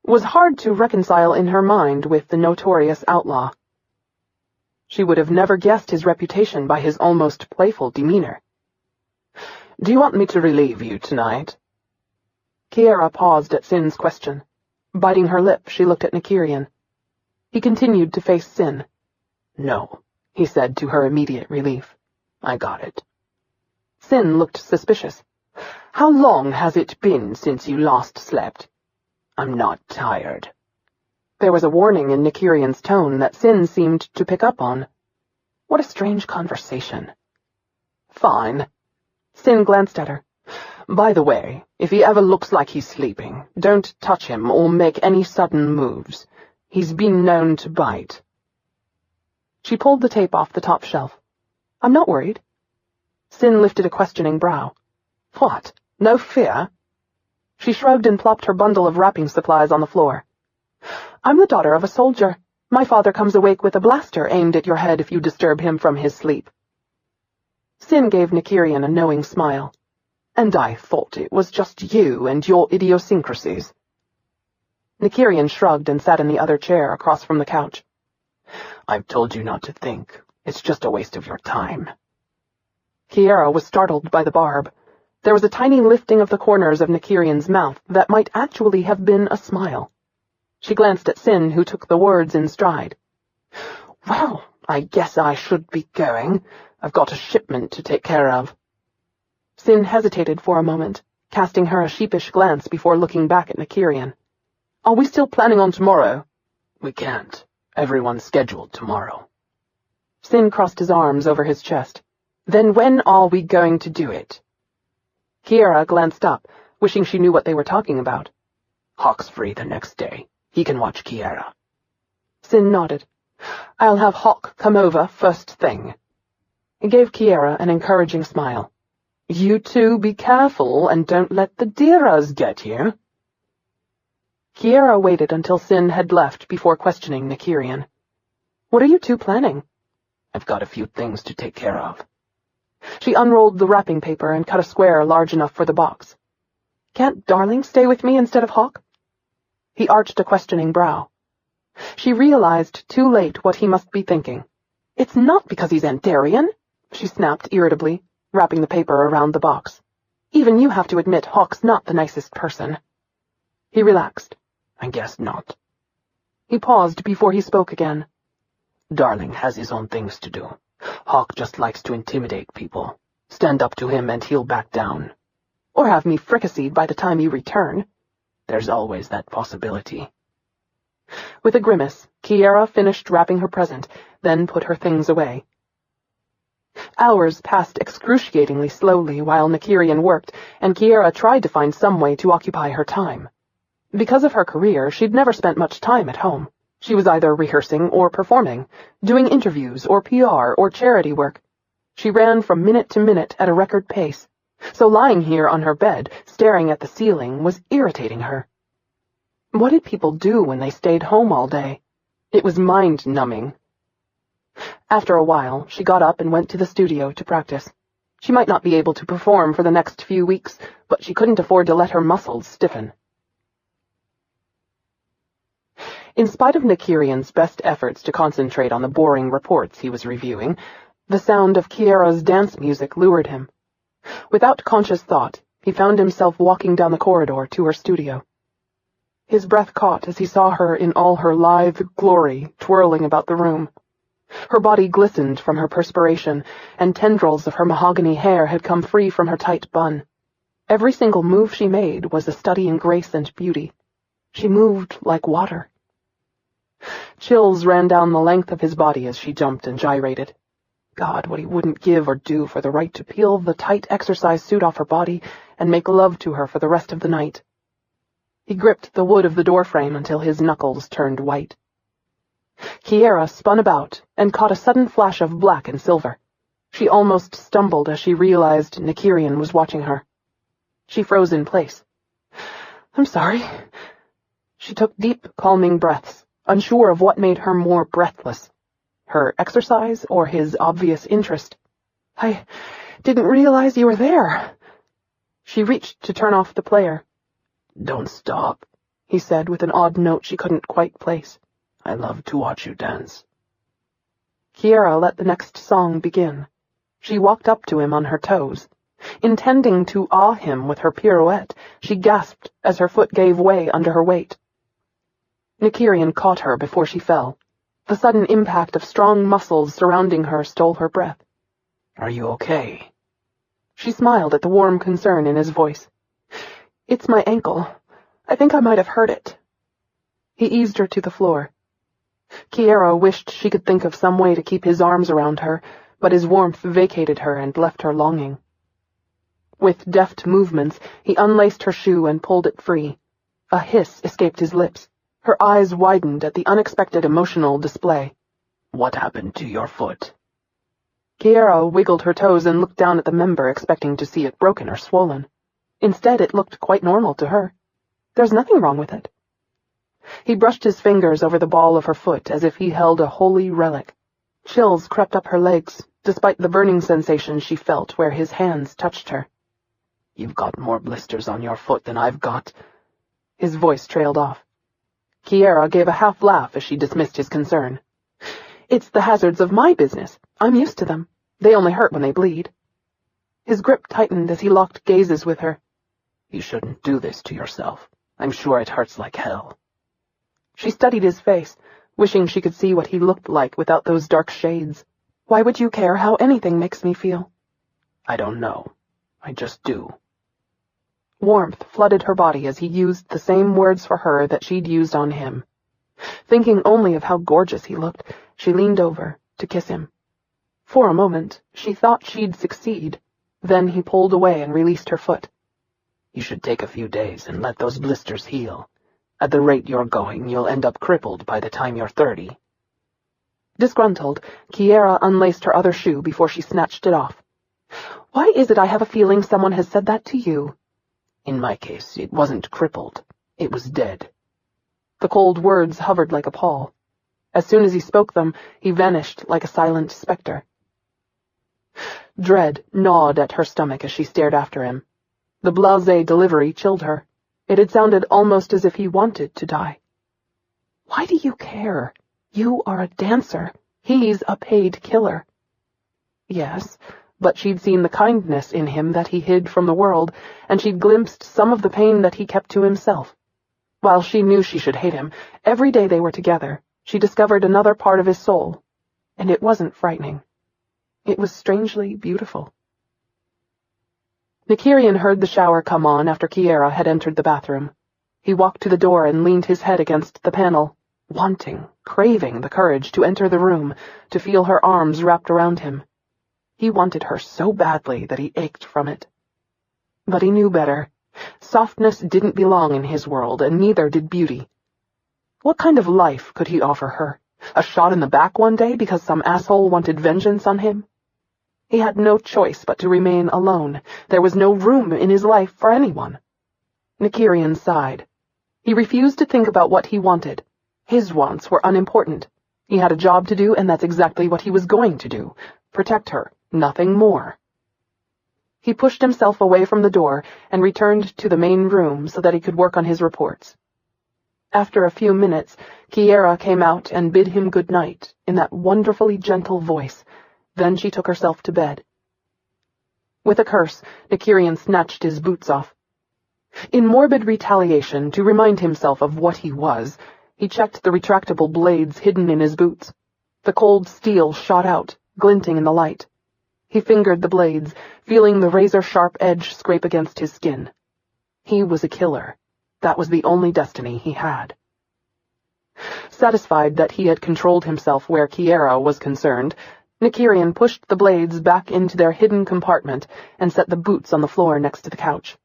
was hard to reconcile in her mind with the notorious outlaw. She would have never guessed his reputation by his almost playful demeanor. Do you want me to relieve you tonight? Kiara paused at Sin's question. Biting her lip, she looked at Nykyrian. He continued to face Sin. No, he said to her immediate relief. I got it. Sin looked suspicious. How long has it been since you last slept? I'm not tired. There was a warning in Nykyrian's tone that Sin seemed to pick up on. What a strange conversation. Fine. Sin glanced at her. By the way, if he ever looks like he's sleeping, don't touch him or make any sudden moves. He's been known to bite. She pulled the tape off the top shelf. I'm not worried. Sin lifted a questioning brow. What? No fear? She shrugged and plopped her bundle of wrapping supplies on the floor. I'm the daughter of a soldier. My father comes awake with a blaster aimed at your head if you disturb him from his sleep. Sin gave Nykyrian a knowing smile. And I thought it was just you and your idiosyncrasies. Nykyrian shrugged and sat in the other chair across from the couch. I've told you not to think. It's just a waste of your time. Kiara was startled by the barb. There was a tiny lifting of the corners of Nykyrian's mouth that might actually have been a smile. She glanced at Sin, who took the words in stride. Well, I guess I should be going. I've got a shipment to take care of. Sin hesitated for a moment, casting her a sheepish glance before looking back at Nykyrian. Are we still planning on tomorrow? We can't. Everyone's scheduled tomorrow. Sin crossed his arms over his chest. Then when are we going to do it? Kiara glanced up, wishing she knew what they were talking about. Hawk's free the next day. He can watch Kiara. Sin nodded. I'll have Hawk come over first thing. He gave Kiara an encouraging smile. You two be careful and don't let the Deeras get you. Kiara waited until Sin had left before questioning Nykyrian. What are you two planning? I've got a few things to take care of. She unrolled the wrapping paper and cut a square large enough for the box. Can't Darling stay with me instead of Hawk? He arched a questioning brow. She realized too late what he must be thinking. It's not because he's Andarian, she snapped irritably, wrapping the paper around the box. Even you have to admit Hawk's not the nicest person. He relaxed. I guess not. He paused before he spoke again. Darling has his own things to do. Hawk just likes to intimidate people. Stand up to him and he'll back down. Or have me fricasseed by the time you return. There's always that possibility. With a grimace, Kiara finished wrapping her present, then put her things away. Hours passed excruciatingly slowly while Nykyrian worked, and Kiara tried to find some way to occupy her time. Because of her career, she'd never spent much time at home. She was either rehearsing or performing, doing interviews or PR or charity work. She ran from minute to minute at a record pace, so lying here on her bed, staring at the ceiling, was irritating her. What did people do when they stayed home all day? It was mind-numbing. After a while, she got up and went to the studio to practice. She might not be able to perform for the next few weeks, but she couldn't afford to let her muscles stiffen. In spite of Nykyrian's best efforts to concentrate on the boring reports he was reviewing, the sound of Kiara's dance music lured him. Without conscious thought, he found himself walking down the corridor to her studio. His breath caught as he saw her in all her lithe glory twirling about the room. Her body glistened from her perspiration, and tendrils of her mahogany hair had come free from her tight bun. Every single move she made was a study in grace and beauty. She moved like water. Chills ran down the length of his body as she jumped and gyrated. God, what he wouldn't give or do for the right to peel the tight exercise suit off her body and make love to her for the rest of the night. He gripped the wood of the doorframe until his knuckles turned white. Kiara spun about and caught a sudden flash of black and silver. She almost stumbled as she realized Nykyrian was watching her. She froze in place. "I'm sorry." She took deep, calming breaths, unsure of what made her more breathless, her exercise or his obvious interest. "I didn't realize you were there." She reached to turn off the player. "Don't stop," he said with an odd note she couldn't quite place. "I love to watch you dance." Kiara let the next song begin. She walked up to him on her toes. Intending to awe him with her pirouette, she gasped as her foot gave way under her weight. Nykyrian caught her before she fell. The sudden impact of strong muscles surrounding her stole her breath. "Are you okay?" She smiled at the warm concern in his voice. "It's my ankle. I think I might have hurt it." He eased her to the floor. Kiara wished she could think of some way to keep his arms around her, but his warmth vacated her and left her longing. With deft movements, he unlaced her shoe and pulled it free. A hiss escaped his lips. Her eyes widened at the unexpected emotional display. "What happened to your foot?" Kiara wiggled her toes and looked down at the member, expecting to see it broken or swollen. Instead, it looked quite normal to her. There's nothing wrong with it. He brushed his fingers over the ball of her foot as if he held a holy relic. Chills crept up her legs, despite the burning sensation she felt where his hands touched her. "You've got more blisters on your foot than I've got." His voice trailed off. Kiara gave a half laugh as she dismissed his concern. "It's the hazards of my business. I'm used to them. They only hurt when they bleed." His grip tightened as he locked gazes with her. "You shouldn't do this to yourself. I'm sure it hurts like hell." She studied his face, wishing she could see what he looked like without those dark shades. "Why would you care how anything makes me feel?" "I don't know. I just do." Warmth flooded her body as he used the same words for her that she'd used on him. Thinking only of how gorgeous he looked, she leaned over to kiss him. For a moment, she thought she'd succeed. Then he pulled away and released her foot. "You should take a few days and let those blisters heal. At the rate you're going, you'll end up crippled by the time you're 30. Disgruntled, Kiara unlaced her other shoe before she snatched it off. "Why is it I have a feeling someone has said that to you?" "In my case, it wasn't crippled. It was dead." The cold words hovered like a pall. As soon as he spoke them, he vanished like a silent specter. Dread gnawed at her stomach as she stared after him. The blasé delivery chilled her. It had sounded almost as if he wanted to die. "Why do you care? You are a dancer. He's a paid killer." Yes, but she'd seen the kindness in him that he hid from the world, and she'd glimpsed some of the pain that he kept to himself. While she knew she should hate him, every day they were together, she discovered another part of his soul, and it wasn't frightening. It was strangely beautiful. Nykyrian heard the shower come on after Kiara had entered the bathroom. He walked to the door and leaned his head against the panel, wanting, craving the courage to enter the room, to feel her arms wrapped around him. He wanted her so badly that he ached from it. But he knew better. Softness didn't belong in his world, and neither did beauty. What kind of life could he offer her? A shot in the back one day because some asshole wanted vengeance on him? He had no choice but to remain alone. There was no room in his life for anyone. Nykyrian sighed. He refused to think about what he wanted. His wants were unimportant. He had a job to do, and that's exactly what he was going to do. Protect her, nothing more. He pushed himself away from the door and returned to the main room so that he could work on his reports. After a few minutes, Kiara came out and bid him good night in that wonderfully gentle voice. Then she took herself to bed. With a curse, Nykyrian snatched his boots off. In morbid retaliation, to remind himself of what he was, he checked the retractable blades hidden in his boots. The cold steel shot out, glinting in the light. He fingered the blades, feeling the razor-sharp edge scrape against his skin. He was a killer. That was the only destiny he had. Satisfied that he had controlled himself where Kiara was concerned, Nykyrian pushed the blades back into their hidden compartment and set the boots on the floor next to the couch.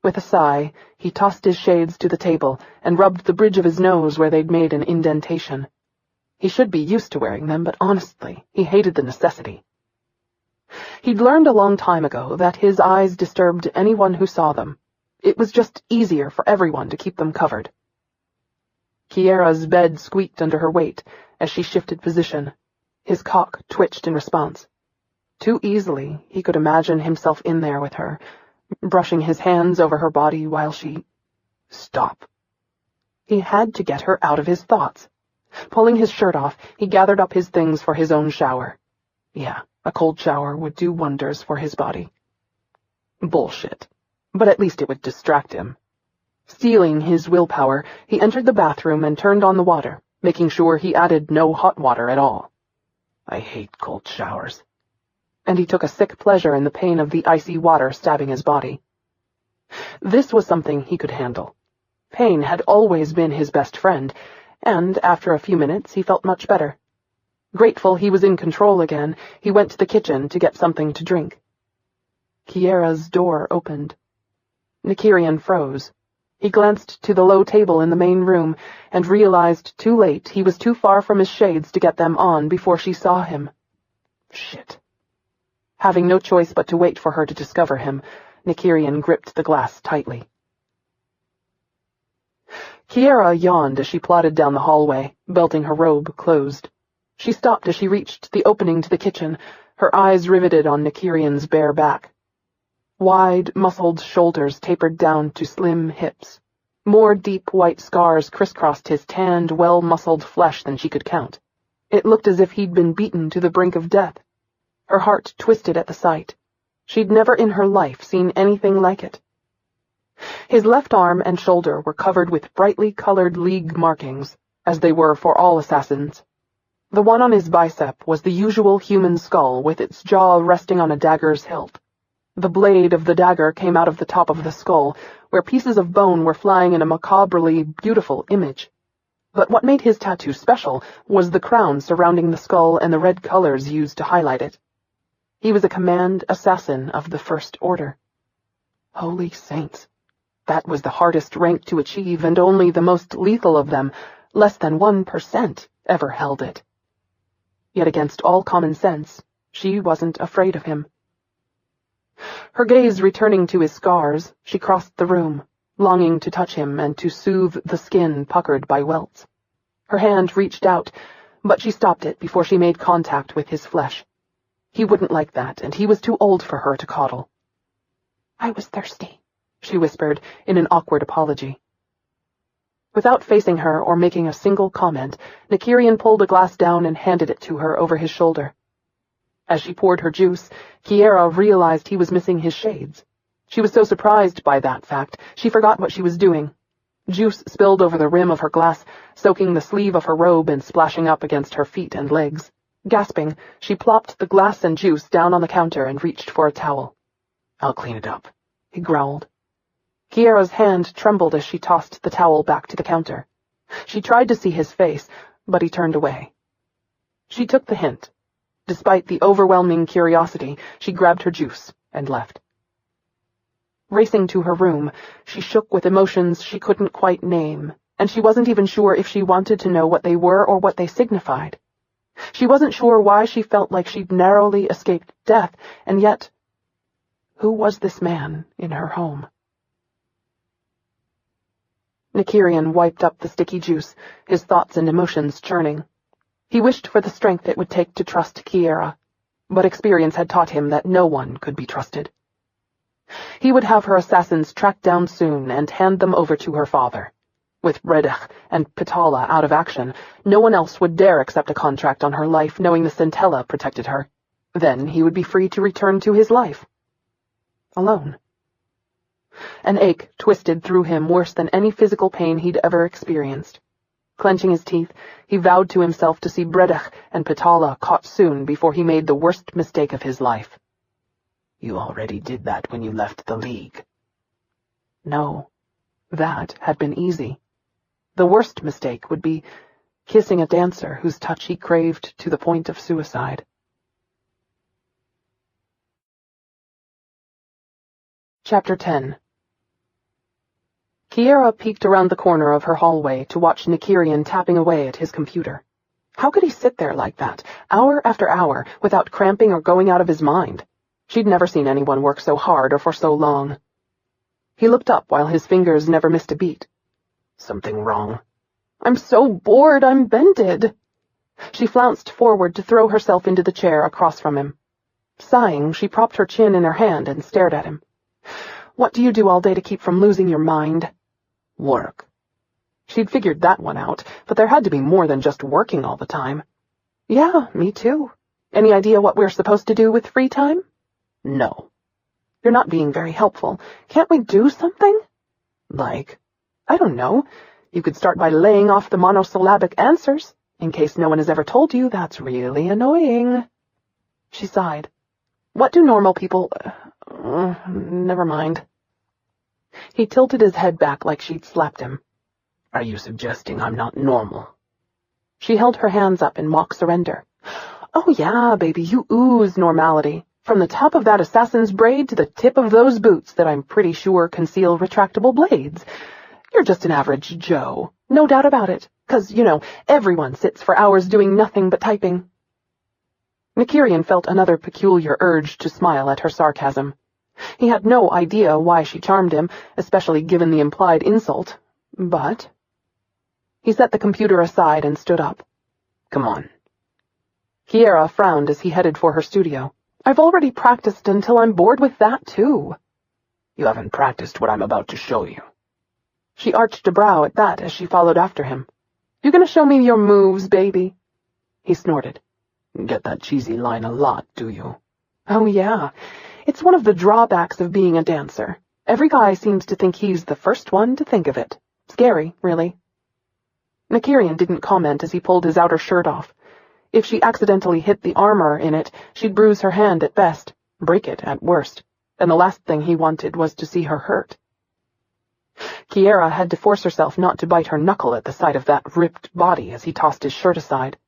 With a sigh, he tossed his shades to the table and rubbed the bridge of his nose where they'd made an indentation. He should be used to wearing them, but honestly, he hated the necessity. He'd learned a long time ago that his eyes disturbed anyone who saw them. It was just easier for everyone to keep them covered. Kiara's bed squeaked under her weight as she shifted position. His cock twitched in response. Too easily, he could imagine himself in there with her, brushing his hands over her body while she... Stop. He had to get her out of his thoughts. Pulling his shirt off, he gathered up his things for his own shower. Yeah, a cold shower would do wonders for his body. Bullshit. But at least it would distract him. Stealing his willpower, he entered the bathroom and turned on the water, making sure he added no hot water at all. I hate cold showers. And he took a sick pleasure in the pain of the icy water stabbing his body. This was something he could handle. Pain had always been his best friend, and after a few minutes he felt much better. Grateful he was in control again, he went to the kitchen to get something to drink. Kiara's door opened. Nykyrian froze. He glanced to the low table in the main room and realized too late he was too far from his shades to get them on before she saw him. Shit. Having no choice but to wait for her to discover him, Nykyrian gripped the glass tightly. Kiara yawned as she plodded down the hallway, belting her robe closed. She stopped as she reached the opening to the kitchen, her eyes riveted on Nykyrian's bare back. Wide, muscled shoulders tapered down to slim hips. More deep white scars crisscrossed his tanned, well-muscled flesh than she could count. It looked as if he'd been beaten to the brink of death. Her heart twisted at the sight. She'd never in her life seen anything like it. His left arm and shoulder were covered with brightly colored league markings, as they were for all assassins. The one on his bicep was the usual human skull with its jaw resting on a dagger's hilt. The blade of the dagger came out of the top of the skull, where pieces of bone were flying in a macabrely beautiful image. But what made his tattoo special was the crown surrounding the skull and the red colors used to highlight it. He was a command assassin of the First Order. Holy saints. That was the hardest rank to achieve, and only the most lethal of them, less than 1%, ever held it. Yet against all common sense, she wasn't afraid of him. Her gaze returning to his scars, she crossed the room, longing to touch him and to soothe the skin puckered by welts. Her hand reached out, but she stopped it before she made contact with his flesh. He wouldn't like that, and he was too old for her to coddle. "I was thirsty," she whispered in an awkward apology. Without facing her or making a single comment, Nykyrian pulled a glass down and handed it to her over his shoulder. As she poured her juice, Kiara realized he was missing his shades. She was so surprised by that fact, she forgot what she was doing. Juice spilled over the rim of her glass, soaking the sleeve of her robe and splashing up against her feet and legs. Gasping, she plopped the glass and juice down on the counter and reached for a towel. "I'll clean it up," he growled. Kiara's hand trembled as she tossed the towel back to the counter. She tried to see his face, but he turned away. She took the hint. Despite the overwhelming curiosity, she grabbed her juice and left. Racing to her room, she shook with emotions she couldn't quite name, and she wasn't even sure if she wanted to know what they were or what they signified. She wasn't sure why she felt like she'd narrowly escaped death, and yet, who was this man in her home? Nykyrian wiped up the sticky juice, his thoughts and emotions churning. He wished for the strength it would take to trust Kiara, but experience had taught him that no one could be trusted. He would have her assassins tracked down soon and hand them over to her father. With Redach and Pitala out of action, no one else would dare accept a contract on her life knowing the Centella protected her. Then he would be free to return to his life. Alone. An ache twisted through him worse than any physical pain he'd ever experienced. Clenching his teeth, he vowed to himself to see Bredach and Petala caught soon before he made the worst mistake of his life. You already did that when you left the League. No, that had been easy. The worst mistake would be kissing a dancer whose touch he craved to the point of suicide. Chapter 10. Kiara peeked around the corner of her hallway to watch Nykyrian tapping away at his computer. How could he sit there like that, hour after hour, without cramping or going out of his mind? She'd never seen anyone work so hard or for so long. He looked up while his fingers never missed a beat. Something wrong? I'm so bored, I'm bended. She flounced forward to throw herself into the chair across from him. Sighing, she propped her chin in her hand and stared at him. What do you do all day to keep from losing your mind? Work. She'd figured that one out, but there had to be more than just working all the time. Yeah, me too. Any idea what we're supposed to do with free time? No. You're not being very helpful. Can't we do something? Like? I don't know. You could start by laying off the monosyllabic answers, in case no one has ever told you that's really annoying. She sighed. What do normal people... never mind. He tilted his head back like she'd slapped him. Are you suggesting I'm not normal? She held her hands up in mock surrender. Oh yeah, baby, you ooze normality. From the top of that assassin's braid to the tip of those boots that I'm pretty sure conceal retractable blades. You're just an average Joe. No doubt about it. 'Cause, you know, everyone sits for hours doing nothing but typing. Nykyrian felt another peculiar urge to smile at her sarcasm. He had no idea why she charmed him, especially given the implied insult, but... He set the computer aside and stood up. Come on. Kiara frowned as he headed for her studio. I've already practiced until I'm bored with that, too. You haven't practiced what I'm about to show you. She arched a brow at that as she followed after him. You gonna show me your moves, baby? He snorted. Get that cheesy line a lot, do you? Oh, yeah. It's one of the drawbacks of being a dancer. Every guy seems to think he's the first one to think of it. Scary, really. Nykyrian didn't comment as he pulled his outer shirt off. If she accidentally hit the armor in it, she'd bruise her hand at best, break it at worst, and the last thing he wanted was to see her hurt. Kiara had to force herself not to bite her knuckle at the sight of that ripped body as he tossed his shirt aside.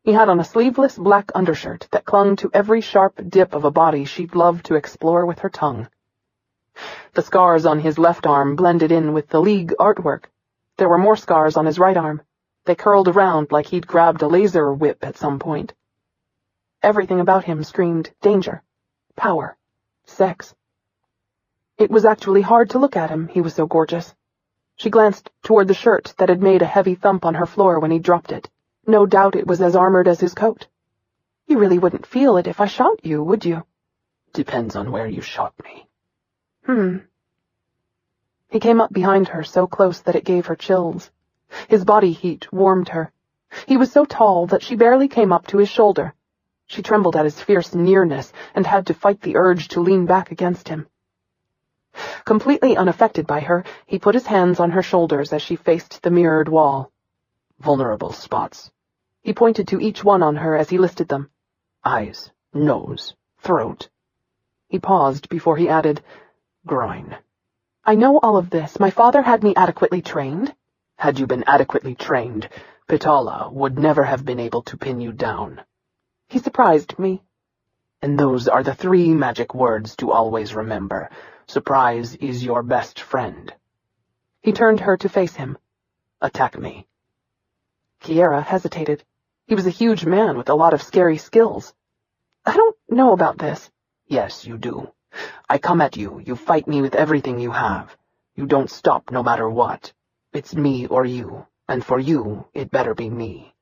He had on a sleeveless black undershirt that clung to every sharp dip of a body she'd love to explore with her tongue. The scars on his left arm blended in with the League artwork. There were more scars on his right arm. They curled around like he'd grabbed a laser whip at some point. Everything about him screamed danger, power, sex. It was actually hard to look at him, he was so gorgeous. She glanced toward the shirt that had made a heavy thump on her floor when he dropped it. No doubt it was as armored as his coat. You really wouldn't feel it if I shot you, would you? Depends on where you shot me. He came up behind her so close that it gave her chills. His body heat warmed her. He was so tall that she barely came up to his shoulder. She trembled at his fierce nearness and had to fight the urge to lean back against him. Completely unaffected by her, he put his hands on her shoulders as she faced the mirrored wall. Vulnerable spots. He pointed to each one on her as he listed them. Eyes, nose, throat. He paused before he added, groin. I know all of this. My father had me adequately trained. Had you been adequately trained, Petala would never have been able to pin you down. He surprised me. And those are the 3 magic words to always remember. Surprise is your best friend. He turned her to face him. Attack me. Kiara hesitated. He was a huge man with a lot of scary skills. I don't know about this. Yes, you do. I come at you. You fight me with everything you have. You don't stop no matter what. It's me or you, and for you, it better be me.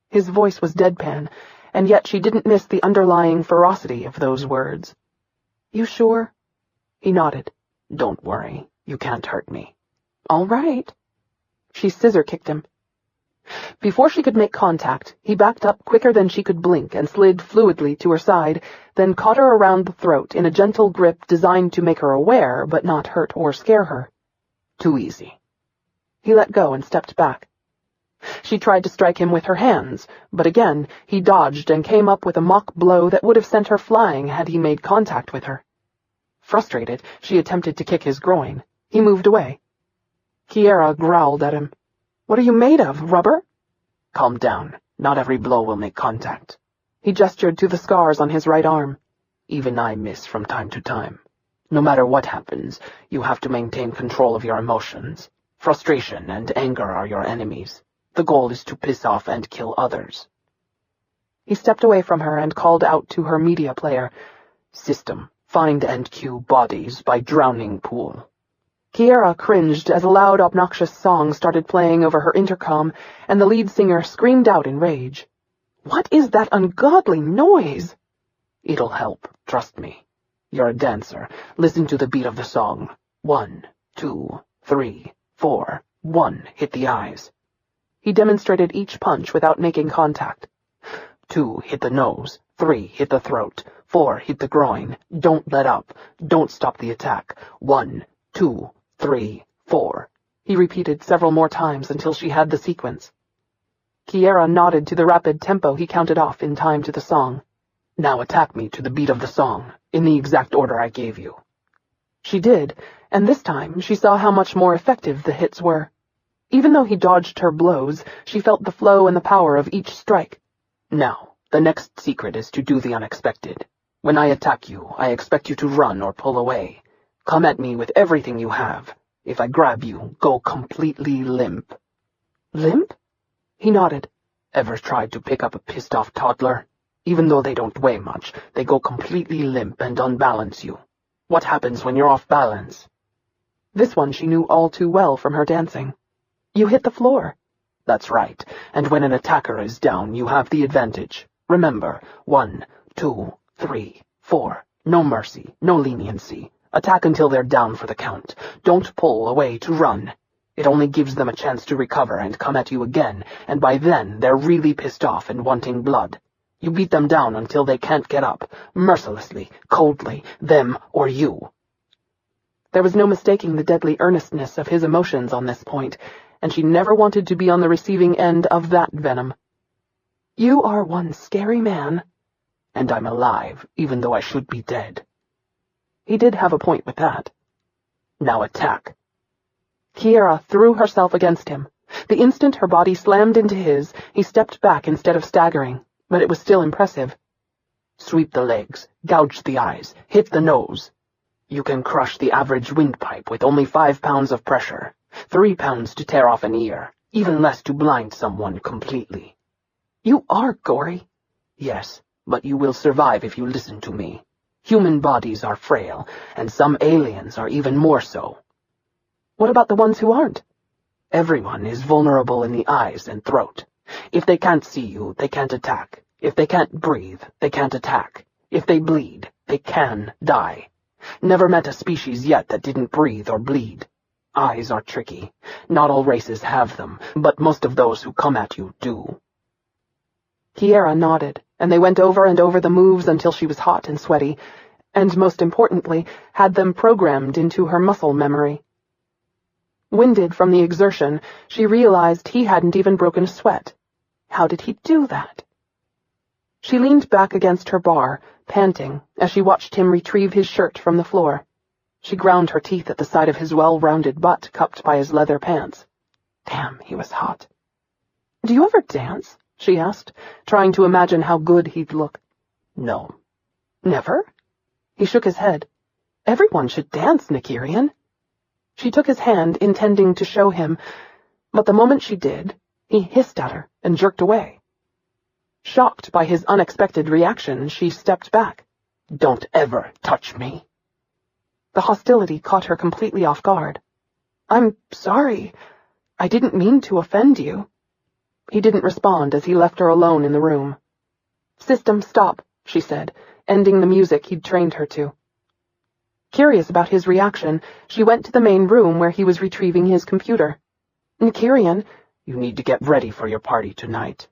His voice was deadpan, and yet she didn't miss the underlying ferocity of those words. You sure? He nodded. Don't worry. You can't hurt me. All right. She scissor-kicked him. Before she could make contact, he backed up quicker than she could blink and slid fluidly to her side, then caught her around the throat in a gentle grip designed to make her aware but not hurt or scare her. Too easy. He let go and stepped back. She tried to strike him with her hands, but again he dodged and came up with a mock blow that would have sent her flying had he made contact with her. Frustrated, she attempted to kick his groin. He moved away. Kiara growled at him. "What are you made of, rubber?" "Calm down. Not every blow will make contact." He gestured to the scars on his right arm. "Even I miss from time to time. No matter what happens, you have to maintain control of your emotions. Frustration and anger are your enemies. The goal is to piss off and kill others." He stepped away from her and called out to her media player. "System, find and queue bodies by drowning pool." Kiara cringed as a loud, obnoxious song started playing over her intercom, and the lead singer screamed out in rage. "What is that ungodly noise?" "It'll help, trust me. You're a dancer. Listen to the beat of the song. 1, 2, 3, 4. 1, hit the eyes." He demonstrated each punch without making contact. 2, hit the nose. 3, hit the throat. 4, hit the groin. Don't let up. Don't stop the attack. 1, 2, 3, 4. He repeated several more times until she had the sequence. Kiara nodded to the rapid tempo he counted off in time to the song. "Now attack me to the beat of the song, in the exact order I gave you." She did, and this time she saw how much more effective the hits were. Even though he dodged her blows, she felt the flow and the power of each strike. "Now, the next secret is to do the unexpected. When I attack you, I expect you to run or pull away. Come at me with everything you have. If I grab you, go completely limp." "Limp?" He nodded. "Ever tried to pick up a pissed-off toddler? Even though they don't weigh much, they go completely limp and unbalance you. What happens when you're off balance?" This one she knew all too well from her dancing. "You hit the floor." "That's right, and when an attacker is down, you have the advantage. Remember, 1, 2, 3, 4. No mercy, no leniency. Attack until they're down for the count. Don't pull away to run. It only gives them a chance to recover and come at you again, and by then they're really pissed off and wanting blood. You beat them down until they can't get up, mercilessly, coldly, them or you." There was no mistaking the deadly earnestness of his emotions on this point, and she never wanted to be on the receiving end of that venom. "You are one scary man." "And I'm alive, even though I should be dead." He did have a point with that. "Now attack." Kiara threw herself against him. The instant her body slammed into his, he stepped back instead of staggering, but it was still impressive. "Sweep the legs, gouge the eyes, hit the nose. You can crush the average windpipe with only 5 pounds of pressure, 3 pounds to tear off an ear, even less to blind someone completely." "You are gory." "Yes, but you will survive if you listen to me. Human bodies are frail, and some aliens are even more so." "What about the ones who aren't?" "Everyone is vulnerable in the eyes and throat. If they can't see you, they can't attack. If they can't breathe, they can't attack. If they bleed, they can die. Never met a species yet that didn't breathe or bleed. Eyes are tricky. Not all races have them, but most of those who come at you do." Kiara nodded, and they went over and over the moves until she was hot and sweaty, and most importantly, had them programmed into her muscle memory. Winded from the exertion, she realized he hadn't even broken a sweat. How did he do that? She leaned back against her bar, panting, as she watched him retrieve his shirt from the floor. She ground her teeth at the sight of his well-rounded butt cupped by his leather pants. Damn, he was hot. "Do you ever dance?" she asked, trying to imagine how good he'd look. "No." "Never?" He shook his head. "Everyone should dance, Nykyrian." She took his hand, intending to show him, but the moment she did, he hissed at her and jerked away. Shocked by his unexpected reaction, she stepped back. "Don't ever touch me." The hostility caught her completely off guard. "I'm sorry. I didn't mean to offend you." He didn't respond as he left her alone in the room. "System, stop," she said, ending the music he'd trained her to. Curious about his reaction, she went to the main room where he was retrieving his computer. "Nykyrian, you need to get ready for your party tonight."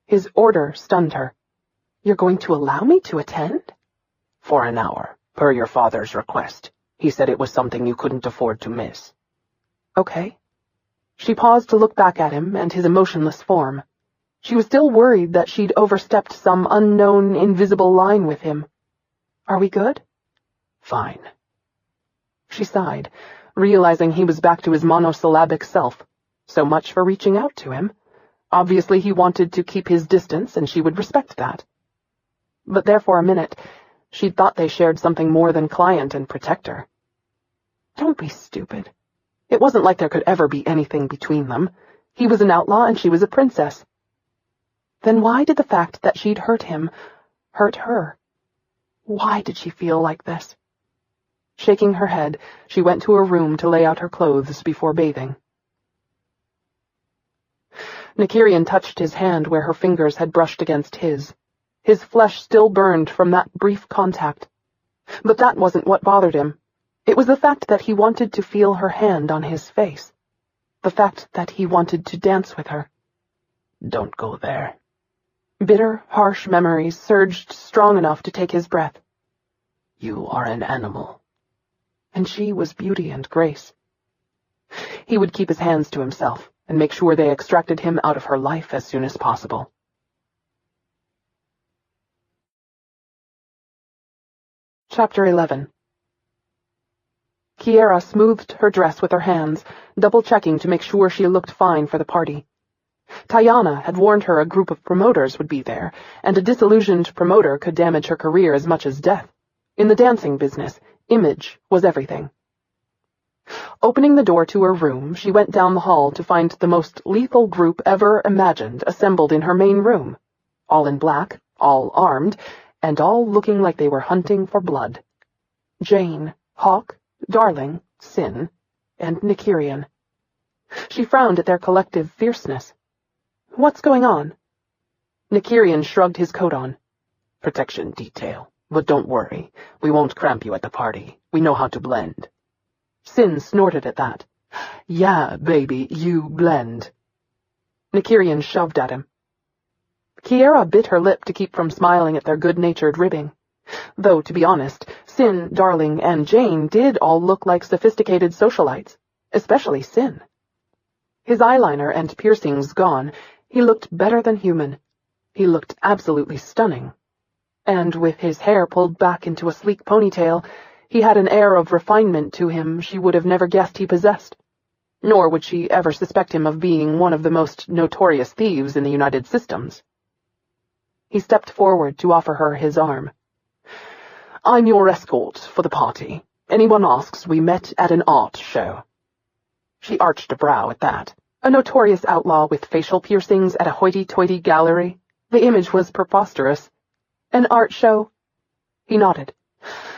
His order stunned her. "You're going to allow me to attend?" "For an hour, per your father's request. He said it was something you couldn't afford to miss." "Okay." She paused to look back at him and his emotionless form. She was still worried that she'd overstepped some unknown, invisible line with him. "Are we good?" "Fine." She sighed, realizing he was back to his monosyllabic self. So much for reaching out to him. Obviously he wanted to keep his distance, and she would respect that. But there for a minute, she'd thought they shared something more than client and protector. Don't be stupid. It wasn't like there could ever be anything between them. He was an outlaw and she was a princess. Then why did the fact that she'd hurt him hurt her? Why did she feel like this? Shaking her head, she went to her room to lay out her clothes before bathing. Nykyrian touched his hand where her fingers had brushed against his. His flesh still burned from that brief contact. But that wasn't what bothered him. It was the fact that he wanted to feel her hand on his face. The fact that he wanted to dance with her. "Don't go there." Bitter, harsh memories surged strong enough to take his breath. "You are an animal." And she was beauty and grace. He would keep his hands to himself and make sure they extracted him out of her life as soon as possible. Chapter 11. Kiara smoothed her dress with her hands, double-checking to make sure she looked fine for the party. Tayana had warned her a group of promoters would be there, and a disillusioned promoter could damage her career as much as death. In the dancing business, image was everything. Opening the door to her room, she went down the hall to find the most lethal group ever imagined assembled in her main room. All in black, all armed, and all looking like they were hunting for blood. Jane, Hawk, Darling, Sin, and Nykyrian. She frowned at their collective fierceness. "What's going on?" Nykyrian shrugged his coat on. "Protection detail. But don't worry, we won't cramp you at the party. We know how to blend." Sin snorted at that. "Yeah, baby, you blend." Nykyrian shoved at him. Kiara bit her lip to keep from smiling at their good-natured ribbing. Though, to be honest, Sin, Darling, and Jane did all look like sophisticated socialites, especially Sin. His eyeliner and piercings gone, he looked better than human. He looked absolutely stunning. And with his hair pulled back into a sleek ponytail, he had an air of refinement to him she would have never guessed he possessed. Nor would she ever suspect him of being one of the most notorious thieves in the United Systems. He stepped forward to offer her his arm. "I'm your escort for the party. Anyone asks, we met at an art show." She arched a brow at that. A notorious outlaw with facial piercings at a hoity-toity gallery. The image was preposterous. An art show? He nodded.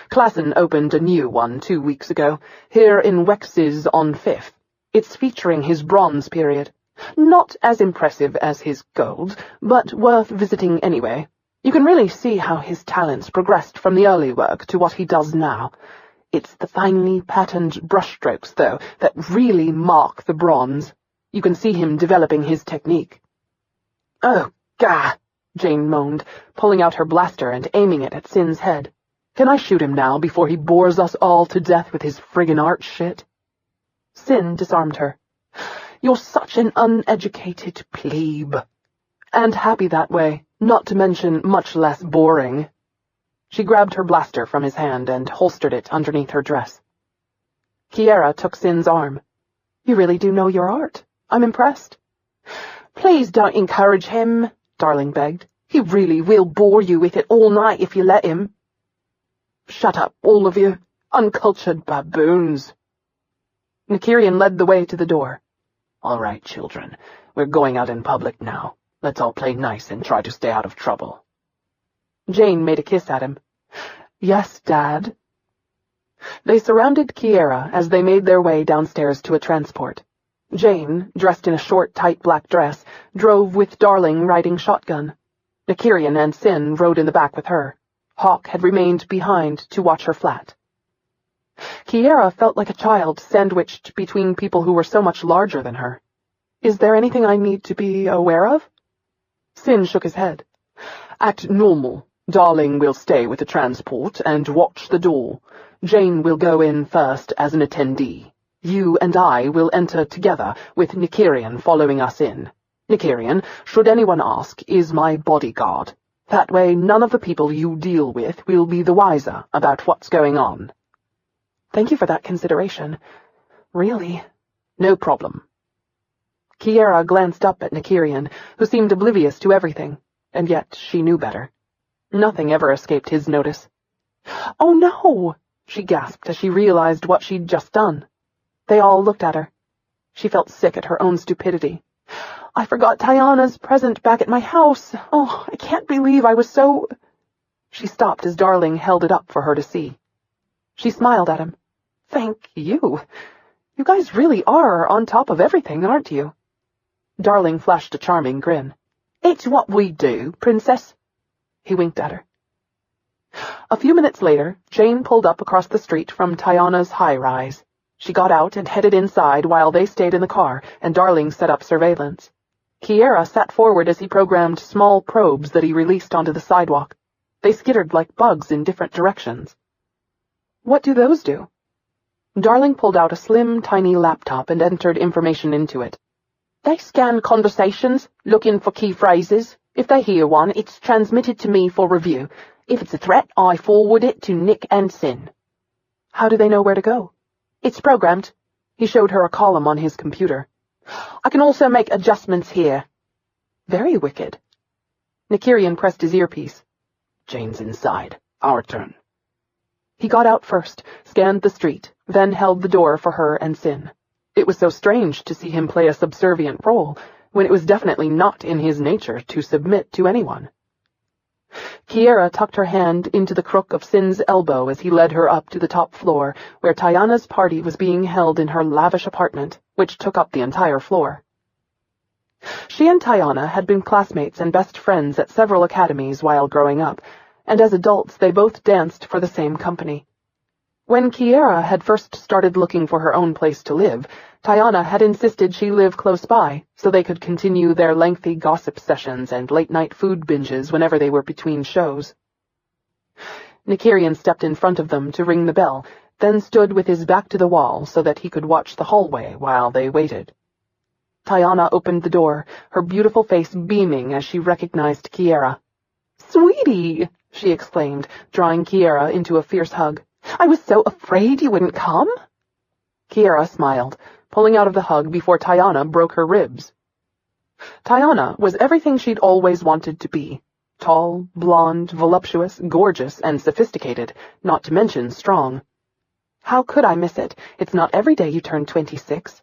"Klassen opened a new one 2 weeks ago, here in Wex's on 5th. It's featuring his bronze period. Not as impressive as his gold, but worth visiting anyway. You can really see how his talents progressed from the early work to what he does now. It's the finely patterned brushstrokes, though, that really mark the bronze. You can see him developing his technique." "Oh, gah!" Jane moaned, pulling out her blaster and aiming it at Sin's head. "Can I shoot him now before he bores us all to death with his friggin' art shit?" Sin disarmed her. "You're such an uneducated plebe. And happy that way, not to mention much less boring." She grabbed her blaster from his hand and holstered it underneath her dress. Kiara took Sin's arm. "You really do know your art. I'm impressed." "Please don't encourage him," Darling begged. "He really will bore you with it all night if you let him." "Shut up, all of you. Uncultured baboons." Nykyrian led the way to the door. "All right, children. We're going out in public now. Let's all play nice and try to stay out of trouble." Jane made a kiss at him. "Yes, Dad." They surrounded Kiara as they made their way downstairs to a transport. Jane, dressed in a short, tight black dress, drove with Darling riding shotgun. Nykyrian and Sin rode in the back with her. Hawk had remained behind to watch her flat. Kiara felt like a child sandwiched between people who were so much larger than her. "Is there anything I need to be aware of?" Sin shook his head. "Act normal. Darling will stay with the transport and watch the door. Jane will go in first as an attendee. You and I will enter together, with Nykyrian following us in. Nykyrian, should anyone ask, is my bodyguard. That way none of the people you deal with will be the wiser about what's going on." "Thank you for that consideration. Really." "No problem." Kiara glanced up at Nykyrian, who seemed oblivious to everything, and yet she knew better. Nothing ever escaped his notice. "Oh no!" she gasped as she realized what she'd just done. They all looked at her. She felt sick at her own stupidity. "I forgot Tiana's present back at my house. Oh, I can't believe I was so—" She stopped as Darling held it up for her to see. She smiled at him. "Thank you. You guys really are on top of everything, aren't you?" Darling flashed a charming grin. "It's what we do, Princess." He winked at her. A few minutes later, Jane pulled up across the street from Tiana's high-rise. She got out and headed inside while they stayed in the car, and Darling set up surveillance. Kiara sat forward as he programmed small probes that he released onto the sidewalk. They skittered like bugs in different directions. "What do those do?" Darling pulled out a slim, tiny laptop and entered information into it. "They scan conversations, looking for key phrases. If they hear one, it's transmitted to me for review. If it's a threat, I forward it to Nick and Sin." "How do they know where to go?" "It's programmed." He showed her a column on his computer. "I can also make adjustments here." "Very wicked." Nykyrian pressed his earpiece. "Jane's inside. Our turn." He got out first, scanned the street, then held the door for her and Sin. It was so strange to see him play a subservient role, when it was definitely not in his nature to submit to anyone. Kiara tucked her hand into the crook of Sin's elbow as he led her up to the top floor, where Tiana's party was being held in her lavish apartment, which took up the entire floor. She and Tiana had been classmates and best friends at several academies while growing up, and as adults they both danced for the same company. When Kiara had first started looking for her own place to live, Tiana had insisted she live close by, so they could continue their lengthy gossip sessions and late-night food binges whenever they were between shows. Nykyrian stepped in front of them to ring the bell, then stood with his back to the wall so that he could watch the hallway while they waited. Tiana opened the door, her beautiful face beaming as she recognized Kiara. "Sweetie!" she exclaimed, drawing Kiara into a fierce hug. "I was so afraid you wouldn't come." Kiara smiled, pulling out of the hug before Tiana broke her ribs. Tiana was everything she'd always wanted to be. Tall, blonde, voluptuous, gorgeous, and sophisticated, not to mention strong. "How could I miss it? It's not every day you turn 26.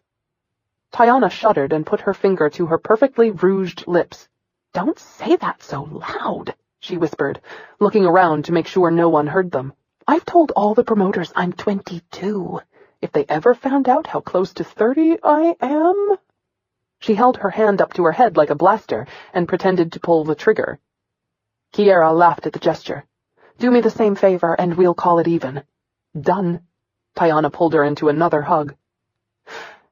Tiana shuddered and put her finger to her perfectly rouged lips. "Don't say that so loud," she whispered, looking around to make sure no one heard them. "I've told all the promoters I'm 22. If they ever found out how close to 30 I am—" She held her hand up to her head like a blaster and pretended to pull the trigger. Kiara laughed at the gesture. "Do me the same favor and we'll call it even." "Done." Tiana pulled her into another hug.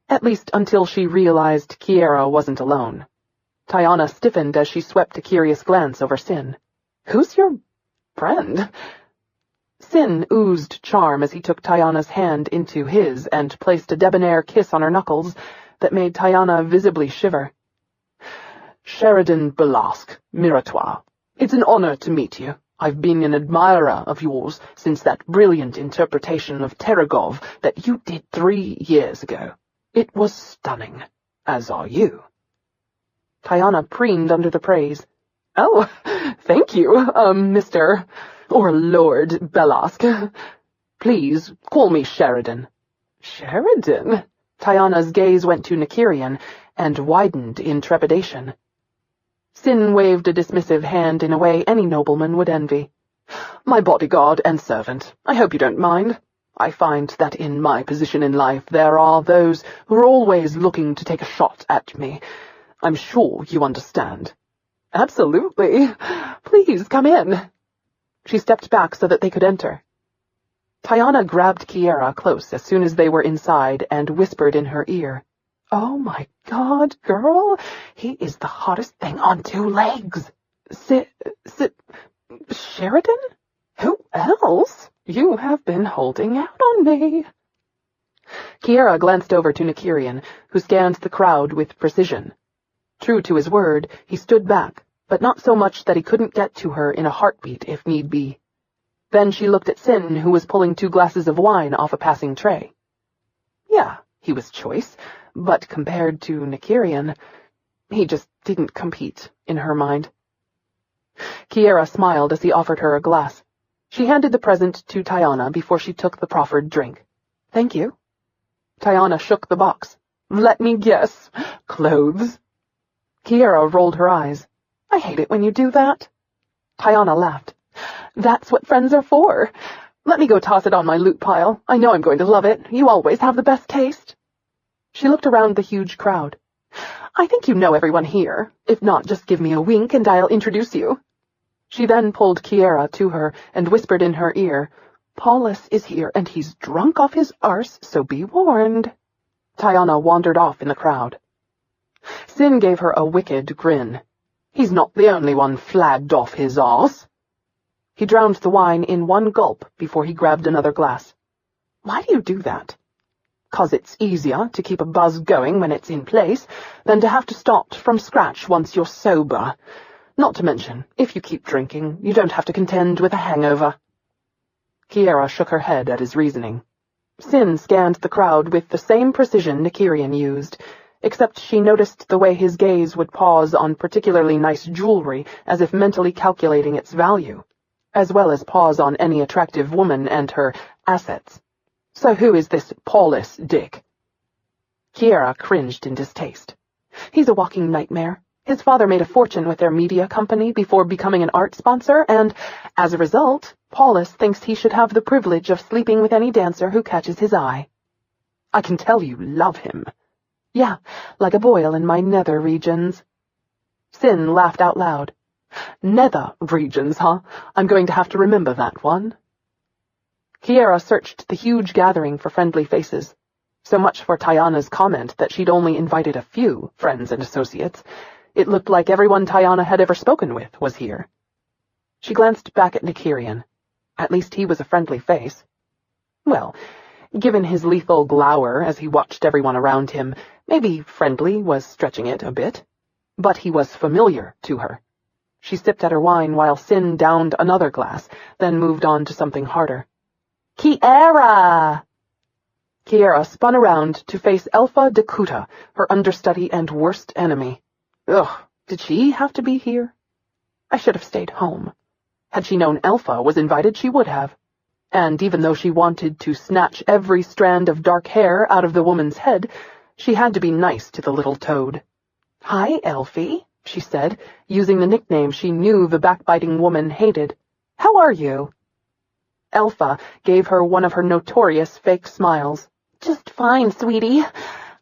At least until she realized Kiara wasn't alone. Tiana stiffened as she swept a curious glance over Sin. "Who's your friend?" Sin oozed charm as he took Tiana's hand into his and placed a debonair kiss on her knuckles that made Tiana visibly shiver. "Sheridan Belask, Miroir. It's an honor to meet you. I've been an admirer of yours since that brilliant interpretation of Teragov that you did 3 years ago. It was stunning, as are you." Tiana preened under the praise. "Oh, thank you, Mr. or Lord Belask. Please, call me Sheridan." "Sheridan?" Tiana's gaze went to Nykyrian and widened in trepidation. Sin waved a dismissive hand in a way any nobleman would envy. "My bodyguard and servant. I hope you don't mind. I find that in my position in life there are those who are always looking to take a shot at me. I'm sure you understand." "Absolutely. Please, come in." She stepped back so that they could enter. Tiana grabbed Kiara close as soon as they were inside and whispered in her ear, "Oh my God, girl, he is the hottest thing on 2 legs. Sheridan? Who else? You have been holding out on me." Kiara glanced over to Nykyrian, who scanned the crowd with precision. True to his word, he stood back, but not so much that he couldn't get to her in a heartbeat if need be. Then she looked at Sin, who was pulling 2 glasses of wine off a passing tray. Yeah, he was choice, but compared to Nykyrian, he just didn't compete, in her mind. Kiara smiled as he offered her a glass. She handed the present to Tiana before she took the proffered drink. Thank you. Tiana shook the box. Let me guess. Clothes? Kiara rolled her eyes. I hate it when you do that. Tiana laughed. That's what friends are for. Let me go toss it on my loot pile. I know I'm going to love it. You always have the best taste. She looked around the huge crowd. I think you know everyone here. If not, just give me a wink and I'll introduce you. She then pulled Kiara to her and whispered in her ear, Paulus is here and he's drunk off his arse, so be warned. Tiana wandered off in the crowd. Sin gave her a wicked grin. He's not the only one flagged off his arse. He drowned the wine in one gulp before he grabbed another glass. Why do you do that? 'Cause it's easier to keep a buzz going when it's in place than to have to start from scratch once you're sober. Not to mention, if you keep drinking, you don't have to contend with a hangover. Kiara shook her head at his reasoning. Sin scanned the crowd with the same precision Nykyrian used, except she noticed the way his gaze would pause on particularly nice jewelry as if mentally calculating its value, as well as pause on any attractive woman and her assets. So who is this Paulus dick? Kiara cringed in distaste. He's a walking nightmare. His father made a fortune with their media company before becoming an art sponsor, and, as a result, Paulus thinks he should have the privilege of sleeping with any dancer who catches his eye. I can tell you love him. Yeah, like a boil in my nether regions. Sin laughed out loud. Nether regions, huh? I'm going to have to remember that one. Kiara searched the huge gathering for friendly faces. So much for Tiana's comment that she'd only invited a few friends and associates. It looked like everyone Tiana had ever spoken with was here. She glanced back at Nykyrian. At least he was a friendly face. Well, given his lethal glower as he watched everyone around him, maybe friendly was stretching it a bit. But he was familiar to her. She sipped at her wine while Sin downed another glass, then moved on to something harder. Kiara! Kiara spun around to face Elfa Dakuta, her understudy and worst enemy. Ugh, did she have to be here? I should have stayed home. Had she known Elfa was invited, she would have. And even though she wanted to snatch every strand of dark hair out of the woman's head, she had to be nice to the little toad. Hi, Elfie, she said, using the nickname she knew the backbiting woman hated. How are you? Elfa gave her one of her notorious fake smiles. Just fine, sweetie.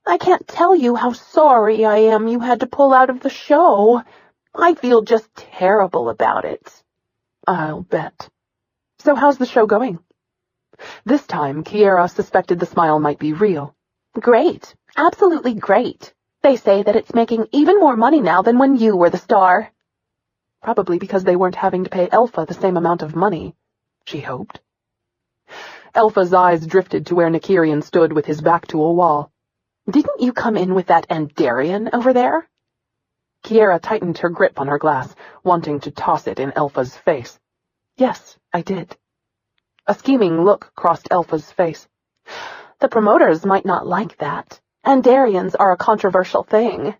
I can't tell you how sorry I am you had to pull out of the show. I feel just terrible about it. I'll bet. So how's the show going? This time, Kiara suspected the smile might be real. Great. Absolutely great. They say that it's making even more money now than when you were the star. Probably because they weren't having to pay Elfa the same amount of money, she hoped. Elfa's eyes drifted to where Nykyrian stood with his back to a wall. Didn't you come in with that Andarian over there? Kiara tightened her grip on her glass, wanting to toss it in Elfa's face. Yes, I did. A scheming look crossed Elfa's face. The promoters might not like that. Andarians are a controversial thing.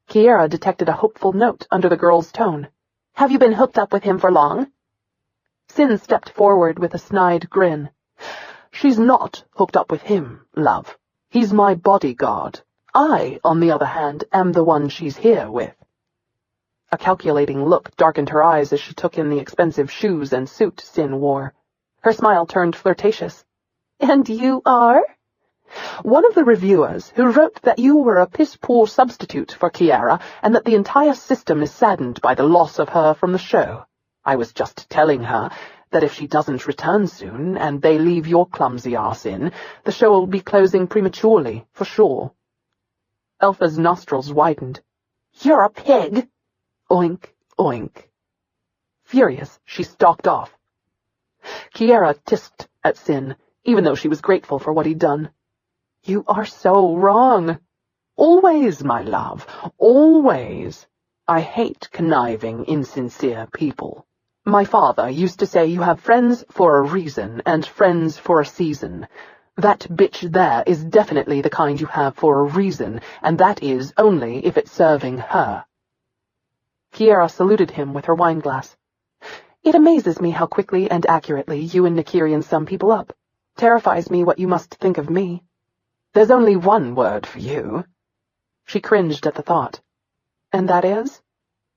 Kiara detected a hopeful note under the girl's tone. Have you been hooked up with him for long? Sin stepped forward with a snide grin. She's not hooked up with him, love. He's my bodyguard. I, on the other hand, am the one she's here with. A calculating look darkened her eyes as she took in the expensive shoes and suit Sin wore. Her smile turned flirtatious. And you are? One of the reviewers who wrote that you were a piss-poor substitute for Kiara and that the entire system is saddened by the loss of her from the show. I was just telling her that if she doesn't return soon and they leave your clumsy ass in, the show will be closing prematurely, for sure. Elfa's nostrils widened. You're a pig! Oink, oink. Furious, she stalked off. Kiara tisked at Sin, even though she was grateful for what he'd done. You are so wrong. Always, my love, always. I hate conniving, insincere people. My father used to say you have friends for a reason and friends for a season. That bitch there is definitely the kind you have for a reason, and that is only if it's serving her. Kiara saluted him with her wineglass. It amazes me how quickly and accurately you and Nykyrian sum people up. Terrifies me what you must think of me. There's only one word for you. She cringed at the thought. And that is?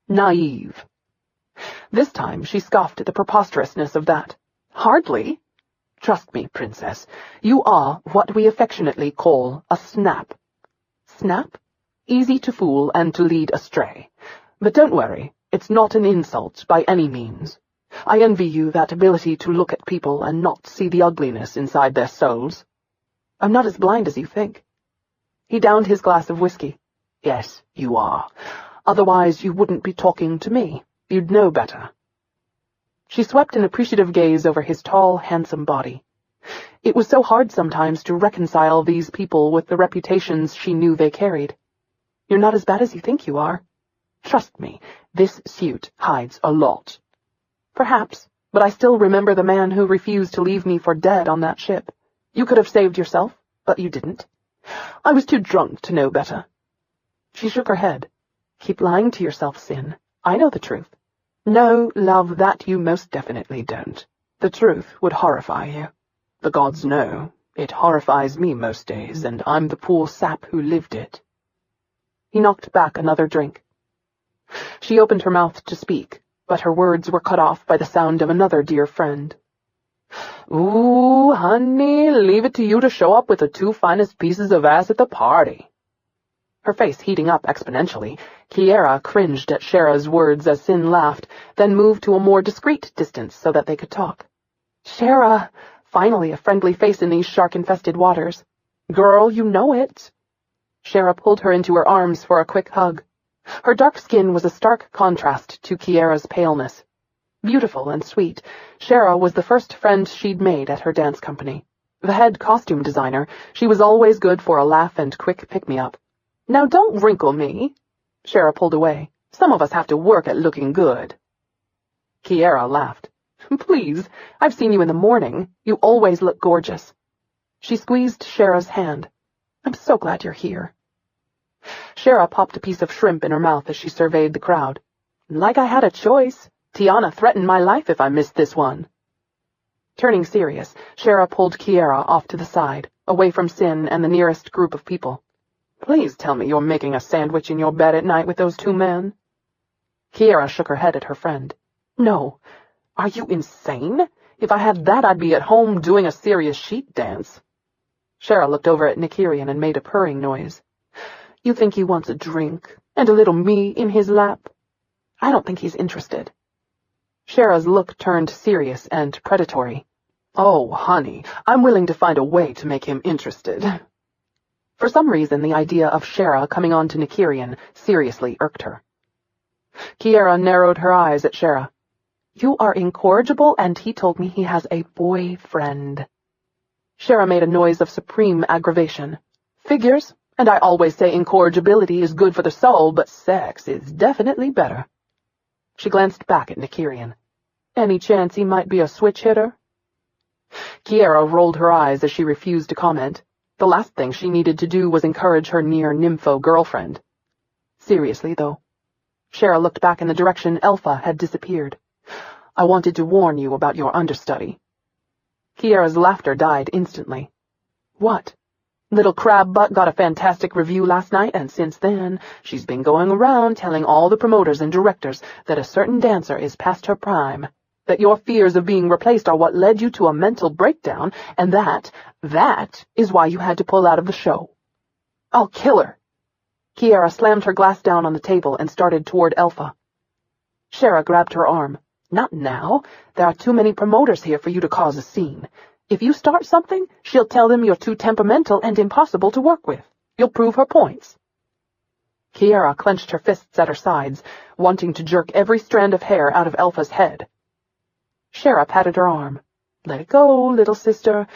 Naive. This time she scoffed at the preposterousness of that. Hardly. Trust me, princess, you are what we affectionately call a snap. Snap? Easy to fool and to lead astray. But don't worry, it's not an insult by any means. I envy you that ability to look at people and not see the ugliness inside their souls. I'm not as blind as you think. He downed his glass of whiskey. Yes, you are. Otherwise you wouldn't be talking to me. You'd know better. She swept an appreciative gaze over his tall, handsome body. It was so hard sometimes to reconcile these people with the reputations she knew they carried. You're not as bad as you think you are. Trust me, this suit hides a lot. Perhaps, but I still remember the man who refused to leave me for dead on that ship. You could have saved yourself, but you didn't. I was too drunk to know better. She shook her head. Keep lying to yourself, Sin. I know the truth. No, love, that you most definitely don't. The truth would horrify you. The gods know. It horrifies me most days, and I'm the poor sap who lived it. He knocked back another drink. She opened her mouth to speak, but her words were cut off by the sound of another dear friend. Ooh, honey, leave it to you to show up with the 2 finest pieces of ass at the party. Her face heating up exponentially, Kiara cringed at Shera's words as Sin laughed, then moved to a more discreet distance so that they could talk. Shera, finally a friendly face in these shark-infested waters. Girl, you know it. Shera pulled her into her arms for a quick hug. Her dark skin was a stark contrast to Kiara's paleness. Beautiful and sweet, Shera was the first friend she'd made at her dance company. The head costume designer, she was always good for a laugh and quick pick-me-up. Now don't wrinkle me. Shera pulled away. Some of us have to work at looking good. Kiara laughed. Please, I've seen you in the morning. You always look gorgeous. She squeezed Shera's hand. I'm so glad you're here. Shera popped a piece of shrimp in her mouth as she surveyed the crowd. Like I had a choice. Tiana threatened my life if I missed this one. Turning serious, Shera pulled Kiara off to the side, away from Sin and the nearest group of people. Please tell me you're making a sandwich in your bed at night with those 2 men. Kiara shook her head at her friend. No. Are you insane? If I had that, I'd be at home doing a serious sheet dance. Shera looked over at Nykyrian and made a purring noise. You think he wants a drink, and a little me in his lap? I don't think he's interested. Shera's look turned serious and predatory. Oh, honey, I'm willing to find a way to make him interested. For some reason, the idea of Shera coming on to Nykyrian seriously irked her. Kiara narrowed her eyes at Shera. You are incorrigible, and he told me he has a boyfriend. Shera made a noise of supreme aggravation. Figures, and I always say incorrigibility is good for the soul, but sex is definitely better. She glanced back at Nykyrian. Any chance he might be a switch hitter? Kiara rolled her eyes as she refused to comment. The last thing she needed to do was encourage her near-nympho girlfriend. Seriously, though. Shera looked back in the direction Elpha had disappeared. I wanted to warn you about your understudy. Kiara's laughter died instantly. What? Little crab butt got a fantastic review last night, and since then, she's been going around telling all the promoters and directors that a certain dancer is past her prime, that your fears of being replaced are what led you to a mental breakdown, and that is why you had to pull out of the show. I'll kill her. Kiara slammed her glass down on the table and started toward Elpha. Shera grabbed her arm. Not now. There are too many promoters here for you to cause a scene. If you start something, she'll tell them you're too temperamental and impossible to work with. You'll prove her points. Kiara clenched her fists at her sides, wanting to jerk every strand of hair out of Elpha's head. Shera patted her arm. Let it go, little sister.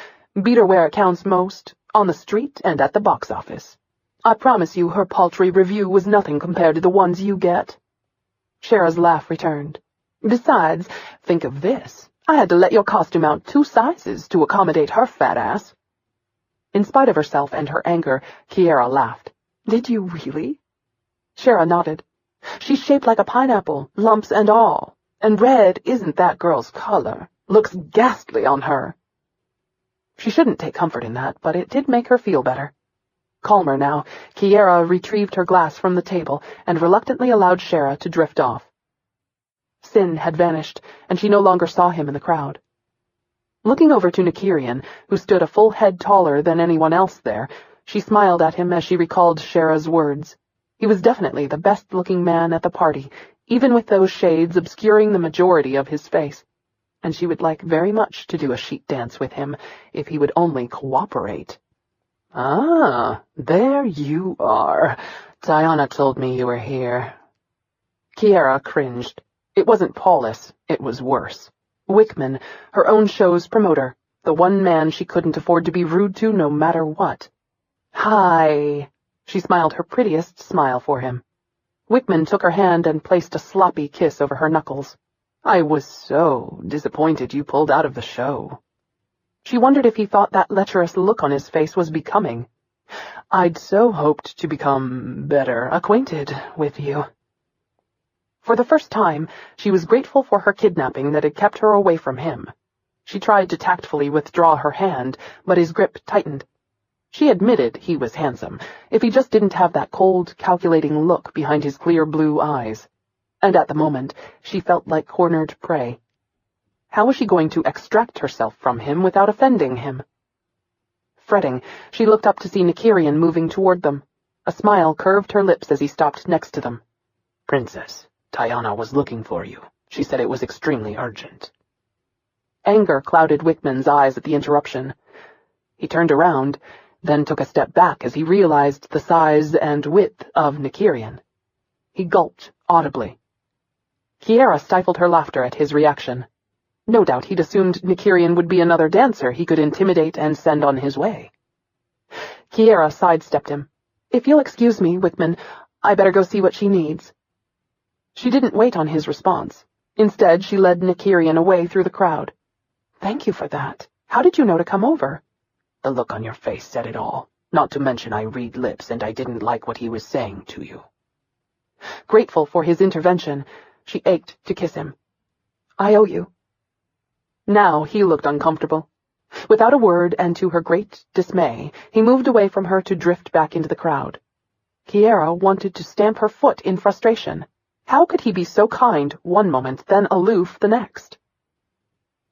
Beat her where it counts most. On the street and at the box office. I promise you her paltry review was nothing compared to the ones you get." Shara's laugh returned. "Besides, think of this. I had to let your costume out 2 sizes to accommodate her fat ass." In spite of herself and her anger, Kiara laughed. "Did you really?" Shara nodded. "She's shaped like a pineapple, lumps and all. And red isn't that girl's color. Looks ghastly on her." She shouldn't take comfort in that, but it did make her feel better. Calmer now, Kiara retrieved her glass from the table and reluctantly allowed Shara to drift off. Sin had vanished, and she no longer saw him in the crowd. Looking over to Nykyrian, who stood a full head taller than anyone else there, she smiled at him as she recalled Shara's words. He was definitely the best-looking man at the party, even with those shades obscuring the majority of his face, and she would like very much to do a sheet dance with him if he would only cooperate. "Ah, there you are. Diana told me you were here." Kiara cringed. It wasn't Paulus, it was worse. Wickman, her own show's promoter, the one man she couldn't afford to be rude to no matter what. "Hi." She smiled her prettiest smile for him. Wickman took her hand and placed a sloppy kiss over her knuckles. "I was so disappointed you pulled out of the show." She wondered if he thought that lecherous look on his face was becoming. "I'd so hoped to become better acquainted with you." For the first time, she was grateful for her kidnapping that had kept her away from him. She tried to tactfully withdraw her hand, but his grip tightened. She admitted he was handsome, if he just didn't have that cold, calculating look behind his clear blue eyes. And at the moment, she felt like cornered prey. How was she going to extract herself from him without offending him? Fretting, she looked up to see Nykyrian moving toward them. A smile curved her lips as he stopped next to them. "Princess, Tiana was looking for you. She said it was extremely urgent." Anger clouded Wickman's eyes at the interruption. He turned around, then took a step back as he realized the size and width of Nykyrian. He gulped audibly. Kiara stifled her laughter at his reaction. No doubt he'd assumed Nykyrian would be another dancer he could intimidate and send on his way. Kiara sidestepped him. "If you'll excuse me, Wickman, I better go see what she needs." She didn't wait on his response. Instead, she led Nykyrian away through the crowd. "Thank you for that. How did you know to come over?" "The look on your face said it all. Not to mention I read lips and I didn't like what he was saying to you." Grateful for his intervention, she ached to kiss him. "I owe you." Now he looked uncomfortable. Without a word, and to her great dismay, he moved away from her to drift back into the crowd. Kiara wanted to stamp her foot in frustration. How could he be so kind one moment, then aloof the next?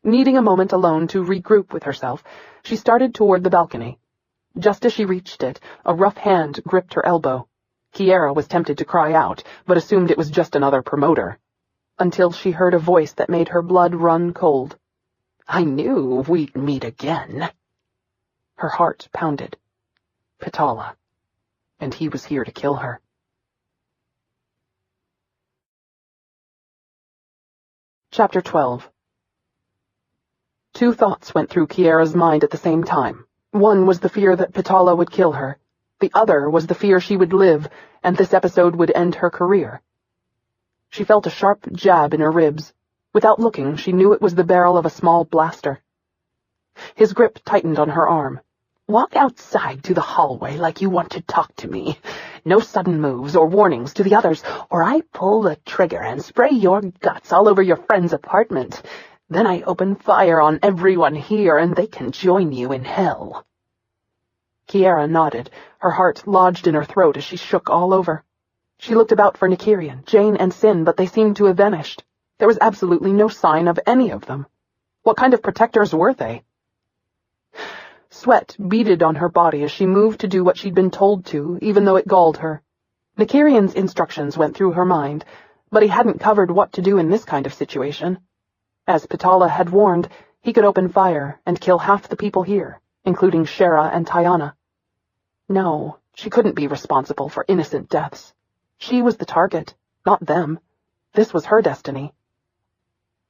Needing a moment alone to regroup with herself, she started toward the balcony. Just as she reached it, a rough hand gripped her elbow. Kiara was tempted to cry out, but assumed it was just another promoter, until she heard a voice that made her blood run cold. "I knew we'd meet again." Her heart pounded. Pitala. And he was here to kill her. Chapter 12. 2 thoughts went through Kiara's mind at the same time. One was the fear that Pitala would kill her. The other was the fear she would live, and this episode would end her career. She felt a sharp jab in her ribs. Without looking, she knew it was the barrel of a small blaster. His grip tightened on her arm. "Walk outside to the hallway like you want to talk to me. No sudden moves or warnings to the others, or I pull the trigger and spray your guts all over your friend's apartment. Then I open fire on everyone here and they can join you in hell." Kiara nodded, her heart lodged in her throat as she shook all over. She looked about for Nykyrian, Jane, and Sin, but they seemed to have vanished. There was absolutely no sign of any of them. What kind of protectors were they? Sweat beaded on her body as she moved to do what she'd been told to, even though it galled her. Nykyrian's instructions went through her mind, but he hadn't covered what to do in this kind of situation. As Pitala had warned, he could open fire and kill half the people here, including Shara and Tiana. No, she couldn't be responsible for innocent deaths. She was the target, not them. This was her destiny.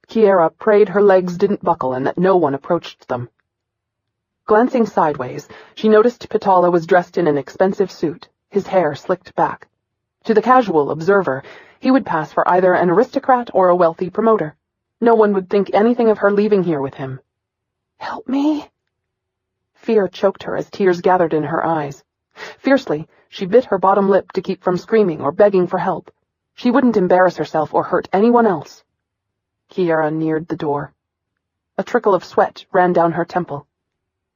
Kiara prayed her legs didn't buckle and that no one approached them. Glancing sideways, she noticed Pitala was dressed in an expensive suit, his hair slicked back. To the casual observer, he would pass for either an aristocrat or a wealthy promoter. No one would think anything of her leaving here with him. "Help me?" Fear choked her as tears gathered in her eyes. Fiercely, she bit her bottom lip to keep from screaming or begging for help. She wouldn't embarrass herself or hurt anyone else. Kiara neared the door. A trickle of sweat ran down her temple.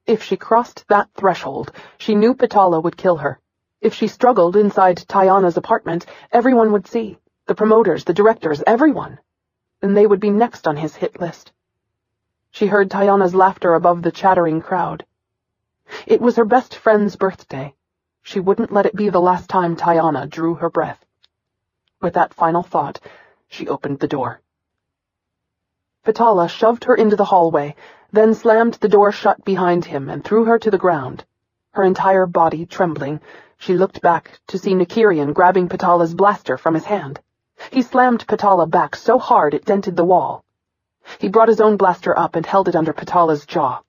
If she crossed that threshold, she knew Pitala would kill her. If she struggled inside Tayana's apartment, everyone would see. The promoters, the directors, everyone. Then they would be next on his hit list. She heard Tayana's laughter above the chattering crowd. It was her best friend's birthday. She wouldn't let it be the last time Tayana drew her breath. With that final thought, she opened the door. Pitala shoved her into the hallway, then slammed the door shut behind him and threw her to the ground. Her entire body trembling, she looked back to see Nykyrian grabbing Pitala's blaster from his hand. He slammed Pitala back so hard it dented the wall. He brought his own blaster up and held it under Pitala's jaw.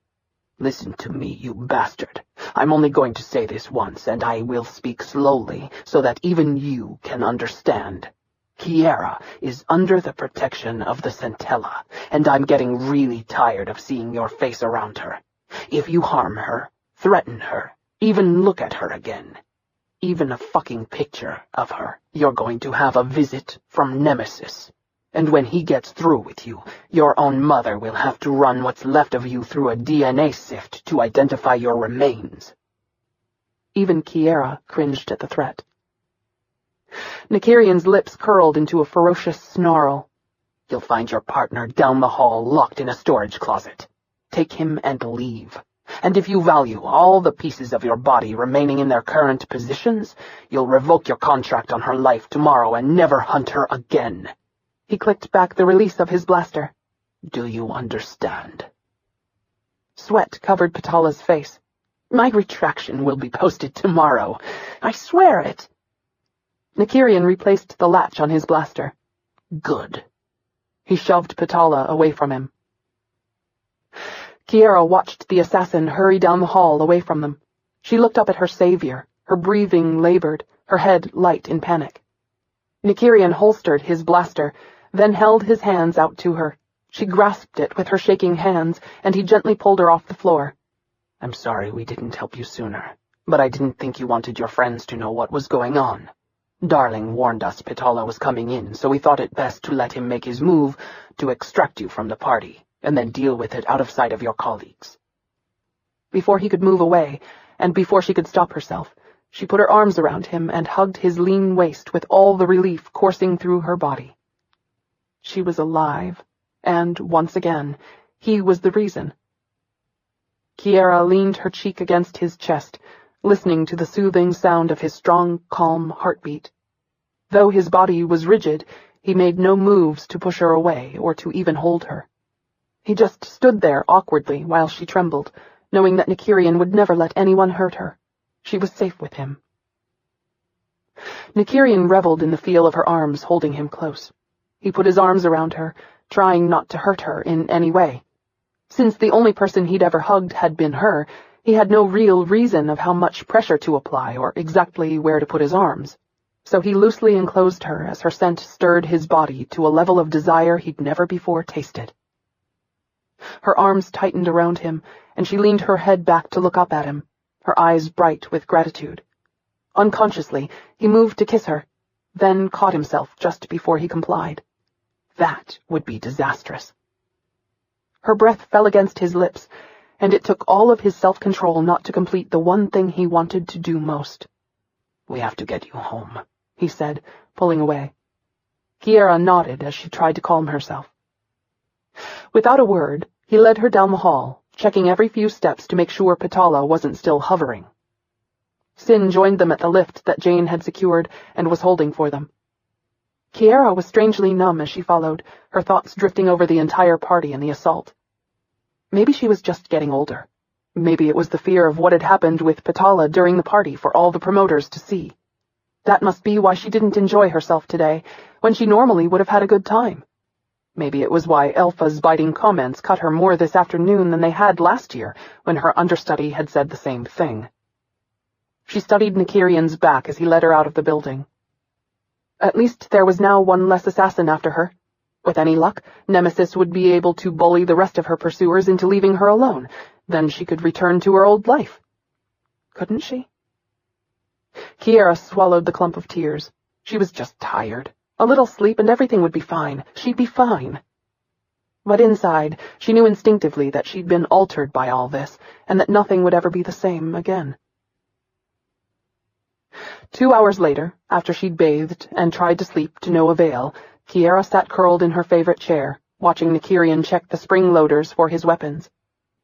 "Listen to me, you bastard. I'm only going to say this once, and I will speak slowly so that even you can understand. Kiara is under the protection of the Centella, and I'm getting really tired of seeing your face around her. If you harm her, threaten her, even look at her again, even a fucking picture of her, you're going to have a visit from Nemesis. And when he gets through with you, your own mother will have to run what's left of you through a DNA sift to identify your remains." Even Kiara cringed at the threat. Nykyrian's lips curled into a ferocious snarl. "You'll find your partner down the hall locked in a storage closet. Take him and leave. And if you value all the pieces of your body remaining in their current positions, you'll revoke your contract on her life tomorrow and never hunt her again." He clicked back the release of his blaster. "Do you understand?" Sweat covered Pitala's face. "My retraction will be posted tomorrow. I swear it." Nykyrian replaced the latch on his blaster. "Good." He shoved Pitala away from him. Kiara watched the assassin hurry down the hall away from them. She looked up at her savior, her breathing labored, her head light in panic. Nykyrian holstered his blaster, then held his hands out to her. She grasped it with her shaking hands, and he gently pulled her off the floor. "I'm sorry we didn't help you sooner, but I didn't think you wanted your friends to know what was going on. Darling warned us Pitala was coming in, so we thought it best to let him make his move to extract you from the party, and then deal with it out of sight of your colleagues." Before he could move away, and before she could stop herself, she put her arms around him and hugged his lean waist with all the relief coursing through her body. She was alive, and, once again, he was the reason. Kiara leaned her cheek against his chest, listening to the soothing sound of his strong, calm heartbeat. Though his body was rigid, he made no moves to push her away or to even hold her. He just stood there awkwardly while she trembled, knowing that Nykyrian would never let anyone hurt her. She was safe with him. Nykyrian reveled in the feel of her arms holding him close. He put his arms around her, trying not to hurt her in any way. Since the only person he'd ever hugged had been her, he had no real reason of how much pressure to apply or exactly where to put his arms. So he loosely enclosed her as her scent stirred his body to a level of desire he'd never before tasted. Her arms tightened around him, and she leaned her head back to look up at him, her eyes bright with gratitude. Unconsciously, he moved to kiss her, then caught himself just before he complied. That would be disastrous. Her breath fell against his lips, and it took all of his self-control not to complete the one thing he wanted to do most. "We have to get you home," he said, pulling away. Kiara nodded as she tried to calm herself. Without a word, he led her down the hall, checking every few steps to make sure Pitala wasn't still hovering. Sin joined them at the lift that Jane had secured and was holding for them. Kiara was strangely numb as she followed, her thoughts drifting over the entire party and the assault. Maybe she was just getting older. Maybe it was the fear of what had happened with Pitala during the party for all the promoters to see. That must be why she didn't enjoy herself today, when she normally would have had a good time. Maybe it was why Elpha's biting comments cut her more this afternoon than they had last year, when her understudy had said the same thing. She studied Nykyrian's back as he led her out of the building. At least there was now one less assassin after her. With any luck, Nemesis would be able to bully the rest of her pursuers into leaving her alone. Then she could return to her old life. Couldn't she? Kiara swallowed the clump of tears. She was just tired. A little sleep and everything would be fine. She'd be fine. But inside, she knew instinctively that she'd been altered by all this, and that nothing would ever be the same again. 2 hours later, after she'd bathed and tried to sleep to no avail, Kiara sat curled in her favorite chair, watching Nykyrian check the spring loaders for his weapons.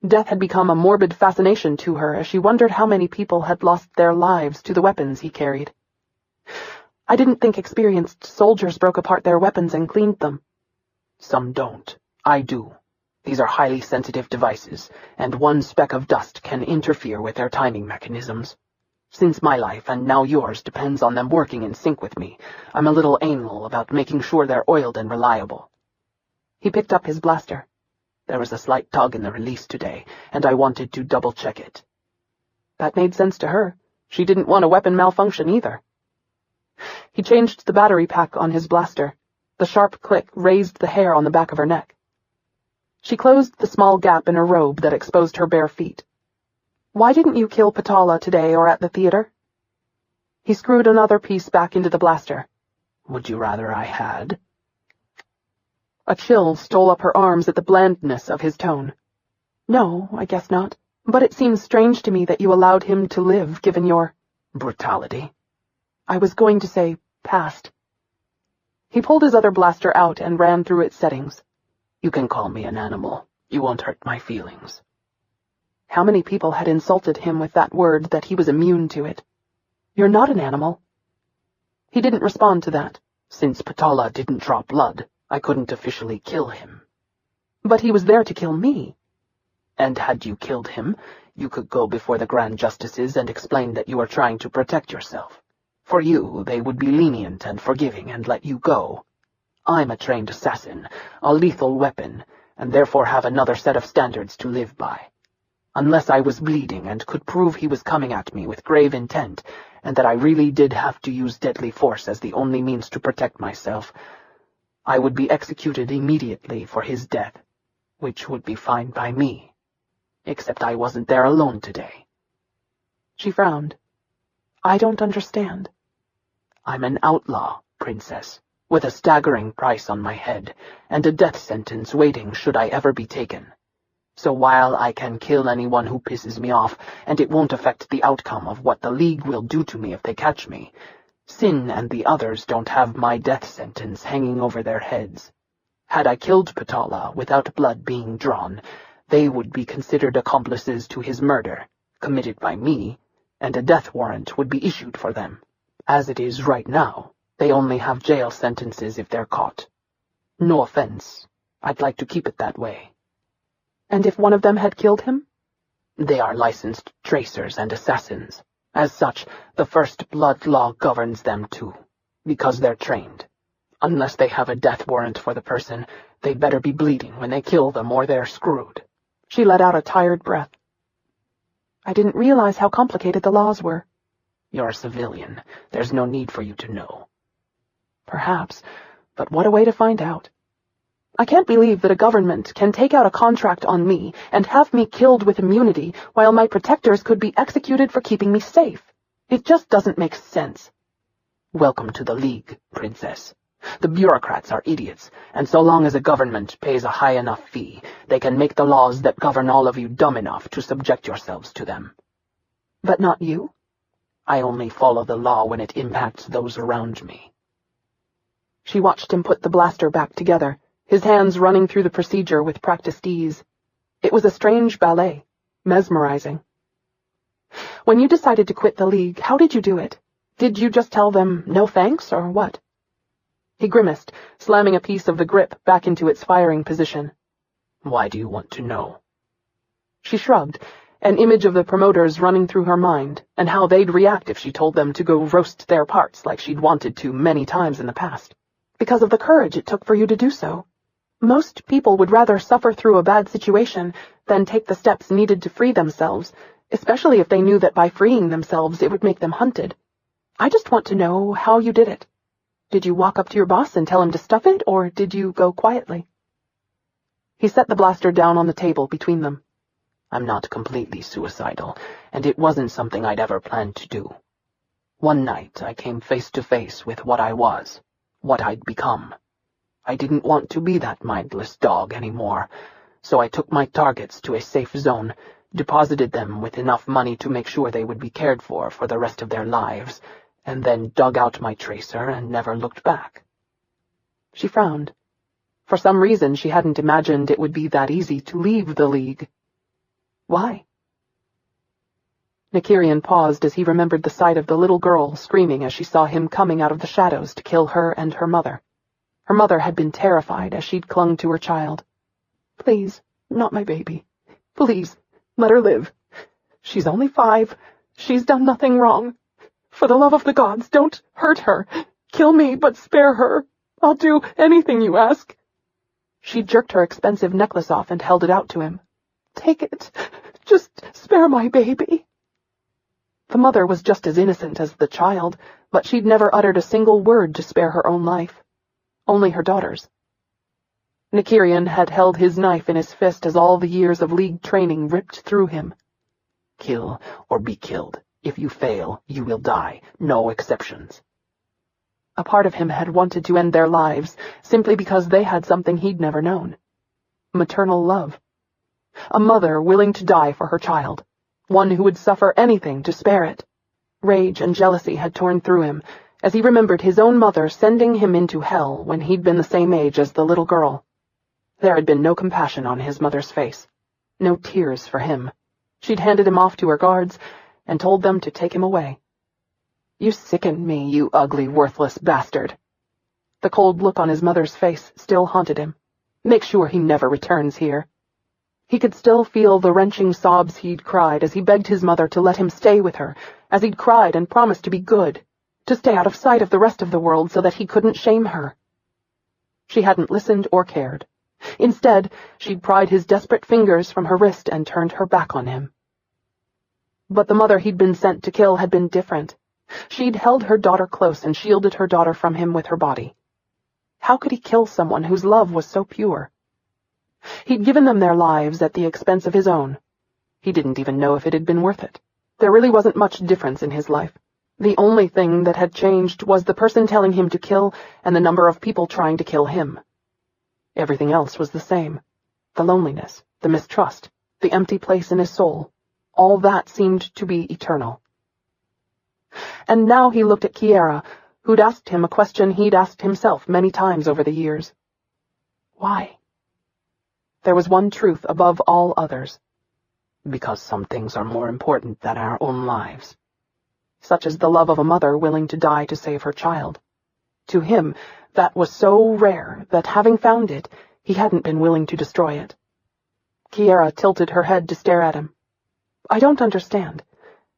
Death had become a morbid fascination to her as she wondered how many people had lost their lives to the weapons he carried. I didn't think experienced soldiers broke apart their weapons and cleaned them. Some don't. I do. These are highly sensitive devices, and one speck of dust can interfere with their timing mechanisms. Since my life, and now yours, depends on them working in sync with me, I'm a little anal about making sure they're oiled and reliable. He picked up his blaster. There was a slight tug in the release today, and I wanted to double-check it. That made sense to her. She didn't want a weapon malfunction either. He changed the battery pack on his blaster. The sharp click raised the hair on the back of her neck. She closed the small gap in her robe that exposed her bare feet. Why didn't you kill Patala today or at the theater? He screwed another piece back into the blaster. Would you rather I had? A chill stole up her arms at the blandness of his tone. No, I guess not. But it seems strange to me that you allowed him to live, given your... brutality. I was going to say past. He pulled his other blaster out and ran through its settings. You can call me an animal. You won't hurt my feelings. How many people had insulted him with that word that he was immune to it? You're not an animal. He didn't respond to that. Since Patala didn't draw blood, I couldn't officially kill him. But he was there to kill me. And had you killed him, you could go before the Grand Justices and explain that you were trying to protect yourself. For you, they would be lenient and forgiving and let you go. I'm a trained assassin, a lethal weapon, and therefore have another set of standards to live by. Unless I was bleeding and could prove he was coming at me with grave intent, and that I really did have to use deadly force as the only means to protect myself, I would be executed immediately for his death, which would be fine by me. Except I wasn't there alone today. She frowned. I don't understand. I'm an outlaw, Princess, with a staggering price on my head, and a death sentence waiting should I ever be taken. So while I can kill anyone who pisses me off, and it won't affect the outcome of what the League will do to me if they catch me, Sin and the others don't have my death sentence hanging over their heads. Had I killed Patala without blood being drawn, they would be considered accomplices to his murder, committed by me, and a death warrant would be issued for them. As it is right now, they only have jail sentences if they're caught. No offense. I'd like to keep it that way. And if one of them had killed him? They are licensed tracers and assassins. As such, the First Blood law governs them too, because they're trained. Unless they have a death warrant for the person, they better be bleeding when they kill them or they're screwed. She let out a tired breath. I didn't realize how complicated the laws were. You're a civilian. There's no need for you to know. Perhaps, but what a way to find out. I can't believe that a government can take out a contract on me and have me killed with immunity while my protectors could be executed for keeping me safe. It just doesn't make sense. Welcome to the League, Princess. The bureaucrats are idiots, and so long as a government pays a high enough fee, they can make the laws that govern all of you dumb enough to subject yourselves to them. But not you? I only follow the law when it impacts those around me. She watched him put the blaster back together, his hands running through the procedure with practiced ease. It was a strange ballet, mesmerizing. When you decided to quit the League, how did you do it? Did you just tell them no thanks, or what? He grimaced, slamming a piece of the grip back into its firing position. Why do you want to know? She shrugged, an image of the promoters running through her mind, and how they'd react if she told them to go roast their parts like she'd wanted to many times in the past. Because of the courage it took for you to do so. Most people would rather suffer through a bad situation than take the steps needed to free themselves, especially if they knew that by freeing themselves it would make them hunted. I just want to know how you did it. Did you walk up to your boss and tell him to stuff it, or did you go quietly? He set the blaster down on the table between them. I'm not completely suicidal, and it wasn't something I'd ever planned to do. One night I came face to face with what I was, what I'd become. I didn't want to be that mindless dog anymore, so I took my targets to a safe zone, deposited them with enough money to make sure they would be cared for the rest of their lives, and then dug out my tracer and never looked back. She frowned. For some reason she hadn't imagined it would be that easy to leave the League. Why? Nykyrian paused as he remembered the sight of the little girl screaming as she saw him coming out of the shadows to kill her and her mother. Her mother had been terrified as she'd clung to her child. Please, not my baby. Please, let her live. She's only 5. She's done nothing wrong. For the love of the gods, don't hurt her. Kill me, but spare her. I'll do anything you ask. She jerked her expensive necklace off and held it out to him. Take it. Just spare my baby. The mother was just as innocent as the child, but she'd never uttered a single word to spare her own life. Only her daughter's. Nykyrian had held his knife in his fist as all the years of League training ripped through him. Kill or be killed. If you fail, you will die. No exceptions. A part of him had wanted to end their lives simply because they had something he'd never known. Maternal love. A mother willing to die for her child. One who would suffer anything to spare it. Rage and jealousy had torn through him as he remembered his own mother sending him into hell when he'd been the same age as the little girl. There had been no compassion on his mother's face. No tears for him. She'd handed him off to her guards and told them to take him away. You sicken me, you ugly, worthless bastard. The cold look on his mother's face still haunted him. Make sure he never returns here. He could still feel the wrenching sobs he'd cried as he begged his mother to let him stay with her, as he'd cried and promised to be good, to stay out of sight of the rest of the world so that he couldn't shame her. She hadn't listened or cared. Instead, she'd pried his desperate fingers from her wrist and turned her back on him. But the mother he'd been sent to kill had been different. She'd held her daughter close and shielded her daughter from him with her body. How could he kill someone whose love was so pure? He'd given them their lives at the expense of his own. He didn't even know if it had been worth it. There really wasn't much difference in his life. The only thing that had changed was the person telling him to kill and the number of people trying to kill him. Everything else was the same. The loneliness, the mistrust, the empty place in his soul. All that seemed to be eternal. And now he looked at Kiara, who'd asked him a question he'd asked himself many times over the years. Why? There was one truth above all others. Because some things are more important than our own lives. Such as the love of a mother willing to die to save her child. To him, that was so rare that, having found it, he hadn't been willing to destroy it. Kiara tilted her head to stare at him. I don't understand.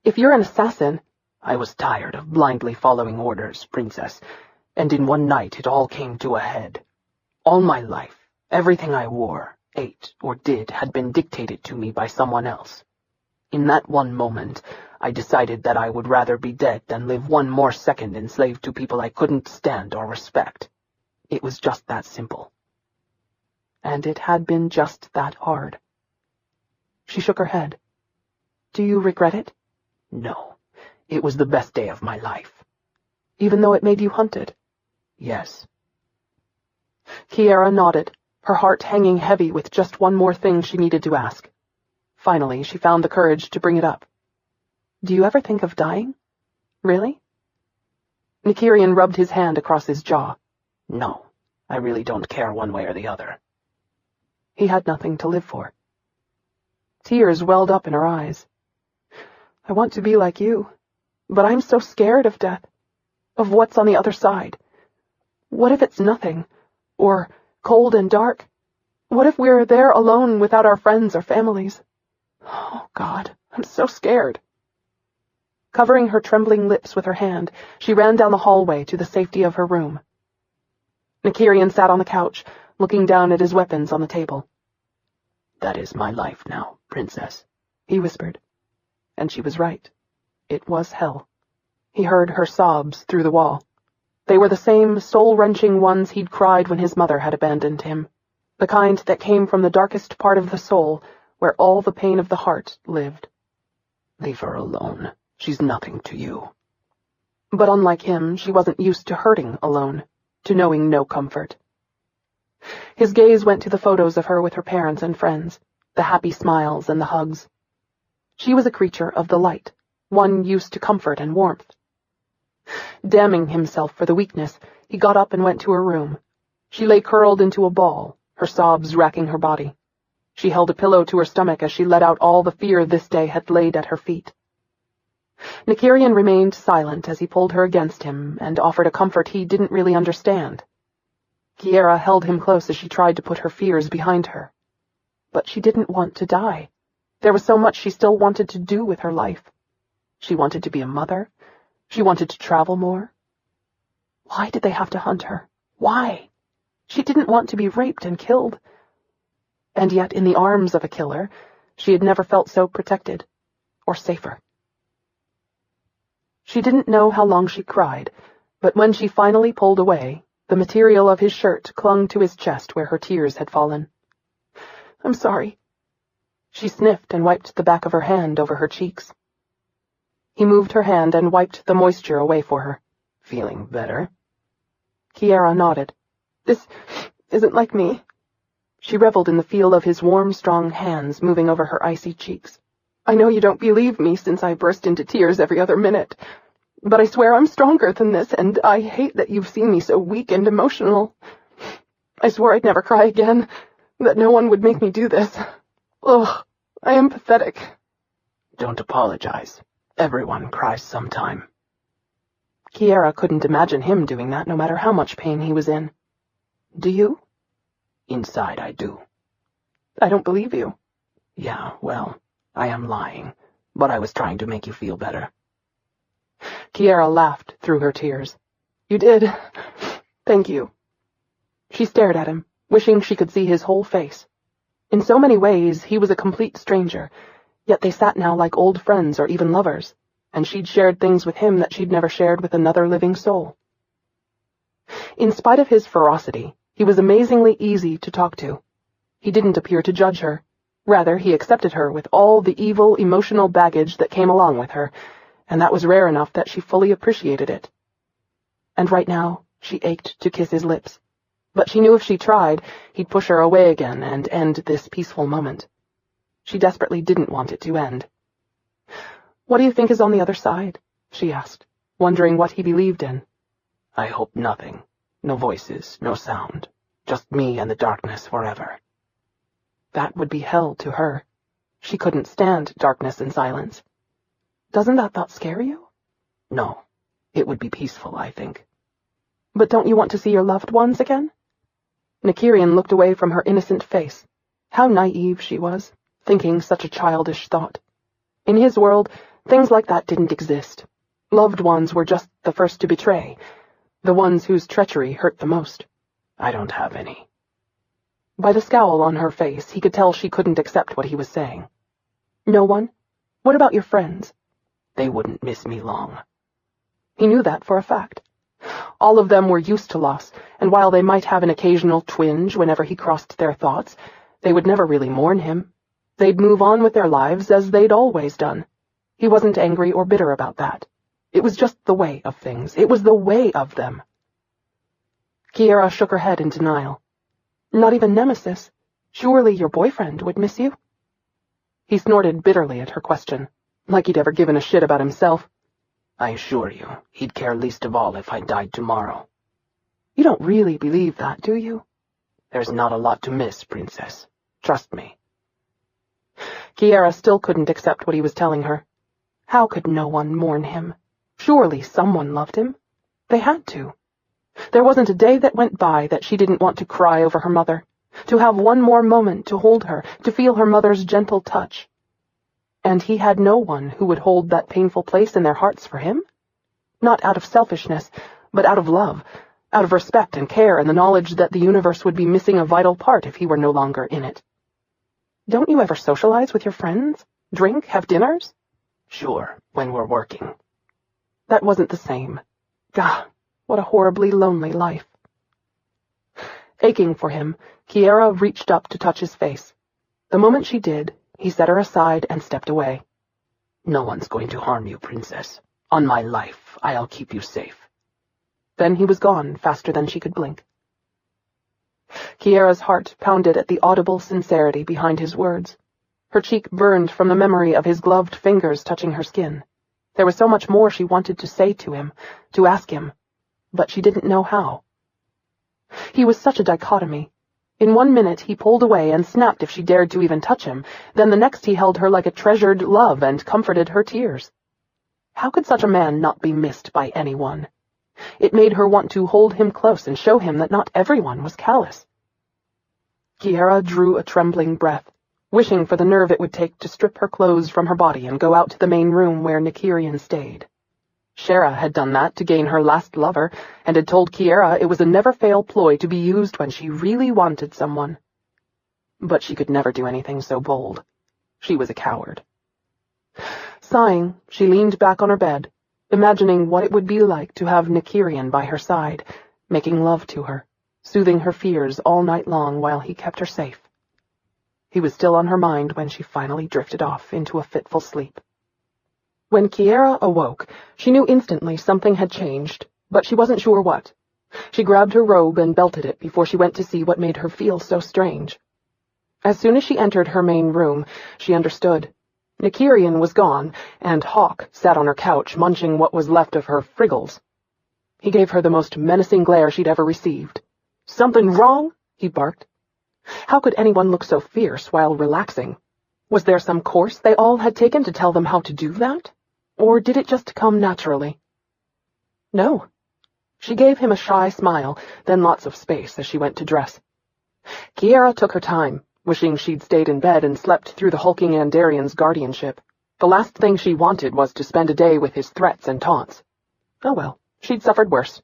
If you're an assassin... I was tired of blindly following orders, Princess, and in one night it all came to a head. All my life, everything I wore, ate, or did had been dictated to me by someone else. In that one moment, I decided that I would rather be dead than live one more second enslaved to people I couldn't stand or respect. It was just that simple. And it had been just that hard. She shook her head. Do you regret it? No. It was the best day of my life. Even though it made you hunted? Yes. Kiara nodded, her heart hanging heavy with just one more thing she needed to ask. Finally, she found the courage to bring it up. Do you ever think of dying? Really? Nykyrian rubbed his hand across his jaw. No, I really don't care one way or the other. He had nothing to live for. Tears welled up in her eyes. I want to be like you, but I'm so scared of death, of what's on the other side. What if it's nothing, or cold and dark? What if we're there alone without our friends or families? Oh, God, I'm so scared. Covering her trembling lips with her hand, she ran down the hallway to the safety of her room. Nykyrian sat on the couch, looking down at his weapons on the table. "That is my life now, Princess," he whispered. And she was right. It was hell. He heard her sobs through the wall. They were the same soul-wrenching ones he'd cried when his mother had abandoned him, the kind that came from the darkest part of the soul, where all the pain of the heart lived. "Leave her alone. She's nothing to you." But unlike him, she wasn't used to hurting alone, to knowing no comfort. His gaze went to the photos of her with her parents and friends, the happy smiles and the hugs. She was a creature of the light, one used to comfort and warmth. Damning himself for the weakness, he got up and went to her room. She lay curled into a ball, her sobs racking her body. She held a pillow to her stomach as she let out all the fear this day had laid at her feet. Nykyrian remained silent as he pulled her against him and offered a comfort he didn't really understand. Kiara held him close as she tried to put her fears behind her. But she didn't want to die. There was so much she still wanted to do with her life. She wanted to be a mother. She wanted to travel more. Why did they have to hunt her? Why? She didn't want to be raped and killed. And yet, in the arms of a killer, she had never felt so protected, or safer. She didn't know how long she cried, but when she finally pulled away, the material of his shirt clung to his chest where her tears had fallen. "I'm sorry." She sniffed and wiped the back of her hand over her cheeks. He moved her hand and wiped the moisture away for her. "Feeling better?" Kiara nodded. "This isn't like me." She reveled in the feel of his warm, strong hands moving over her icy cheeks. "I know you don't believe me since I burst into tears every other minute, but I swear I'm stronger than this, and I hate that you've seen me so weak and emotional. I swore I'd never cry again, that no one would make me do this. Ugh, I am pathetic." "Don't apologize. Everyone cries sometime." Kiara couldn't imagine him doing that, no matter how much pain he was in. "Do you?" "Inside I do." "I don't believe you." "Yeah, well, I am lying, but I was trying to make you feel better." Kiara laughed through her tears. "You did. Thank you." She stared at him, wishing she could see his whole face. In so many ways, he was a complete stranger, yet they sat now like old friends or even lovers, and she'd shared things with him that she'd never shared with another living soul. In spite of his ferocity, he was amazingly easy to talk to. He didn't appear to judge her. Rather, he accepted her with all the evil, emotional baggage that came along with her, and that was rare enough that she fully appreciated it. And right now, she ached to kiss his lips. But she knew if she tried, he'd push her away again and end this peaceful moment. She desperately didn't want it to end. "What do you think is on the other side?" she asked, wondering what he believed in. "I hope nothing. No voices, no sound. Just me and the darkness forever." That would be hell to her. She couldn't stand darkness and silence. "Doesn't that thought scare you?" "No. It would be peaceful, I think." "But don't you want to see your loved ones again?" Nykyrian looked away from her innocent face. How naive she was, thinking such a childish thought. In his world, things like that didn't exist. Loved ones were just the first to betray, the ones whose treachery hurt the most. "I don't have any." By the scowl on her face, he could tell she couldn't accept what he was saying. "No one? What about your friends?" "They wouldn't miss me long." He knew that for a fact. All of them were used to loss, and while they might have an occasional twinge whenever he crossed their thoughts, they would never really mourn him. They'd move on with their lives as they'd always done. He wasn't angry or bitter about that. It was just the way of things. It was the way of them. Kiara shook her head in denial. "Not even Nemesis? Surely your boyfriend would miss you?" He snorted bitterly at her question, like he'd ever given a shit about himself. "I assure you, he'd care least of all if I died tomorrow." "You don't really believe that, do you?" "There's not a lot to miss, Princess. Trust me." Kiara still couldn't accept what he was telling her. How could no one mourn him? Surely someone loved him. They had to. There wasn't a day that went by that she didn't want to cry over her mother, to have one more moment to hold her, to feel her mother's gentle touch. And he had no one who would hold that painful place in their hearts for him? Not out of selfishness, but out of love, out of respect and care and the knowledge that the universe would be missing a vital part if he were no longer in it. Don't you ever socialize with your friends? Drink? Have dinners? Sure, when we're working. That wasn't the same. Gah, what a horribly lonely life. Aching for him, Kiara reached up to touch his face. The moment she did, he set her aside and stepped away. No one's going to harm you, Princess. On my life, I'll keep you safe. Then he was gone faster than she could blink. Kiara's heart pounded at the audible sincerity behind his words. Her cheek burned from the memory of his gloved fingers touching her skin. There was so much more she wanted to say to him, to ask him, but she didn't know how. He was such a dichotomy. In 1 minute he pulled away and snapped if she dared to even touch him, then the next he held her like a treasured love and comforted her tears. How could such a man not be missed by anyone? It made her want to hold him close and show him that not everyone was callous. Kiara drew a trembling breath, wishing for the nerve it would take to strip her clothes from her body and go out to the main room where Nykyrian stayed. Shera had done that to gain her last lover, and had told Kiara it was a never-fail ploy to be used when she really wanted someone. But she could never do anything so bold. She was a coward. Sighing, she leaned back on her bed, imagining what it would be like to have Nykyrian by her side, making love to her, soothing her fears all night long while he kept her safe. He was still on her mind when she finally drifted off into a fitful sleep. When Kiara awoke, she knew instantly something had changed, but she wasn't sure what. She grabbed her robe and belted it before she went to see what made her feel so strange. As soon as she entered her main room, she understood. Nykyrian was gone, and Hawk sat on her couch munching what was left of her friggles. He gave her the most menacing glare she'd ever received. "Something wrong?" he barked. How could anyone look so fierce while relaxing? Was there some course they all had taken to tell them how to do that? Or did it just come naturally? No. She gave him a shy smile, then lots of space as she went to dress. Kiara took her time, wishing she'd stayed in bed and slept through the hulking Andarian's guardianship. The last thing she wanted was to spend a day with his threats and taunts. Oh well, she'd suffered worse.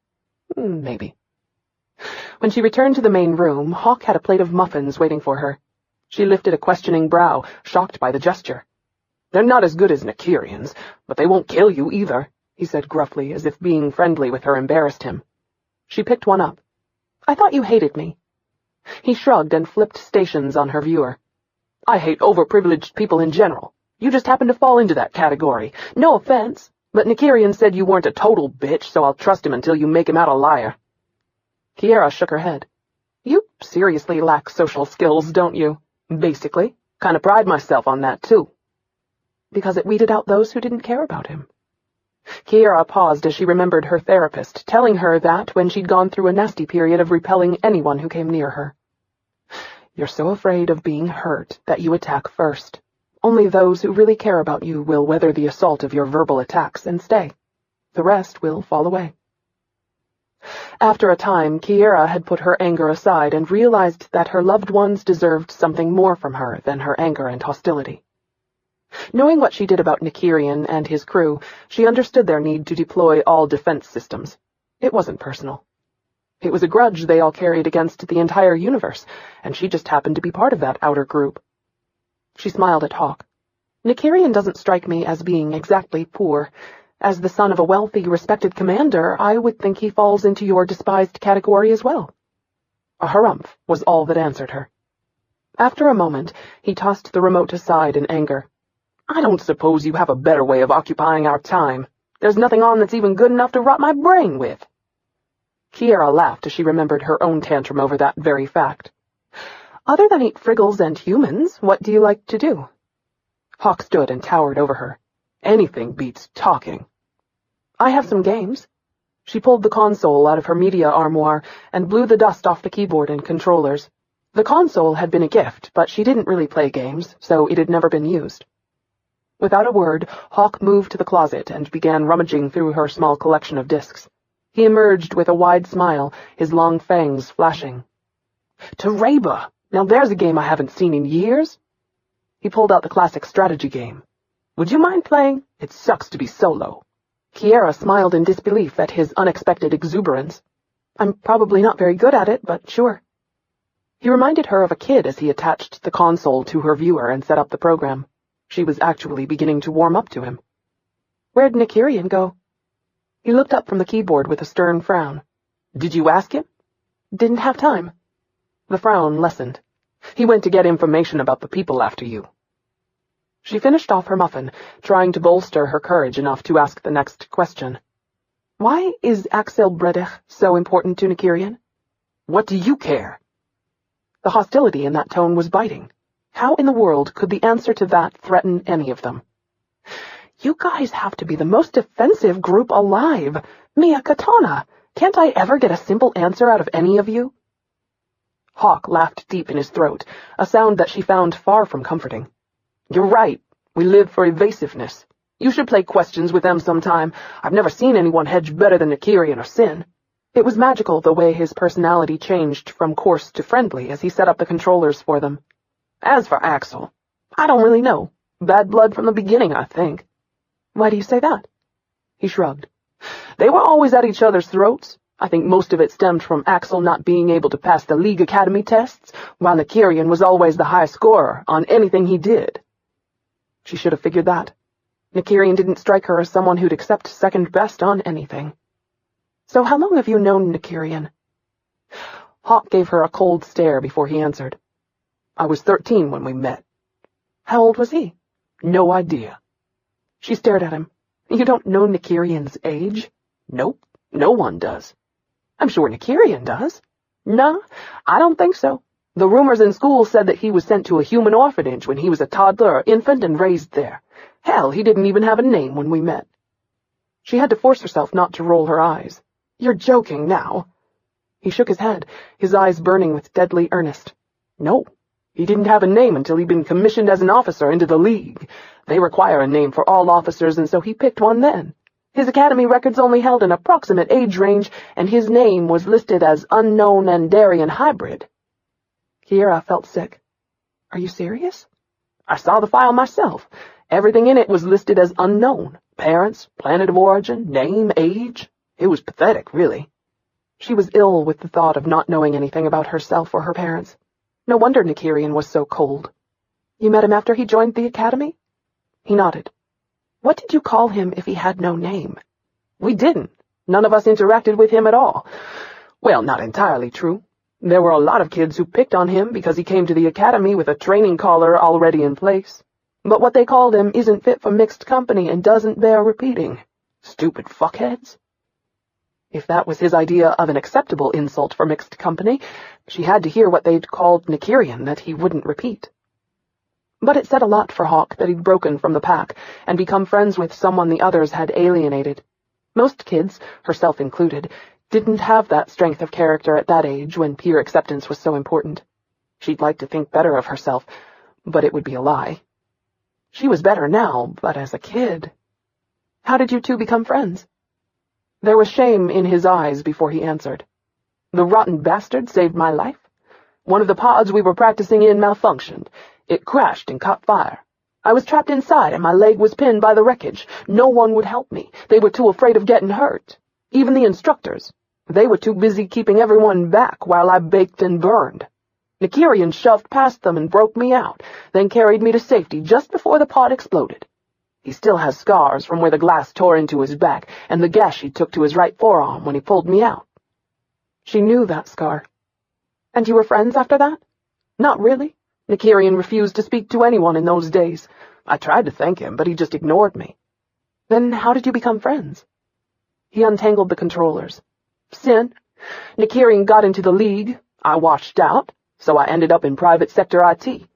Maybe. When she returned to the main room, Hawk had a plate of muffins waiting for her. She lifted a questioning brow, shocked by the gesture. "They're not as good as Nykyrian's, but they won't kill you either," he said gruffly, as if being friendly with her embarrassed him. She picked one up. "I thought you hated me." He shrugged and flipped stations on her viewer. "I hate overprivileged people in general. You just happen to fall into that category. No offense, but Nykyrian said you weren't a total bitch, so I'll trust him until you make him out a liar." Kiara shook her head. "You seriously lack social skills, don't you? Basically. Kind of pride myself on that, too." Because it weeded out those who didn't care about him. Kiara paused as she remembered her therapist telling her that when she'd gone through a nasty period of repelling anyone who came near her. "You're so afraid of being hurt that you attack first. Only those who really care about you will weather the assault of your verbal attacks and stay. The rest will fall away." After a time, Kiara had put her anger aside and realized that her loved ones deserved something more from her than her anger and hostility. Knowing what she did about Nykyrian and his crew, she understood their need to deploy all defense systems. It wasn't personal. It was a grudge they all carried against the entire universe, and she just happened to be part of that outer group. She smiled at Hawk. "Nykyrian doesn't strike me as being exactly poor. As the son of a wealthy, respected commander, I would think he falls into your despised category as well." A harumph was all that answered her. After a moment, he tossed the remote aside in anger. "I don't suppose you have a better way of occupying our time. There's nothing on that's even good enough to rot my brain with." Kiara laughed as she remembered her own tantrum over that very fact. "Other than eat friggles and humans, what do you like to do?" Hawk stood and towered over her. "Anything beats talking." "I have some games." She pulled the console out of her media armoire and blew the dust off the keyboard and controllers. The console had been a gift, but she didn't really play games, so it had never been used. Without a word, Hawk moved to the closet and began rummaging through her small collection of discs. He emerged with a wide smile, his long fangs flashing. "Tereba! Now there's a game I haven't seen in years." He pulled out the classic strategy game. "Would you mind playing? It sucks to be solo." Kiara smiled in disbelief at his unexpected exuberance. I'm probably not very good at it, but sure. He reminded her of a kid as he attached the console to her viewer and set up the program. She was actually beginning to warm up to him. Where'd Nykyrian go? He looked up from the keyboard with a stern frown. Did you ask him? Didn't have time. The frown lessened. He went to get information about the people after you. She finished off her muffin, trying to bolster her courage enough to ask the next question. Why is Axel Bredech so important to Nykyrian? What do you care? The hostility in that tone was biting. How in the world could the answer to that threaten any of them? You guys have to be the most offensive group alive. Mia Katana, can't I ever get a simple answer out of any of you? Hawk laughed deep in his throat, a sound that she found far from comforting. You're right. We live for evasiveness. You should play questions with them sometime. I've never seen anyone hedge better than Nykyrian or Sin. It was magical the way his personality changed from coarse to friendly as he set up the controllers for them. As for Axel, I don't really know. Bad blood from the beginning, I think. Why do you say that? He shrugged. They were always at each other's throats. I think most of it stemmed from Axel not being able to pass the League Academy tests, while Nykyrian was always the high scorer on anything he did. She should have figured that. Nykyrian didn't strike her as someone who'd accept second best on anything. So how long have you known Nykyrian? Hawk gave her a cold stare before he answered. I was 13 when we met. How old was he? No idea. She stared at him. You don't know Nykyrian's age? Nope, no one does. I'm sure Nykyrian does. No, I don't think so. The rumors in school said that he was sent to a human orphanage when he was a toddler or infant and raised there. Hell, he didn't even have a name when we met. She had to force herself not to roll her eyes. You're joking now. He shook his head, his eyes burning with deadly earnest. No, he didn't have a name until he'd been commissioned as an officer into the League. They require a name for all officers, and so he picked one then. His academy records only held an approximate age range, and his name was listed as Unknown Andarian Hybrid. Kiara felt sick. Are you serious? I saw the file myself. Everything in it was listed as unknown. Parents, planet of origin, name, age. It was pathetic, really. She was ill with the thought of not knowing anything about herself or her parents. No wonder Nykyrian was so cold. You met him after he joined the academy? He nodded. What did you call him if he had no name? We didn't. None of us interacted with him at all. Well, not entirely true. There were a lot of kids who picked on him because he came to the academy with a training collar already in place. But what they called him isn't fit for mixed company and doesn't bear repeating. Stupid fuckheads. If that was his idea of an acceptable insult for mixed company, she had to hear what they'd called Nykyrian that he wouldn't repeat. But it said a lot for Hawk that he'd broken from the pack and become friends with someone the others had alienated. Most kids, herself included, didn't have that strength of character at that age when peer acceptance was so important. She'd like to think better of herself, but it would be a lie. She was better now, but as a kid... How did you two become friends? There was shame in his eyes before he answered. The rotten bastard saved my life. One of the pods we were practicing in malfunctioned. It crashed and caught fire. I was trapped inside and my leg was pinned by the wreckage. No one would help me. They were too afraid of getting hurt. Even the instructors. They were too busy keeping everyone back while I baked and burned. Nykyrian shoved past them and broke me out, then carried me to safety just before the pod exploded. He still has scars from where the glass tore into his back and the gash he took to his right forearm when he pulled me out. She knew that scar. And you were friends after that? Not really. Nykyrian refused to speak to anyone in those days. I tried to thank him, but he just ignored me. Then how did you become friends? He untangled the controllers. Sin. Nykyrian got into the League. I washed out, so I ended up in private sector IT.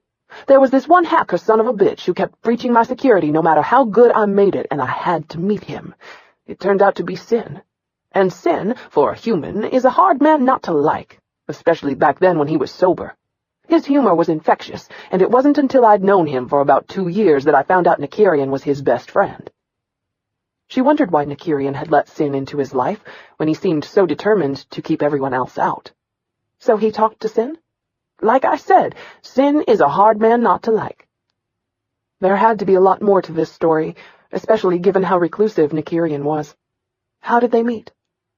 There was this one hacker son of a bitch who kept breaching my security no matter how good I made it, and I had to meet him. It turned out to be Sin. And Sin, for a human, is a hard man not to like, especially back then when he was sober. His humor was infectious, and it wasn't until I'd known him for about 2 years that I found out Nykyrian was his best friend. She wondered why Nykyrian had let Sin into his life when he seemed so determined to keep everyone else out. So he talked to Sin? Like I said, Sin is a hard man not to like. There had to be a lot more to this story, especially given how reclusive Nykyrian was. How did they meet?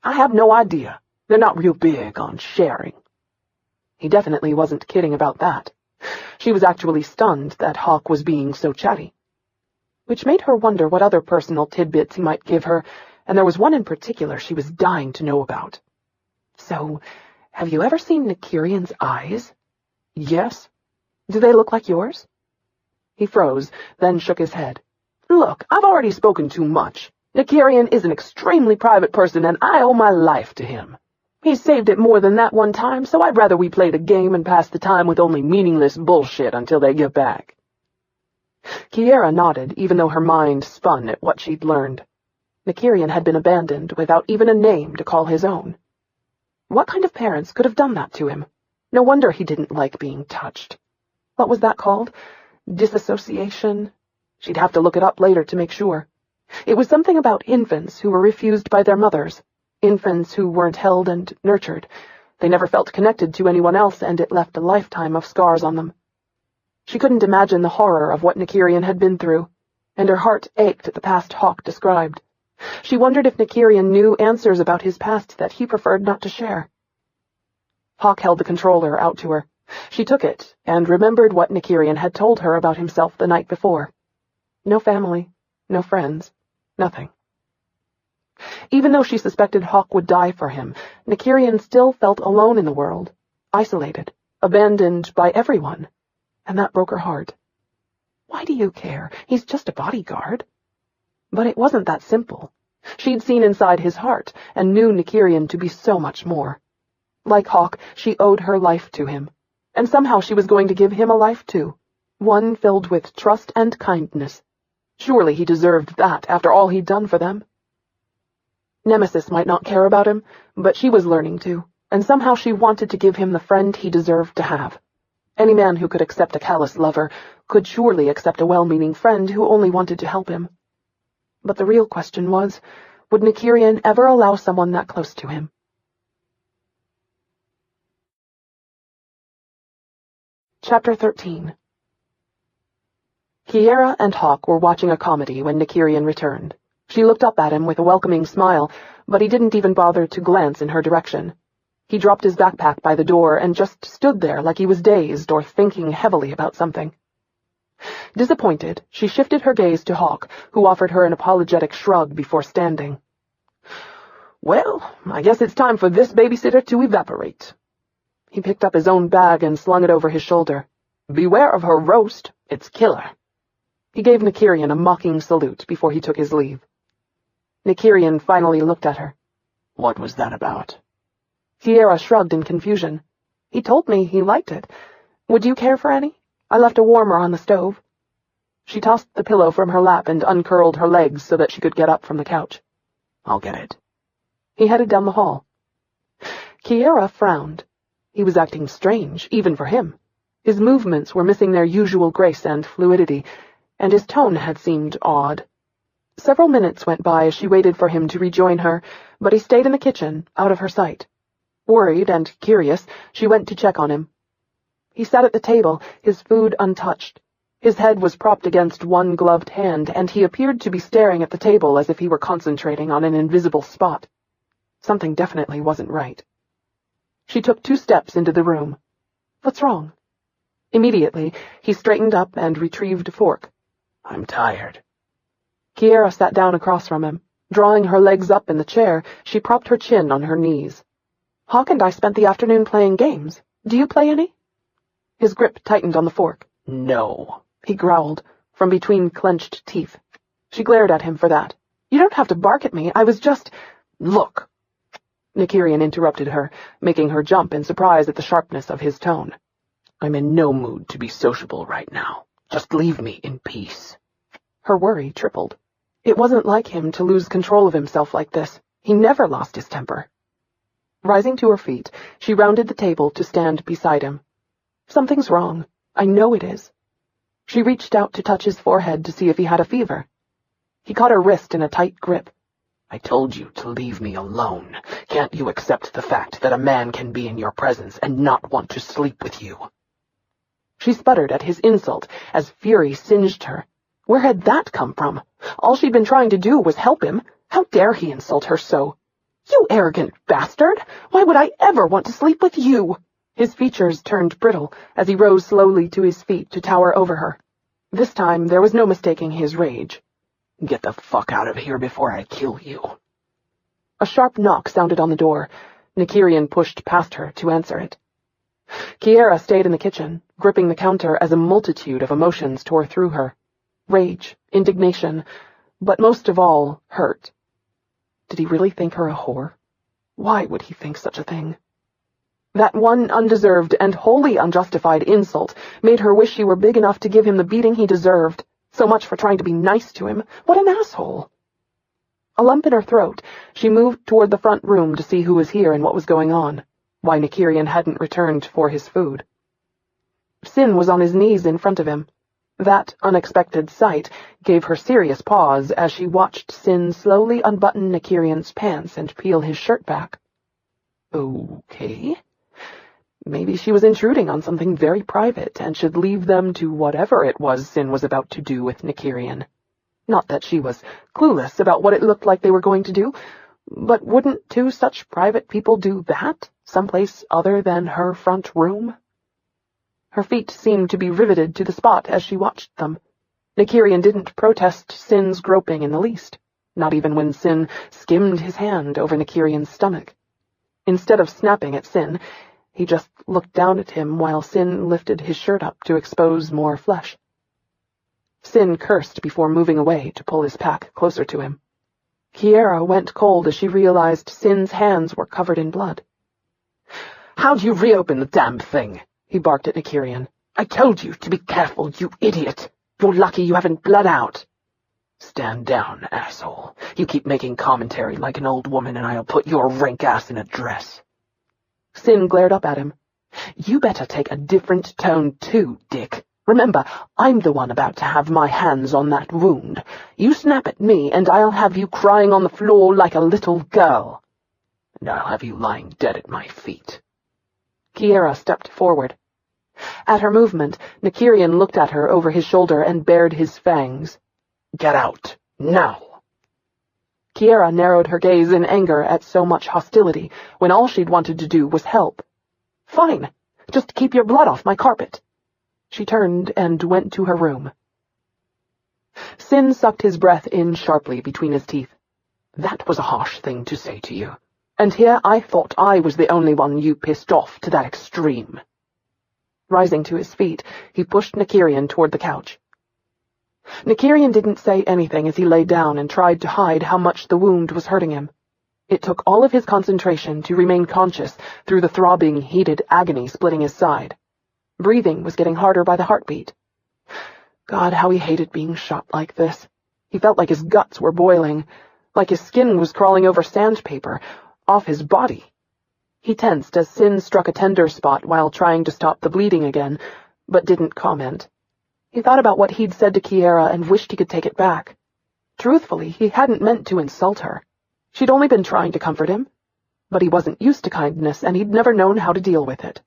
I have no idea. They're not real big on sharing." He definitely wasn't kidding about that. She was actually stunned that Hawk was being so chatty. Which made her wonder what other personal tidbits he might give her, and there was one in particular she was dying to know about. "So, have you ever seen Nykyrian's eyes?" "Yes." "Do they look like yours?" He froze, then shook his head. "Look, I've already spoken too much. Nykyrian is an extremely private person, and I owe my life to him. He's saved it more than that one time, so I'd rather we played a game and passed the time with only meaningless bullshit until they get back." Kiara nodded, even though her mind spun at what she'd learned. Nykyrian had been abandoned without even a name to call his own. What kind of parents could have done that to him? No wonder he didn't like being touched. What was that called? Disassociation? She'd have to look it up later to make sure. It was something about infants who were refused by their mothers, infants who weren't held and nurtured. They never felt connected to anyone else, and it left a lifetime of scars on them. She couldn't imagine the horror of what Nykyrian had been through, and her heart ached at the past Hawk described. She wondered if Nykyrian knew answers about his past that he preferred not to share. Hawk held the controller out to her. She took it, and remembered what Nykyrian had told her about himself the night before. No family, no friends, nothing. Even though she suspected Hawk would die for him, Nykyrian still felt alone in the world, isolated, abandoned by everyone, and that broke her heart. Why do you care? He's just a bodyguard. But it wasn't that simple. She'd seen inside his heart, and knew Nykyrian to be so much more. Like Hawk, she owed her life to him, and somehow she was going to give him a life too, one filled with trust and kindness. Surely he deserved that after all he'd done for them. Nemesis might not care about him, but she was learning to, and somehow she wanted to give him the friend he deserved to have. Any man who could accept a callous lover could surely accept a well-meaning friend who only wanted to help him. But the real question was, would Nykyrian ever allow someone that close to him? Chapter 13. Kiara and Hawk were watching a comedy when Nykyrian returned. She looked up at him with a welcoming smile, but he didn't even bother to glance in her direction. He dropped his backpack by the door and just stood there like he was dazed or thinking heavily about something. Disappointed, she shifted her gaze to Hawk, who offered her an apologetic shrug before standing. "Well, I guess it's time for this babysitter to evaporate." He picked up his own bag and slung it over his shoulder. "Beware of her roast, it's killer." He gave Nykyrian a mocking salute before he took his leave. Nykyrian finally looked at her. "What was that about?" Kiara shrugged in confusion. "He told me he liked it. Would you care for any? I left a warmer on the stove." She tossed the pillow from her lap and uncurled her legs so that she could get up from the couch. "I'll get it." He headed down the hall. Kiara frowned. He was acting strange, even for him. His movements were missing their usual grace and fluidity, and his tone had seemed odd. Several minutes went by as she waited for him to rejoin her, but he stayed in the kitchen, out of her sight. Worried and curious, she went to check on him. He sat at the table, his food untouched. His head was propped against one gloved hand, and he appeared to be staring at the table as if he were concentrating on an invisible spot. Something definitely wasn't right. She took 2 steps into the room. "What's wrong?" Immediately, he straightened up and retrieved a fork. "I'm tired." Kiara sat down across from him. Drawing her legs up in the chair, she propped her chin on her knees. "Hawk and I spent the afternoon playing games. Do you play any?" His grip tightened on the fork. "No," he growled, from between clenched teeth. She glared at him for that. "You don't have to bark at me. I was just—" "Look!" Nykyrian interrupted her, making her jump in surprise at the sharpness of his tone. "I'm in no mood to be sociable right now. Just leave me in peace." Her worry tripled. It wasn't like him to lose control of himself like this. He never lost his temper. Rising to her feet, she rounded the table to stand beside him. "Something's wrong. I know it is." She reached out to touch his forehead to see if he had a fever. He caught her wrist in a tight grip. "I told you to leave me alone. Can't you accept the fact that a man can be in your presence and not want to sleep with you?" She sputtered at his insult as fury singed her. Where had that come from? All she'd been trying to do was help him. How dare he insult her so? You arrogant bastard! Why would I ever want to sleep with you? His features turned brittle as he rose slowly to his feet to tower over her. This time there was no mistaking his rage. Get the fuck out of here before I kill you. A sharp knock sounded on the door. Nykyrian pushed past her to answer it. Kiara stayed in the kitchen, gripping the counter as a multitude of emotions tore through her. Rage, indignation, but most of all, hurt. Did he really think her a whore? Why would he think such a thing? That one undeserved and wholly unjustified insult made her wish she were big enough to give him the beating he deserved. So much for trying to be nice to him. What an asshole! A lump in her throat, she moved toward the front room to see who was here and what was going on, why Nykyrian hadn't returned for his food. Sin was on his knees in front of him. That unexpected sight gave her serious pause as she watched Sin slowly unbutton Nykyrian's pants and peel his shirt back. Okay. Maybe she was intruding on something very private and should leave them to whatever it was Sin was about to do with Nykyrian. Not that she was clueless about what it looked like they were going to do, but wouldn't two such private people do that, someplace other than her front room? Her feet seemed to be riveted to the spot as she watched them. Nykyrian didn't protest Sin's groping in the least, not even when Sin skimmed his hand over Nykyrian's stomach. Instead of snapping at Sin, he just looked down at him while Sin lifted his shirt up to expose more flesh. Sin cursed before moving away to pull his pack closer to him. Kiara went cold as she realized Sin's hands were covered in blood. "How'd you reopen the damn thing?" he barked at Nykyrian. "I told you to be careful, you idiot. You're lucky you haven't bled out." "Stand down, asshole. You keep making commentary like an old woman and I'll put your rank ass in a dress." Sin glared up at him. "You better take a different tone too, Dick. Remember, I'm the one about to have my hands on that wound. You snap at me and I'll have you crying on the floor like a little girl. And I'll have you lying dead at my feet." Kiara stepped forward. At her movement, Nykyrian looked at her over his shoulder and bared his fangs. "Get out, now." Kiara narrowed her gaze in anger at so much hostility, when all she'd wanted to do was help. "Fine. Just keep your blood off my carpet." She turned and went to her room. Sin sucked his breath in sharply between his teeth. "That was a harsh thing to say to you. And here I thought I was the only one you pissed off to that extreme." Rising to his feet, he pushed Nykyrian toward the couch. Nykyrian didn't say anything as he lay down and tried to hide how much the wound was hurting him. It took all of his concentration to remain conscious through the throbbing, heated agony splitting his side. Breathing was getting harder by the heartbeat. God, how he hated being shot like this. He felt like his guts were boiling, like his skin was crawling over sandpaper, off his body. He tensed as Sin struck a tender spot while trying to stop the bleeding again, but didn't comment. He thought about what he'd said to Kiara and wished he could take it back. Truthfully, he hadn't meant to insult her. She'd only been trying to comfort him. But he wasn't used to kindness, and he'd never known how to deal with it.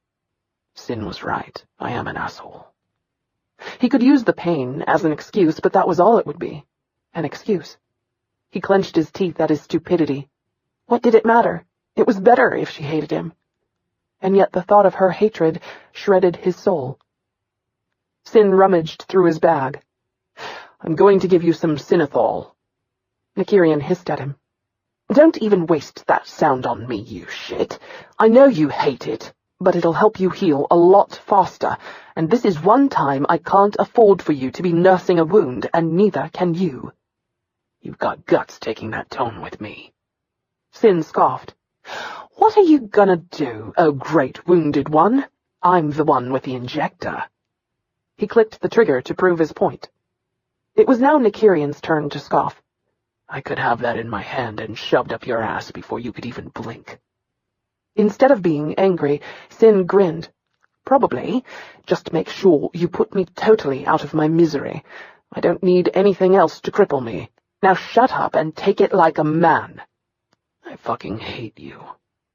Sin was right. I am an asshole. He could use the pain as an excuse, but that was all it would be. An excuse. He clenched his teeth at his stupidity. What did it matter? It was better if she hated him. And yet the thought of her hatred shredded his soul. Sin rummaged through his bag. "I'm going to give you some Synethol." Nykyrian hissed at him. "Don't even waste that sound on me, you shit. I know you hate it, but it'll help you heal a lot faster, and this is one time I can't afford for you to be nursing a wound, and neither can you." "You've got guts taking that tone with me." Sin scoffed. "What are you gonna do, oh great wounded one? I'm the one with the injector." He clicked the trigger to prove his point. It was now Nykyrian's turn to scoff. "I could have that in my hand and shoved up your ass before you could even blink." Instead of being angry, Sin grinned. "Probably. Just make sure you put me totally out of my misery. I don't need anything else to cripple me. Now shut up and take it like a man." "I fucking hate you."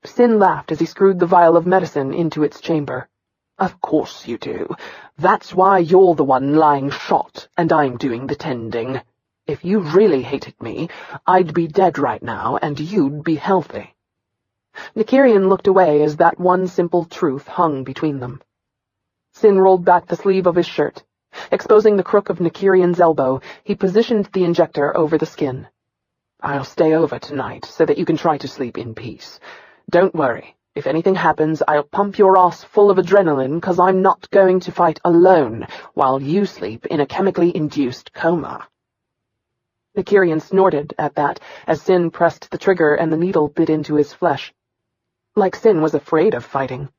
Sin laughed as he screwed the vial of medicine into its chamber. "Of course you do. That's why you're the one lying shot, and I'm doing the tending. If you really hated me, I'd be dead right now, and you'd be healthy. Nykyrian looked away as that one simple truth hung between them. Sin rolled back the sleeve of his shirt. Exposing the crook of Nykyrian's elbow, he positioned the injector over the skin. "I'll stay over tonight so that you can try to sleep in peace. Don't worry. If anything happens, I'll pump your ass full of adrenaline, 'cause I'm not going to fight alone while you sleep in a chemically induced coma." Nykyrian snorted at that as Sin pressed the trigger and the needle bit into his flesh. Like Sin was afraid of fighting.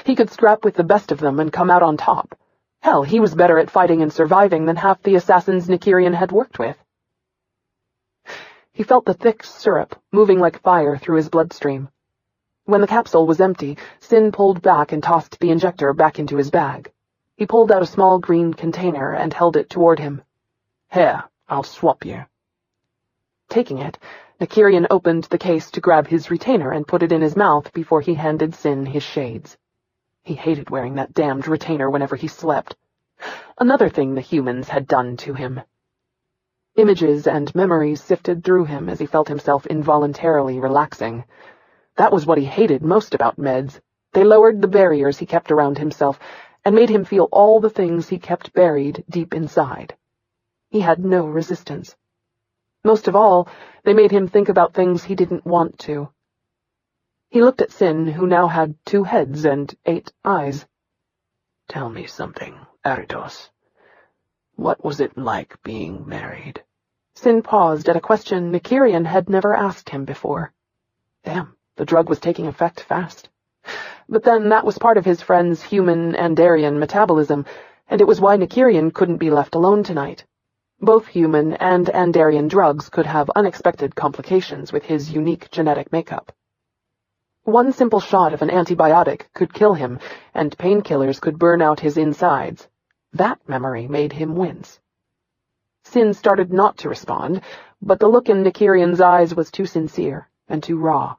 He could scrap with the best of them and come out on top. Hell, he was better at fighting and surviving than half the assassins Nykyrian had worked with. He felt the thick syrup moving like fire through his bloodstream. When the capsule was empty, Sin pulled back and tossed the injector back into his bag. He pulled out a small green container and held it toward him. "Here, I'll swap you." Taking it, Nykyrian opened the case to grab his retainer and put it in his mouth before he handed Sin his shades. He hated wearing that damned retainer whenever he slept. Another thing the humans had done to him. Images and memories sifted through him as he felt himself involuntarily relaxing. That was what he hated most about meds. They lowered the barriers he kept around himself and made him feel all the things he kept buried deep inside. He had no resistance. Most of all, they made him think about things he didn't want to. He looked at Sin, who now had 2 heads and 8 eyes. "Tell me something, Aridos. What was it like being married?" Sin paused at a question Nykyrian had never asked him before. Damn, the drug was taking effect fast. But then that was part of his friend's human Andarian metabolism, and it was why Nykyrian couldn't be left alone tonight. Both human and Andarian drugs could have unexpected complications with his unique genetic makeup. One simple shot of an antibiotic could kill him, and painkillers could burn out his insides. That memory made him wince. Sin started not to respond, but the look in Nykyrian's eyes was too sincere and too raw.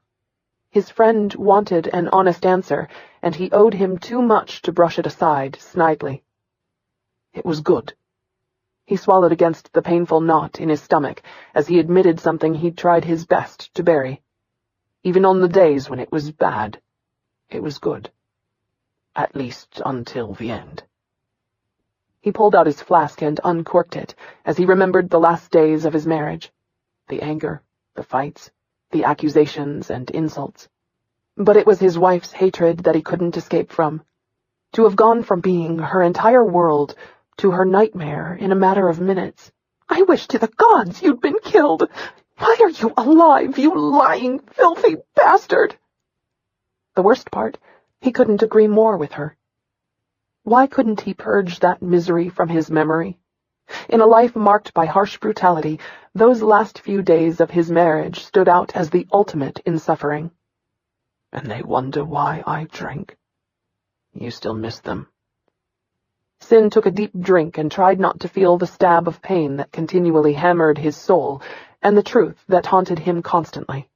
His friend wanted an honest answer, and he owed him too much to brush it aside snidely. It was good. He swallowed against the painful knot in his stomach as he admitted something he'd tried his best to bury. Even on the days when it was bad, it was good. At least until the end. He pulled out his flask and uncorked it as he remembered the last days of his marriage. The anger, the fights, the accusations and insults. But it was his wife's hatred that he couldn't escape from. To have gone from being her entire world to her nightmare in a matter of minutes. "I wish to the gods you'd been killed! Why are you alive, you lying, filthy bastard?" The worst part, he couldn't agree more with her. Why couldn't he purge that misery from his memory? In a life marked by harsh brutality, those last few days of his marriage stood out as the ultimate in suffering. "And they wonder why I drink. You still miss them?" Sin took a deep drink and tried not to feel the stab of pain that continually hammered his soul, and the truth that haunted him constantly.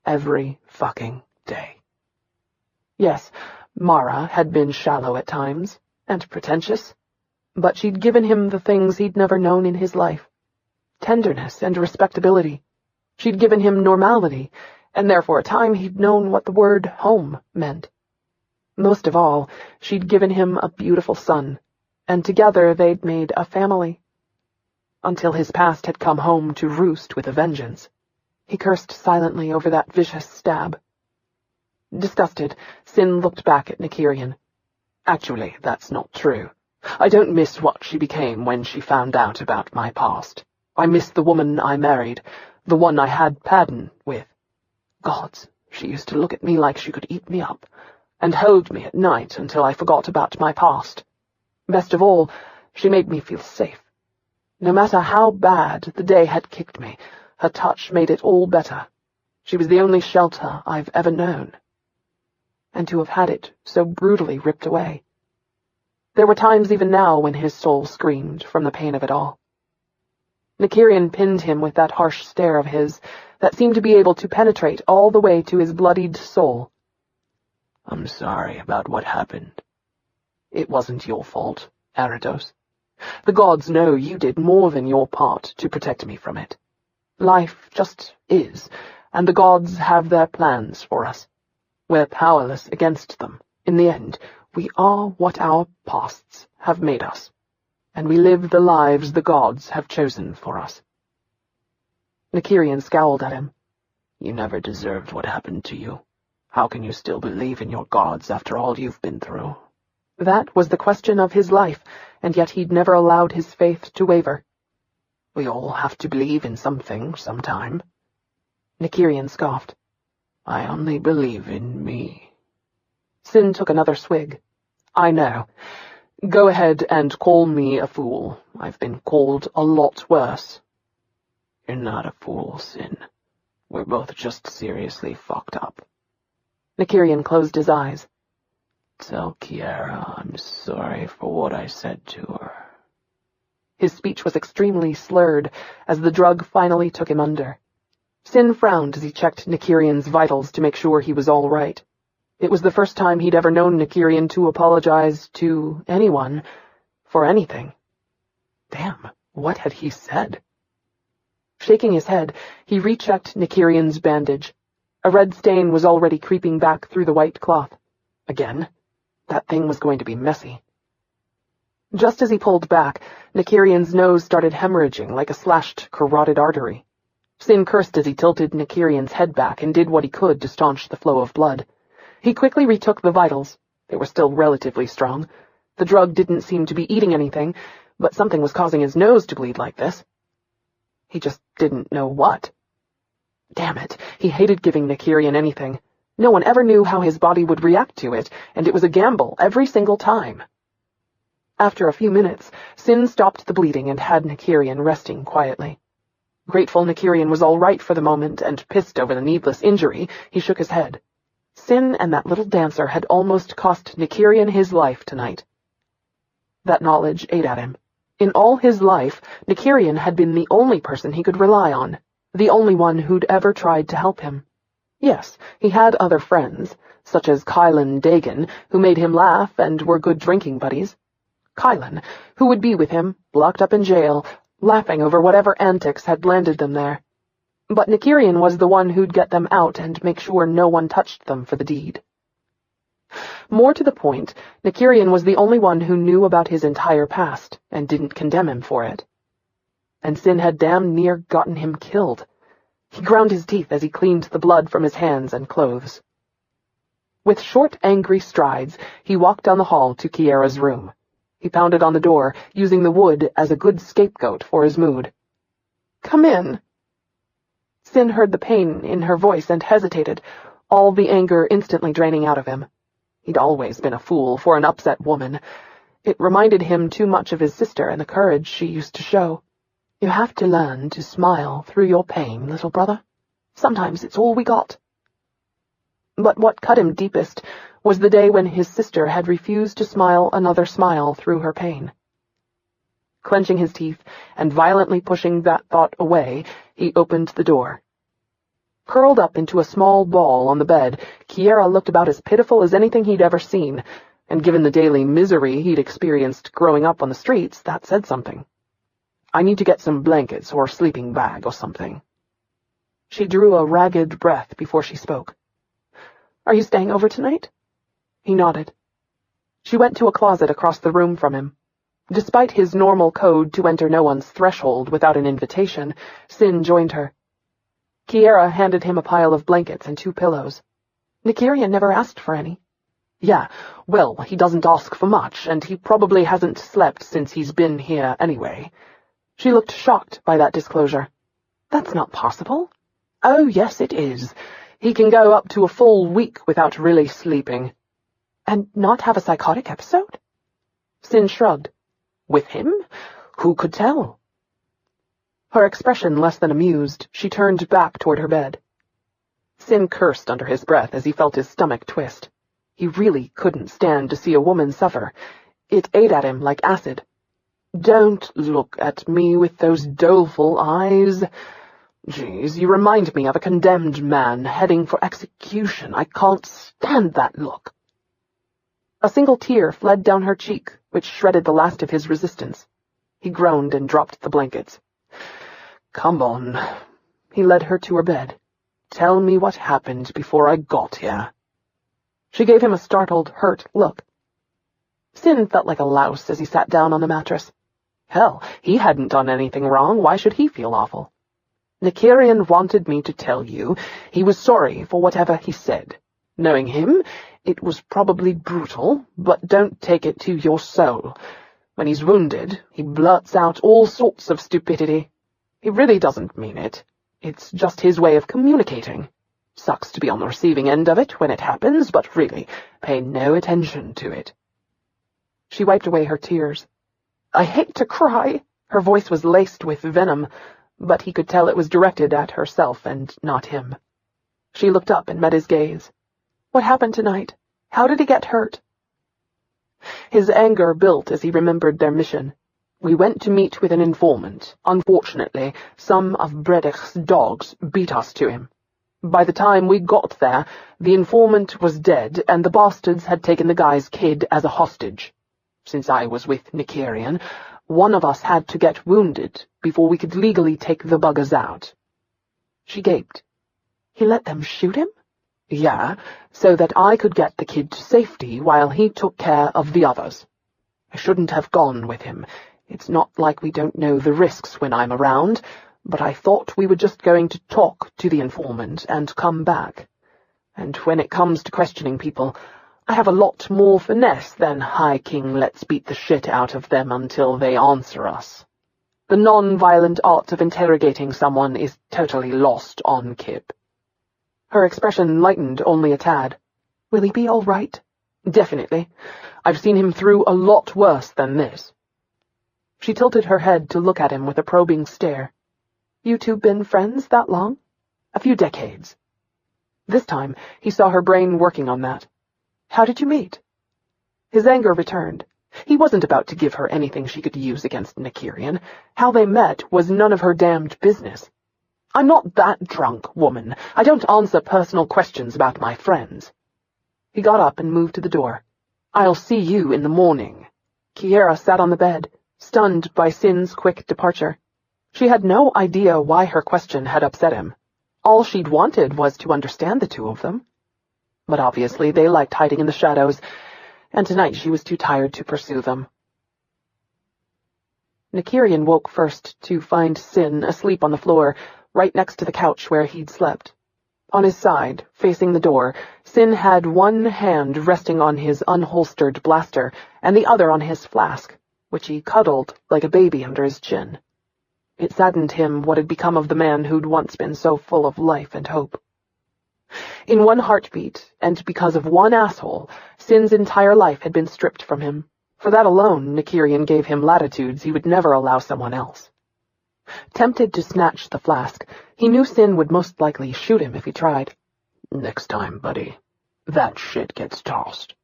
Every fucking day. Yes, Mara had been shallow at times, and pretentious, but she'd given him the things he'd never known in his life. Tenderness and respectability. She'd given him normality, and there for a time he'd known what the word home meant. Most of all, she'd given him a beautiful son, and together they'd made a family. Until his past had come home to roost with a vengeance. He cursed silently over that vicious stab. Disgusted, Sin looked back at Nykyrian. "Actually, that's not true. I don't miss what she became when she found out about my past. I miss the woman I married, the one I had Padden with. Gods, she used to look at me like she could eat me up, and hold me at night until I forgot about my past. Best of all, she made me feel safe. No matter how bad the day had kicked me, her touch made it all better. She was the only shelter I've ever known. And to have had it so brutally ripped away. There were times even now when his soul screamed from the pain of it all. Nykyrian pinned him with that harsh stare of his that seemed to be able to penetrate all the way to his bloodied soul. "I'm sorry about what happened. It wasn't your fault, Aridos. The gods know you did more than your part to protect me from it. Life just is, and the gods have their plans for us. We're powerless against them. In the end, we are what our pasts have made us, and we live the lives the gods have chosen for us." Nykyrian scowled at him. "You never deserved what happened to you. How can you still believe in your gods after all you've been through?" That was the question of his life, and yet he'd never allowed his faith to waver. "We all have to believe in something sometime." Nykyrian scoffed. "I only believe in me." Sin took another swig. "I know. Go ahead and call me a fool. I've been called a lot worse." "You're not a fool, Sin. We're both just seriously fucked up." Nykyrian closed his eyes. "Tell Kiara I'm sorry for what I said to her." His speech was extremely slurred as the drug finally took him under. Sin frowned as he checked Nykyrian's vitals to make sure he was all right. It was the first time he'd ever known Nykyrian to apologize to anyone for anything. Damn, what had he said? Shaking his head, he rechecked Nykyrian's bandage. A red stain was already creeping back through the white cloth. Again? That thing was going to be messy. Just as he pulled back, Nykyrian's nose started hemorrhaging like a slashed carotid artery. Sin cursed as he tilted Nykyrian's head back and did what he could to staunch the flow of blood. He quickly retook the vitals. They were still relatively strong. The drug didn't seem to be eating anything, but something was causing his nose to bleed like this. He just didn't know what. Damn it, he hated giving Nykyrian anything. No one ever knew how his body would react to it, and it was a gamble every single time. After a few minutes, Sin stopped the bleeding and had Nykyrian resting quietly. Grateful Nykyrian was all right for the moment and pissed over the needless injury, he shook his head. Sin and that little dancer had almost cost Nykyrian his life tonight. That knowledge ate at him. In all his life, Nykyrian had been the only person he could rely on, the only one who'd ever tried to help him. Yes, he had other friends, such as Kylan Dagan, who made him laugh and were good drinking buddies. Kylan, who would be with him, locked up in jail, laughing over whatever antics had landed them there. But Nykyrian was the one who'd get them out and make sure no one touched them for the deed. More to the point, Nykyrian was the only one who knew about his entire past and didn't condemn him for it. And Sin had damn near gotten him killed. He ground his teeth as he cleaned the blood from his hands and clothes. With short, angry strides, he walked down the hall to Kiara's room. He pounded on the door, using the wood as a good scapegoat for his mood. "Come in." Sin heard the pain in her voice and hesitated, all the anger instantly draining out of him. He'd always been a fool for an upset woman. It reminded him too much of his sister and the courage she used to show. "You have to learn to smile through your pain, little brother. Sometimes it's all we got." But what cut him deepest was the day when his sister had refused to smile another smile through her pain. Clenching his teeth and violently pushing that thought away, he opened the door. Curled up into a small ball on the bed, Kiara looked about as pitiful as anything he'd ever seen, and given the daily misery he'd experienced growing up on the streets, that said something. "I need to get some blankets or a sleeping bag or something." She drew a ragged breath before she spoke. "Are you staying over tonight?" He nodded. She went to a closet across the room from him. Despite his normal code to enter no one's threshold without an invitation, Sin joined her. Kiara handed him a pile of blankets and 2 pillows. Nykyrian never asked for any. Yeah, well, he doesn't ask for much, and he probably hasn't slept since he's been here anyway. She looked shocked by that disclosure. That's not possible. Oh, yes, it is. He can go up to a full week without really sleeping. And not have a psychotic episode? Sin shrugged. With him? Who could tell? Her expression less than amused, she turned back toward her bed. Sin cursed under his breath as he felt his stomach twist. He really couldn't stand to see a woman suffer. It ate at him like acid. Don't look at me with those doleful eyes. Geez, you remind me of a condemned man heading for execution. I can't stand that look. A single tear fled down her cheek, which shredded the last of his resistance. He groaned and dropped the blankets. Come on. He led her to her bed. Tell me what happened before I got here." She gave him a startled, hurt look. Sin felt like a louse as he sat down on the mattress. Hell, he hadn't done anything wrong. Why should he feel awful? "Nykyrian wanted me to tell you he was sorry for whatever he said. Knowing him, it was probably brutal, but don't take it to your soul. When he's wounded, he blurts out all sorts of stupidity. He really doesn't mean it. It's just his way of communicating. Sucks to be on the receiving end of it when it happens, but really, pay no attention to it." She wiped away her tears. "I hate to cry." Her voice was laced with venom, but he could tell it was directed at herself and not him. She looked up and met his gaze. "What happened tonight? How did he get hurt?" His anger built as he remembered their mission. "We went to meet with an informant. Unfortunately, some of Bredich's dogs beat us to him. By the time we got there, the informant was dead, and the bastards had taken the guy's kid as a hostage. Since I was with Nykyrian, one of us had to get wounded before we could legally take the buggers out." She gaped. "He let them shoot him?" "Yeah, so that I could get the kid to safety while he took care of the others. I shouldn't have gone with him. It's not like we don't know the risks when I'm around, but I thought we were just going to talk to the informant and come back. And when it comes to questioning people, I have a lot more finesse than High King let's beat the shit out of them until they answer us. The non-violent art of interrogating someone is totally lost on Kip." Her expression lightened only a tad. "Will he be all right?" "Definitely. I've seen him through a lot worse than this." She tilted her head to look at him with a probing stare. "You two been friends that long?" "A few decades." This time, he saw her brain working on that. "How did you meet?" His anger returned. He wasn't about to give her anything she could use against Nykyrian. How they met was none of her damned business. "I'm not that drunk, woman. I don't answer personal questions about my friends." He got up and moved to the door. "I'll see you in the morning." Kiara sat on the bed, stunned by Sin's quick departure. She had no idea why her question had upset him. All she'd wanted was to understand the two of them. But obviously they liked hiding in the shadows, and tonight she was too tired to pursue them. Nykyrian woke first to find Sin asleep on the floor, right next to the couch where he'd slept. On his side, facing the door, Sin had one hand resting on his unholstered blaster and the other on his flask, which he cuddled like a baby under his chin. It saddened him what had become of the man who'd once been so full of life and hope. In one heartbeat, and because of one asshole, Sin's entire life had been stripped from him. For that alone, Nykyrian gave him latitudes he would never allow someone else. Tempted to snatch the flask, he knew Sin would most likely shoot him if he tried. "Next time, buddy, that shit gets tossed."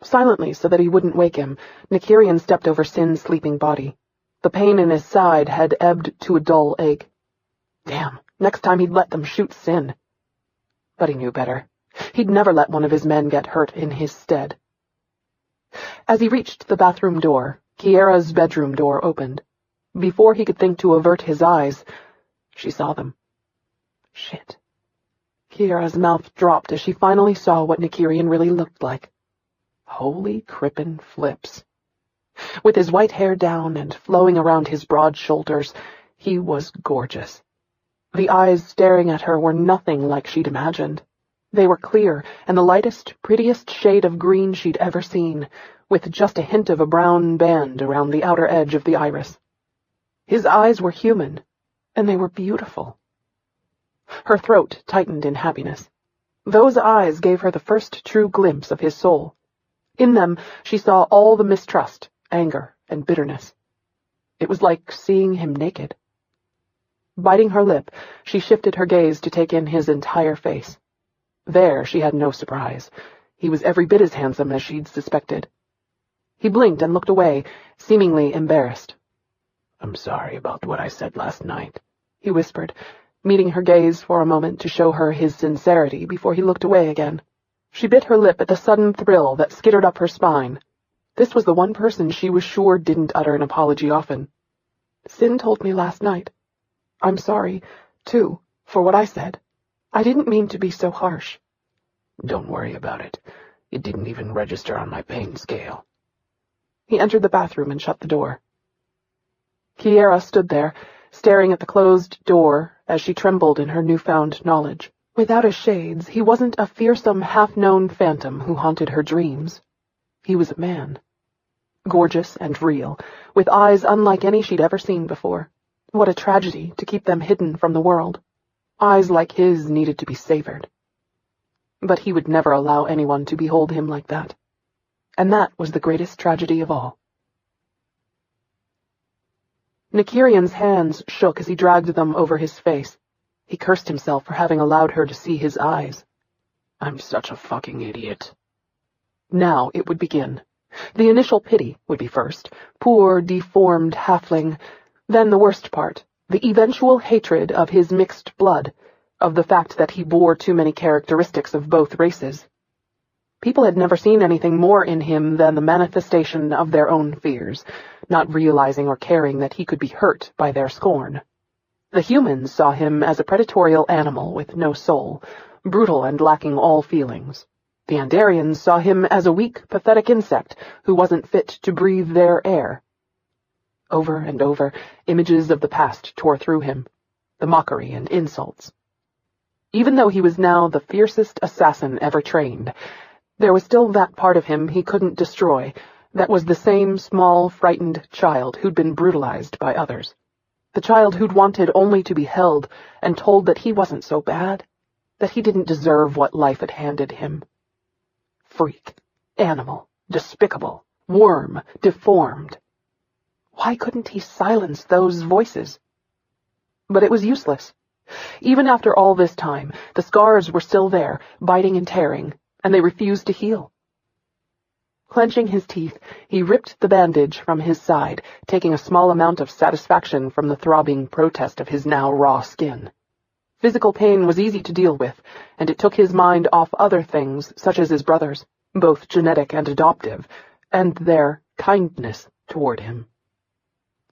Silently, so that he wouldn't wake him, Nykyrian stepped over Sin's sleeping body. The pain in his side had ebbed to a dull ache. Damn, next time he'd let them shoot Sin. But he knew better. He'd never let one of his men get hurt in his stead. As he reached the bathroom door, Kiara's bedroom door opened. Before he could think to avert his eyes, she saw them. Shit. Kiara's mouth dropped as she finally saw what Nykyrian really looked like. Holy crippin' flips. With his white hair down and flowing around his broad shoulders, he was gorgeous. The eyes staring at her were nothing like she'd imagined. They were clear and the lightest, prettiest shade of green she'd ever seen, with just a hint of a brown band around the outer edge of the iris. His eyes were human, and they were beautiful. Her throat tightened in happiness. Those eyes gave her the first true glimpse of his soul. In them, she saw all the mistrust, anger, and bitterness. It was like seeing him naked. Biting her lip, she shifted her gaze to take in his entire face. There she had no surprise. He was every bit as handsome as she'd suspected. He blinked and looked away, seemingly embarrassed. "I'm sorry about what I said last night," he whispered, meeting her gaze for a moment to show her his sincerity before he looked away again. She bit her lip at the sudden thrill that skittered up her spine. This was the one person she was sure didn't utter an apology often. Sin told me last night. I'm sorry, too, for what I said. I didn't mean to be so harsh. Don't worry about it. It didn't even register on my pain scale. He entered the bathroom and shut the door. Kiara stood there, staring at the closed door as she trembled in her newfound knowledge. Without his shades, he wasn't a fearsome, half-known phantom who haunted her dreams. He was a man. Gorgeous and real, with eyes unlike any she'd ever seen before. What a tragedy to keep them hidden from the world. Eyes like his needed to be savored. But he would never allow anyone to behold him like that. And that was the greatest tragedy of all. Nykyrian's hands shook as he dragged them over his face. He cursed himself for having allowed her to see his eyes. I'm such a fucking idiot. Now it would begin. The initial pity would be first. Poor, deformed halfling. Then the worst part. The eventual hatred of his mixed blood. Of the fact that he bore too many characteristics of both races. People had never seen anything more in him than the manifestation of their own fears, not realizing or caring that he could be hurt by their scorn. The humans saw him as a predatorial animal with no soul, brutal and lacking all feelings. The Andarians saw him as a weak, pathetic insect who wasn't fit to breathe their air. Over and over, images of the past tore through him, the mockery and insults. Even though he was now the fiercest assassin ever trained, there was still that part of him he couldn't destroy, that was the same small, frightened child who'd been brutalized by others. The child who'd wanted only to be held and told that he wasn't so bad, that he didn't deserve what life had handed him. Freak, animal, despicable, worm, deformed. Why couldn't he silence those voices? But it was useless. Even after all this time, the scars were still there, biting and tearing, and they refused to heal. Clenching his teeth, he ripped the bandage from his side, taking a small amount of satisfaction from the throbbing protest of his now raw skin. Physical pain was easy to deal with, and it took his mind off other things, such as his brothers, both genetic and adoptive, and their kindness toward him.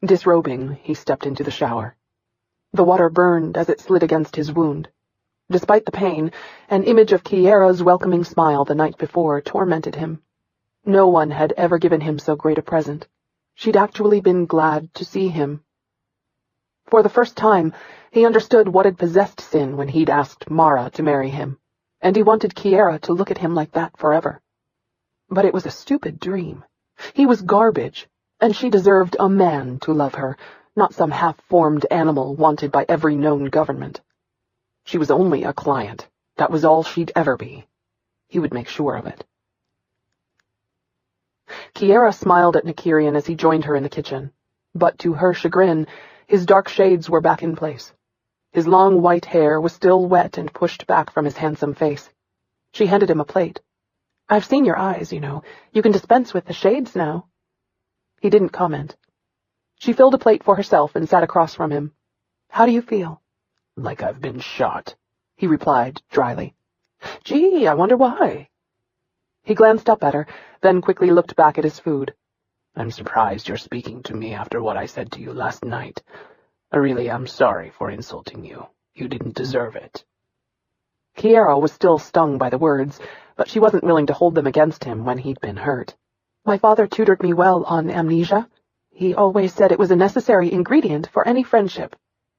Disrobing, he stepped into the shower. The water burned as it slid against his wound. Despite the pain, an image of Kiara's welcoming smile the night before tormented him. No one had ever given him so great a present. She'd actually been glad to see him. For the first time, he understood what had possessed Sin when he'd asked Mara to marry him, and he wanted Kiara to look at him like that forever. But it was a stupid dream. He was garbage, and she deserved a man to love her, not some half-formed animal wanted by every known government. She was only a client. That was all she'd ever be. He would make sure of it. Kiara smiled at Nykyrian as he joined her in the kitchen, but to her chagrin, his dark shades were back in place. His long white hair was still wet and pushed back from his handsome face. She handed him a plate. "I've seen your eyes, you know. You can dispense with the shades now." He didn't comment. She filled a plate for herself and sat across from him. "How do you feel?" Like I've been shot, he replied dryly. "Gee, I wonder why." He glanced up at her, then quickly looked back at his food. I'm surprised you're speaking to me after what I said to you last night. I really am sorry for insulting you. You didn't deserve it. Kiara was still stung by the words, but she wasn't willing to hold them against him when he'd been hurt. "My father tutored me well on amnesia. He always said it was a necessary ingredient for any friendship."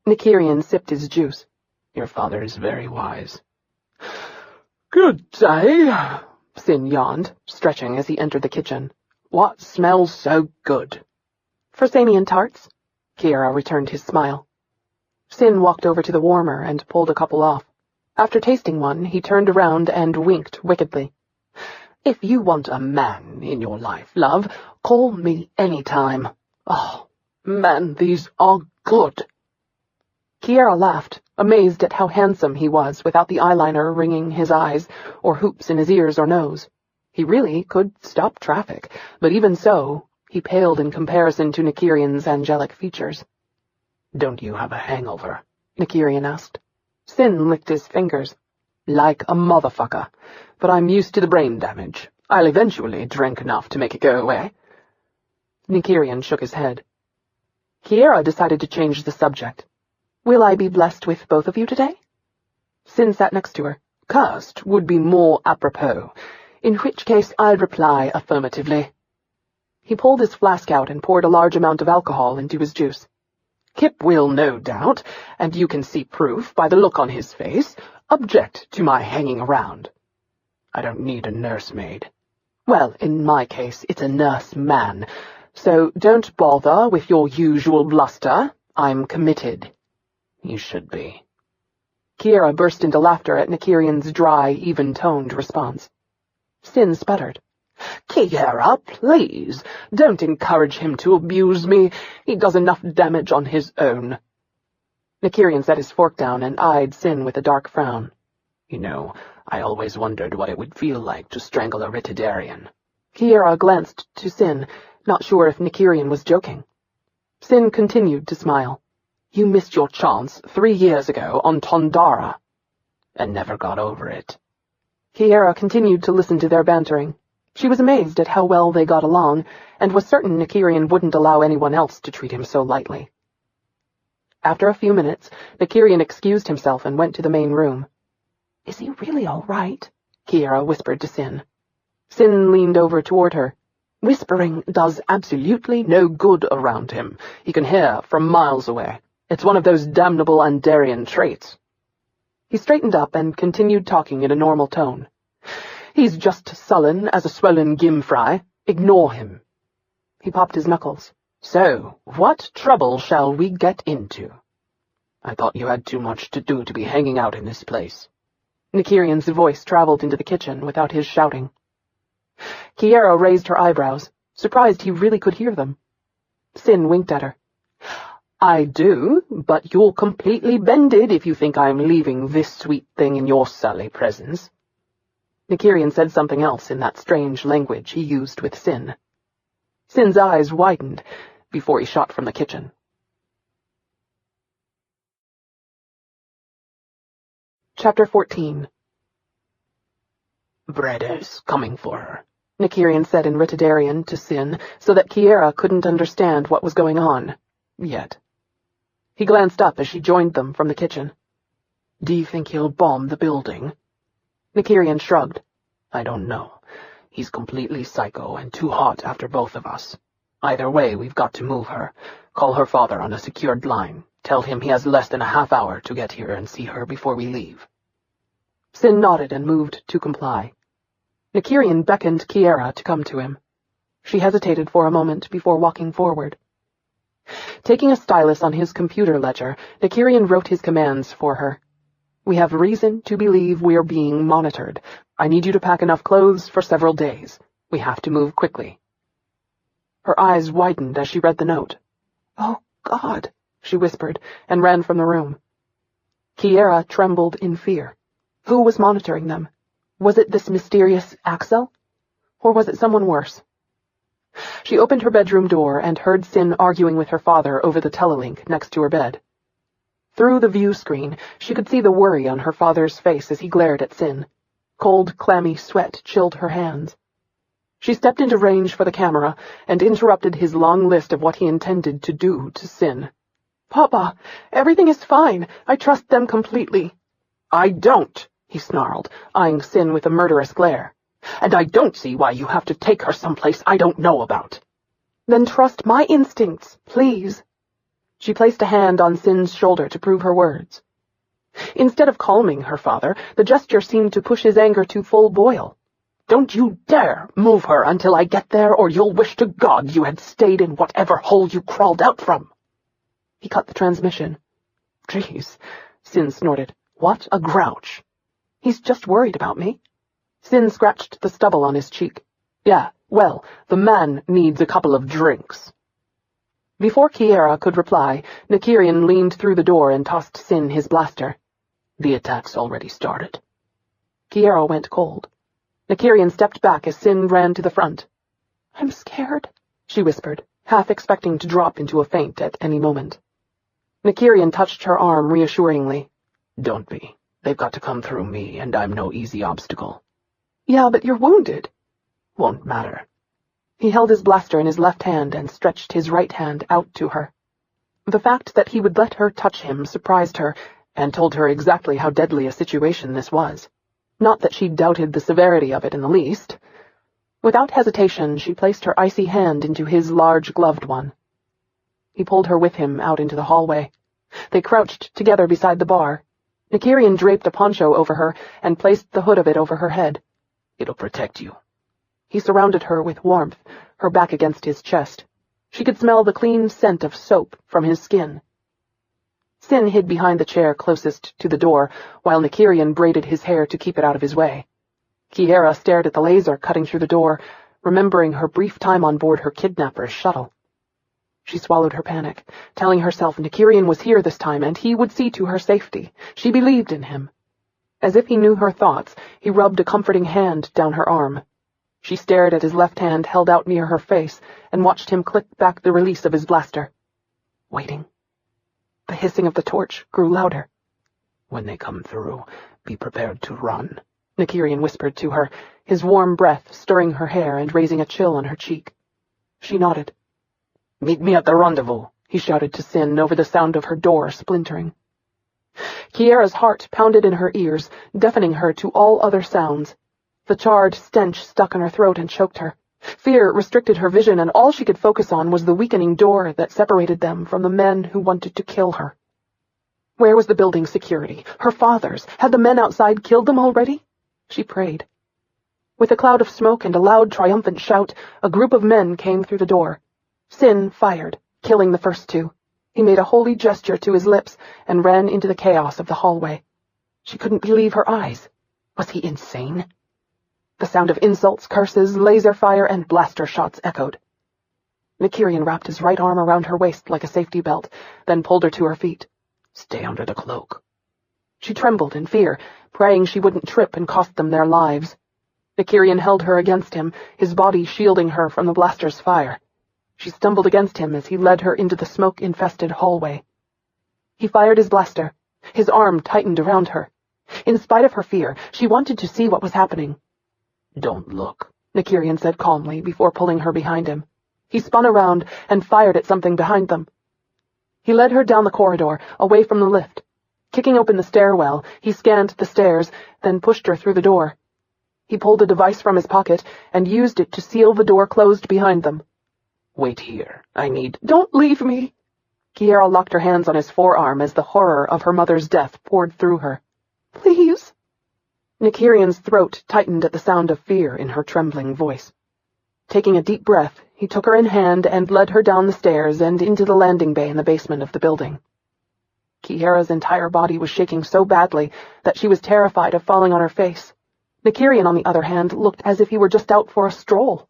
Nykyrian sipped his juice. Your father is very wise. "Good day," Sin yawned, stretching as he entered the kitchen. "What smells so good?" "Forsamian tarts." Kiara returned his smile. Sin walked over to the warmer and pulled a couple off. After tasting one, he turned around and winked wickedly. "If you want a man in your life, love, call me any time. Oh, man, these are good." Kiara laughed, amazed at how handsome he was without the eyeliner ringing his eyes or hoops in his ears or nose. He really could stop traffic, but even so, he paled in comparison to Nykyrian's angelic features. "Don't you have a hangover?" Nykyrian asked. Sin licked his fingers. "Like a motherfucker, but I'm used to the brain damage. I'll eventually drink enough to make it go away." Nykyrian shook his head. Kiara decided to change the subject. "Will I be blessed with both of you today?" Sin sat next to her. Cursed would be more apropos, in which case I'd reply affirmatively. He pulled his flask out and poured a large amount of alcohol into his juice. Kip will, no doubt, and you can see proof by the look on his face, object to my hanging around. I don't need a nursemaid. Well, in my case, it's a nurse-man, so don't bother with your usual bluster. I'm committed. You should be. Kiara burst into laughter at Nykyrian's dry, even-toned response. Sin sputtered. Kiara, please, don't encourage him to abuse me. He does enough damage on his own. Nykyrian set his fork down and eyed Sin with a dark frown. You know, I always wondered what it would feel like to strangle a Ritidarian. Kiara glanced to Sin, not sure if Nykyrian was joking. Sin continued to smile. You missed your chance 3 years ago on Tondara. And never got over it. Kiara continued to listen to their bantering. She was amazed at how well they got along, and was certain Nykyrian wouldn't allow anyone else to treat him so lightly. After a few minutes, Nykyrian excused himself and went to the main room. Is he really all right? Kiara whispered to Sin. Sin leaned over toward her. Whispering does absolutely no good around him. He can hear from miles away. It's one of those damnable Andarian traits. He straightened up and continued talking in a normal tone. He's just sullen as a swollen gimfry. Ignore him. He popped his knuckles. So, what trouble shall we get into? I thought you had too much to do to be hanging out in this place. Nykyrian's voice traveled into the kitchen without his shouting. Kiara raised her eyebrows, surprised he really could hear them. Sin winked at her. I do, but you're completely bended if you think I'm leaving this sweet thing in your surly presence. Nykyrian said something else in that strange language he used with Sin. Sin's eyes widened before he shot from the kitchen. Chapter 14. Breda's coming for her, Nykyrian said in Ritidarian to Sin, so that Kiara couldn't understand what was going on, yet. He glanced up as she joined them from the kitchen. Do you think he'll bomb the building? Nykyrian shrugged. I don't know. He's completely psycho and too hot after both of us. Either way, we've got to move her. Call her father on a secured line. Tell him he has less than a half hour to get here and see her before we leave. Sin nodded and moved to comply. Nykyrian beckoned Kiara to come to him. She hesitated for a moment before walking forward. Taking a stylus on his computer ledger, Nykyrian wrote his commands for her. We have reason to believe we're being monitored. I need you to pack enough clothes for several days. We have to move quickly. Her eyes widened as she read the note. Oh, God, she whispered, and ran from the room. Kiara trembled in fear. Who was monitoring them? Was it this mysterious Axel? Or was it someone worse? She opened her bedroom door and heard Sin arguing with her father over the telelink next to her bed. Through the view screen, she could see the worry on her father's face as he glared at Sin. Cold, clammy sweat chilled her hands. She stepped into range for the camera and interrupted his long list of what he intended to do to Sin. Papa, everything is fine. I trust them completely. I don't, he snarled, eyeing Sin with a murderous glare. And I don't see why you have to take her someplace I don't know about. Then trust my instincts, please. She placed a hand on Sin's shoulder to prove her words. Instead of calming her father, the gesture seemed to push his anger to full boil. Don't you dare move her until I get there, or you'll wish to God you had stayed in whatever hole you crawled out from. He cut the transmission. Jeez, Sin snorted. What a grouch. He's just worried about me. Sin scratched the stubble on his cheek. Yeah, well, the man needs a couple of drinks. Before Kiara could reply, Nykyrian leaned through the door and tossed Sin his blaster. The attack's already started. Kiara went cold. Nykyrian stepped back as Sin ran to the front. I'm scared, she whispered, half expecting to drop into a faint at any moment. Nykyrian touched her arm reassuringly. Don't be. They've got to come through me, and I'm no easy obstacle. Yeah, but you're wounded. Won't matter. He held his blaster in his left hand and stretched his right hand out to her. The fact that he would let her touch him surprised her, and told her exactly how deadly a situation this was. Not that she doubted the severity of it in the least. Without hesitation, she placed her icy hand into his large gloved one. He pulled her with him out into the hallway. They crouched together beside the bar. Nykyrian draped a poncho over her and placed the hood of it over her head. "It'll protect you." He surrounded her with warmth, her back against his chest. She could smell the clean scent of soap from his skin. Sin hid behind the chair closest to the door, while Nykyrian braided his hair to keep it out of his way. Kiara stared at the laser cutting through the door, remembering her brief time on board her kidnapper's shuttle. She swallowed her panic, telling herself Nykyrian was here this time and he would see to her safety. She believed in him. As if he knew her thoughts, he rubbed a comforting hand down her arm. She stared at his left hand held out near her face and watched him click back the release of his blaster. Waiting. The hissing of the torch grew louder. "When they come through, be prepared to run," Nykyrian whispered to her, his warm breath stirring her hair and raising a chill on her cheek. She nodded. "Meet me at the rendezvous," he shouted to Sin over the sound of her door splintering. Kiara's heart pounded in her ears, deafening her to all other sounds. The charred stench stuck in her throat and choked her. Fear restricted her vision, and all she could focus on was the weakening door that separated them from the men who wanted to kill her. Where was the building's security? Her father's? Had the men outside killed them already? She prayed. With a cloud of smoke and a loud, triumphant shout, a group of men came through the door. Sin fired, killing the first two. He made a holy gesture to his lips and ran into the chaos of the hallway. She couldn't believe her eyes. Was he insane? The sound of insults, curses, laser fire, and blaster shots echoed. Nykyrian wrapped his right arm around her waist like a safety belt, then pulled her to her feet. "Stay under the cloak." She trembled in fear, praying she wouldn't trip and cost them their lives. Nykyrian held her against him, his body shielding her from the blaster's fire. She stumbled against him as he led her into the smoke-infested hallway. He fired his blaster. His arm tightened around her. In spite of her fear, she wanted to see what was happening. "Don't look," Nykyrian said calmly before pulling her behind him. He spun around and fired at something behind them. He led her down the corridor, away from the lift. Kicking open the stairwell, he scanned the stairs, then pushed her through the door. He pulled a device from his pocket and used it to seal the door closed behind them. "Wait here. I need—" "Don't leave me!" Kiara locked her hands on his forearm as the horror of her mother's death poured through her. "Please!" Nykyrian's throat tightened at the sound of fear in her trembling voice. Taking a deep breath, he took her in hand and led her down the stairs and into the landing bay in the basement of the building. Kiara's entire body was shaking so badly that she was terrified of falling on her face. Nykyrian, on the other hand, looked as if he were just out for a stroll.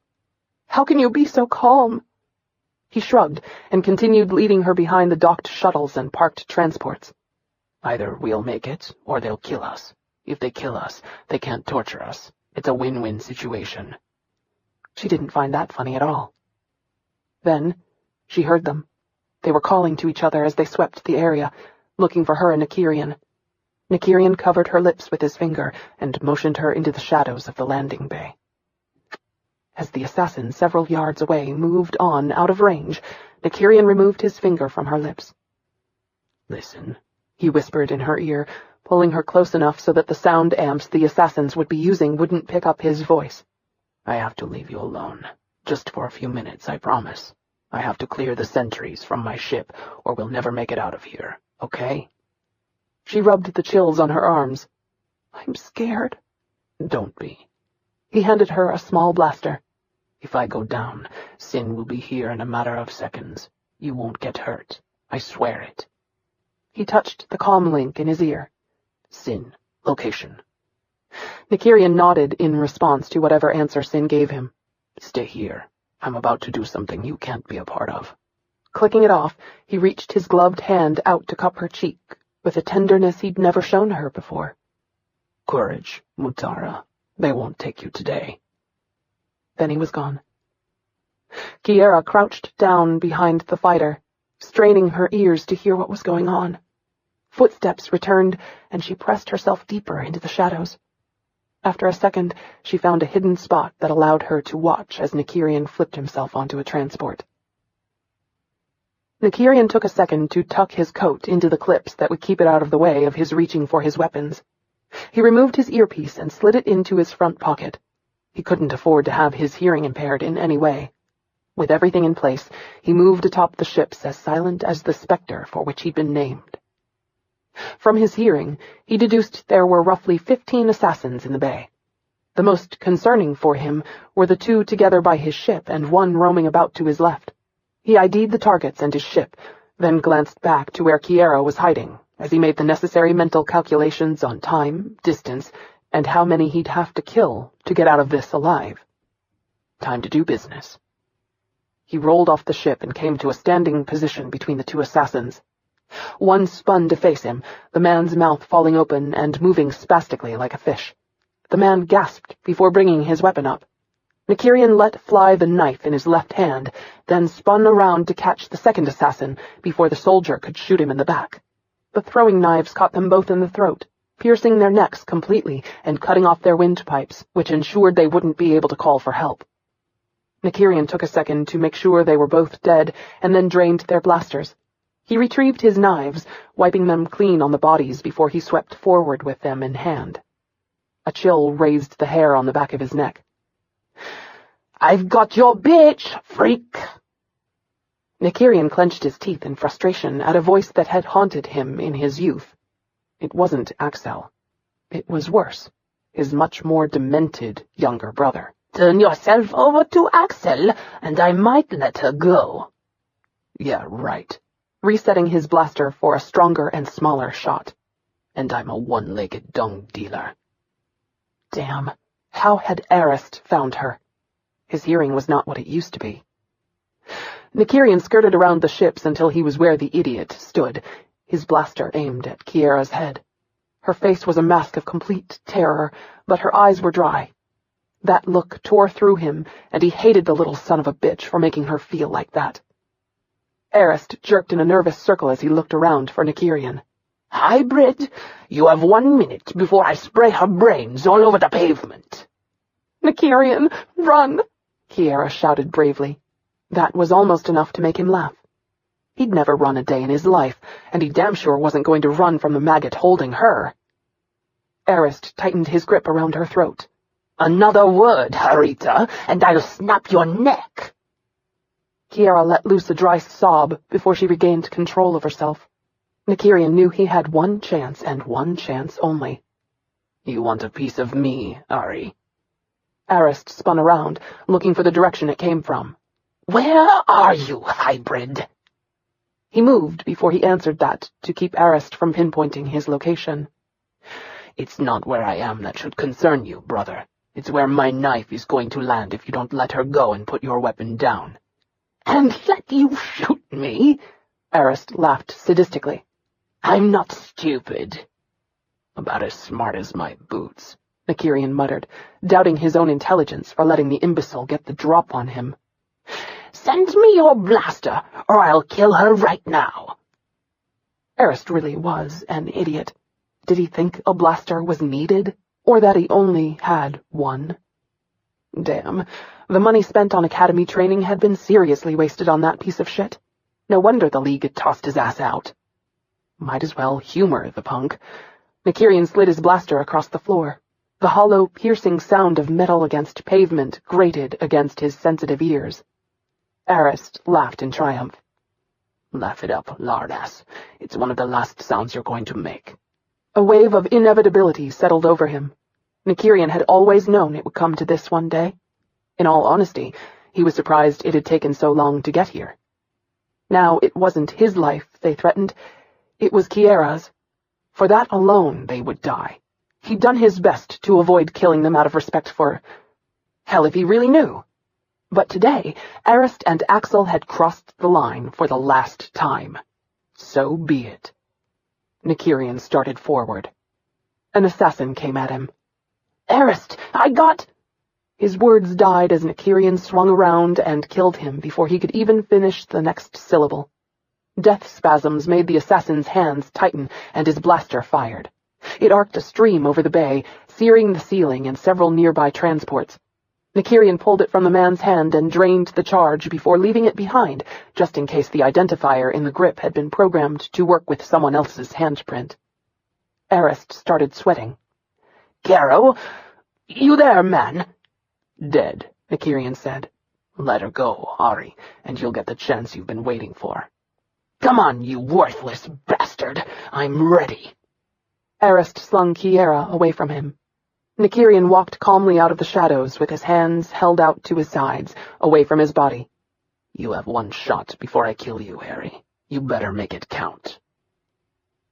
"How can you be so calm?" He shrugged and continued leading her behind the docked shuttles and parked transports. "Either we'll make it, or they'll kill us. If they kill us, they can't torture us. It's a win-win situation." She didn't find that funny at all. Then, she heard them. They were calling to each other as they swept the area, looking for her and Nykyrian. Nykyrian covered her lips with his finger and motioned her into the shadows of the landing bay. As the assassin several yards away moved on out of range, Nykyrian removed his finger from her lips. "Listen," he whispered in her ear, pulling her close enough so that the sound amps the assassins would be using wouldn't pick up his voice. "I have to leave you alone. Just for a few minutes, I promise. I have to clear the sentries from my ship, or we'll never make it out of here, okay?" She rubbed the chills on her arms. "I'm scared." "Don't be." He handed her a small blaster. "If I go down, Sin will be here in a matter of seconds. You won't get hurt. I swear it." He touched the comm link in his ear. "Sin, location." Nykyrian nodded in response to whatever answer Sin gave him. "Stay here. I'm about to do something you can't be a part of." Clicking it off, he reached his gloved hand out to cup her cheek, with a tenderness he'd never shown her before. "Courage, Mutara. They won't take you today." Then he was gone. Kiara crouched down behind the fighter, straining her ears to hear what was going on. Footsteps returned, and she pressed herself deeper into the shadows. After a second, she found a hidden spot that allowed her to watch as Nykyrian flipped himself onto a transport. Nykyrian took a second to tuck his coat into the clips that would keep it out of the way of his reaching for his weapons. He removed his earpiece and slid it into his front pocket. He couldn't afford to have his hearing impaired in any way. With everything in place, he moved atop the ships as silent as the specter for which he'd been named. From his hearing, he deduced there were roughly 15 assassins in the bay. The most concerning for him were the 2 together by his ship and 1 roaming about to his left. He ID'd the targets and his ship, then glanced back to where Kiara was hiding, as he made the necessary mental calculations on time, distance, and how many he'd have to kill to get out of this alive. Time to do business. He rolled off the ship and came to a standing position between the 2 assassins. One spun to face him, the man's mouth falling open and moving spastically like a fish. The man gasped before bringing his weapon up. Nykyrian let fly the knife in his left hand, then spun around to catch the second assassin before the soldier could shoot him in the back. The throwing knives caught them both in the throat, piercing their necks completely and cutting off their windpipes, which ensured they wouldn't be able to call for help. Nykyrian took a second to make sure they were both dead and then drained their blasters. He retrieved his knives, wiping them clean on the bodies before he swept forward with them in hand. A chill raised the hair on the back of his neck. "I've got your bitch, freak!" Nykyrian clenched his teeth in frustration at a voice that had haunted him in his youth. It wasn't Axel. It was worse, his much more demented younger brother. "Turn yourself over to Axel, and I might let her go." "Yeah, right," resetting his blaster for a stronger and smaller shot. "And I'm a one-legged dung dealer." Damn, how had Arist found her? His hearing was not what it used to be. Nykyrian skirted around the ships until he was where the idiot stood, his blaster aimed at Kiara's head. Her face was a mask of complete terror, but her eyes were dry. That look tore through him, and he hated the little son of a bitch for making her feel like that. Arist jerked in a nervous circle as he looked around for Nykyrian. "Hybrid, you have 1 minute before I spray her brains all over the pavement." "Nykyrian, run!" Kiara shouted bravely. That was almost enough to make him laugh. He'd never run a day in his life, and he damn sure wasn't going to run from the maggot holding her. Arist tightened his grip around her throat. "Another word, Harita, and I'll snap your neck." Kiara let loose a dry sob before she regained control of herself. Nykyrian knew he had 1 chance and 1 chance only. "You want a piece of me, Ari?" Arist spun around, looking for the direction it came from. "Where are you, hybrid?" He moved before he answered that, to keep Arist from pinpointing his location. "It's not where I am that should concern you, brother. It's where my knife is going to land if you don't let her go and put your weapon down." "And let you shoot me?" Arist laughed sadistically. "I'm not stupid." "About as smart as my boots," Nykyrian muttered, doubting his own intelligence for letting the imbecile get the drop on him. "Send me your blaster, or I'll kill her right now." Arist really was an idiot. Did he think a blaster was needed, or that he only had 1? Damn, the money spent on academy training had been seriously wasted on that piece of shit. No wonder the League had tossed his ass out. Might as well humor the punk. Nykyrian slid his blaster across the floor. The hollow, piercing sound of metal against pavement grated against his sensitive ears. Arist laughed in triumph. "Laugh it up, lardass. It's one of the last sounds you're going to make." A wave of inevitability settled over him. Nykyrian had always known it would come to this one day. In all honesty, he was surprised it had taken so long to get here. Now it wasn't his life they threatened, it was Kiara's. For that alone they would die. He'd done his best to avoid killing them out of respect for... hell, if he really knew. But today, Arist and Axel had crossed the line for the last time. So be it. Nykyrian started forward. An assassin came at him. "Arist, I got—" His words died as Nykyrian swung around and killed him before he could even finish the next syllable. Death spasms made the assassin's hands tighten, and his blaster fired. It arced a stream over the bay, searing the ceiling and several nearby transports. Nykyrian pulled it from the man's hand and drained the charge before leaving it behind, just in case the identifier in the grip had been programmed to work with someone else's handprint. Arist started sweating. "Garo, you there, man?" "Dead," Nykyrian said. "Let her go, Ari, and you'll get the chance you've been waiting for." "Come on, you worthless bastard. I'm ready." Arist slung Kiara away from him. Nykyrian walked calmly out of the shadows with his hands held out to his sides, away from his body. "You have one shot before I kill you, Harry. You better make it count."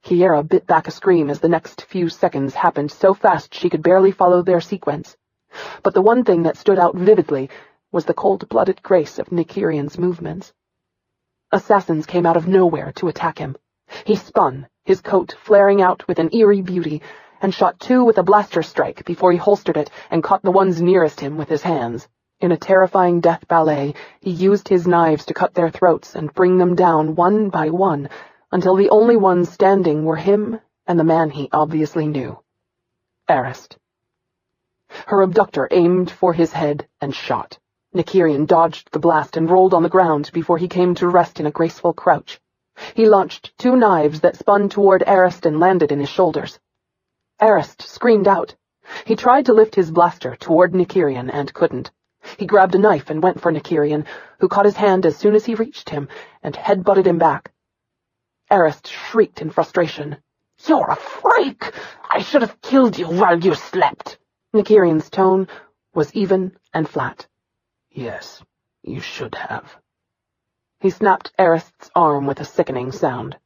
Kiara bit back a scream as the next few seconds happened so fast she could barely follow their sequence. But the one thing that stood out vividly was the cold-blooded grace of Nykyrian's movements. Assassins came out of nowhere to attack him. He spun, his coat flaring out with an eerie beauty, and shot two with a blaster strike before he holstered it and caught the ones nearest him with his hands. In a terrifying death ballet, he used his knives to cut their throats and bring them down one by one, until the only ones standing were him and the man he obviously knew. Arist. Her abductor aimed for his head and shot. Nykyrian dodged the blast and rolled on the ground before he came to rest in a graceful crouch. He launched two knives that spun toward Arist and landed in his shoulders. Arist screamed out. He tried to lift his blaster toward Nykyrian and couldn't. He grabbed a knife and went for Nykyrian, who caught his hand as soon as he reached him and head-butted him back. Arist shrieked in frustration. "You're a freak! I should have killed you while you slept." Nykyrian's tone was even and flat. "Yes, you should have." He snapped Arist's arm with a sickening sound.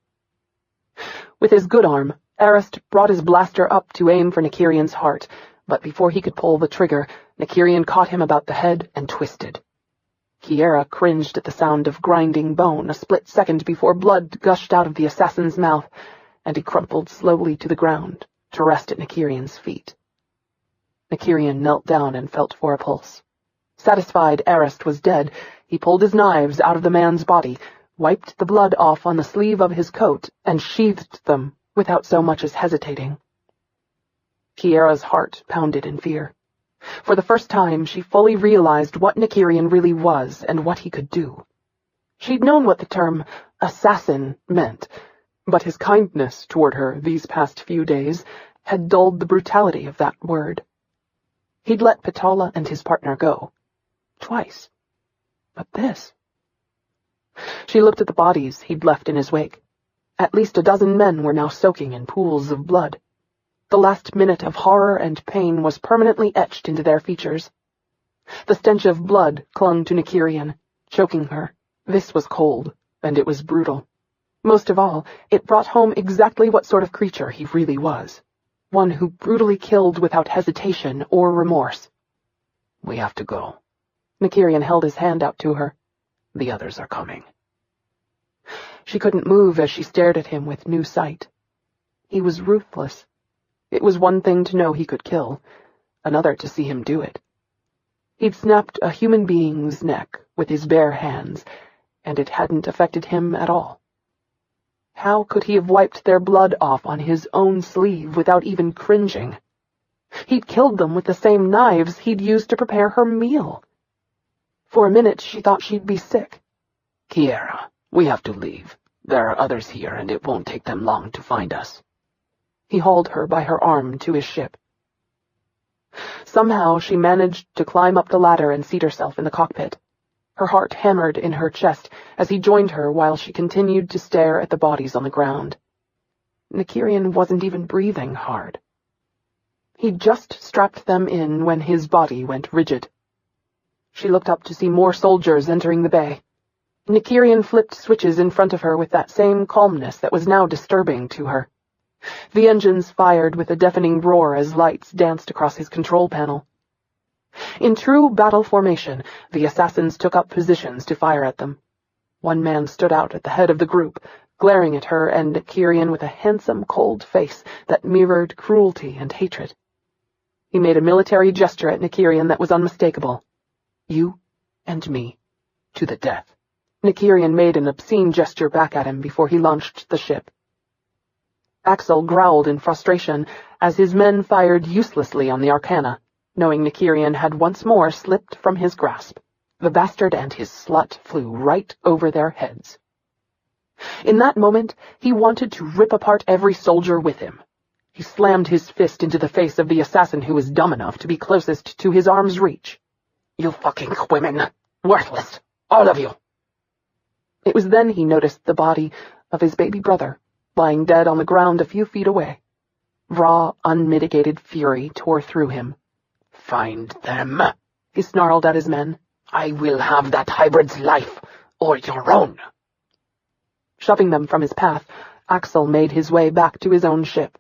With his good arm, Arist brought his blaster up to aim for Nykyrian's heart, but before he could pull the trigger, Nykyrian caught him about the head and twisted. Kiara cringed at the sound of grinding bone a split second before blood gushed out of the assassin's mouth, and he crumpled slowly to the ground to rest at Nykyrian's feet. Nykyrian knelt down and felt for a pulse. Satisfied Arist was dead, he pulled his knives out of the man's body, wiped the blood off on the sleeve of his coat, and sheathed them without so much as hesitating. Kiara's heart pounded in fear. For the first time, she fully realized what Nykyrian really was and what he could do. She'd known what the term assassin meant, but his kindness toward her these past few days had dulled the brutality of that word. He'd let Patola and his partner go. Twice. But this... She looked at the bodies he'd left in his wake. At least a dozen men were now soaking in pools of blood. The last minute of horror and pain was permanently etched into their features. The stench of blood clung to Nykyrian, choking her. This was cold, and it was brutal. Most of all, it brought home exactly what sort of creature he really was. One who brutally killed without hesitation or remorse. "We have to go." Nykyrian held his hand out to her. "The others are coming." She couldn't move as she stared at him with new sight. He was ruthless. It was one thing to know he could kill, another to see him do it. He'd snapped a human being's neck with his bare hands, and it hadn't affected him at all. How could he have wiped their blood off on his own sleeve without even cringing? He'd killed them with the same knives he'd used to prepare her meal. For a minute she thought she'd be sick. "Kiara, we have to leave. There are others here, and it won't take them long to find us." He hauled her by her arm to his ship. Somehow she managed to climb up the ladder and seat herself in the cockpit. Her heart hammered in her chest as he joined her while she continued to stare at the bodies on the ground. Nykyrian wasn't even breathing hard. He'd just strapped them in when his body went rigid. She looked up to see more soldiers entering the bay. Nykyrian flipped switches in front of her with that same calmness that was now disturbing to her. The engines fired with a deafening roar as lights danced across his control panel. In true battle formation, the assassins took up positions to fire at them. One man stood out at the head of the group, glaring at her and Nykyrian with a handsome, cold face that mirrored cruelty and hatred. He made a military gesture at Nykyrian that was unmistakable. "You and me, to the death." Nykyrian made an obscene gesture back at him before he launched the ship. Axel growled in frustration as his men fired uselessly on the Arcana. knowing Nykyrian had once more slipped from his grasp. The bastard and his slut flew right over their heads. In that moment, he wanted to rip apart every soldier with him. He slammed his fist into the face of the assassin who was dumb enough to be closest to his arm's reach. "You fucking women! Worthless! All of you!" It was then he noticed the body of his baby brother, lying dead on the ground a few feet away. Raw, unmitigated fury tore through him. "Find them," he snarled at his men. "I will have that hybrid's life, or your own." Shoving them from his path, Axel made his way back to his own ship.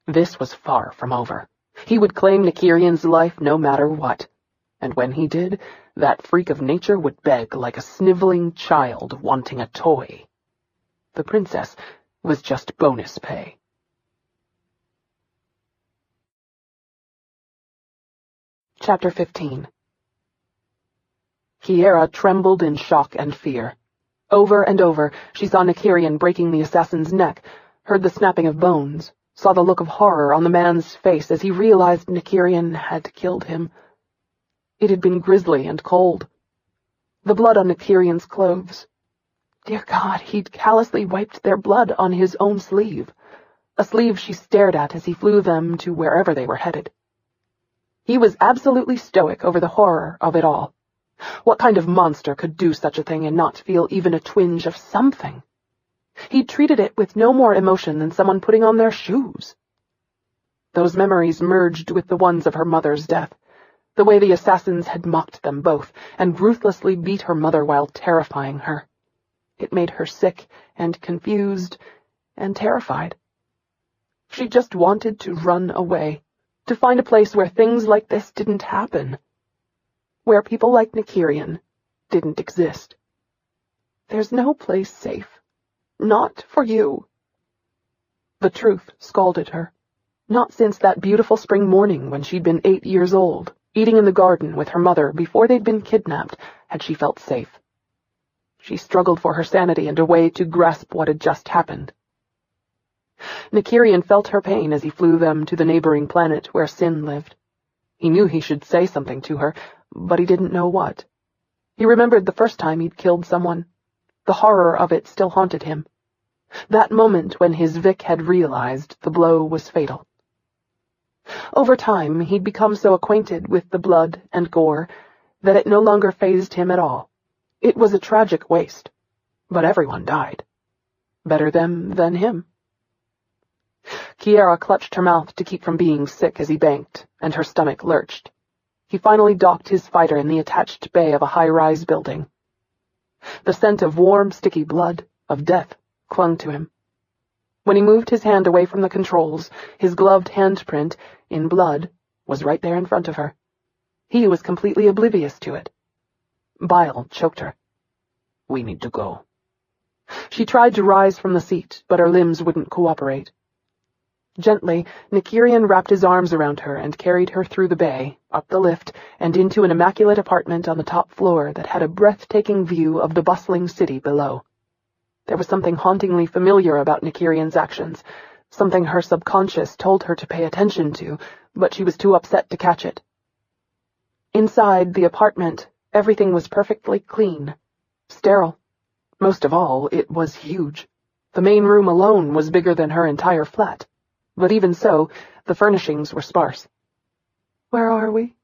This was far from over. He would claim Nykyrian's life no matter what, and when he did, that freak of nature would beg like a sniveling child wanting a toy. The princess was just bonus pay. Chapter 15. Kiara trembled in shock and fear. Over and over, she saw Nykyrian breaking the assassin's neck, heard the snapping of bones, saw the look of horror on the man's face as he realized Nykyrian had killed him. It had been grisly and cold. The blood on Nykyrian's clothes. Dear God, he'd callously wiped their blood on his own sleeve, a sleeve she stared at as he flew them to wherever they were headed. He was absolutely stoic over the horror of it all. What kind of monster could do such a thing and not feel even a twinge of something? He'd treated it with no more emotion than someone putting on their shoes. Those memories merged with the ones of her mother's death, the way the assassins had mocked them both and ruthlessly beat her mother while terrifying her. It made her sick and confused and terrified. She just wanted to run away, to find a place where things like this didn't happen, where people like Nykyrian didn't exist. There's no place safe. Not for you. The truth scalded her. Not since that beautiful spring morning when she'd been 8 years old, eating in the garden with her mother before they'd been kidnapped, had she felt safe. She struggled for her sanity and a way to grasp what had just happened. Nykyrian felt her pain as he flew them to the neighboring planet where Sin lived. He knew he should say something to her, but he didn't know what. He remembered the first time he'd killed someone. The horror of it still haunted him. That moment when his Vic had realized the blow was fatal. Over time, he'd become so acquainted with the blood and gore that it no longer fazed him at all. It was a tragic waste, but everyone died. Better them than him. Kiara clutched her mouth to keep from being sick as he banked, and her stomach lurched. He finally docked his fighter in the attached bay of a high-rise building. The scent of warm, sticky blood, of death, clung to him. When he moved his hand away from the controls, his gloved handprint, in blood, was right there in front of her. He was completely oblivious to it. Bile choked her. "We need to go." She tried to rise from the seat, but her limbs wouldn't cooperate. Gently, Nykyrian wrapped his arms around her and carried her through the bay, up the lift, and into an immaculate apartment on the top floor that had a breathtaking view of the bustling city below. There was something hauntingly familiar about Nykyrian's actions, something her subconscious told her to pay attention to, but she was too upset to catch it. Inside the apartment, everything was perfectly clean, sterile. Most of all, it was huge. The main room alone was bigger than her entire flat. But even so, the furnishings were sparse. "Where are we?"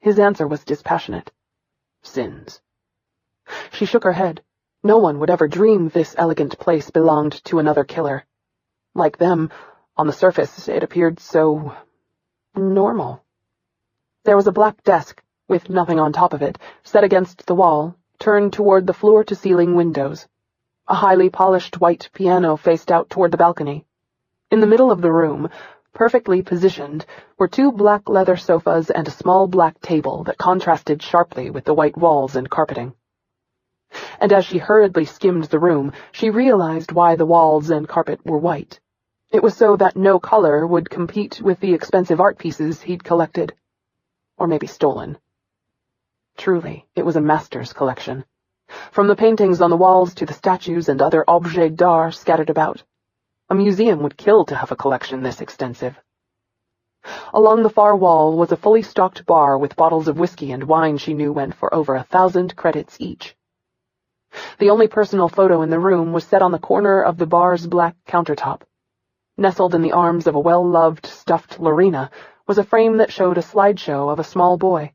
His answer was dispassionate. "Sin's." She shook her head. No one would ever dream this elegant place belonged to another killer. Like them, on the surface it appeared so normal. There was a black desk, with nothing on top of it, set against the wall, turned toward the floor-to-ceiling windows. A highly polished white piano faced out toward the balcony. In the middle of the room, perfectly positioned, were 2 black leather sofas and a small black table that contrasted sharply with the white walls and carpeting. And as she hurriedly skimmed the room, she realized why the walls and carpet were white. It was so that no color would compete with the expensive art pieces he'd collected. Or maybe stolen. Truly, it was a master's collection. From the paintings on the walls to the statues and other objets d'art scattered about. A museum would kill to have a collection this extensive. Along the far wall was a fully stocked bar with bottles of whiskey and wine she knew went for over 1,000 credits each. The only personal photo in the room was set on the corner of the bar's black countertop. Nestled in the arms of a well-loved stuffed Lorena was a frame that showed a slideshow of a small boy.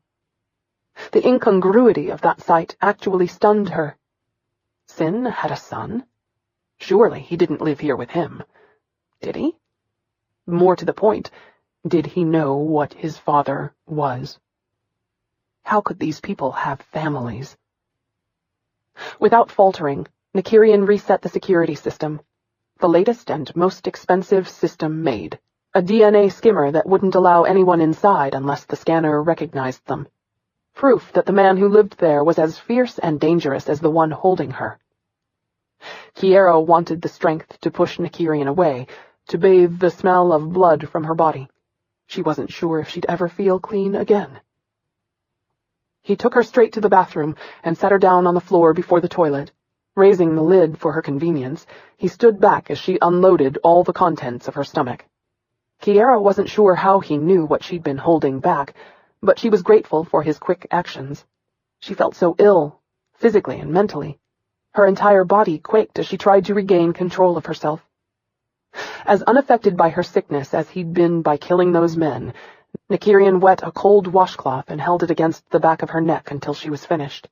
The incongruity of that sight actually stunned her. Sin had a son? Surely he didn't live here with him. Did he? More to the point, did he know what his father was? How could these people have families? Without faltering, Nykyrian reset the security system. The latest and most expensive system made. A DNA skimmer that wouldn't allow anyone inside unless the scanner recognized them. Proof that the man who lived there was as fierce and dangerous as the one holding her. Kiara wanted the strength to push Nykyrian away, to bathe the smell of blood from her body. She wasn't sure if she'd ever feel clean again. He took her straight to the bathroom and sat her down on the floor before the toilet. Raising the lid for her convenience, he stood back as she unloaded all the contents of her stomach. Kiara wasn't sure how he knew what she'd been holding back, but she was grateful for his quick actions. She felt so ill, physically and mentally. Her entire body quaked as she tried to regain control of herself. As unaffected by her sickness as he'd been by killing those men, Nykyrian wet a cold washcloth and held it against the back of her neck until she was finished.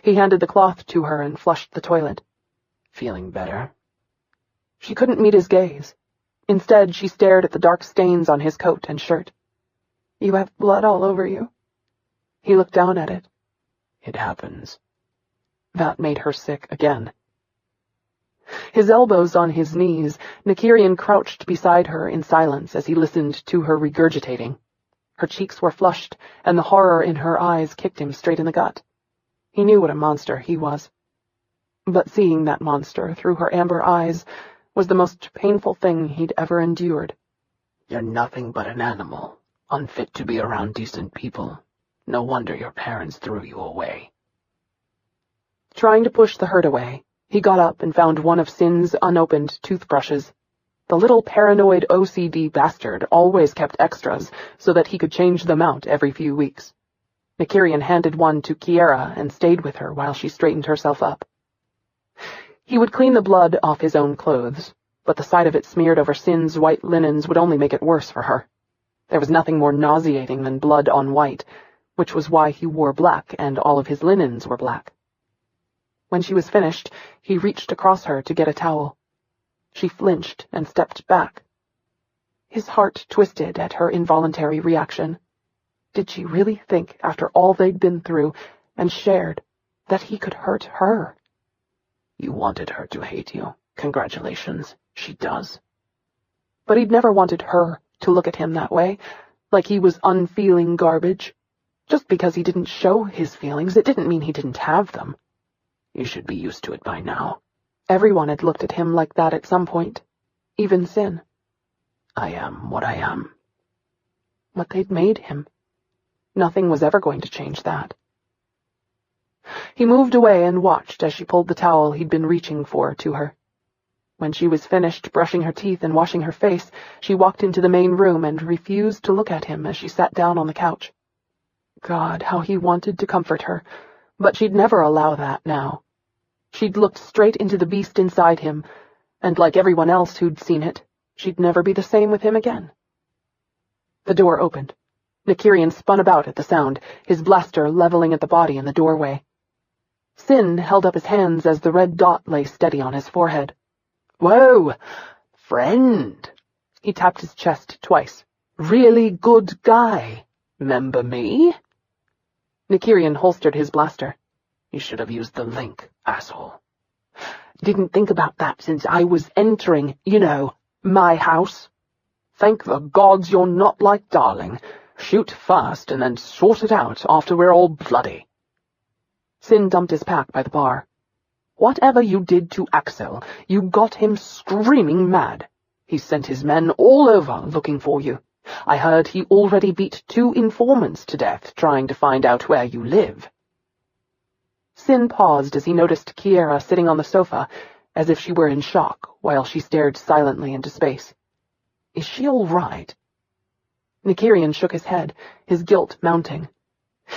He handed the cloth to her and flushed the toilet. Feeling better? She couldn't meet his gaze. Instead, she stared at the dark stains on his coat and shirt. "You have blood all over you." He looked down at it. It happens. That made her sick again. His elbows on his knees, Nykyrian crouched beside her in silence as he listened to her regurgitating. Her cheeks were flushed, and the horror in her eyes kicked him straight in the gut. He knew what a monster he was. But seeing that monster through her amber eyes was the most painful thing he'd ever endured. You're nothing but an animal, unfit to be around decent people. No wonder your parents threw you away. Trying to push the hurt away, he got up and found one of Sin's unopened toothbrushes. The little paranoid OCD bastard always kept extras so that he could change them out every few weeks. Nykyrian handed one to Kiara and stayed with her while she straightened herself up. He would clean the blood off his own clothes, but the sight of it smeared over Sin's white linens would only make it worse for her. There was nothing more nauseating than blood on white, which was why he wore black and all of his linens were black. When she was finished, he reached across her to get a towel. She flinched and stepped back. His heart twisted at her involuntary reaction. Did she really think, after all they'd been through and shared, that he could hurt her? You wanted her to hate you. Congratulations, she does. But he'd never wanted her to look at him that way, like he was unfeeling garbage. Just because he didn't show his feelings, it didn't mean he didn't have them. You should be used to it by now. Everyone had looked at him like that at some point. Even Sin. I am what I am. What they'd made him. Nothing was ever going to change that. He moved away and watched as she pulled the towel he'd been reaching for to her. When she was finished brushing her teeth and washing her face, she walked into the main room and refused to look at him as she sat down on the couch. God, how he wanted to comfort her, but she'd never allow that now. She'd looked straight into the beast inside him, and like everyone else who'd seen it, she'd never be the same with him again. The door opened. Nykyrian spun about at the sound, his blaster leveling at the body in the doorway. Sin held up his hands as the red dot lay steady on his forehead. Whoa! Friend! He tapped his chest twice. Really good guy. 'Member me? Nykyrian holstered his blaster. You should have used the link, asshole. Didn't think about that since I was entering, my house. Thank the gods you're not like Darling. Shoot first and then sort it out after we're all bloody. Sin dumped his pack by the bar. Whatever you did to Axel, you got him screaming mad. He sent his men all over looking for you. I heard he already beat 2 informants to death trying to find out where you live. Sin paused as he noticed Kiara sitting on the sofa, as if she were in shock, while she stared silently into space. Is she all right? Nykyrian shook his head, his guilt mounting.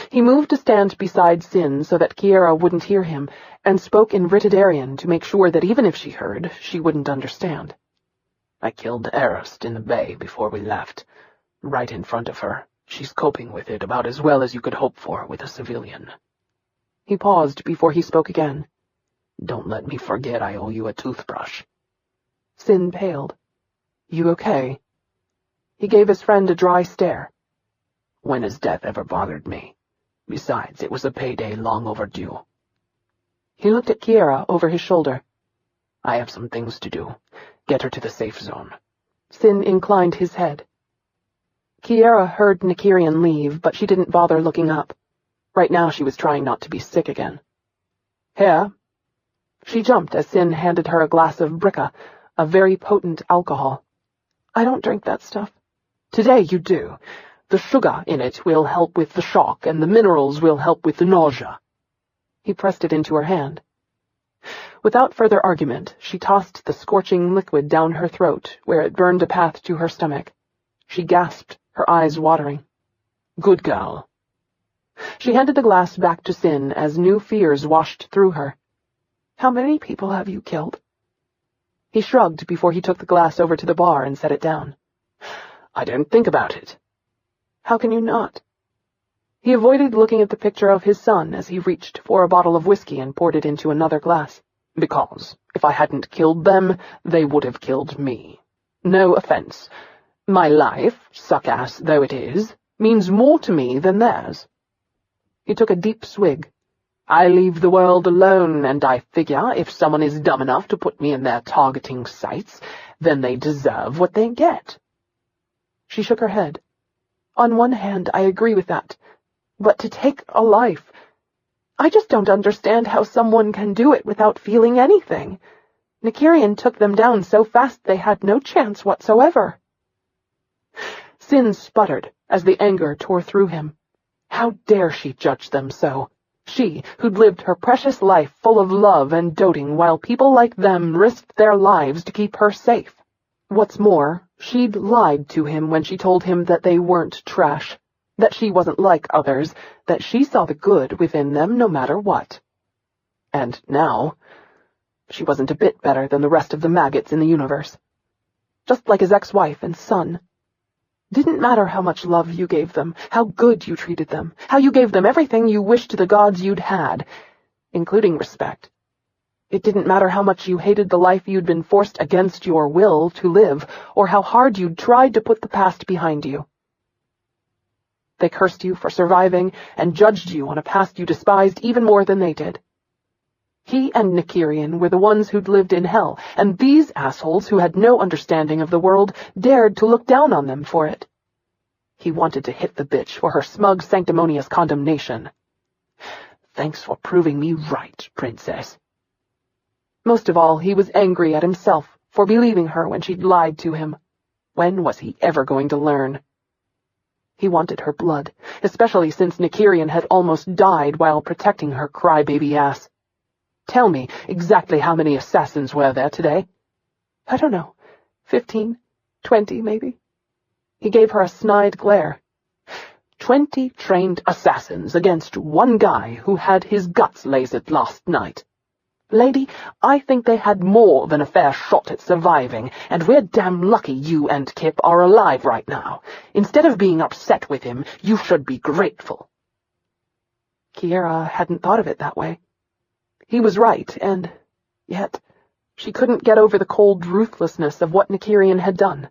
He moved to stand beside Sin so that Kiara wouldn't hear him, and spoke in Ritidarian to make sure that even if she heard, she wouldn't understand. I killed Entrust in the bay before we left. Right in front of her. She's coping with it about as well as you could hope for with a civilian. He paused before he spoke again. Don't let me forget I owe you a toothbrush. Sin paled. You okay? He gave his friend a dry stare. When has death ever bothered me? Besides, it was a payday long overdue. He looked at Kiara over his shoulder. I have some things to do. Get her to the safe zone. Sin inclined his head. Kiara heard Nykyrian leave, but she didn't bother looking up. Right now she was trying not to be sick again. Here. She jumped as Sin handed her a glass of bricka, a very potent alcohol. I don't drink that stuff. Today you do. The sugar in it will help with the shock, and the minerals will help with the nausea. He pressed it into her hand. Without further argument, she tossed the scorching liquid down her throat, where it burned a path to her stomach. She gasped, her eyes watering. Good girl. She handed the glass back to Sin as new fears washed through her. How many people have you killed? He shrugged before he took the glass over to the bar and set it down. I didn't think about it. How can you not? He avoided looking at the picture of his son as he reached for a bottle of whiskey and poured it into another glass. Because if I hadn't killed them, they would have killed me. No offense. My life, suck-ass though it is, means more to me than theirs. He took a deep swig. I leave the world alone, and I figure if someone is dumb enough to put me in their targeting sights, then they deserve what they get. She shook her head. On one hand, I agree with that. But to take a life... I just don't understand how someone can do it without feeling anything. Nykyrian took them down so fast they had no chance whatsoever. Sin sputtered as the anger tore through him. How dare she judge them so? She, who'd lived her precious life full of love and doting while people like them risked their lives to keep her safe. What's more, she'd lied to him when she told him that they weren't trash, that she wasn't like others, that she saw the good within them no matter what. And now, she wasn't a bit better than the rest of the maggots in the universe. Just like his ex-wife and son. Didn't matter how much love you gave them, how good you treated them, how you gave them everything you wished to the gods you'd had, including respect. It didn't matter how much you hated the life you'd been forced against your will to live, or how hard you'd tried to put the past behind you. They cursed you for surviving and judged you on a past you despised even more than they did. He and Nykyrian were the ones who'd lived in hell, and these assholes who had no understanding of the world dared to look down on them for it. He wanted to hit the bitch for her smug, sanctimonious condemnation. Thanks for proving me right, princess. Most of all, he was angry at himself for believing her when she'd lied to him. When was he ever going to learn? He wanted her blood, especially since Nykyrian had almost died while protecting her crybaby ass. Tell me exactly how many assassins were there today? I don't know. 15, 20, maybe? He gave her a snide glare. 20 trained assassins against one guy who had his guts lasered last night. Lady, I think they had more than a fair shot at surviving, and we're damn lucky you and Kip are alive right now. Instead of being upset with him, you should be grateful. Kiara hadn't thought of it that way. He was right, and yet she couldn't get over the cold ruthlessness of what Nykyrian had done.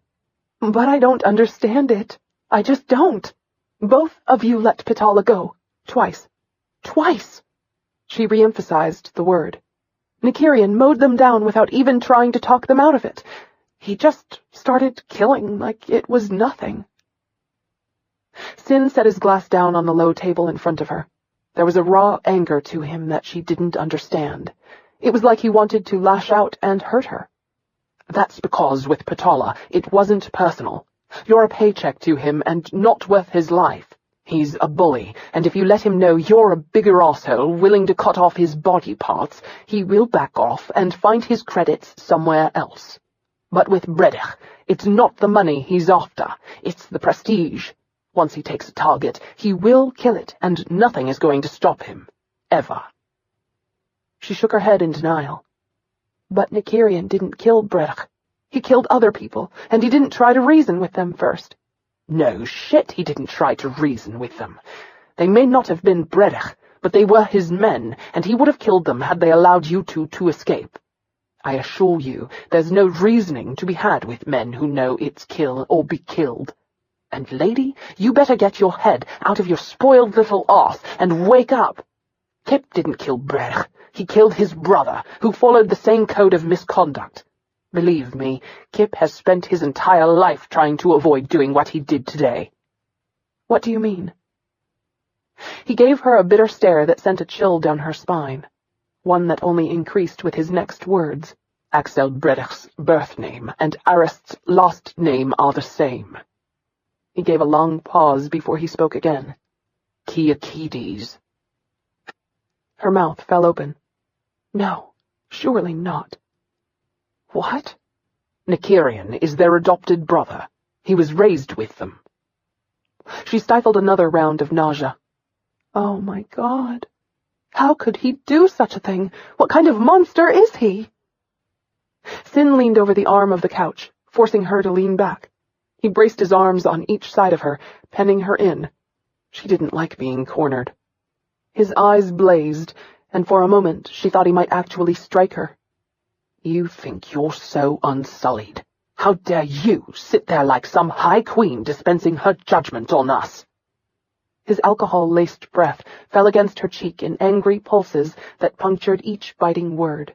But I don't understand it. I just don't. Both of you let Pitala go. Twice. Twice! She re-emphasized the word. Nykyrian mowed them down without even trying to talk them out of it. He just started killing like it was nothing. Sin set his glass down on the low table in front of her. There was a raw anger to him that she didn't understand. It was like he wanted to lash out and hurt her. That's because with Pitala, it wasn't personal. You're a paycheck to him and not worth his life. He's a bully, and if you let him know you're a bigger asshole willing to cut off his body parts, he will back off and find his credits somewhere else. But with Bredich, It's not the money he's after, it's the prestige. Once he takes a target, he will kill it, and nothing is going to stop him. Ever. She shook her head in denial. But Nykyrian didn't kill Brech. He killed other people, and he didn't try to reason with them first. No shit, he didn't try to reason with them. They may not have been Brech, but they were his men, and he would have killed them had they allowed you two to escape. I assure you, there's no reasoning to be had with men who know it's kill or be killed. And, lady, you better get your head out of your spoiled little arse and wake up. Kip didn't kill Brech. He killed his brother, who followed the same code of misconduct. Believe me, Kip has spent his entire life trying to avoid doing what he did today. What do you mean? He gave her a bitter stare that sent a chill down her spine, one that only increased with his next words. Axel Brech's birth name and Arist's last name are the same. He gave a long pause before he spoke again. Quikiades. Her mouth fell open. No, surely not. What? Nykyrian is their adopted brother. He was raised with them. She stifled another round of nausea. Oh my God. How could he do such a thing? What kind of monster is he? Sin leaned over the arm of the couch, forcing her to lean back. He braced his arms on each side of her, penning her in. She didn't like being cornered. His eyes blazed, and for a moment she thought he might actually strike her. You think you're so unsullied. How dare you sit there like some high queen dispensing her judgment on us? His alcohol-laced breath fell against her cheek in angry pulses that punctured each biting word.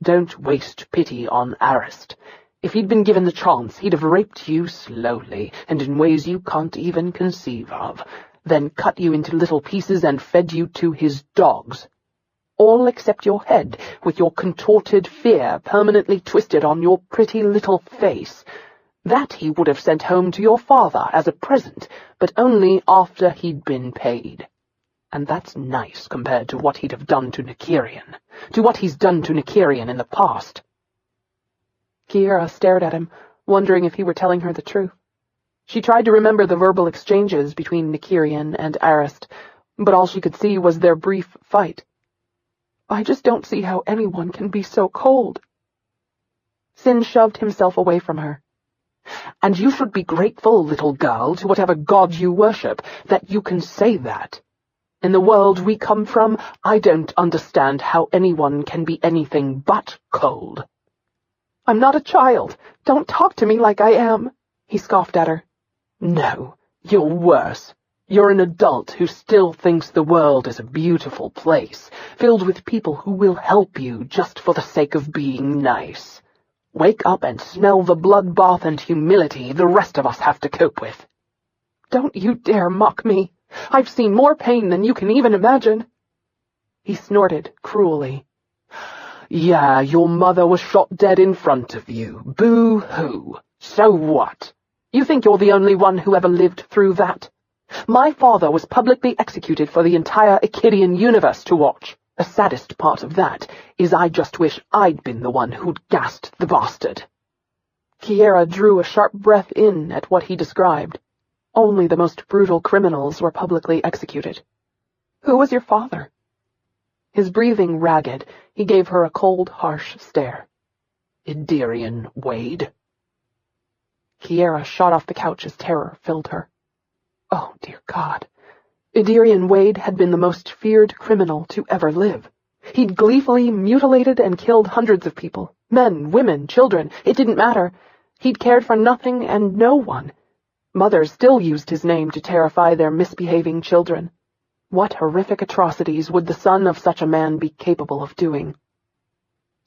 Don't waste pity on Arist. If he'd been given the chance, he'd have raped you slowly, and in ways you can't even conceive of, then cut you into little pieces and fed you to his dogs. All except your head, with your contorted fear permanently twisted on your pretty little face. That he would have sent home to your father as a present, but only after he'd been paid. And that's nice compared to what he'd have done to Nykyrian, to what he's done to Nykyrian in the past. Kiara stared at him, wondering if he were telling her the truth. She tried to remember the verbal exchanges between Nykyrian and Arist, but all she could see was their brief fight. I just don't see how anyone can be so cold. Sin shoved himself away from her. And you should be grateful, little girl, to whatever god you worship, that you can say that. In the world we come from, I don't understand how anyone can be anything but cold. I'm not a child. Don't talk to me like I am, he scoffed at her. No, you're worse. You're an adult who still thinks the world is a beautiful place, filled with people who will help you just for the sake of being nice. Wake up and smell the bloodbath and humility the rest of us have to cope with. Don't you dare mock me. I've seen more pain than you can even imagine. He snorted cruelly. Yeah, your mother was shot dead in front of you. Boo-hoo. So what? You think you're the only one who ever lived through that? My father was publicly executed for the entire Ichidian Universe to watch. The saddest part of that is I just wish I'd been the one who'd gassed the bastard. Kiara drew a sharp breath in at what he described. Only the most brutal criminals were publicly executed. Who was your father? His breathing ragged, he gave her a cold, harsh stare. Ichidian Wade. Kiara shot off the couch as terror filled her. Oh, dear God. Ichidian Wade had been the most feared criminal to ever live. He'd gleefully mutilated and killed hundreds of people. Men, women, children, it didn't matter. He'd cared for nothing and no one. Mothers still used his name to terrify their misbehaving children. What horrific atrocities would the son of such a man be capable of doing?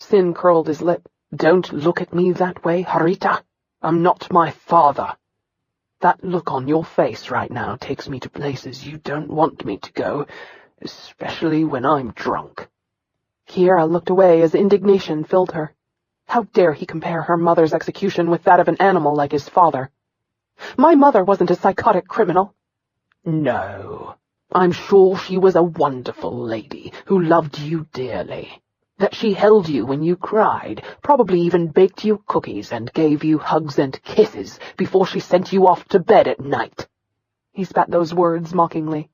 Sin curled his lip. Don't look at me that way, Harita. I'm not my father. That look on your face right now takes me to places you don't want me to go, especially when I'm drunk. Kiara looked away as indignation filled her. How dare he compare her mother's execution with that of an animal like his father? My mother wasn't a psychotic criminal. No, I'm sure she was a wonderful lady who loved you dearly. That she held you when you cried, probably even baked you cookies and gave you hugs and kisses before she sent you off to bed at night." He spat those words mockingly.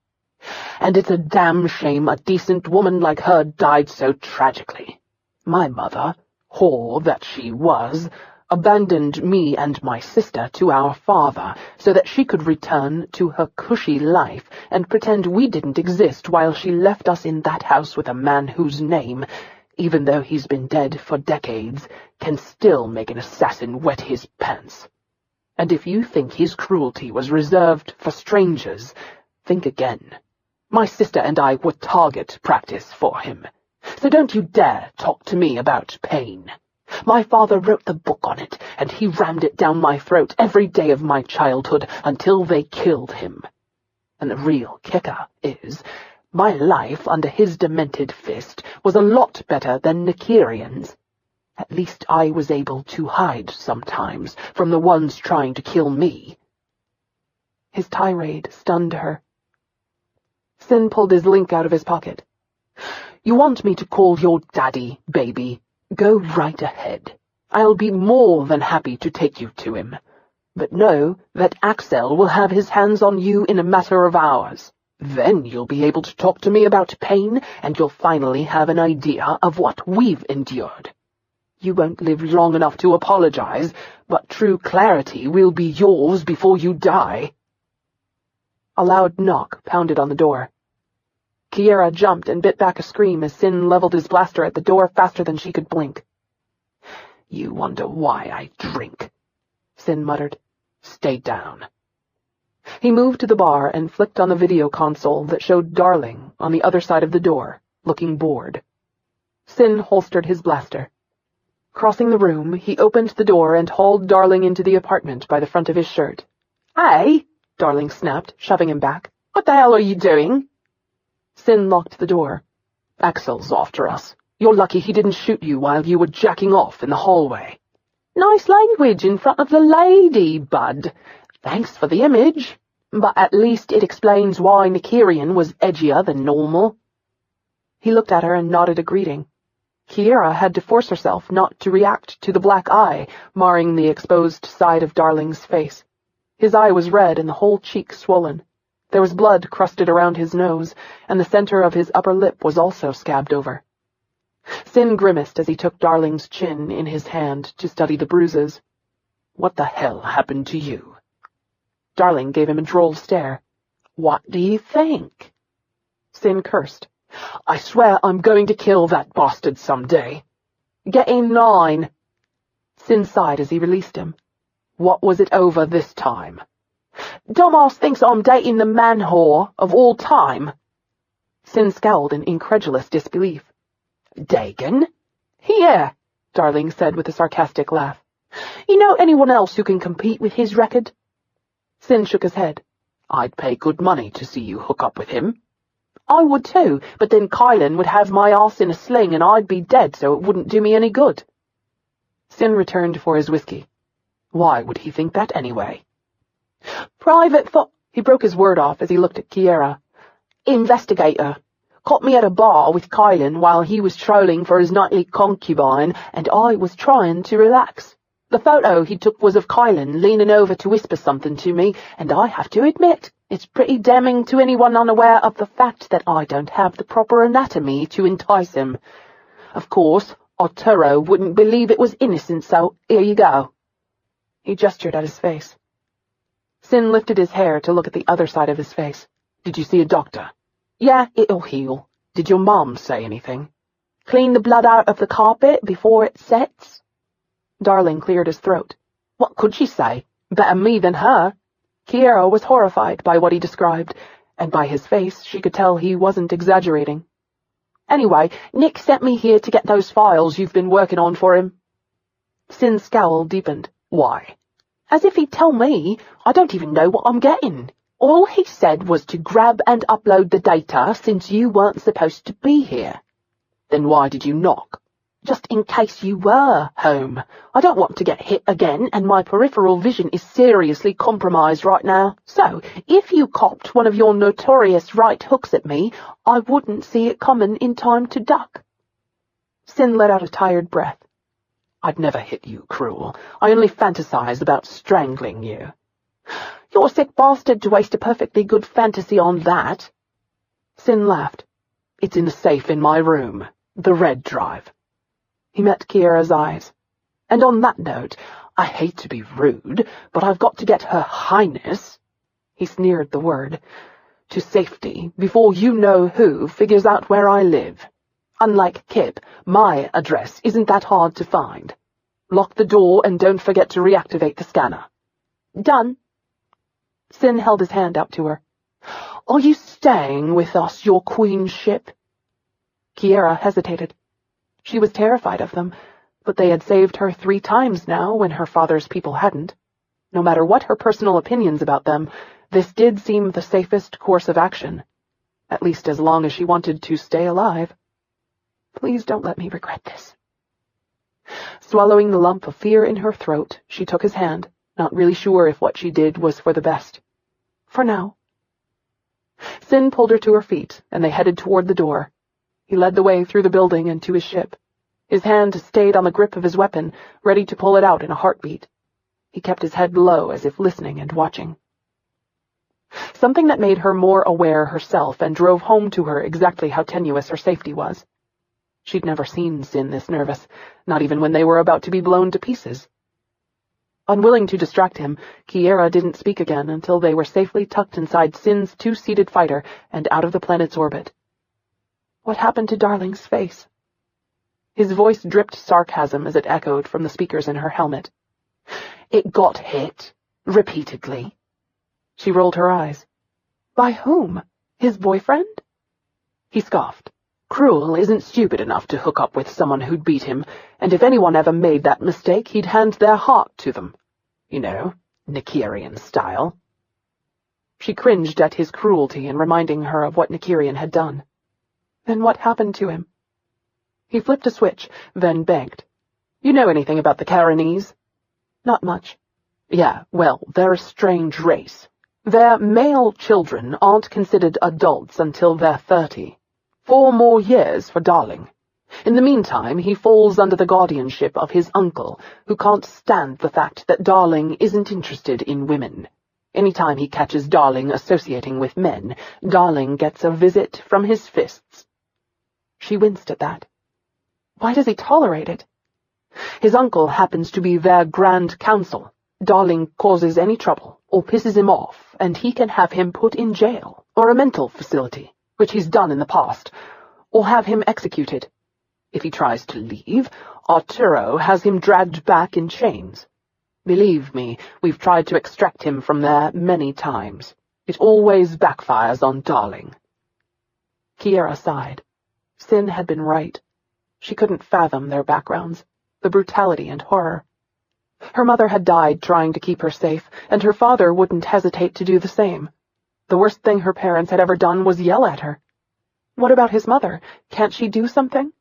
"And it's a damn shame a decent woman like her died so tragically. My mother, whore that she was, abandoned me and my sister to our father so that she could return to her cushy life and pretend we didn't exist while she left us in that house with a man whose name, even though he's been dead for decades, can still make an assassin wet his pants. And if you think his cruelty was reserved for strangers, think again. My sister and I were target practice for him. So don't you dare talk to me about pain. My father wrote the book on it, and he rammed it down my throat every day of my childhood until they killed him. And the real kicker is, my life under his demented fist was a lot better than Nykyrian's. At least I was able to hide sometimes from the ones trying to kill me." His tirade stunned her. Sin pulled his link out of his pocket. "You want me to call your daddy, baby? Go right ahead. I'll be more than happy to take you to him. But know that Axel will have his hands on you in a matter of hours. Then you'll be able to talk to me about pain, and you'll finally have an idea of what we've endured. You won't live long enough to apologize, but true clarity will be yours before you die." A loud knock pounded on the door. Kiara jumped and bit back a scream as Sin leveled his blaster at the door faster than she could blink. "You wonder why I drink," Sin muttered. "Stay down." He moved to the bar and flicked on the video console that showed Darling on the other side of the door, looking bored. Sin holstered his blaster. Crossing the room, he opened the door and hauled Darling into the apartment by the front of his shirt. "Hey!" Darling snapped, shoving him back. "What the hell are you doing?" Sin locked the door. "Axel's after us. You're lucky he didn't shoot you while you were jacking off in the hallway." "Nice language in front of the lady, bud. Thanks for the image. But at least it explains why Nykyrian was edgier than normal." He looked at her and nodded a greeting. Kiara had to force herself not to react to the black eye, marring the exposed side of Darling's face. His eye was red and the whole cheek swollen. There was blood crusted around his nose, and the center of his upper lip was also scabbed over. Sin grimaced as he took Darling's chin in his hand to study the bruises. "What the hell happened to you?" Darling gave him a droll stare. "What do you think?" Sin cursed. "I swear I'm going to kill that bastard someday." "Get in line." Sin sighed as he released him. "What was it over this time?" "Dumbass thinks I'm dating the man whore of all time." Sin scowled in incredulous disbelief. "Dagon?" "Yeah," Darling said with a sarcastic laugh. "You know anyone else who can compete with his record?" Sin shook his head. "I'd pay good money to see you hook up with him." "I would too, but then Kylan would have my ass in a sling and I'd be dead, so it wouldn't do me any good." Sin returned for his whiskey. Why would he think that anyway? "Private He broke his word off as he looked at Kiara. investigator. Caught me at a bar with Kylan while he was trolling for his nightly concubine, and I was trying to relax. The photo he took was of Kylan leaning over to whisper something to me, and I have to admit, it's pretty damning to anyone unaware of the fact that I don't have the proper anatomy to entice him. Of course, Arturo wouldn't believe it was innocent, so here you go." He gestured at his face. Sin lifted his hair to look at the other side of his face. "Did you see a doctor?" "Yeah, it'll heal." "Did your mom say anything?" "Clean the blood out of the carpet before it sets." Darling cleared his throat. What could she say? Better me than her. Kiara was horrified by what he described, and by his face she could tell he wasn't exaggerating. "Anyway, Nick sent me here to get those files you've been working on for him." Sin's scowl deepened. "Why?" "As if he'd tell me. I don't even know what I'm getting. All he said was to grab and upload the data since you weren't supposed to be here." "Then why did you knock?" "Just in case you were home. I don't want to get hit again, and my peripheral vision is seriously compromised right now. So, if you copped one of your notorious right hooks at me, I wouldn't see it coming in time to duck." Sin let out a tired breath. I'd never hit you, Cruel. I only fantasized about strangling you. You're a sick bastard to waste a perfectly good fantasy on that. Sin laughed. It's in the safe in my room. The red drive. He met Kiara's eyes. And on that note, I hate to be rude, but I've got to get Her Highness, he sneered the word, to safety before you know who figures out where I live. Unlike Kip, my address isn't that hard to find. Lock the door and don't forget to reactivate the scanner. Done. Sin held his hand out to her. Are you staying with us, your queenship? Kiara hesitated. She was terrified of them, but they had saved her 3 times now when her father's people hadn't. No matter what her personal opinions about them, this did seem the safest course of action, at least as long as she wanted to stay alive. Please don't let me regret this. Swallowing the lump of fear in her throat, she took his hand, not really sure if what she did was for the best. For now. Sin pulled her to her feet, and they headed toward the door. He led the way through the building and to his ship. His hand stayed on the grip of his weapon, ready to pull it out in a heartbeat. He kept his head low as if listening and watching. Something that made her more aware herself and drove home to her exactly how tenuous her safety was. She'd never seen Sin this nervous, not even when they were about to be blown to pieces. Unwilling to distract him, Kiara didn't speak again until they were safely tucked inside Sin's 2-seated fighter and out of the planet's orbit. What happened to Darling's face? His voice dripped sarcasm as it echoed from the speakers in her helmet. It got hit. Repeatedly. She rolled her eyes. By whom? His boyfriend? He scoffed. Cruel isn't stupid enough to hook up with someone who'd beat him, and if anyone ever made that mistake, he'd hand their heart to them. You know, Nykyrian style. She cringed at his cruelty in reminding her of what Nykyrian had done. Then what happened to him? He flipped a switch, then begged. You know anything about the Caranese? Not much. Yeah, well, they're a strange race. Their male children aren't considered adults until they're 30. 4 more years for Darling. In the meantime, he falls under the guardianship of his uncle, who can't stand the fact that Darling isn't interested in women. Anytime he catches Darling associating with men, Darling gets a visit from his fists. She winced at that. Why does he tolerate it? His uncle happens to be their Grand Counsel. Darling causes any trouble or pisses him off, and he can have him put in jail or a mental facility, which he's done in the past, or have him executed. If he tries to leave, Arturo has him dragged back in chains. Believe me, we've tried to extract him from there many times. It always backfires on Darling. Kiara sighed. Sin had been right. She couldn't fathom their backgrounds, the brutality and horror. Her mother had died trying to keep her safe, and her father wouldn't hesitate to do the same. The worst thing her parents had ever done was yell at her. What about his mother? Can't she do something?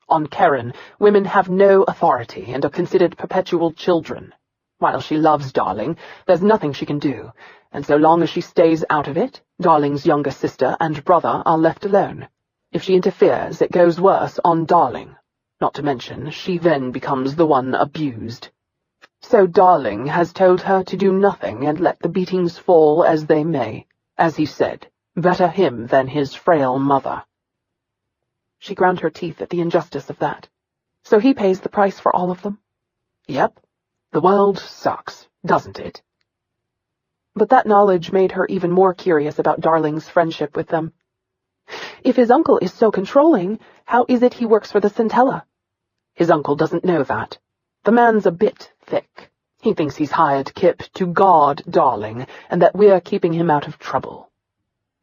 On Karen, women have no authority and are considered perpetual children. While she loves Darling, there's nothing she can do, and so long as she stays out of it, Darling's younger sister and brother are left alone. If she interferes, it goes worse on Darling. Not to mention, she then becomes the one abused. So Darling has told her to do nothing and let the beatings fall as they may. As he said, better him than his frail mother. She ground her teeth at the injustice of that. So he pays the price for all of them? Yep. The world sucks, doesn't it? But that knowledge made her even more curious about Darling's friendship with them. If his uncle is so controlling, how is it he works for the Centella? His uncle doesn't know that. The man's a bit thick. He thinks he's hired Kip to guard Darling, and that we're keeping him out of trouble.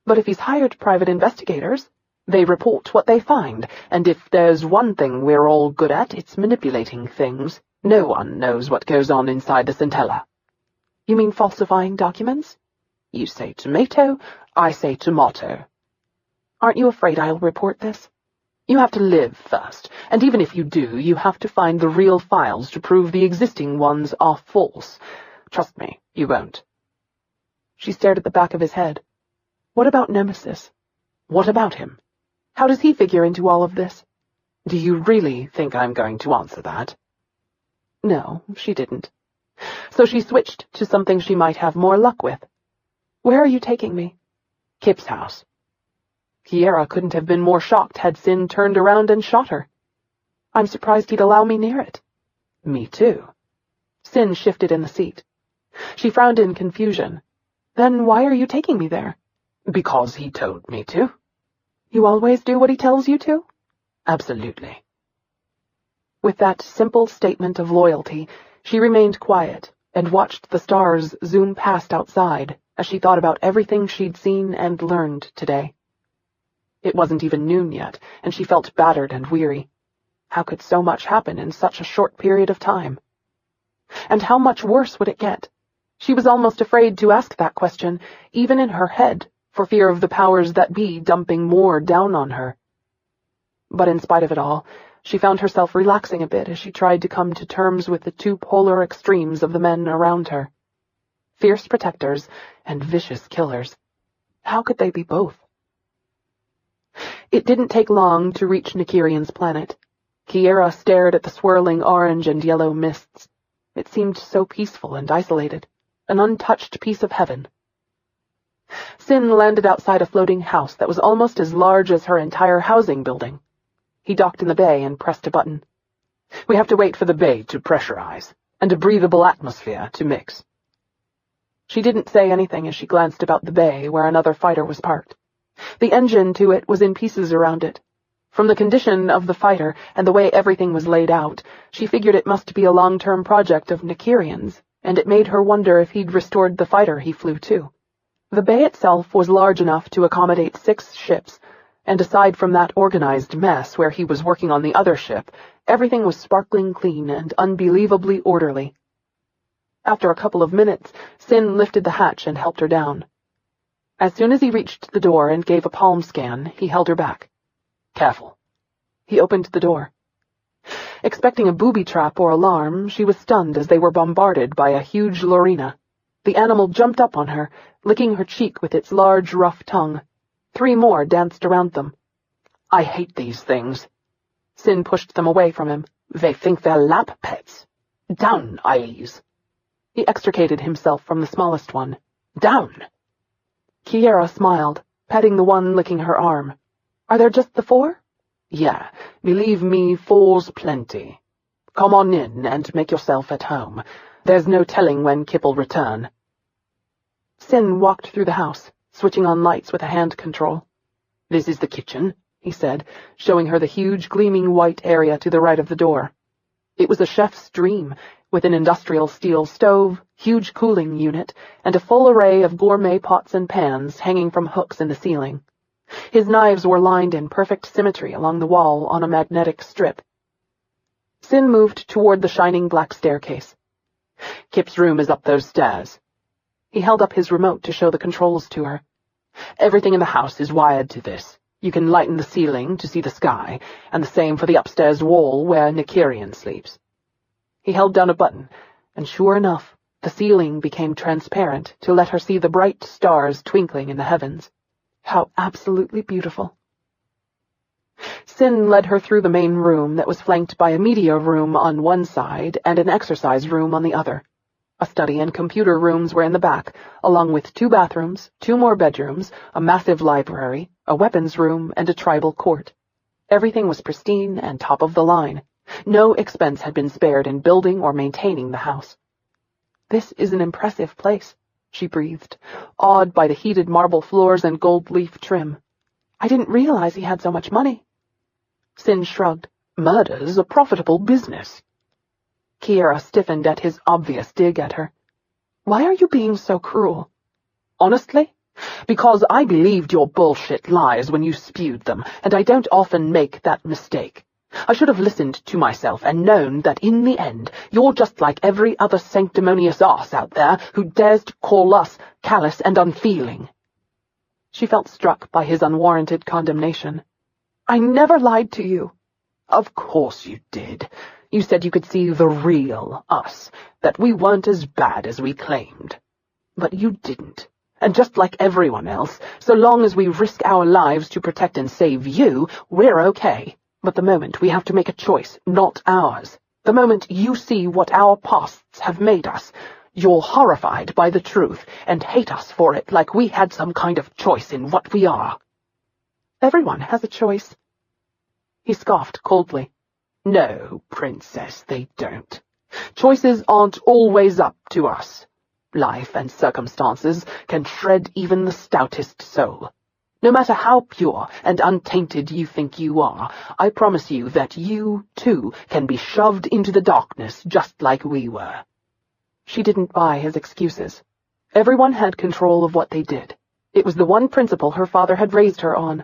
But if he's hired private investigators, they report what they find, and if there's one thing we're all good at, it's manipulating things. No one knows what goes on inside the Centella. You mean falsifying documents? You say tomato, I say tomato. Aren't you afraid I'll report this? You have to live first, and even if you do, you have to find the real files to prove the existing ones are false. Trust me, you won't. She stared at the back of his head. What about Nemesis? What about him? How does he figure into all of this? Do you really think I'm going to answer that? No, she didn't. So she switched to something she might have more luck with. Where are you taking me? Kip's house. Kiara couldn't have been more shocked had Sin turned around and shot her. I'm surprised he'd allow me near it. Me too. Sin shifted in the seat. She frowned in confusion. Then why are you taking me there? Because he told me to. You always do what he tells you to? Absolutely. With that simple statement of loyalty, she remained quiet and watched the stars zoom past outside as she thought about everything she'd seen and learned today. It wasn't even noon yet, and she felt battered and weary. How could so much happen in such a short period of time? And how much worse would it get? She was almost afraid to ask that question, even in her head, for fear of the powers that be dumping more down on her. But in spite of it all, she found herself relaxing a bit as she tried to come to terms with the two polar extremes of the men around her. Fierce protectors and vicious killers. How could they be both? It didn't take long to reach Nykyrian's planet. Kiara stared at the swirling orange and yellow mists. It seemed so peaceful and isolated, an untouched piece of heaven. Sin landed outside a floating house that was almost as large as her entire housing building. He docked in the bay and pressed a button. We have to wait for the bay to pressurize, and a breathable atmosphere to mix. She didn't say anything as she glanced about the bay where another fighter was parked. The engine to it was in pieces around it. From the condition of the fighter and the way everything was laid out, she figured it must be a long-term project of Nykyrian's, and it made her wonder if he'd restored the fighter he flew too. The bay itself was large enough to accommodate 6 ships, and aside from that organized mess where he was working on the other ship, everything was sparkling clean and unbelievably orderly. After a couple of minutes, Sin lifted the hatch and helped her down. As soon as he reached the door and gave a palm scan, he held her back. Careful. He opened the door. Expecting a booby trap or alarm, she was stunned as they were bombarded by a huge lorina. The animal jumped up on her, licking her cheek with its large, rough tongue. 3 more danced around them. I hate these things. Sin pushed them away from him. They think they're lap pets. Down, eyes. He extricated himself from the smallest one. Down. Kiara smiled, petting the one licking her arm. Are there just the 4? Yeah, believe me, 4's plenty. Come on in and make yourself at home. There's no telling when Kip'll return. Sin walked through the house, switching on lights with a hand control. This is the kitchen, he said, showing her the huge gleaming white area to the right of the door. It was a chef's dream, with an industrial steel stove, huge cooling unit, and a full array of gourmet pots and pans hanging from hooks in the ceiling. His knives were lined in perfect symmetry along the wall on a magnetic strip. Sin moved toward the shining black staircase. Kip's room is up those stairs. He held up his remote to show the controls to her. Everything in the house is wired to this. You can lighten the ceiling to see the sky, and the same for the upstairs wall where Nykyrian sleeps. He held down a button, and sure enough, the ceiling became transparent to let her see the bright stars twinkling in the heavens. How absolutely beautiful. Sin led her through the main room that was flanked by a media room on one side and an exercise room on the other. A study and computer rooms were in the back, along with 2 bathrooms, 2 more bedrooms, a massive library, a weapons room, and a tribal court. Everything was pristine and top of the line. No expense had been spared in building or maintaining the house. This is an impressive place, she breathed, awed by the heated marble floors and gold leaf trim. I didn't realize he had so much money. Sin shrugged. Murder's a profitable business. Kiara stiffened at his obvious dig at her. Why are you being so cruel? Honestly? Because I believed your bullshit lies when you spewed them, and I don't often make that mistake. I should have listened to myself and known that in the end, you're just like every other sanctimonious arse out there who dares to call us callous and unfeeling. She felt struck by his unwarranted condemnation. I never lied to you. Of course you did. You said you could see the real us, that we weren't as bad as we claimed. But you didn't. And just like everyone else, so long as we risk our lives to protect and save you, we're okay. But the moment we have to make a choice, not ours, the moment you see what our pasts have made us, you're horrified by the truth and hate us for it like we had some kind of choice in what we are. Everyone has a choice. He scoffed coldly. No, Princess, they don't. Choices aren't always up to us. Life and circumstances can shred even the stoutest soul. No matter how pure and untainted you think you are, I promise you that you, too, can be shoved into the darkness just like we were. She didn't buy his excuses. Everyone had control of what they did. It was the one principle her father had raised her on.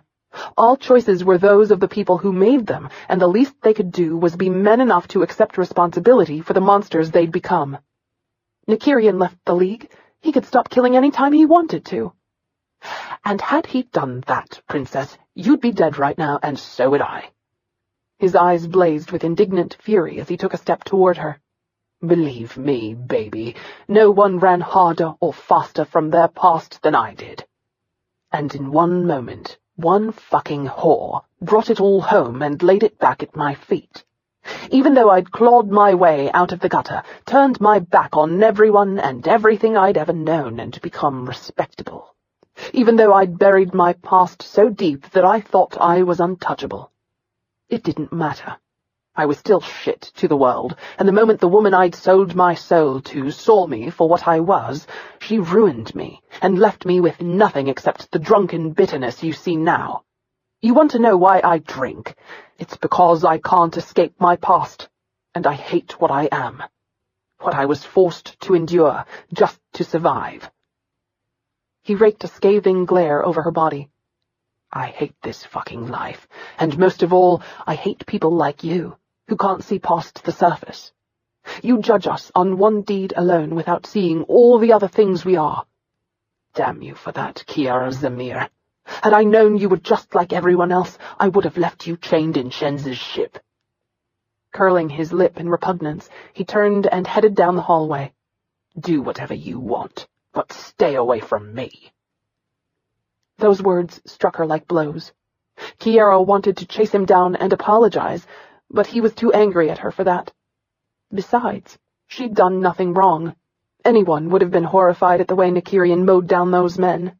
All choices were those of the people who made them, and the least they could do was be men enough to accept responsibility for the monsters they'd become. Nykyrian left the League. He could stop killing any time he wanted to. And had he done that, Princess, you'd be dead right now, and so would I. His eyes blazed with indignant fury as he took a step toward her. Believe me, baby, no one ran harder or faster from their past than I did. And in one moment, one fucking whore brought it all home and laid it back at my feet. Even though I'd clawed my way out of the gutter, turned my back on everyone and everything I'd ever known and become respectable. Even though I'd buried my past so deep that I thought I was untouchable. It didn't matter. I was still shit to the world, and the moment the woman I'd sold my soul to saw me for what I was, she ruined me and left me with nothing except the drunken bitterness you see now. You want to know why I drink? It's because I can't escape my past, and I hate what I am. What I was forced to endure just to survive. He raked a scathing glare over her body. I hate this fucking life, and most of all, I hate people like you, who can't see past the surface. You judge us on one deed alone without seeing all the other things we are. Damn you for that, Kiara Zamir. Had I known you were just like everyone else, I would have left you chained in Shenz's ship. Curling his lip in repugnance, he turned and headed down the hallway. Do whatever you want, but stay away from me. Those words struck her like blows. Kiara wanted to chase him down and apologize, but he was too angry at her for that. Besides, she'd done nothing wrong. Anyone would have been horrified at the way Nykyrian mowed down those men.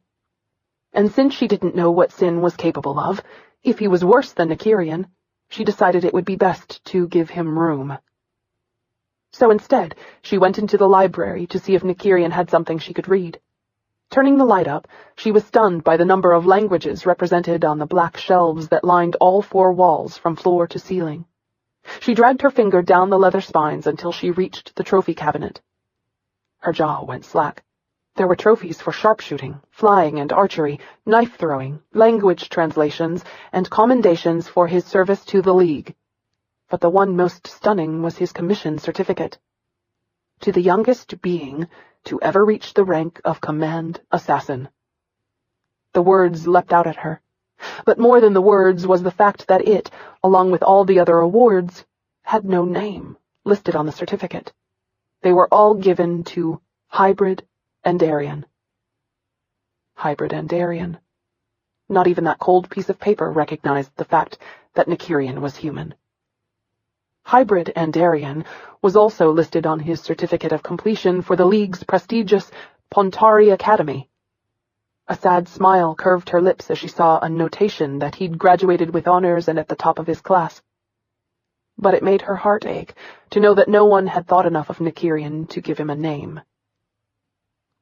And since she didn't know what Sin was capable of, if he was worse than Nykyrian, she decided it would be best to give him room. So instead, she went into the library to see if Nykyrian had something she could read. Turning the light up, she was stunned by the number of languages represented on the black shelves that lined all four walls from floor to ceiling. She dragged her finger down the leather spines until she reached the trophy cabinet. Her jaw went slack. There were trophies for sharpshooting, flying and archery, knife-throwing, language translations, and commendations for his service to the League. But the one most stunning was his commission certificate. To the youngest being to ever reach the rank of Command Assassin. The words leapt out at her. But more than the words was the fact that it, along with all the other awards, had no name listed on the certificate. They were all given to Hybrid and Aryan. Hybrid and Aryan. Not even that cold piece of paper recognized the fact that Nykyrian was human. Hybrid and Aryan was also listed on his certificate of completion for the League's prestigious Pontari Academy. A sad smile curved her lips as she saw a notation that he'd graduated with honors and at the top of his class. But it made her heart ache to know that no one had thought enough of Nykyrian to give him a name.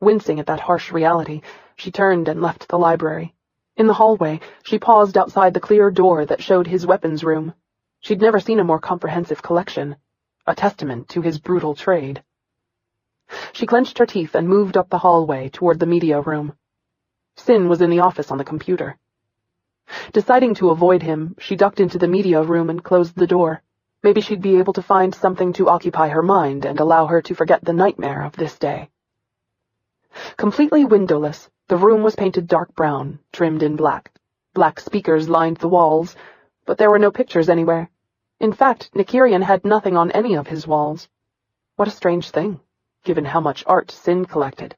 Wincing at that harsh reality, she turned and left the library. In the hallway, she paused outside the clear door that showed his weapons room. She'd never seen a more comprehensive collection, a testament to his brutal trade. She clenched her teeth and moved up the hallway toward the media room. Sin was in the office on the computer. Deciding to avoid him, she ducked into the media room and closed the door. Maybe she'd be able to find something to occupy her mind and allow her to forget the nightmare of this day. Completely windowless, the room was painted dark brown, trimmed in black. Black speakers lined the walls, but there were no pictures anywhere. In fact, Nykyrian had nothing on any of his walls. What a strange thing, given how much art Sin collected.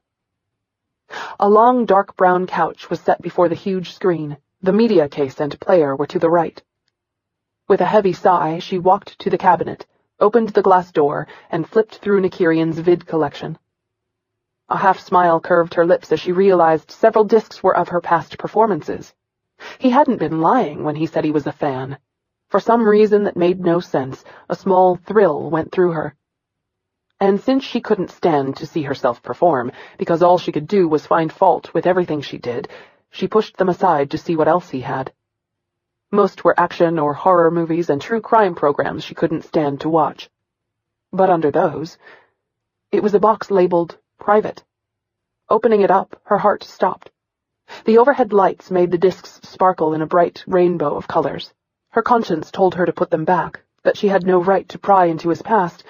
A long dark brown couch was set before the huge screen. The media case and player were to the right. With a heavy sigh, she walked to the cabinet, opened the glass door, and flipped through Nykyrian's vid collection. A half-smile curved her lips as she realized several discs were of her past performances. He hadn't been lying when he said he was a fan. For some reason that made no sense, a small thrill went through her. And since she couldn't stand to see herself perform, because all she could do was find fault with everything she did, she pushed them aside to see what else he had. Most were action or horror movies and true crime programs she couldn't stand to watch. But under those, it was a box labeled Private. Opening it up, her heart stopped. The overhead lights made the discs sparkle in a bright rainbow of colors. Her conscience told her to put them back, that she had no right to pry into his past,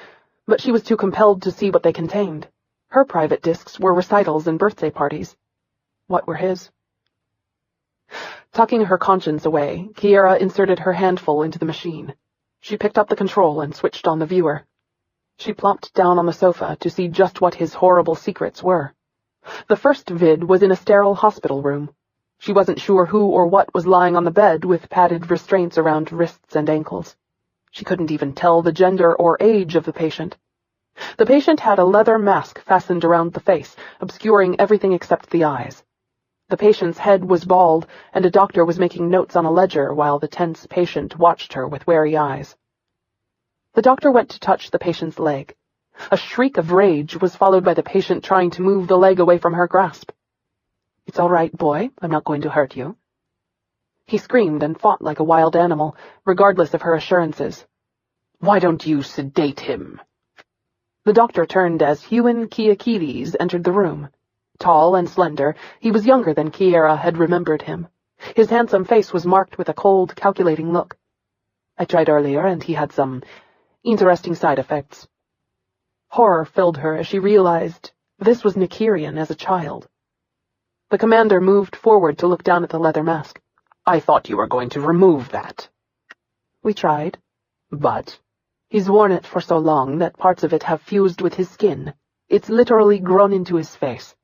but she was too compelled to see what they contained. Her private discs were recitals and birthday parties. What were his? Tucking her conscience away, Kiara inserted her handful into the machine. She picked up the control and switched on the viewer. She plopped down on the sofa to see just what his horrible secrets were. The first vid was in a sterile hospital room. She wasn't sure who or what was lying on the bed with padded restraints around wrists and ankles. She couldn't even tell the gender or age of the patient. The patient had a leather mask fastened around the face, obscuring everything except the eyes. The patient's head was bald, and a doctor was making notes on a ledger while the tense patient watched her with wary eyes. The doctor went to touch the patient's leg. A shriek of rage was followed by the patient trying to move the leg away from her grasp. "It's all right, boy. I'm not going to hurt you." He screamed and fought like a wild animal, regardless of her assurances. "Why don't you sedate him?" The doctor turned as Ichidian Quikiades entered the room. Tall and slender, he was younger than Kiara had remembered him. His handsome face was marked with a cold, calculating look. "I tried earlier, and he had some interesting side effects." Horror filled her as she realized this was Nykyrian as a child. The commander moved forward to look down at the leather mask. "I thought you were going to remove that." "We tried. But He's worn it for so long that parts of it have fused with his skin. It's literally grown into his face."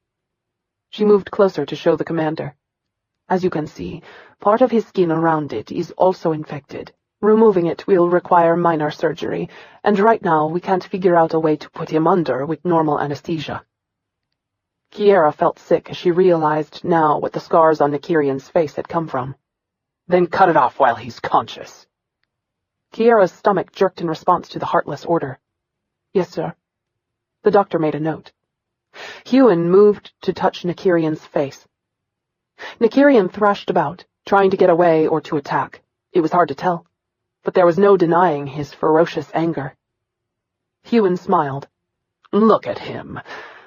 She moved closer to show the commander. "As you can see, part of his skin around it is also infected. Removing it will require minor surgery, and right now we can't figure out a way to put him under with normal anesthesia." Kiara felt sick as she realized now what the scars on Nykyrian's face had come from. "Then cut it off while he's conscious." Kiara's stomach jerked in response to the heartless order. "Yes, sir." The doctor made a note. Ichidian moved to touch Nykyrian's face. Nykyrian thrashed about, trying to get away or to attack. It was hard to tell, but there was no denying his ferocious anger. Ichidian smiled. "Look at him,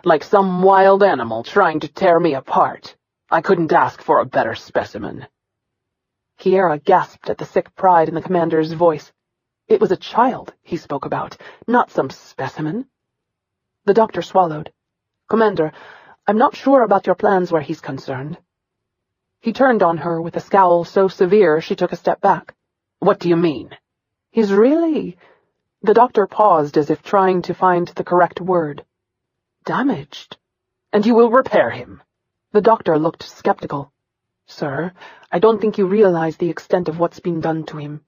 like some wild animal trying to tear me apart. I couldn't ask for a better specimen." Kiara gasped at the sick pride in the commander's voice. It was a child he spoke about, not some specimen. The doctor swallowed. "Commander, I'm not sure about your plans where he's concerned." He turned on her with a scowl so severe she took a step back. "What do you mean?" "He's really—" The doctor paused as if trying to find the correct word. "Damaged." "And you will repair him?" The doctor looked skeptical. "Sir, I don't think you realize the extent of what's been done to him.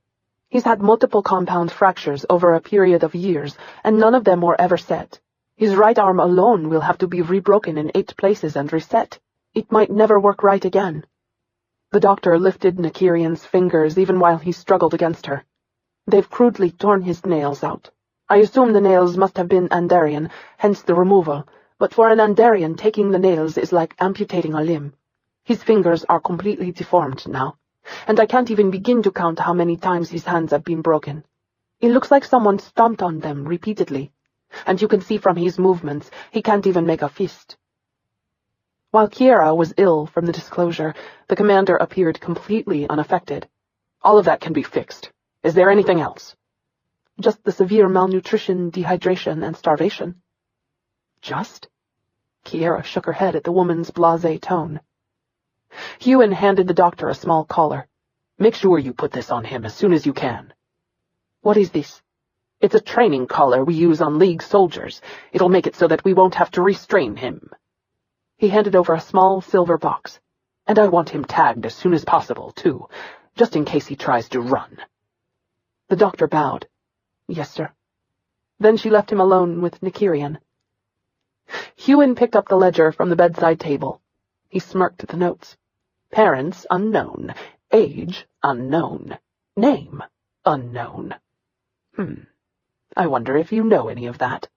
He's had multiple compound fractures over a period of years, and none of them were ever set. His right arm alone will have to be rebroken in 8 places and reset. It might never work right again." The doctor lifted Nykyrian's fingers even while he struggled against her. "They've crudely torn his nails out. I assume the nails must have been Andarian, hence the removal, but for an Andarian, taking the nails is like amputating a limb. His fingers are completely deformed now, and I can't even begin to count how many times his hands have been broken. It looks like someone stomped on them repeatedly, and you can see from his movements he can't even make a fist." While Kiara was ill from the disclosure, the commander appeared completely unaffected. "All of that can be fixed. Is there anything else?" "Just the severe malnutrition, dehydration, and starvation." "Just?" Kiara shook her head at the woman's blasé tone. Ichidian handed the doctor a small collar. "Make sure you put this on him as soon as you can." "What is this?" "It's a training collar we use on League soldiers. It'll make it so that we won't have to restrain him." He handed over a small silver box. "And I want him tagged as soon as possible, too, just in case he tries to run." The doctor bowed. "Yes, sir." Then she left him alone with Nykyrian. Hewin picked up the ledger from the bedside table. He smirked at the notes. Parents unknown. Age unknown. Name unknown. I wonder if you know any of that.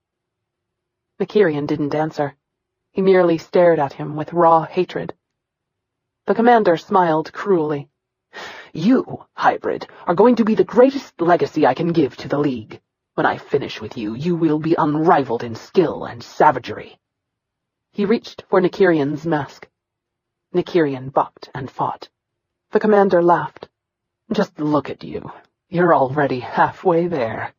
Nykyrian didn't answer. He merely stared at him with raw hatred. The commander smiled cruelly. "You, hybrid, are going to be the greatest legacy I can give to the League. When I finish with you, you will be unrivaled in skill and savagery." He reached for Nykyrian's mask. Nykyrian bucked and fought. The commander laughed. "Just look at you. You're already halfway there."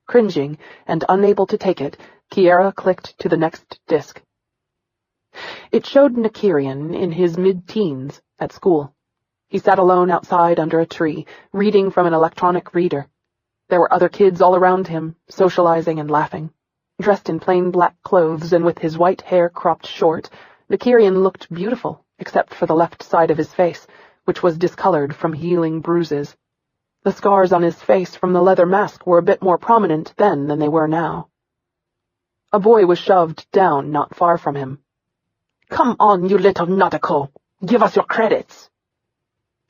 Cringing and unable to take it, Kiara clicked to the next disc. It showed Nykyrian in his mid-teens at school. He sat alone outside under a tree, reading from an electronic reader. There were other kids all around him, socializing and laughing. Dressed in plain black clothes and with his white hair cropped short, Nykyrian looked beautiful, except for the left side of his face, which was discolored from healing bruises. The scars on his face from the leather mask were a bit more prominent then than they were now. A boy was shoved down not far from him. "Come on, you little nautical! Give us your credits!"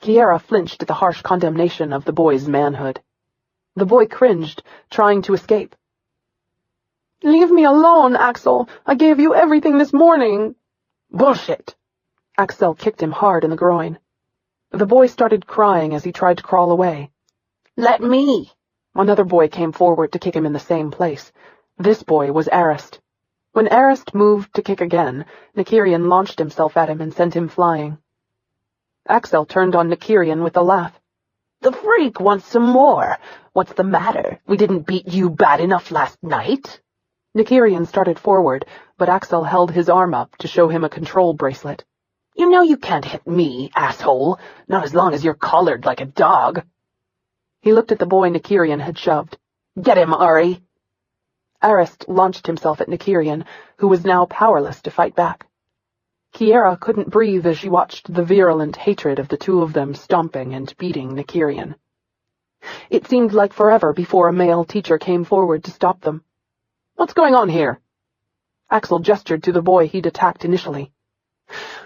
Kiara flinched at the harsh condemnation of the boy's manhood. The boy cringed, trying to escape. "Leave me alone, Axel! I gave you everything this morning!" "Bullshit!" Axel kicked him hard in the groin. The boy started crying as he tried to crawl away. "Let me!" Another boy came forward to kick him in the same place. This boy was Arist. When Arist moved to kick again, Nykyrian launched himself at him and sent him flying. Axel turned on Nykyrian with a laugh. "The freak wants some more. What's the matter? We didn't beat you bad enough last night?" Nykyrian started forward, but Axel held his arm up to show him a control bracelet. "You know you can't hit me, asshole. Not as long as you're collared like a dog." He looked at the boy Nykyrian had shoved. "Get him, Ari." Arist launched himself at Nykyrian, who was now powerless to fight back. Kiara couldn't breathe as she watched the virulent hatred of the two of them stomping and beating Nykyrian. It seemed like forever before a male teacher came forward to stop them. "What's going on here?" Axel gestured to the boy he'd attacked initially.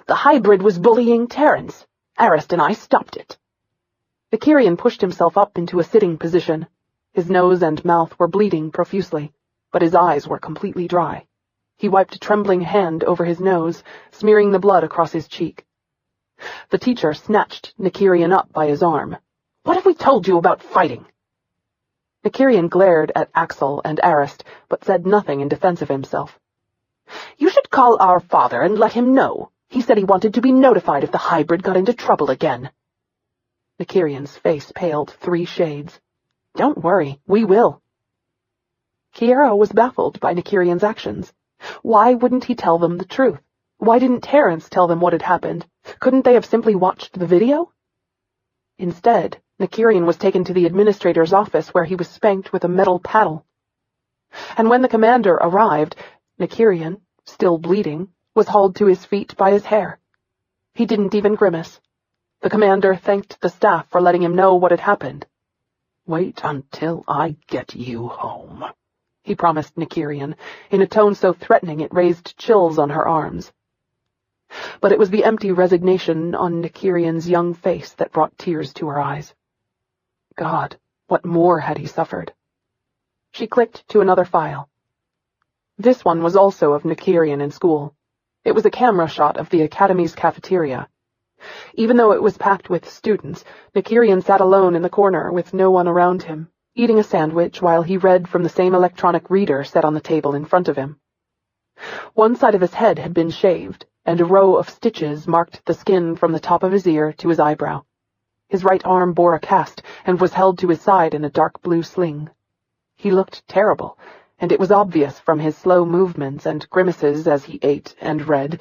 "The hybrid was bullying Terrence. Arist and I stopped it." Nykyrian pushed himself up into a sitting position. His nose and mouth were bleeding profusely, but his eyes were completely dry. He wiped a trembling hand over his nose, smearing the blood across his cheek. The teacher snatched Nykyrian up by his arm. "What have we told you about fighting?" Nykyrian glared at Axel and Arist, but said nothing in defense of himself. "You should call our father and let him know. He said he wanted to be notified if the hybrid got into trouble again." Nykyrian's face paled 3 shades. "Don't worry, we will." Kiara was baffled by Nykyrian's actions. Why wouldn't he tell them the truth? Why didn't Terrence tell them what had happened? Couldn't they have simply watched the video? Instead, Nykyrian was taken to the administrator's office where he was spanked with a metal paddle. And when the commander arrived, Nykyrian, still bleeding, was hauled to his feet by his hair. He didn't even grimace. The commander thanked the staff for letting him know what had happened. "Wait until I get you home," he promised Nykyrian, in a tone so threatening it raised chills on her arms. But it was the empty resignation on Nykyrian's young face that brought tears to her eyes. God, what more had he suffered? She clicked to another file. This one was also of Nykyrian in school. It was a camera shot of the Academy's cafeteria. Even though it was packed with students, Nykyrian sat alone in the corner with no one around him, eating a sandwich while he read from the same electronic reader set on the table in front of him. One side of his head had been shaved, and a row of stitches marked the skin from the top of his ear to his eyebrow. His right arm bore a cast and was held to his side in a dark blue sling. He looked terrible, and it was obvious from his slow movements and grimaces as he ate and read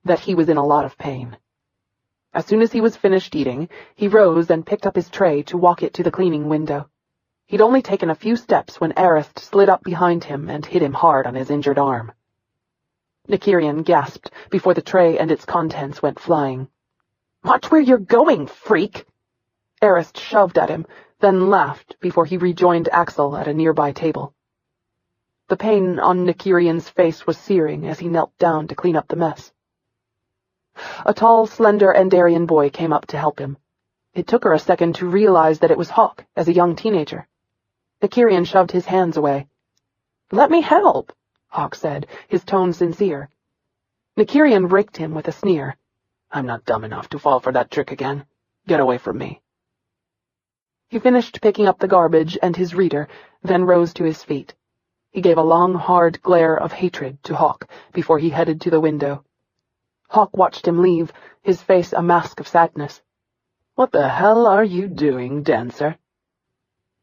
that he was in a lot of pain. As soon as he was finished eating, he rose and picked up his tray to walk it to the cleaning window. He'd only taken a few steps when Arist slid up behind him and hit him hard on his injured arm. Nykyrian gasped before the tray and its contents went flying. "Watch where you're going, freak!" Arist shoved at him, then laughed before he rejoined Axel at a nearby table. The pain on Nykyrian's face was searing as he knelt down to clean up the mess. A tall, slender Endarian boy came up to help him. It took her a second to realize that it was Hawk, as a young teenager. Nykyrian shoved his hands away. "Let me help," Hawk said, his tone sincere. Nykyrian raked him with a sneer. "I'm not dumb enough to fall for that trick again. Get away from me." He finished picking up the garbage and his reader, then rose to his feet. He gave a long, hard glare of hatred to Hawk before he headed to the window. Hawk watched him leave, his face a mask of sadness. "What the hell are you doing, dancer?"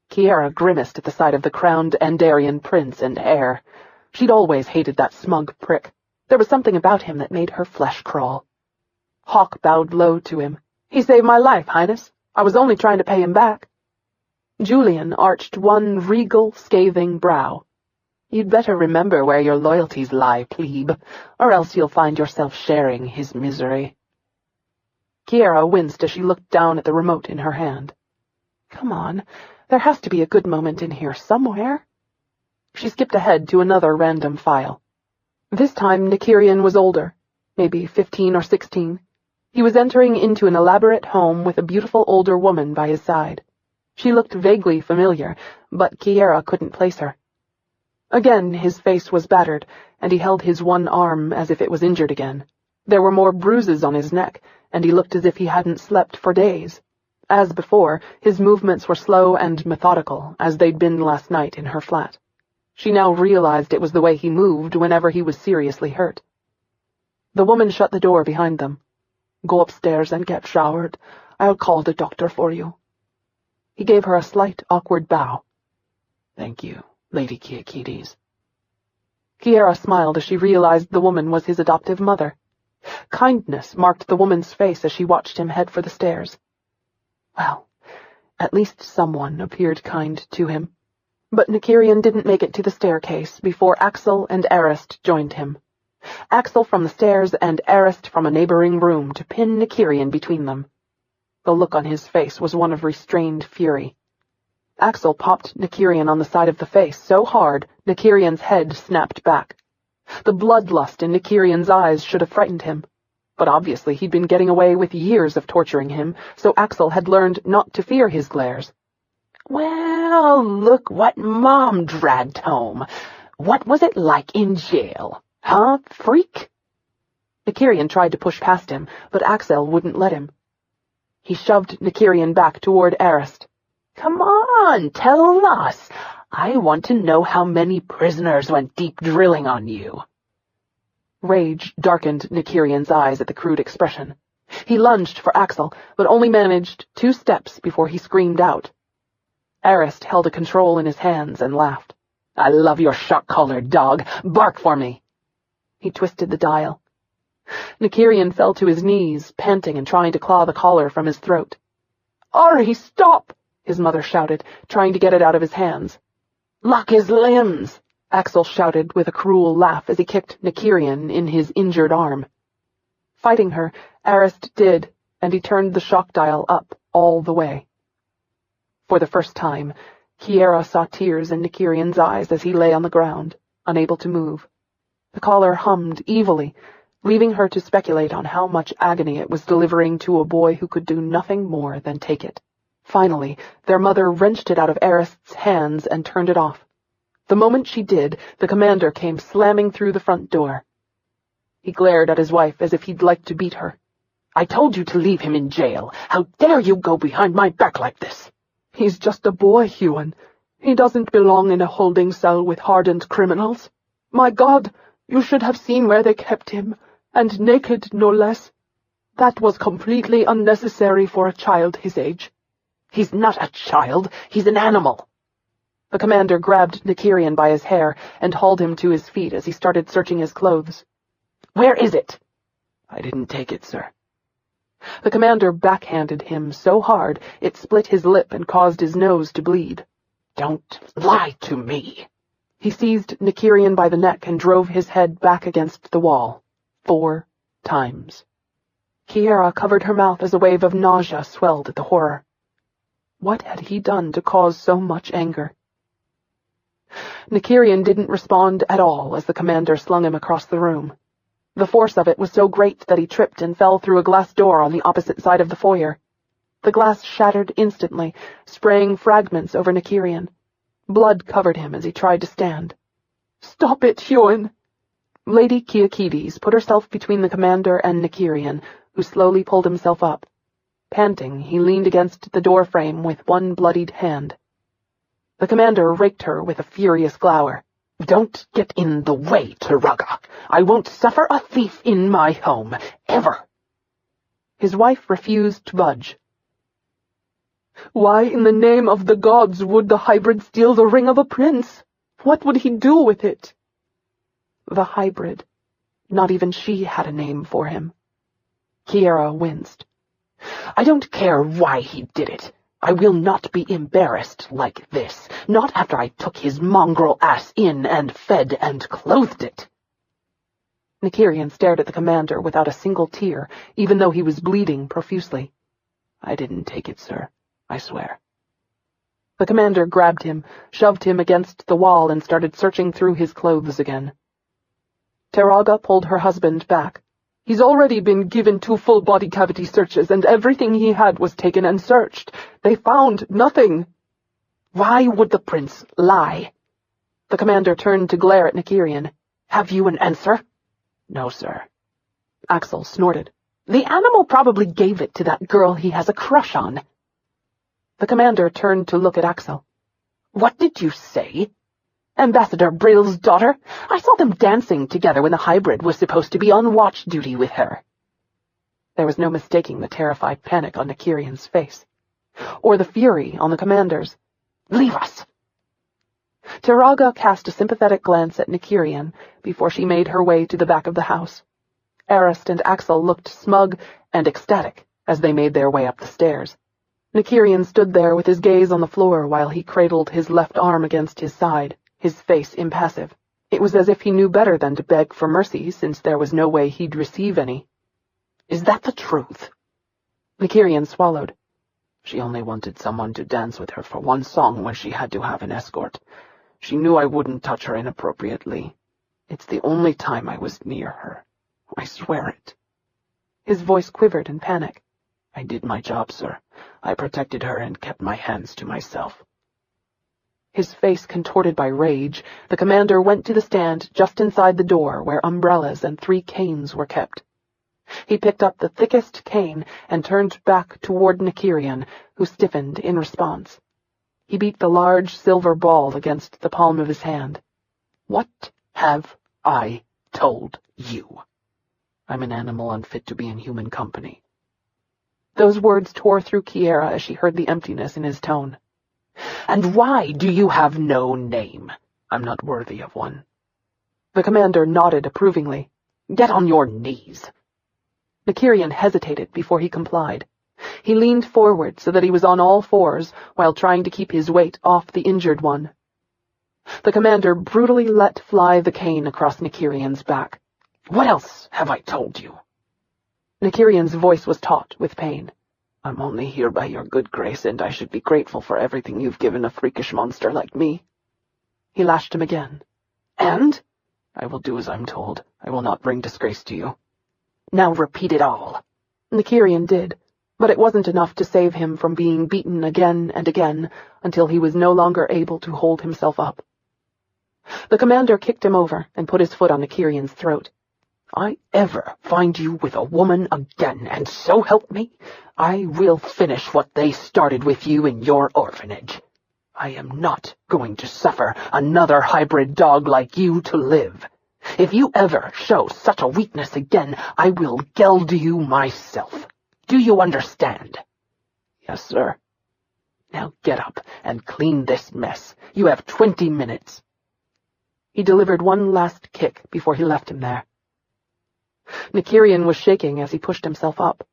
Kiara grimaced at the sight of the crowned Andarian prince and heir. She'd always hated that smug prick. There was something about him that made her flesh crawl. Hawk bowed low to him. "He saved my life, Highness. I was only trying to pay him back." Julian arched one regal, scathing brow. "You'd better remember where your loyalties lie, plebe, or else you'll find yourself sharing his misery." Kiara winced as she looked down at the remote in her hand. "Come on, there has to be a good moment in here somewhere." She skipped ahead to another random file. This time Nykyrian was older, maybe 15 or 16. He was entering into an elaborate home with a beautiful older woman by his side. She looked vaguely familiar, but Kiara couldn't place her. Again his face was battered, and he held his one arm as if it was injured again. There were more bruises on his neck, and he looked as if he hadn't slept for days. As before, his movements were slow and methodical, as they'd been last night in her flat. She now realized it was the way he moved whenever he was seriously hurt. The woman shut the door behind them. "Go upstairs and get showered. I'll call the doctor for you." He gave her a slight, awkward bow. "Thank you, Lady Quikiades." Kiara smiled as she realized the woman was his adoptive mother. Kindness marked the woman's face as she watched him head for the stairs. Well, at least someone appeared kind to him. But Nykyrian didn't make it to the staircase before Axel and Arist joined him. Axel from the stairs and Arist from a neighboring room to pin Nykyrian between them. The look on his face was one of restrained fury. Axel popped Nykyrian on the side of the face so hard Nykyrian's head snapped back. The bloodlust in Nykyrian's eyes should have frightened him. But obviously he'd been getting away with years of torturing him, so Axel had learned not to fear his glares. "Well, look what Mom dragged home. What was it like in jail? Huh, freak?" Nykyrian tried to push past him, but Axel wouldn't let him. He shoved Nykyrian back toward Arist. "Come on, tell us. I want to know how many prisoners went deep drilling on you." Rage darkened Nykyrian's eyes at the crude expression. He lunged for Axel, but only managed 2 steps before he screamed out. Arist held a control in his hands and laughed. "I love your shock-collared dog. Bark for me." He twisted the dial. Nykyrian fell to his knees, panting and trying to claw the collar from his throat. "Ari, stop!" his mother shouted, trying to get it out of his hands. "Lock his limbs!" Axel shouted with a cruel laugh as he kicked Nykyrian in his injured arm. Fighting her, Arist did, and he turned the shock dial up all the way. For the first time, Kiara saw tears in Nykyrian's eyes as he lay on the ground, unable to move. The collar hummed evilly, leaving her to speculate on how much agony it was delivering to a boy who could do nothing more than take it. Finally, their mother wrenched it out of Arist's hands and turned it off. The moment she did, the commander came slamming through the front door. He glared at his wife as if he'd like to beat her. "I told you to leave him in jail. How dare you go behind my back like this?" "He's just a boy, Huon. He doesn't belong in a holding cell with hardened criminals. My God, you should have seen where they kept him, and naked, no less. That was completely unnecessary for a child his age." "He's not a child. He's an animal." The commander grabbed Nykyrian by his hair and hauled him to his feet as he started searching his clothes. "Where is it?" "I didn't take it, sir." The commander backhanded him so hard it split his lip and caused his nose to bleed. "Don't lie to me." He seized Nykyrian by the neck and drove his head back against the wall. 4 times. Kiara covered her mouth as a wave of nausea swelled at the horror. What had he done to cause so much anger? Nykyrian didn't respond at all as the commander slung him across the room. The force of it was so great that he tripped and fell through a glass door on the opposite side of the foyer. The glass shattered instantly, spraying fragments over Nykyrian. Blood covered him as he tried to stand. "Stop it, Hewin!" Lady Quikiades put herself between the commander and Nykyrian, who slowly pulled himself up. Panting, he leaned against the door frame with one bloodied hand. The commander raked her with a furious glower. "Don't get in the way, Turaga. I won't suffer a thief in my home, ever." His wife refused to budge. "Why in the name of the gods would the hybrid steal the ring of a prince? What would he do with it?" The hybrid. Not even she had a name for him. Kiara winced. "I don't care why he did it. I will not be embarrassed like this, not after I took his mongrel ass in and fed and clothed it." Nykyrian stared at the commander without a single tear, even though he was bleeding profusely. "I didn't take it, sir. I swear." The commander grabbed him, shoved him against the wall, and started searching through his clothes again. Turaga pulled her husband back. "He's already been given 2 full body cavity searches, and everything he had was taken and searched. They found nothing." "Why would the prince lie?" The commander turned to glare at Nykyrian. "Have you an answer?" "No, sir." Axel snorted. "The animal probably gave it to that girl he has a crush on." The commander turned to look at Axel. "What did you say?" "Ambassador Brill's daughter? I saw them dancing together when the hybrid was supposed to be on watch duty with her." There was no mistaking the terrified panic on Nykyrian's face, or the fury on the commander's. "Leave us!" Turaga cast a sympathetic glance at Nykyrian before she made her way to the back of the house. Arist and Axel looked smug and ecstatic as they made their way up the stairs. Nykyrian stood there with his gaze on the floor while he cradled his left arm against his side, his face impassive. It was as if he knew better than to beg for mercy, since there was no way he'd receive any. "Is that the truth?" Nykyrian swallowed. "She only wanted someone to dance with her for one song when she had to have an escort. She knew I wouldn't touch her inappropriately. It's the only time I was near her. I swear it." His voice quivered in panic. "I did my job, sir. I protected her and kept my hands to myself." His face contorted by rage, the commander went to the stand just inside the door where umbrellas and 3 canes were kept. He picked up the thickest cane and turned back toward Nykyrian, who stiffened in response. He beat the large silver ball against the palm of his hand. "What have I told you? I'm an animal unfit to be in human company." Those words tore through Kiara as she heard the emptiness in his tone. "And why do you have no name?" "I'm not worthy of one." The commander nodded approvingly. "Get on your knees." Nykyrian hesitated before he complied. He leaned forward so that he was on all fours while trying to keep his weight off the injured one. The commander brutally let fly the cane across Nykyrian's back. "What else have I told you?" Nykyrian's voice was taut with pain. "I'm only here by your good grace, and I should be grateful for everything you've given a freakish monster like me." He lashed him again. "And?" "I will do as I'm told. I will not bring disgrace to you." "Now repeat it all." Nykyrian did, but it wasn't enough to save him from being beaten again and again until he was no longer able to hold himself up. The commander kicked him over and put his foot on Nykyrian's throat. "I ever find you with a woman again, and so help me, I will finish what they started with you in your orphanage. I am not going to suffer another hybrid dog like you to live. If you ever show such a weakness again, I will geld you myself. Do you understand?" "Yes, sir." "Now get up and clean this mess. You have 20 minutes. He delivered one last kick before he left him there. Nykyrian was shaking as he pushed himself up.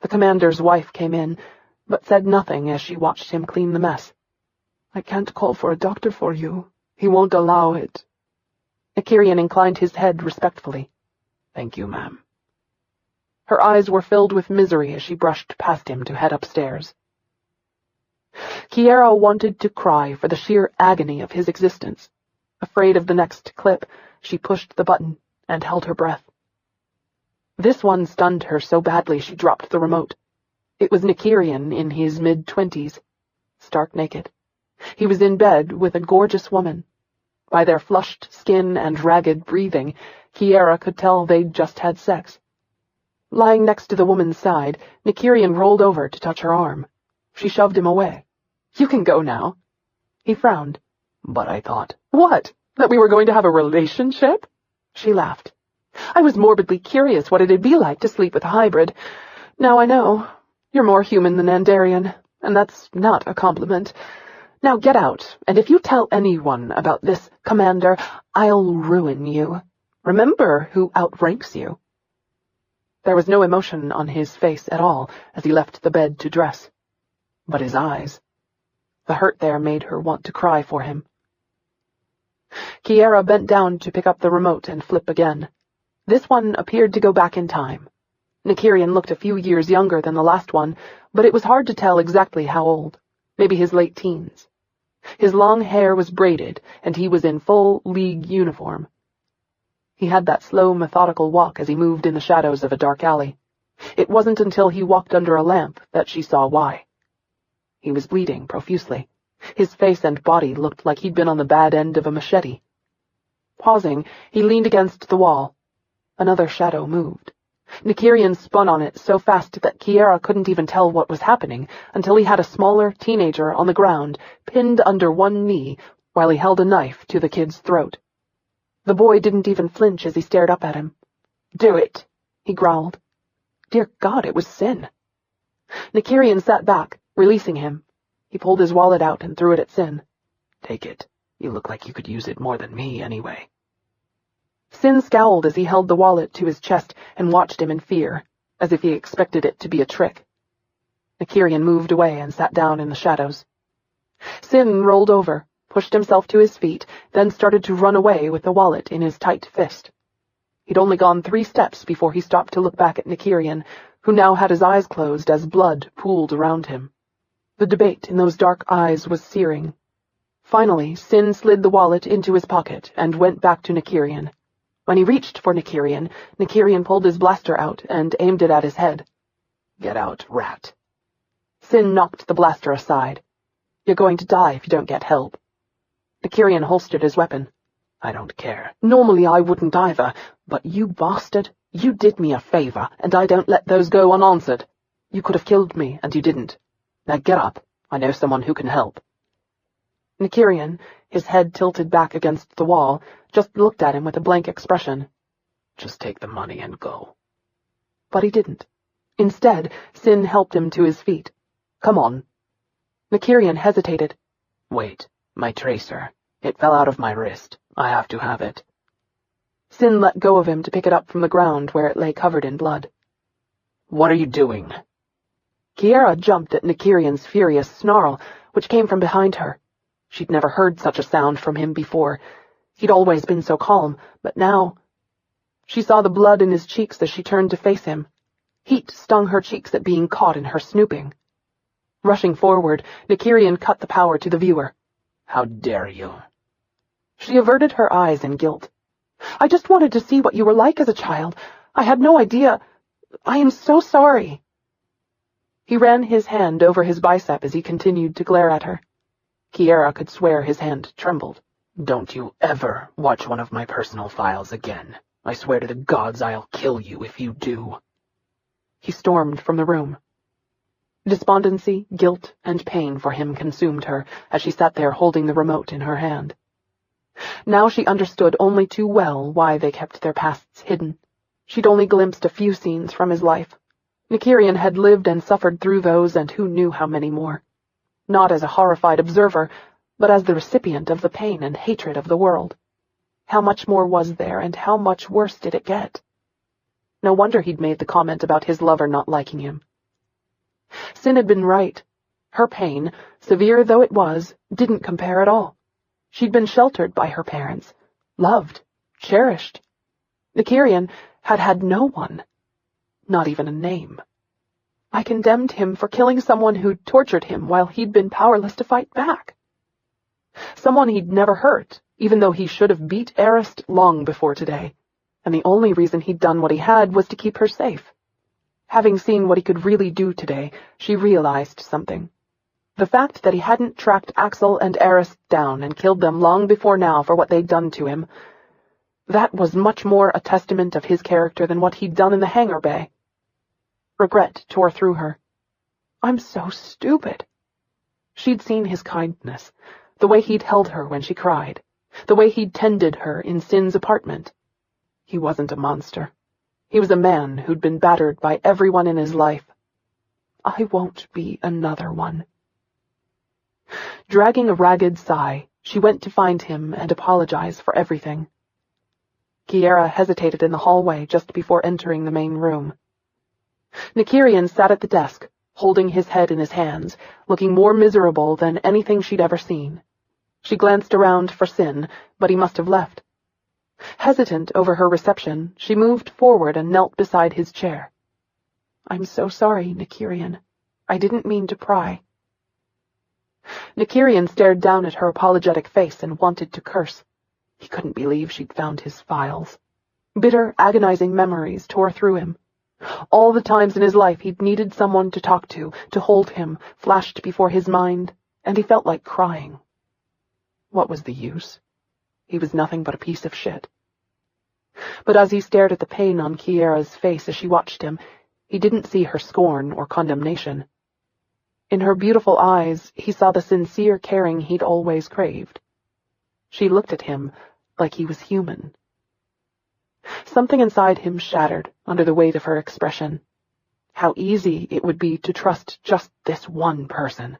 The commander's wife came in, but said nothing as she watched him clean the mess. "I can't call for a doctor for you. He won't allow it." Nykyrian inclined his head respectfully. "Thank you, ma'am." Her eyes were filled with misery as she brushed past him to head upstairs. Kiara wanted to cry for the sheer agony of his existence. Afraid of the next clip, she pushed the button and held her breath. This one stunned her so badly she dropped the remote. It was Nykyrian in his mid-20s, stark naked. He was in bed with a gorgeous woman. By their flushed skin and ragged breathing, Kiara could tell they'd just had sex. Lying next to the woman's side, Nykyrian rolled over to touch her arm. She shoved him away. "You can go now." He frowned. "But I thought—" "What? That we were going to have a relationship?" She laughed. "I was morbidly curious what it'd be like to sleep with a hybrid. Now I know. You're more human than Andarian, and that's not a compliment. Now get out, and if you tell anyone about this, Commander, I'll ruin you. Remember who outranks you." There was no emotion on his face at all as he left the bed to dress. But his eyes. The hurt there made her want to cry for him. Kiara bent down to pick up the remote and flip again. This one appeared to go back in time. Nykyrian looked a few years younger than the last one, but it was hard to tell exactly how old. Maybe his late teens. His long hair was braided, and he was in full League uniform. He had that slow, methodical walk as he moved in the shadows of a dark alley. It wasn't until he walked under a lamp that she saw why. He was bleeding profusely. His face and body looked like he'd been on the bad end of a machete. Pausing, he leaned against the wall. Another shadow moved. Nykyrian spun on it so fast that Kiara couldn't even tell what was happening until he had a smaller teenager on the ground, pinned under one knee, while he held a knife to the kid's throat. The boy didn't even flinch as he stared up at him. "Do it," he growled. Dear God, it was Sin. Nykyrian sat back, releasing him. He pulled his wallet out and threw it at Sin. "Take it. You look like you could use it more than me, anyway." Sin scowled as he held the wallet to his chest and watched him in fear, as if he expected it to be a trick. Nykyrian moved away and sat down in the shadows. Sin rolled over, pushed himself to his feet, then started to run away with the wallet in his tight fist. He'd only gone 3 steps before he stopped to look back at Nykyrian, who now had his eyes closed as blood pooled around him. The debate in those dark eyes was searing. Finally, Sin slid the wallet into his pocket and went back to Nykyrian. When he reached for Nykyrian, Nykyrian pulled his blaster out and aimed it at his head. "Get out, rat." Sin knocked the blaster aside. "You're going to die if you don't get help." Nykyrian holstered his weapon. "I don't care." "Normally I wouldn't either, but you bastard, you did me a favor, and I don't let those go unanswered. You could have killed me, and you didn't. Now get up. I know someone who can help." Nykyrian, his head tilted back against the wall, just looked at him with a blank expression. "Just take the money and go." But he didn't. Instead, Sin helped him to his feet. "Come on." Nykyrian hesitated. "Wait, my tracer. It fell out of my wrist. I have to have it." Sin let go of him to pick it up from the ground where it lay covered in blood. "What are you doing?" Kiara jumped at Nykyrian's furious snarl, which came from behind her. She'd never heard such a sound from him before. He'd always been so calm, but now... She saw the blood in his cheeks as she turned to face him. Heat stung her cheeks at being caught in her snooping. Rushing forward, Nykyrian cut the power to the viewer. "How dare you!" She averted her eyes in guilt. "I just wanted to see what you were like as a child. I had no idea. I am so sorry." He ran his hand over his bicep as he continued to glare at her. Kiara could swear his hand trembled. "Don't you ever watch one of my personal files again. I swear to the gods I'll kill you if you do." He stormed from the room. Despondency, guilt, and pain for him consumed her as she sat there holding the remote in her hand. Now she understood only too well why they kept their pasts hidden. She'd only glimpsed a few scenes from his life. Nykyrian had lived and suffered through those, and who knew how many more. Not as a horrified observer, but as the recipient of the pain and hatred of the world. How much more was there, and how much worse did it get? No wonder he'd made the comment about his lover not liking him. Sin had been right. Her pain, severe though it was, didn't compare at all. She'd been sheltered by her parents, loved, cherished. Nykyrian had had no one, not even a name. I condemned him for killing someone who'd tortured him while he'd been powerless to fight back. Someone he'd never hurt, even though he should have beat Arist long before today, and the only reason he'd done what he had was to keep her safe. Having seen what he could really do today, she realized something. The fact that he hadn't tracked Axel and Arist down and killed them long before now for what they'd done to him, that was much more a testament of his character than what he'd done in the hangar bay. Regret tore through her. I'm so stupid. She'd seen his kindness, the way he'd held her when she cried, the way he'd tended her in Sin's apartment. He wasn't a monster. He was a man who'd been battered by everyone in his life. I won't be another one. Dragging a ragged sigh, she went to find him and apologize for everything. Kiara hesitated in the hallway just before entering the main room. Nykyrian sat at the desk, holding his head in his hands, looking more miserable than anything she'd ever seen. She glanced around for Sin, but he must have left. Hesitant over her reception, she moved forward and knelt beside his chair. I'm so sorry, Nykyrian. I didn't mean to pry. Nykyrian stared down at her apologetic face and wanted to curse. He couldn't believe she'd found his files. Bitter, agonizing memories tore through him. All the times in his life he'd needed someone to talk to hold him, flashed before his mind, and he felt like crying. What was the use? He was nothing but a piece of shit. But as he stared at the pain on Kiara's face as she watched him, he didn't see her scorn or condemnation. In her beautiful eyes, he saw the sincere caring he'd always craved. She looked at him like he was human. Something inside him shattered under the weight of her expression. How easy it would be to trust just this one person.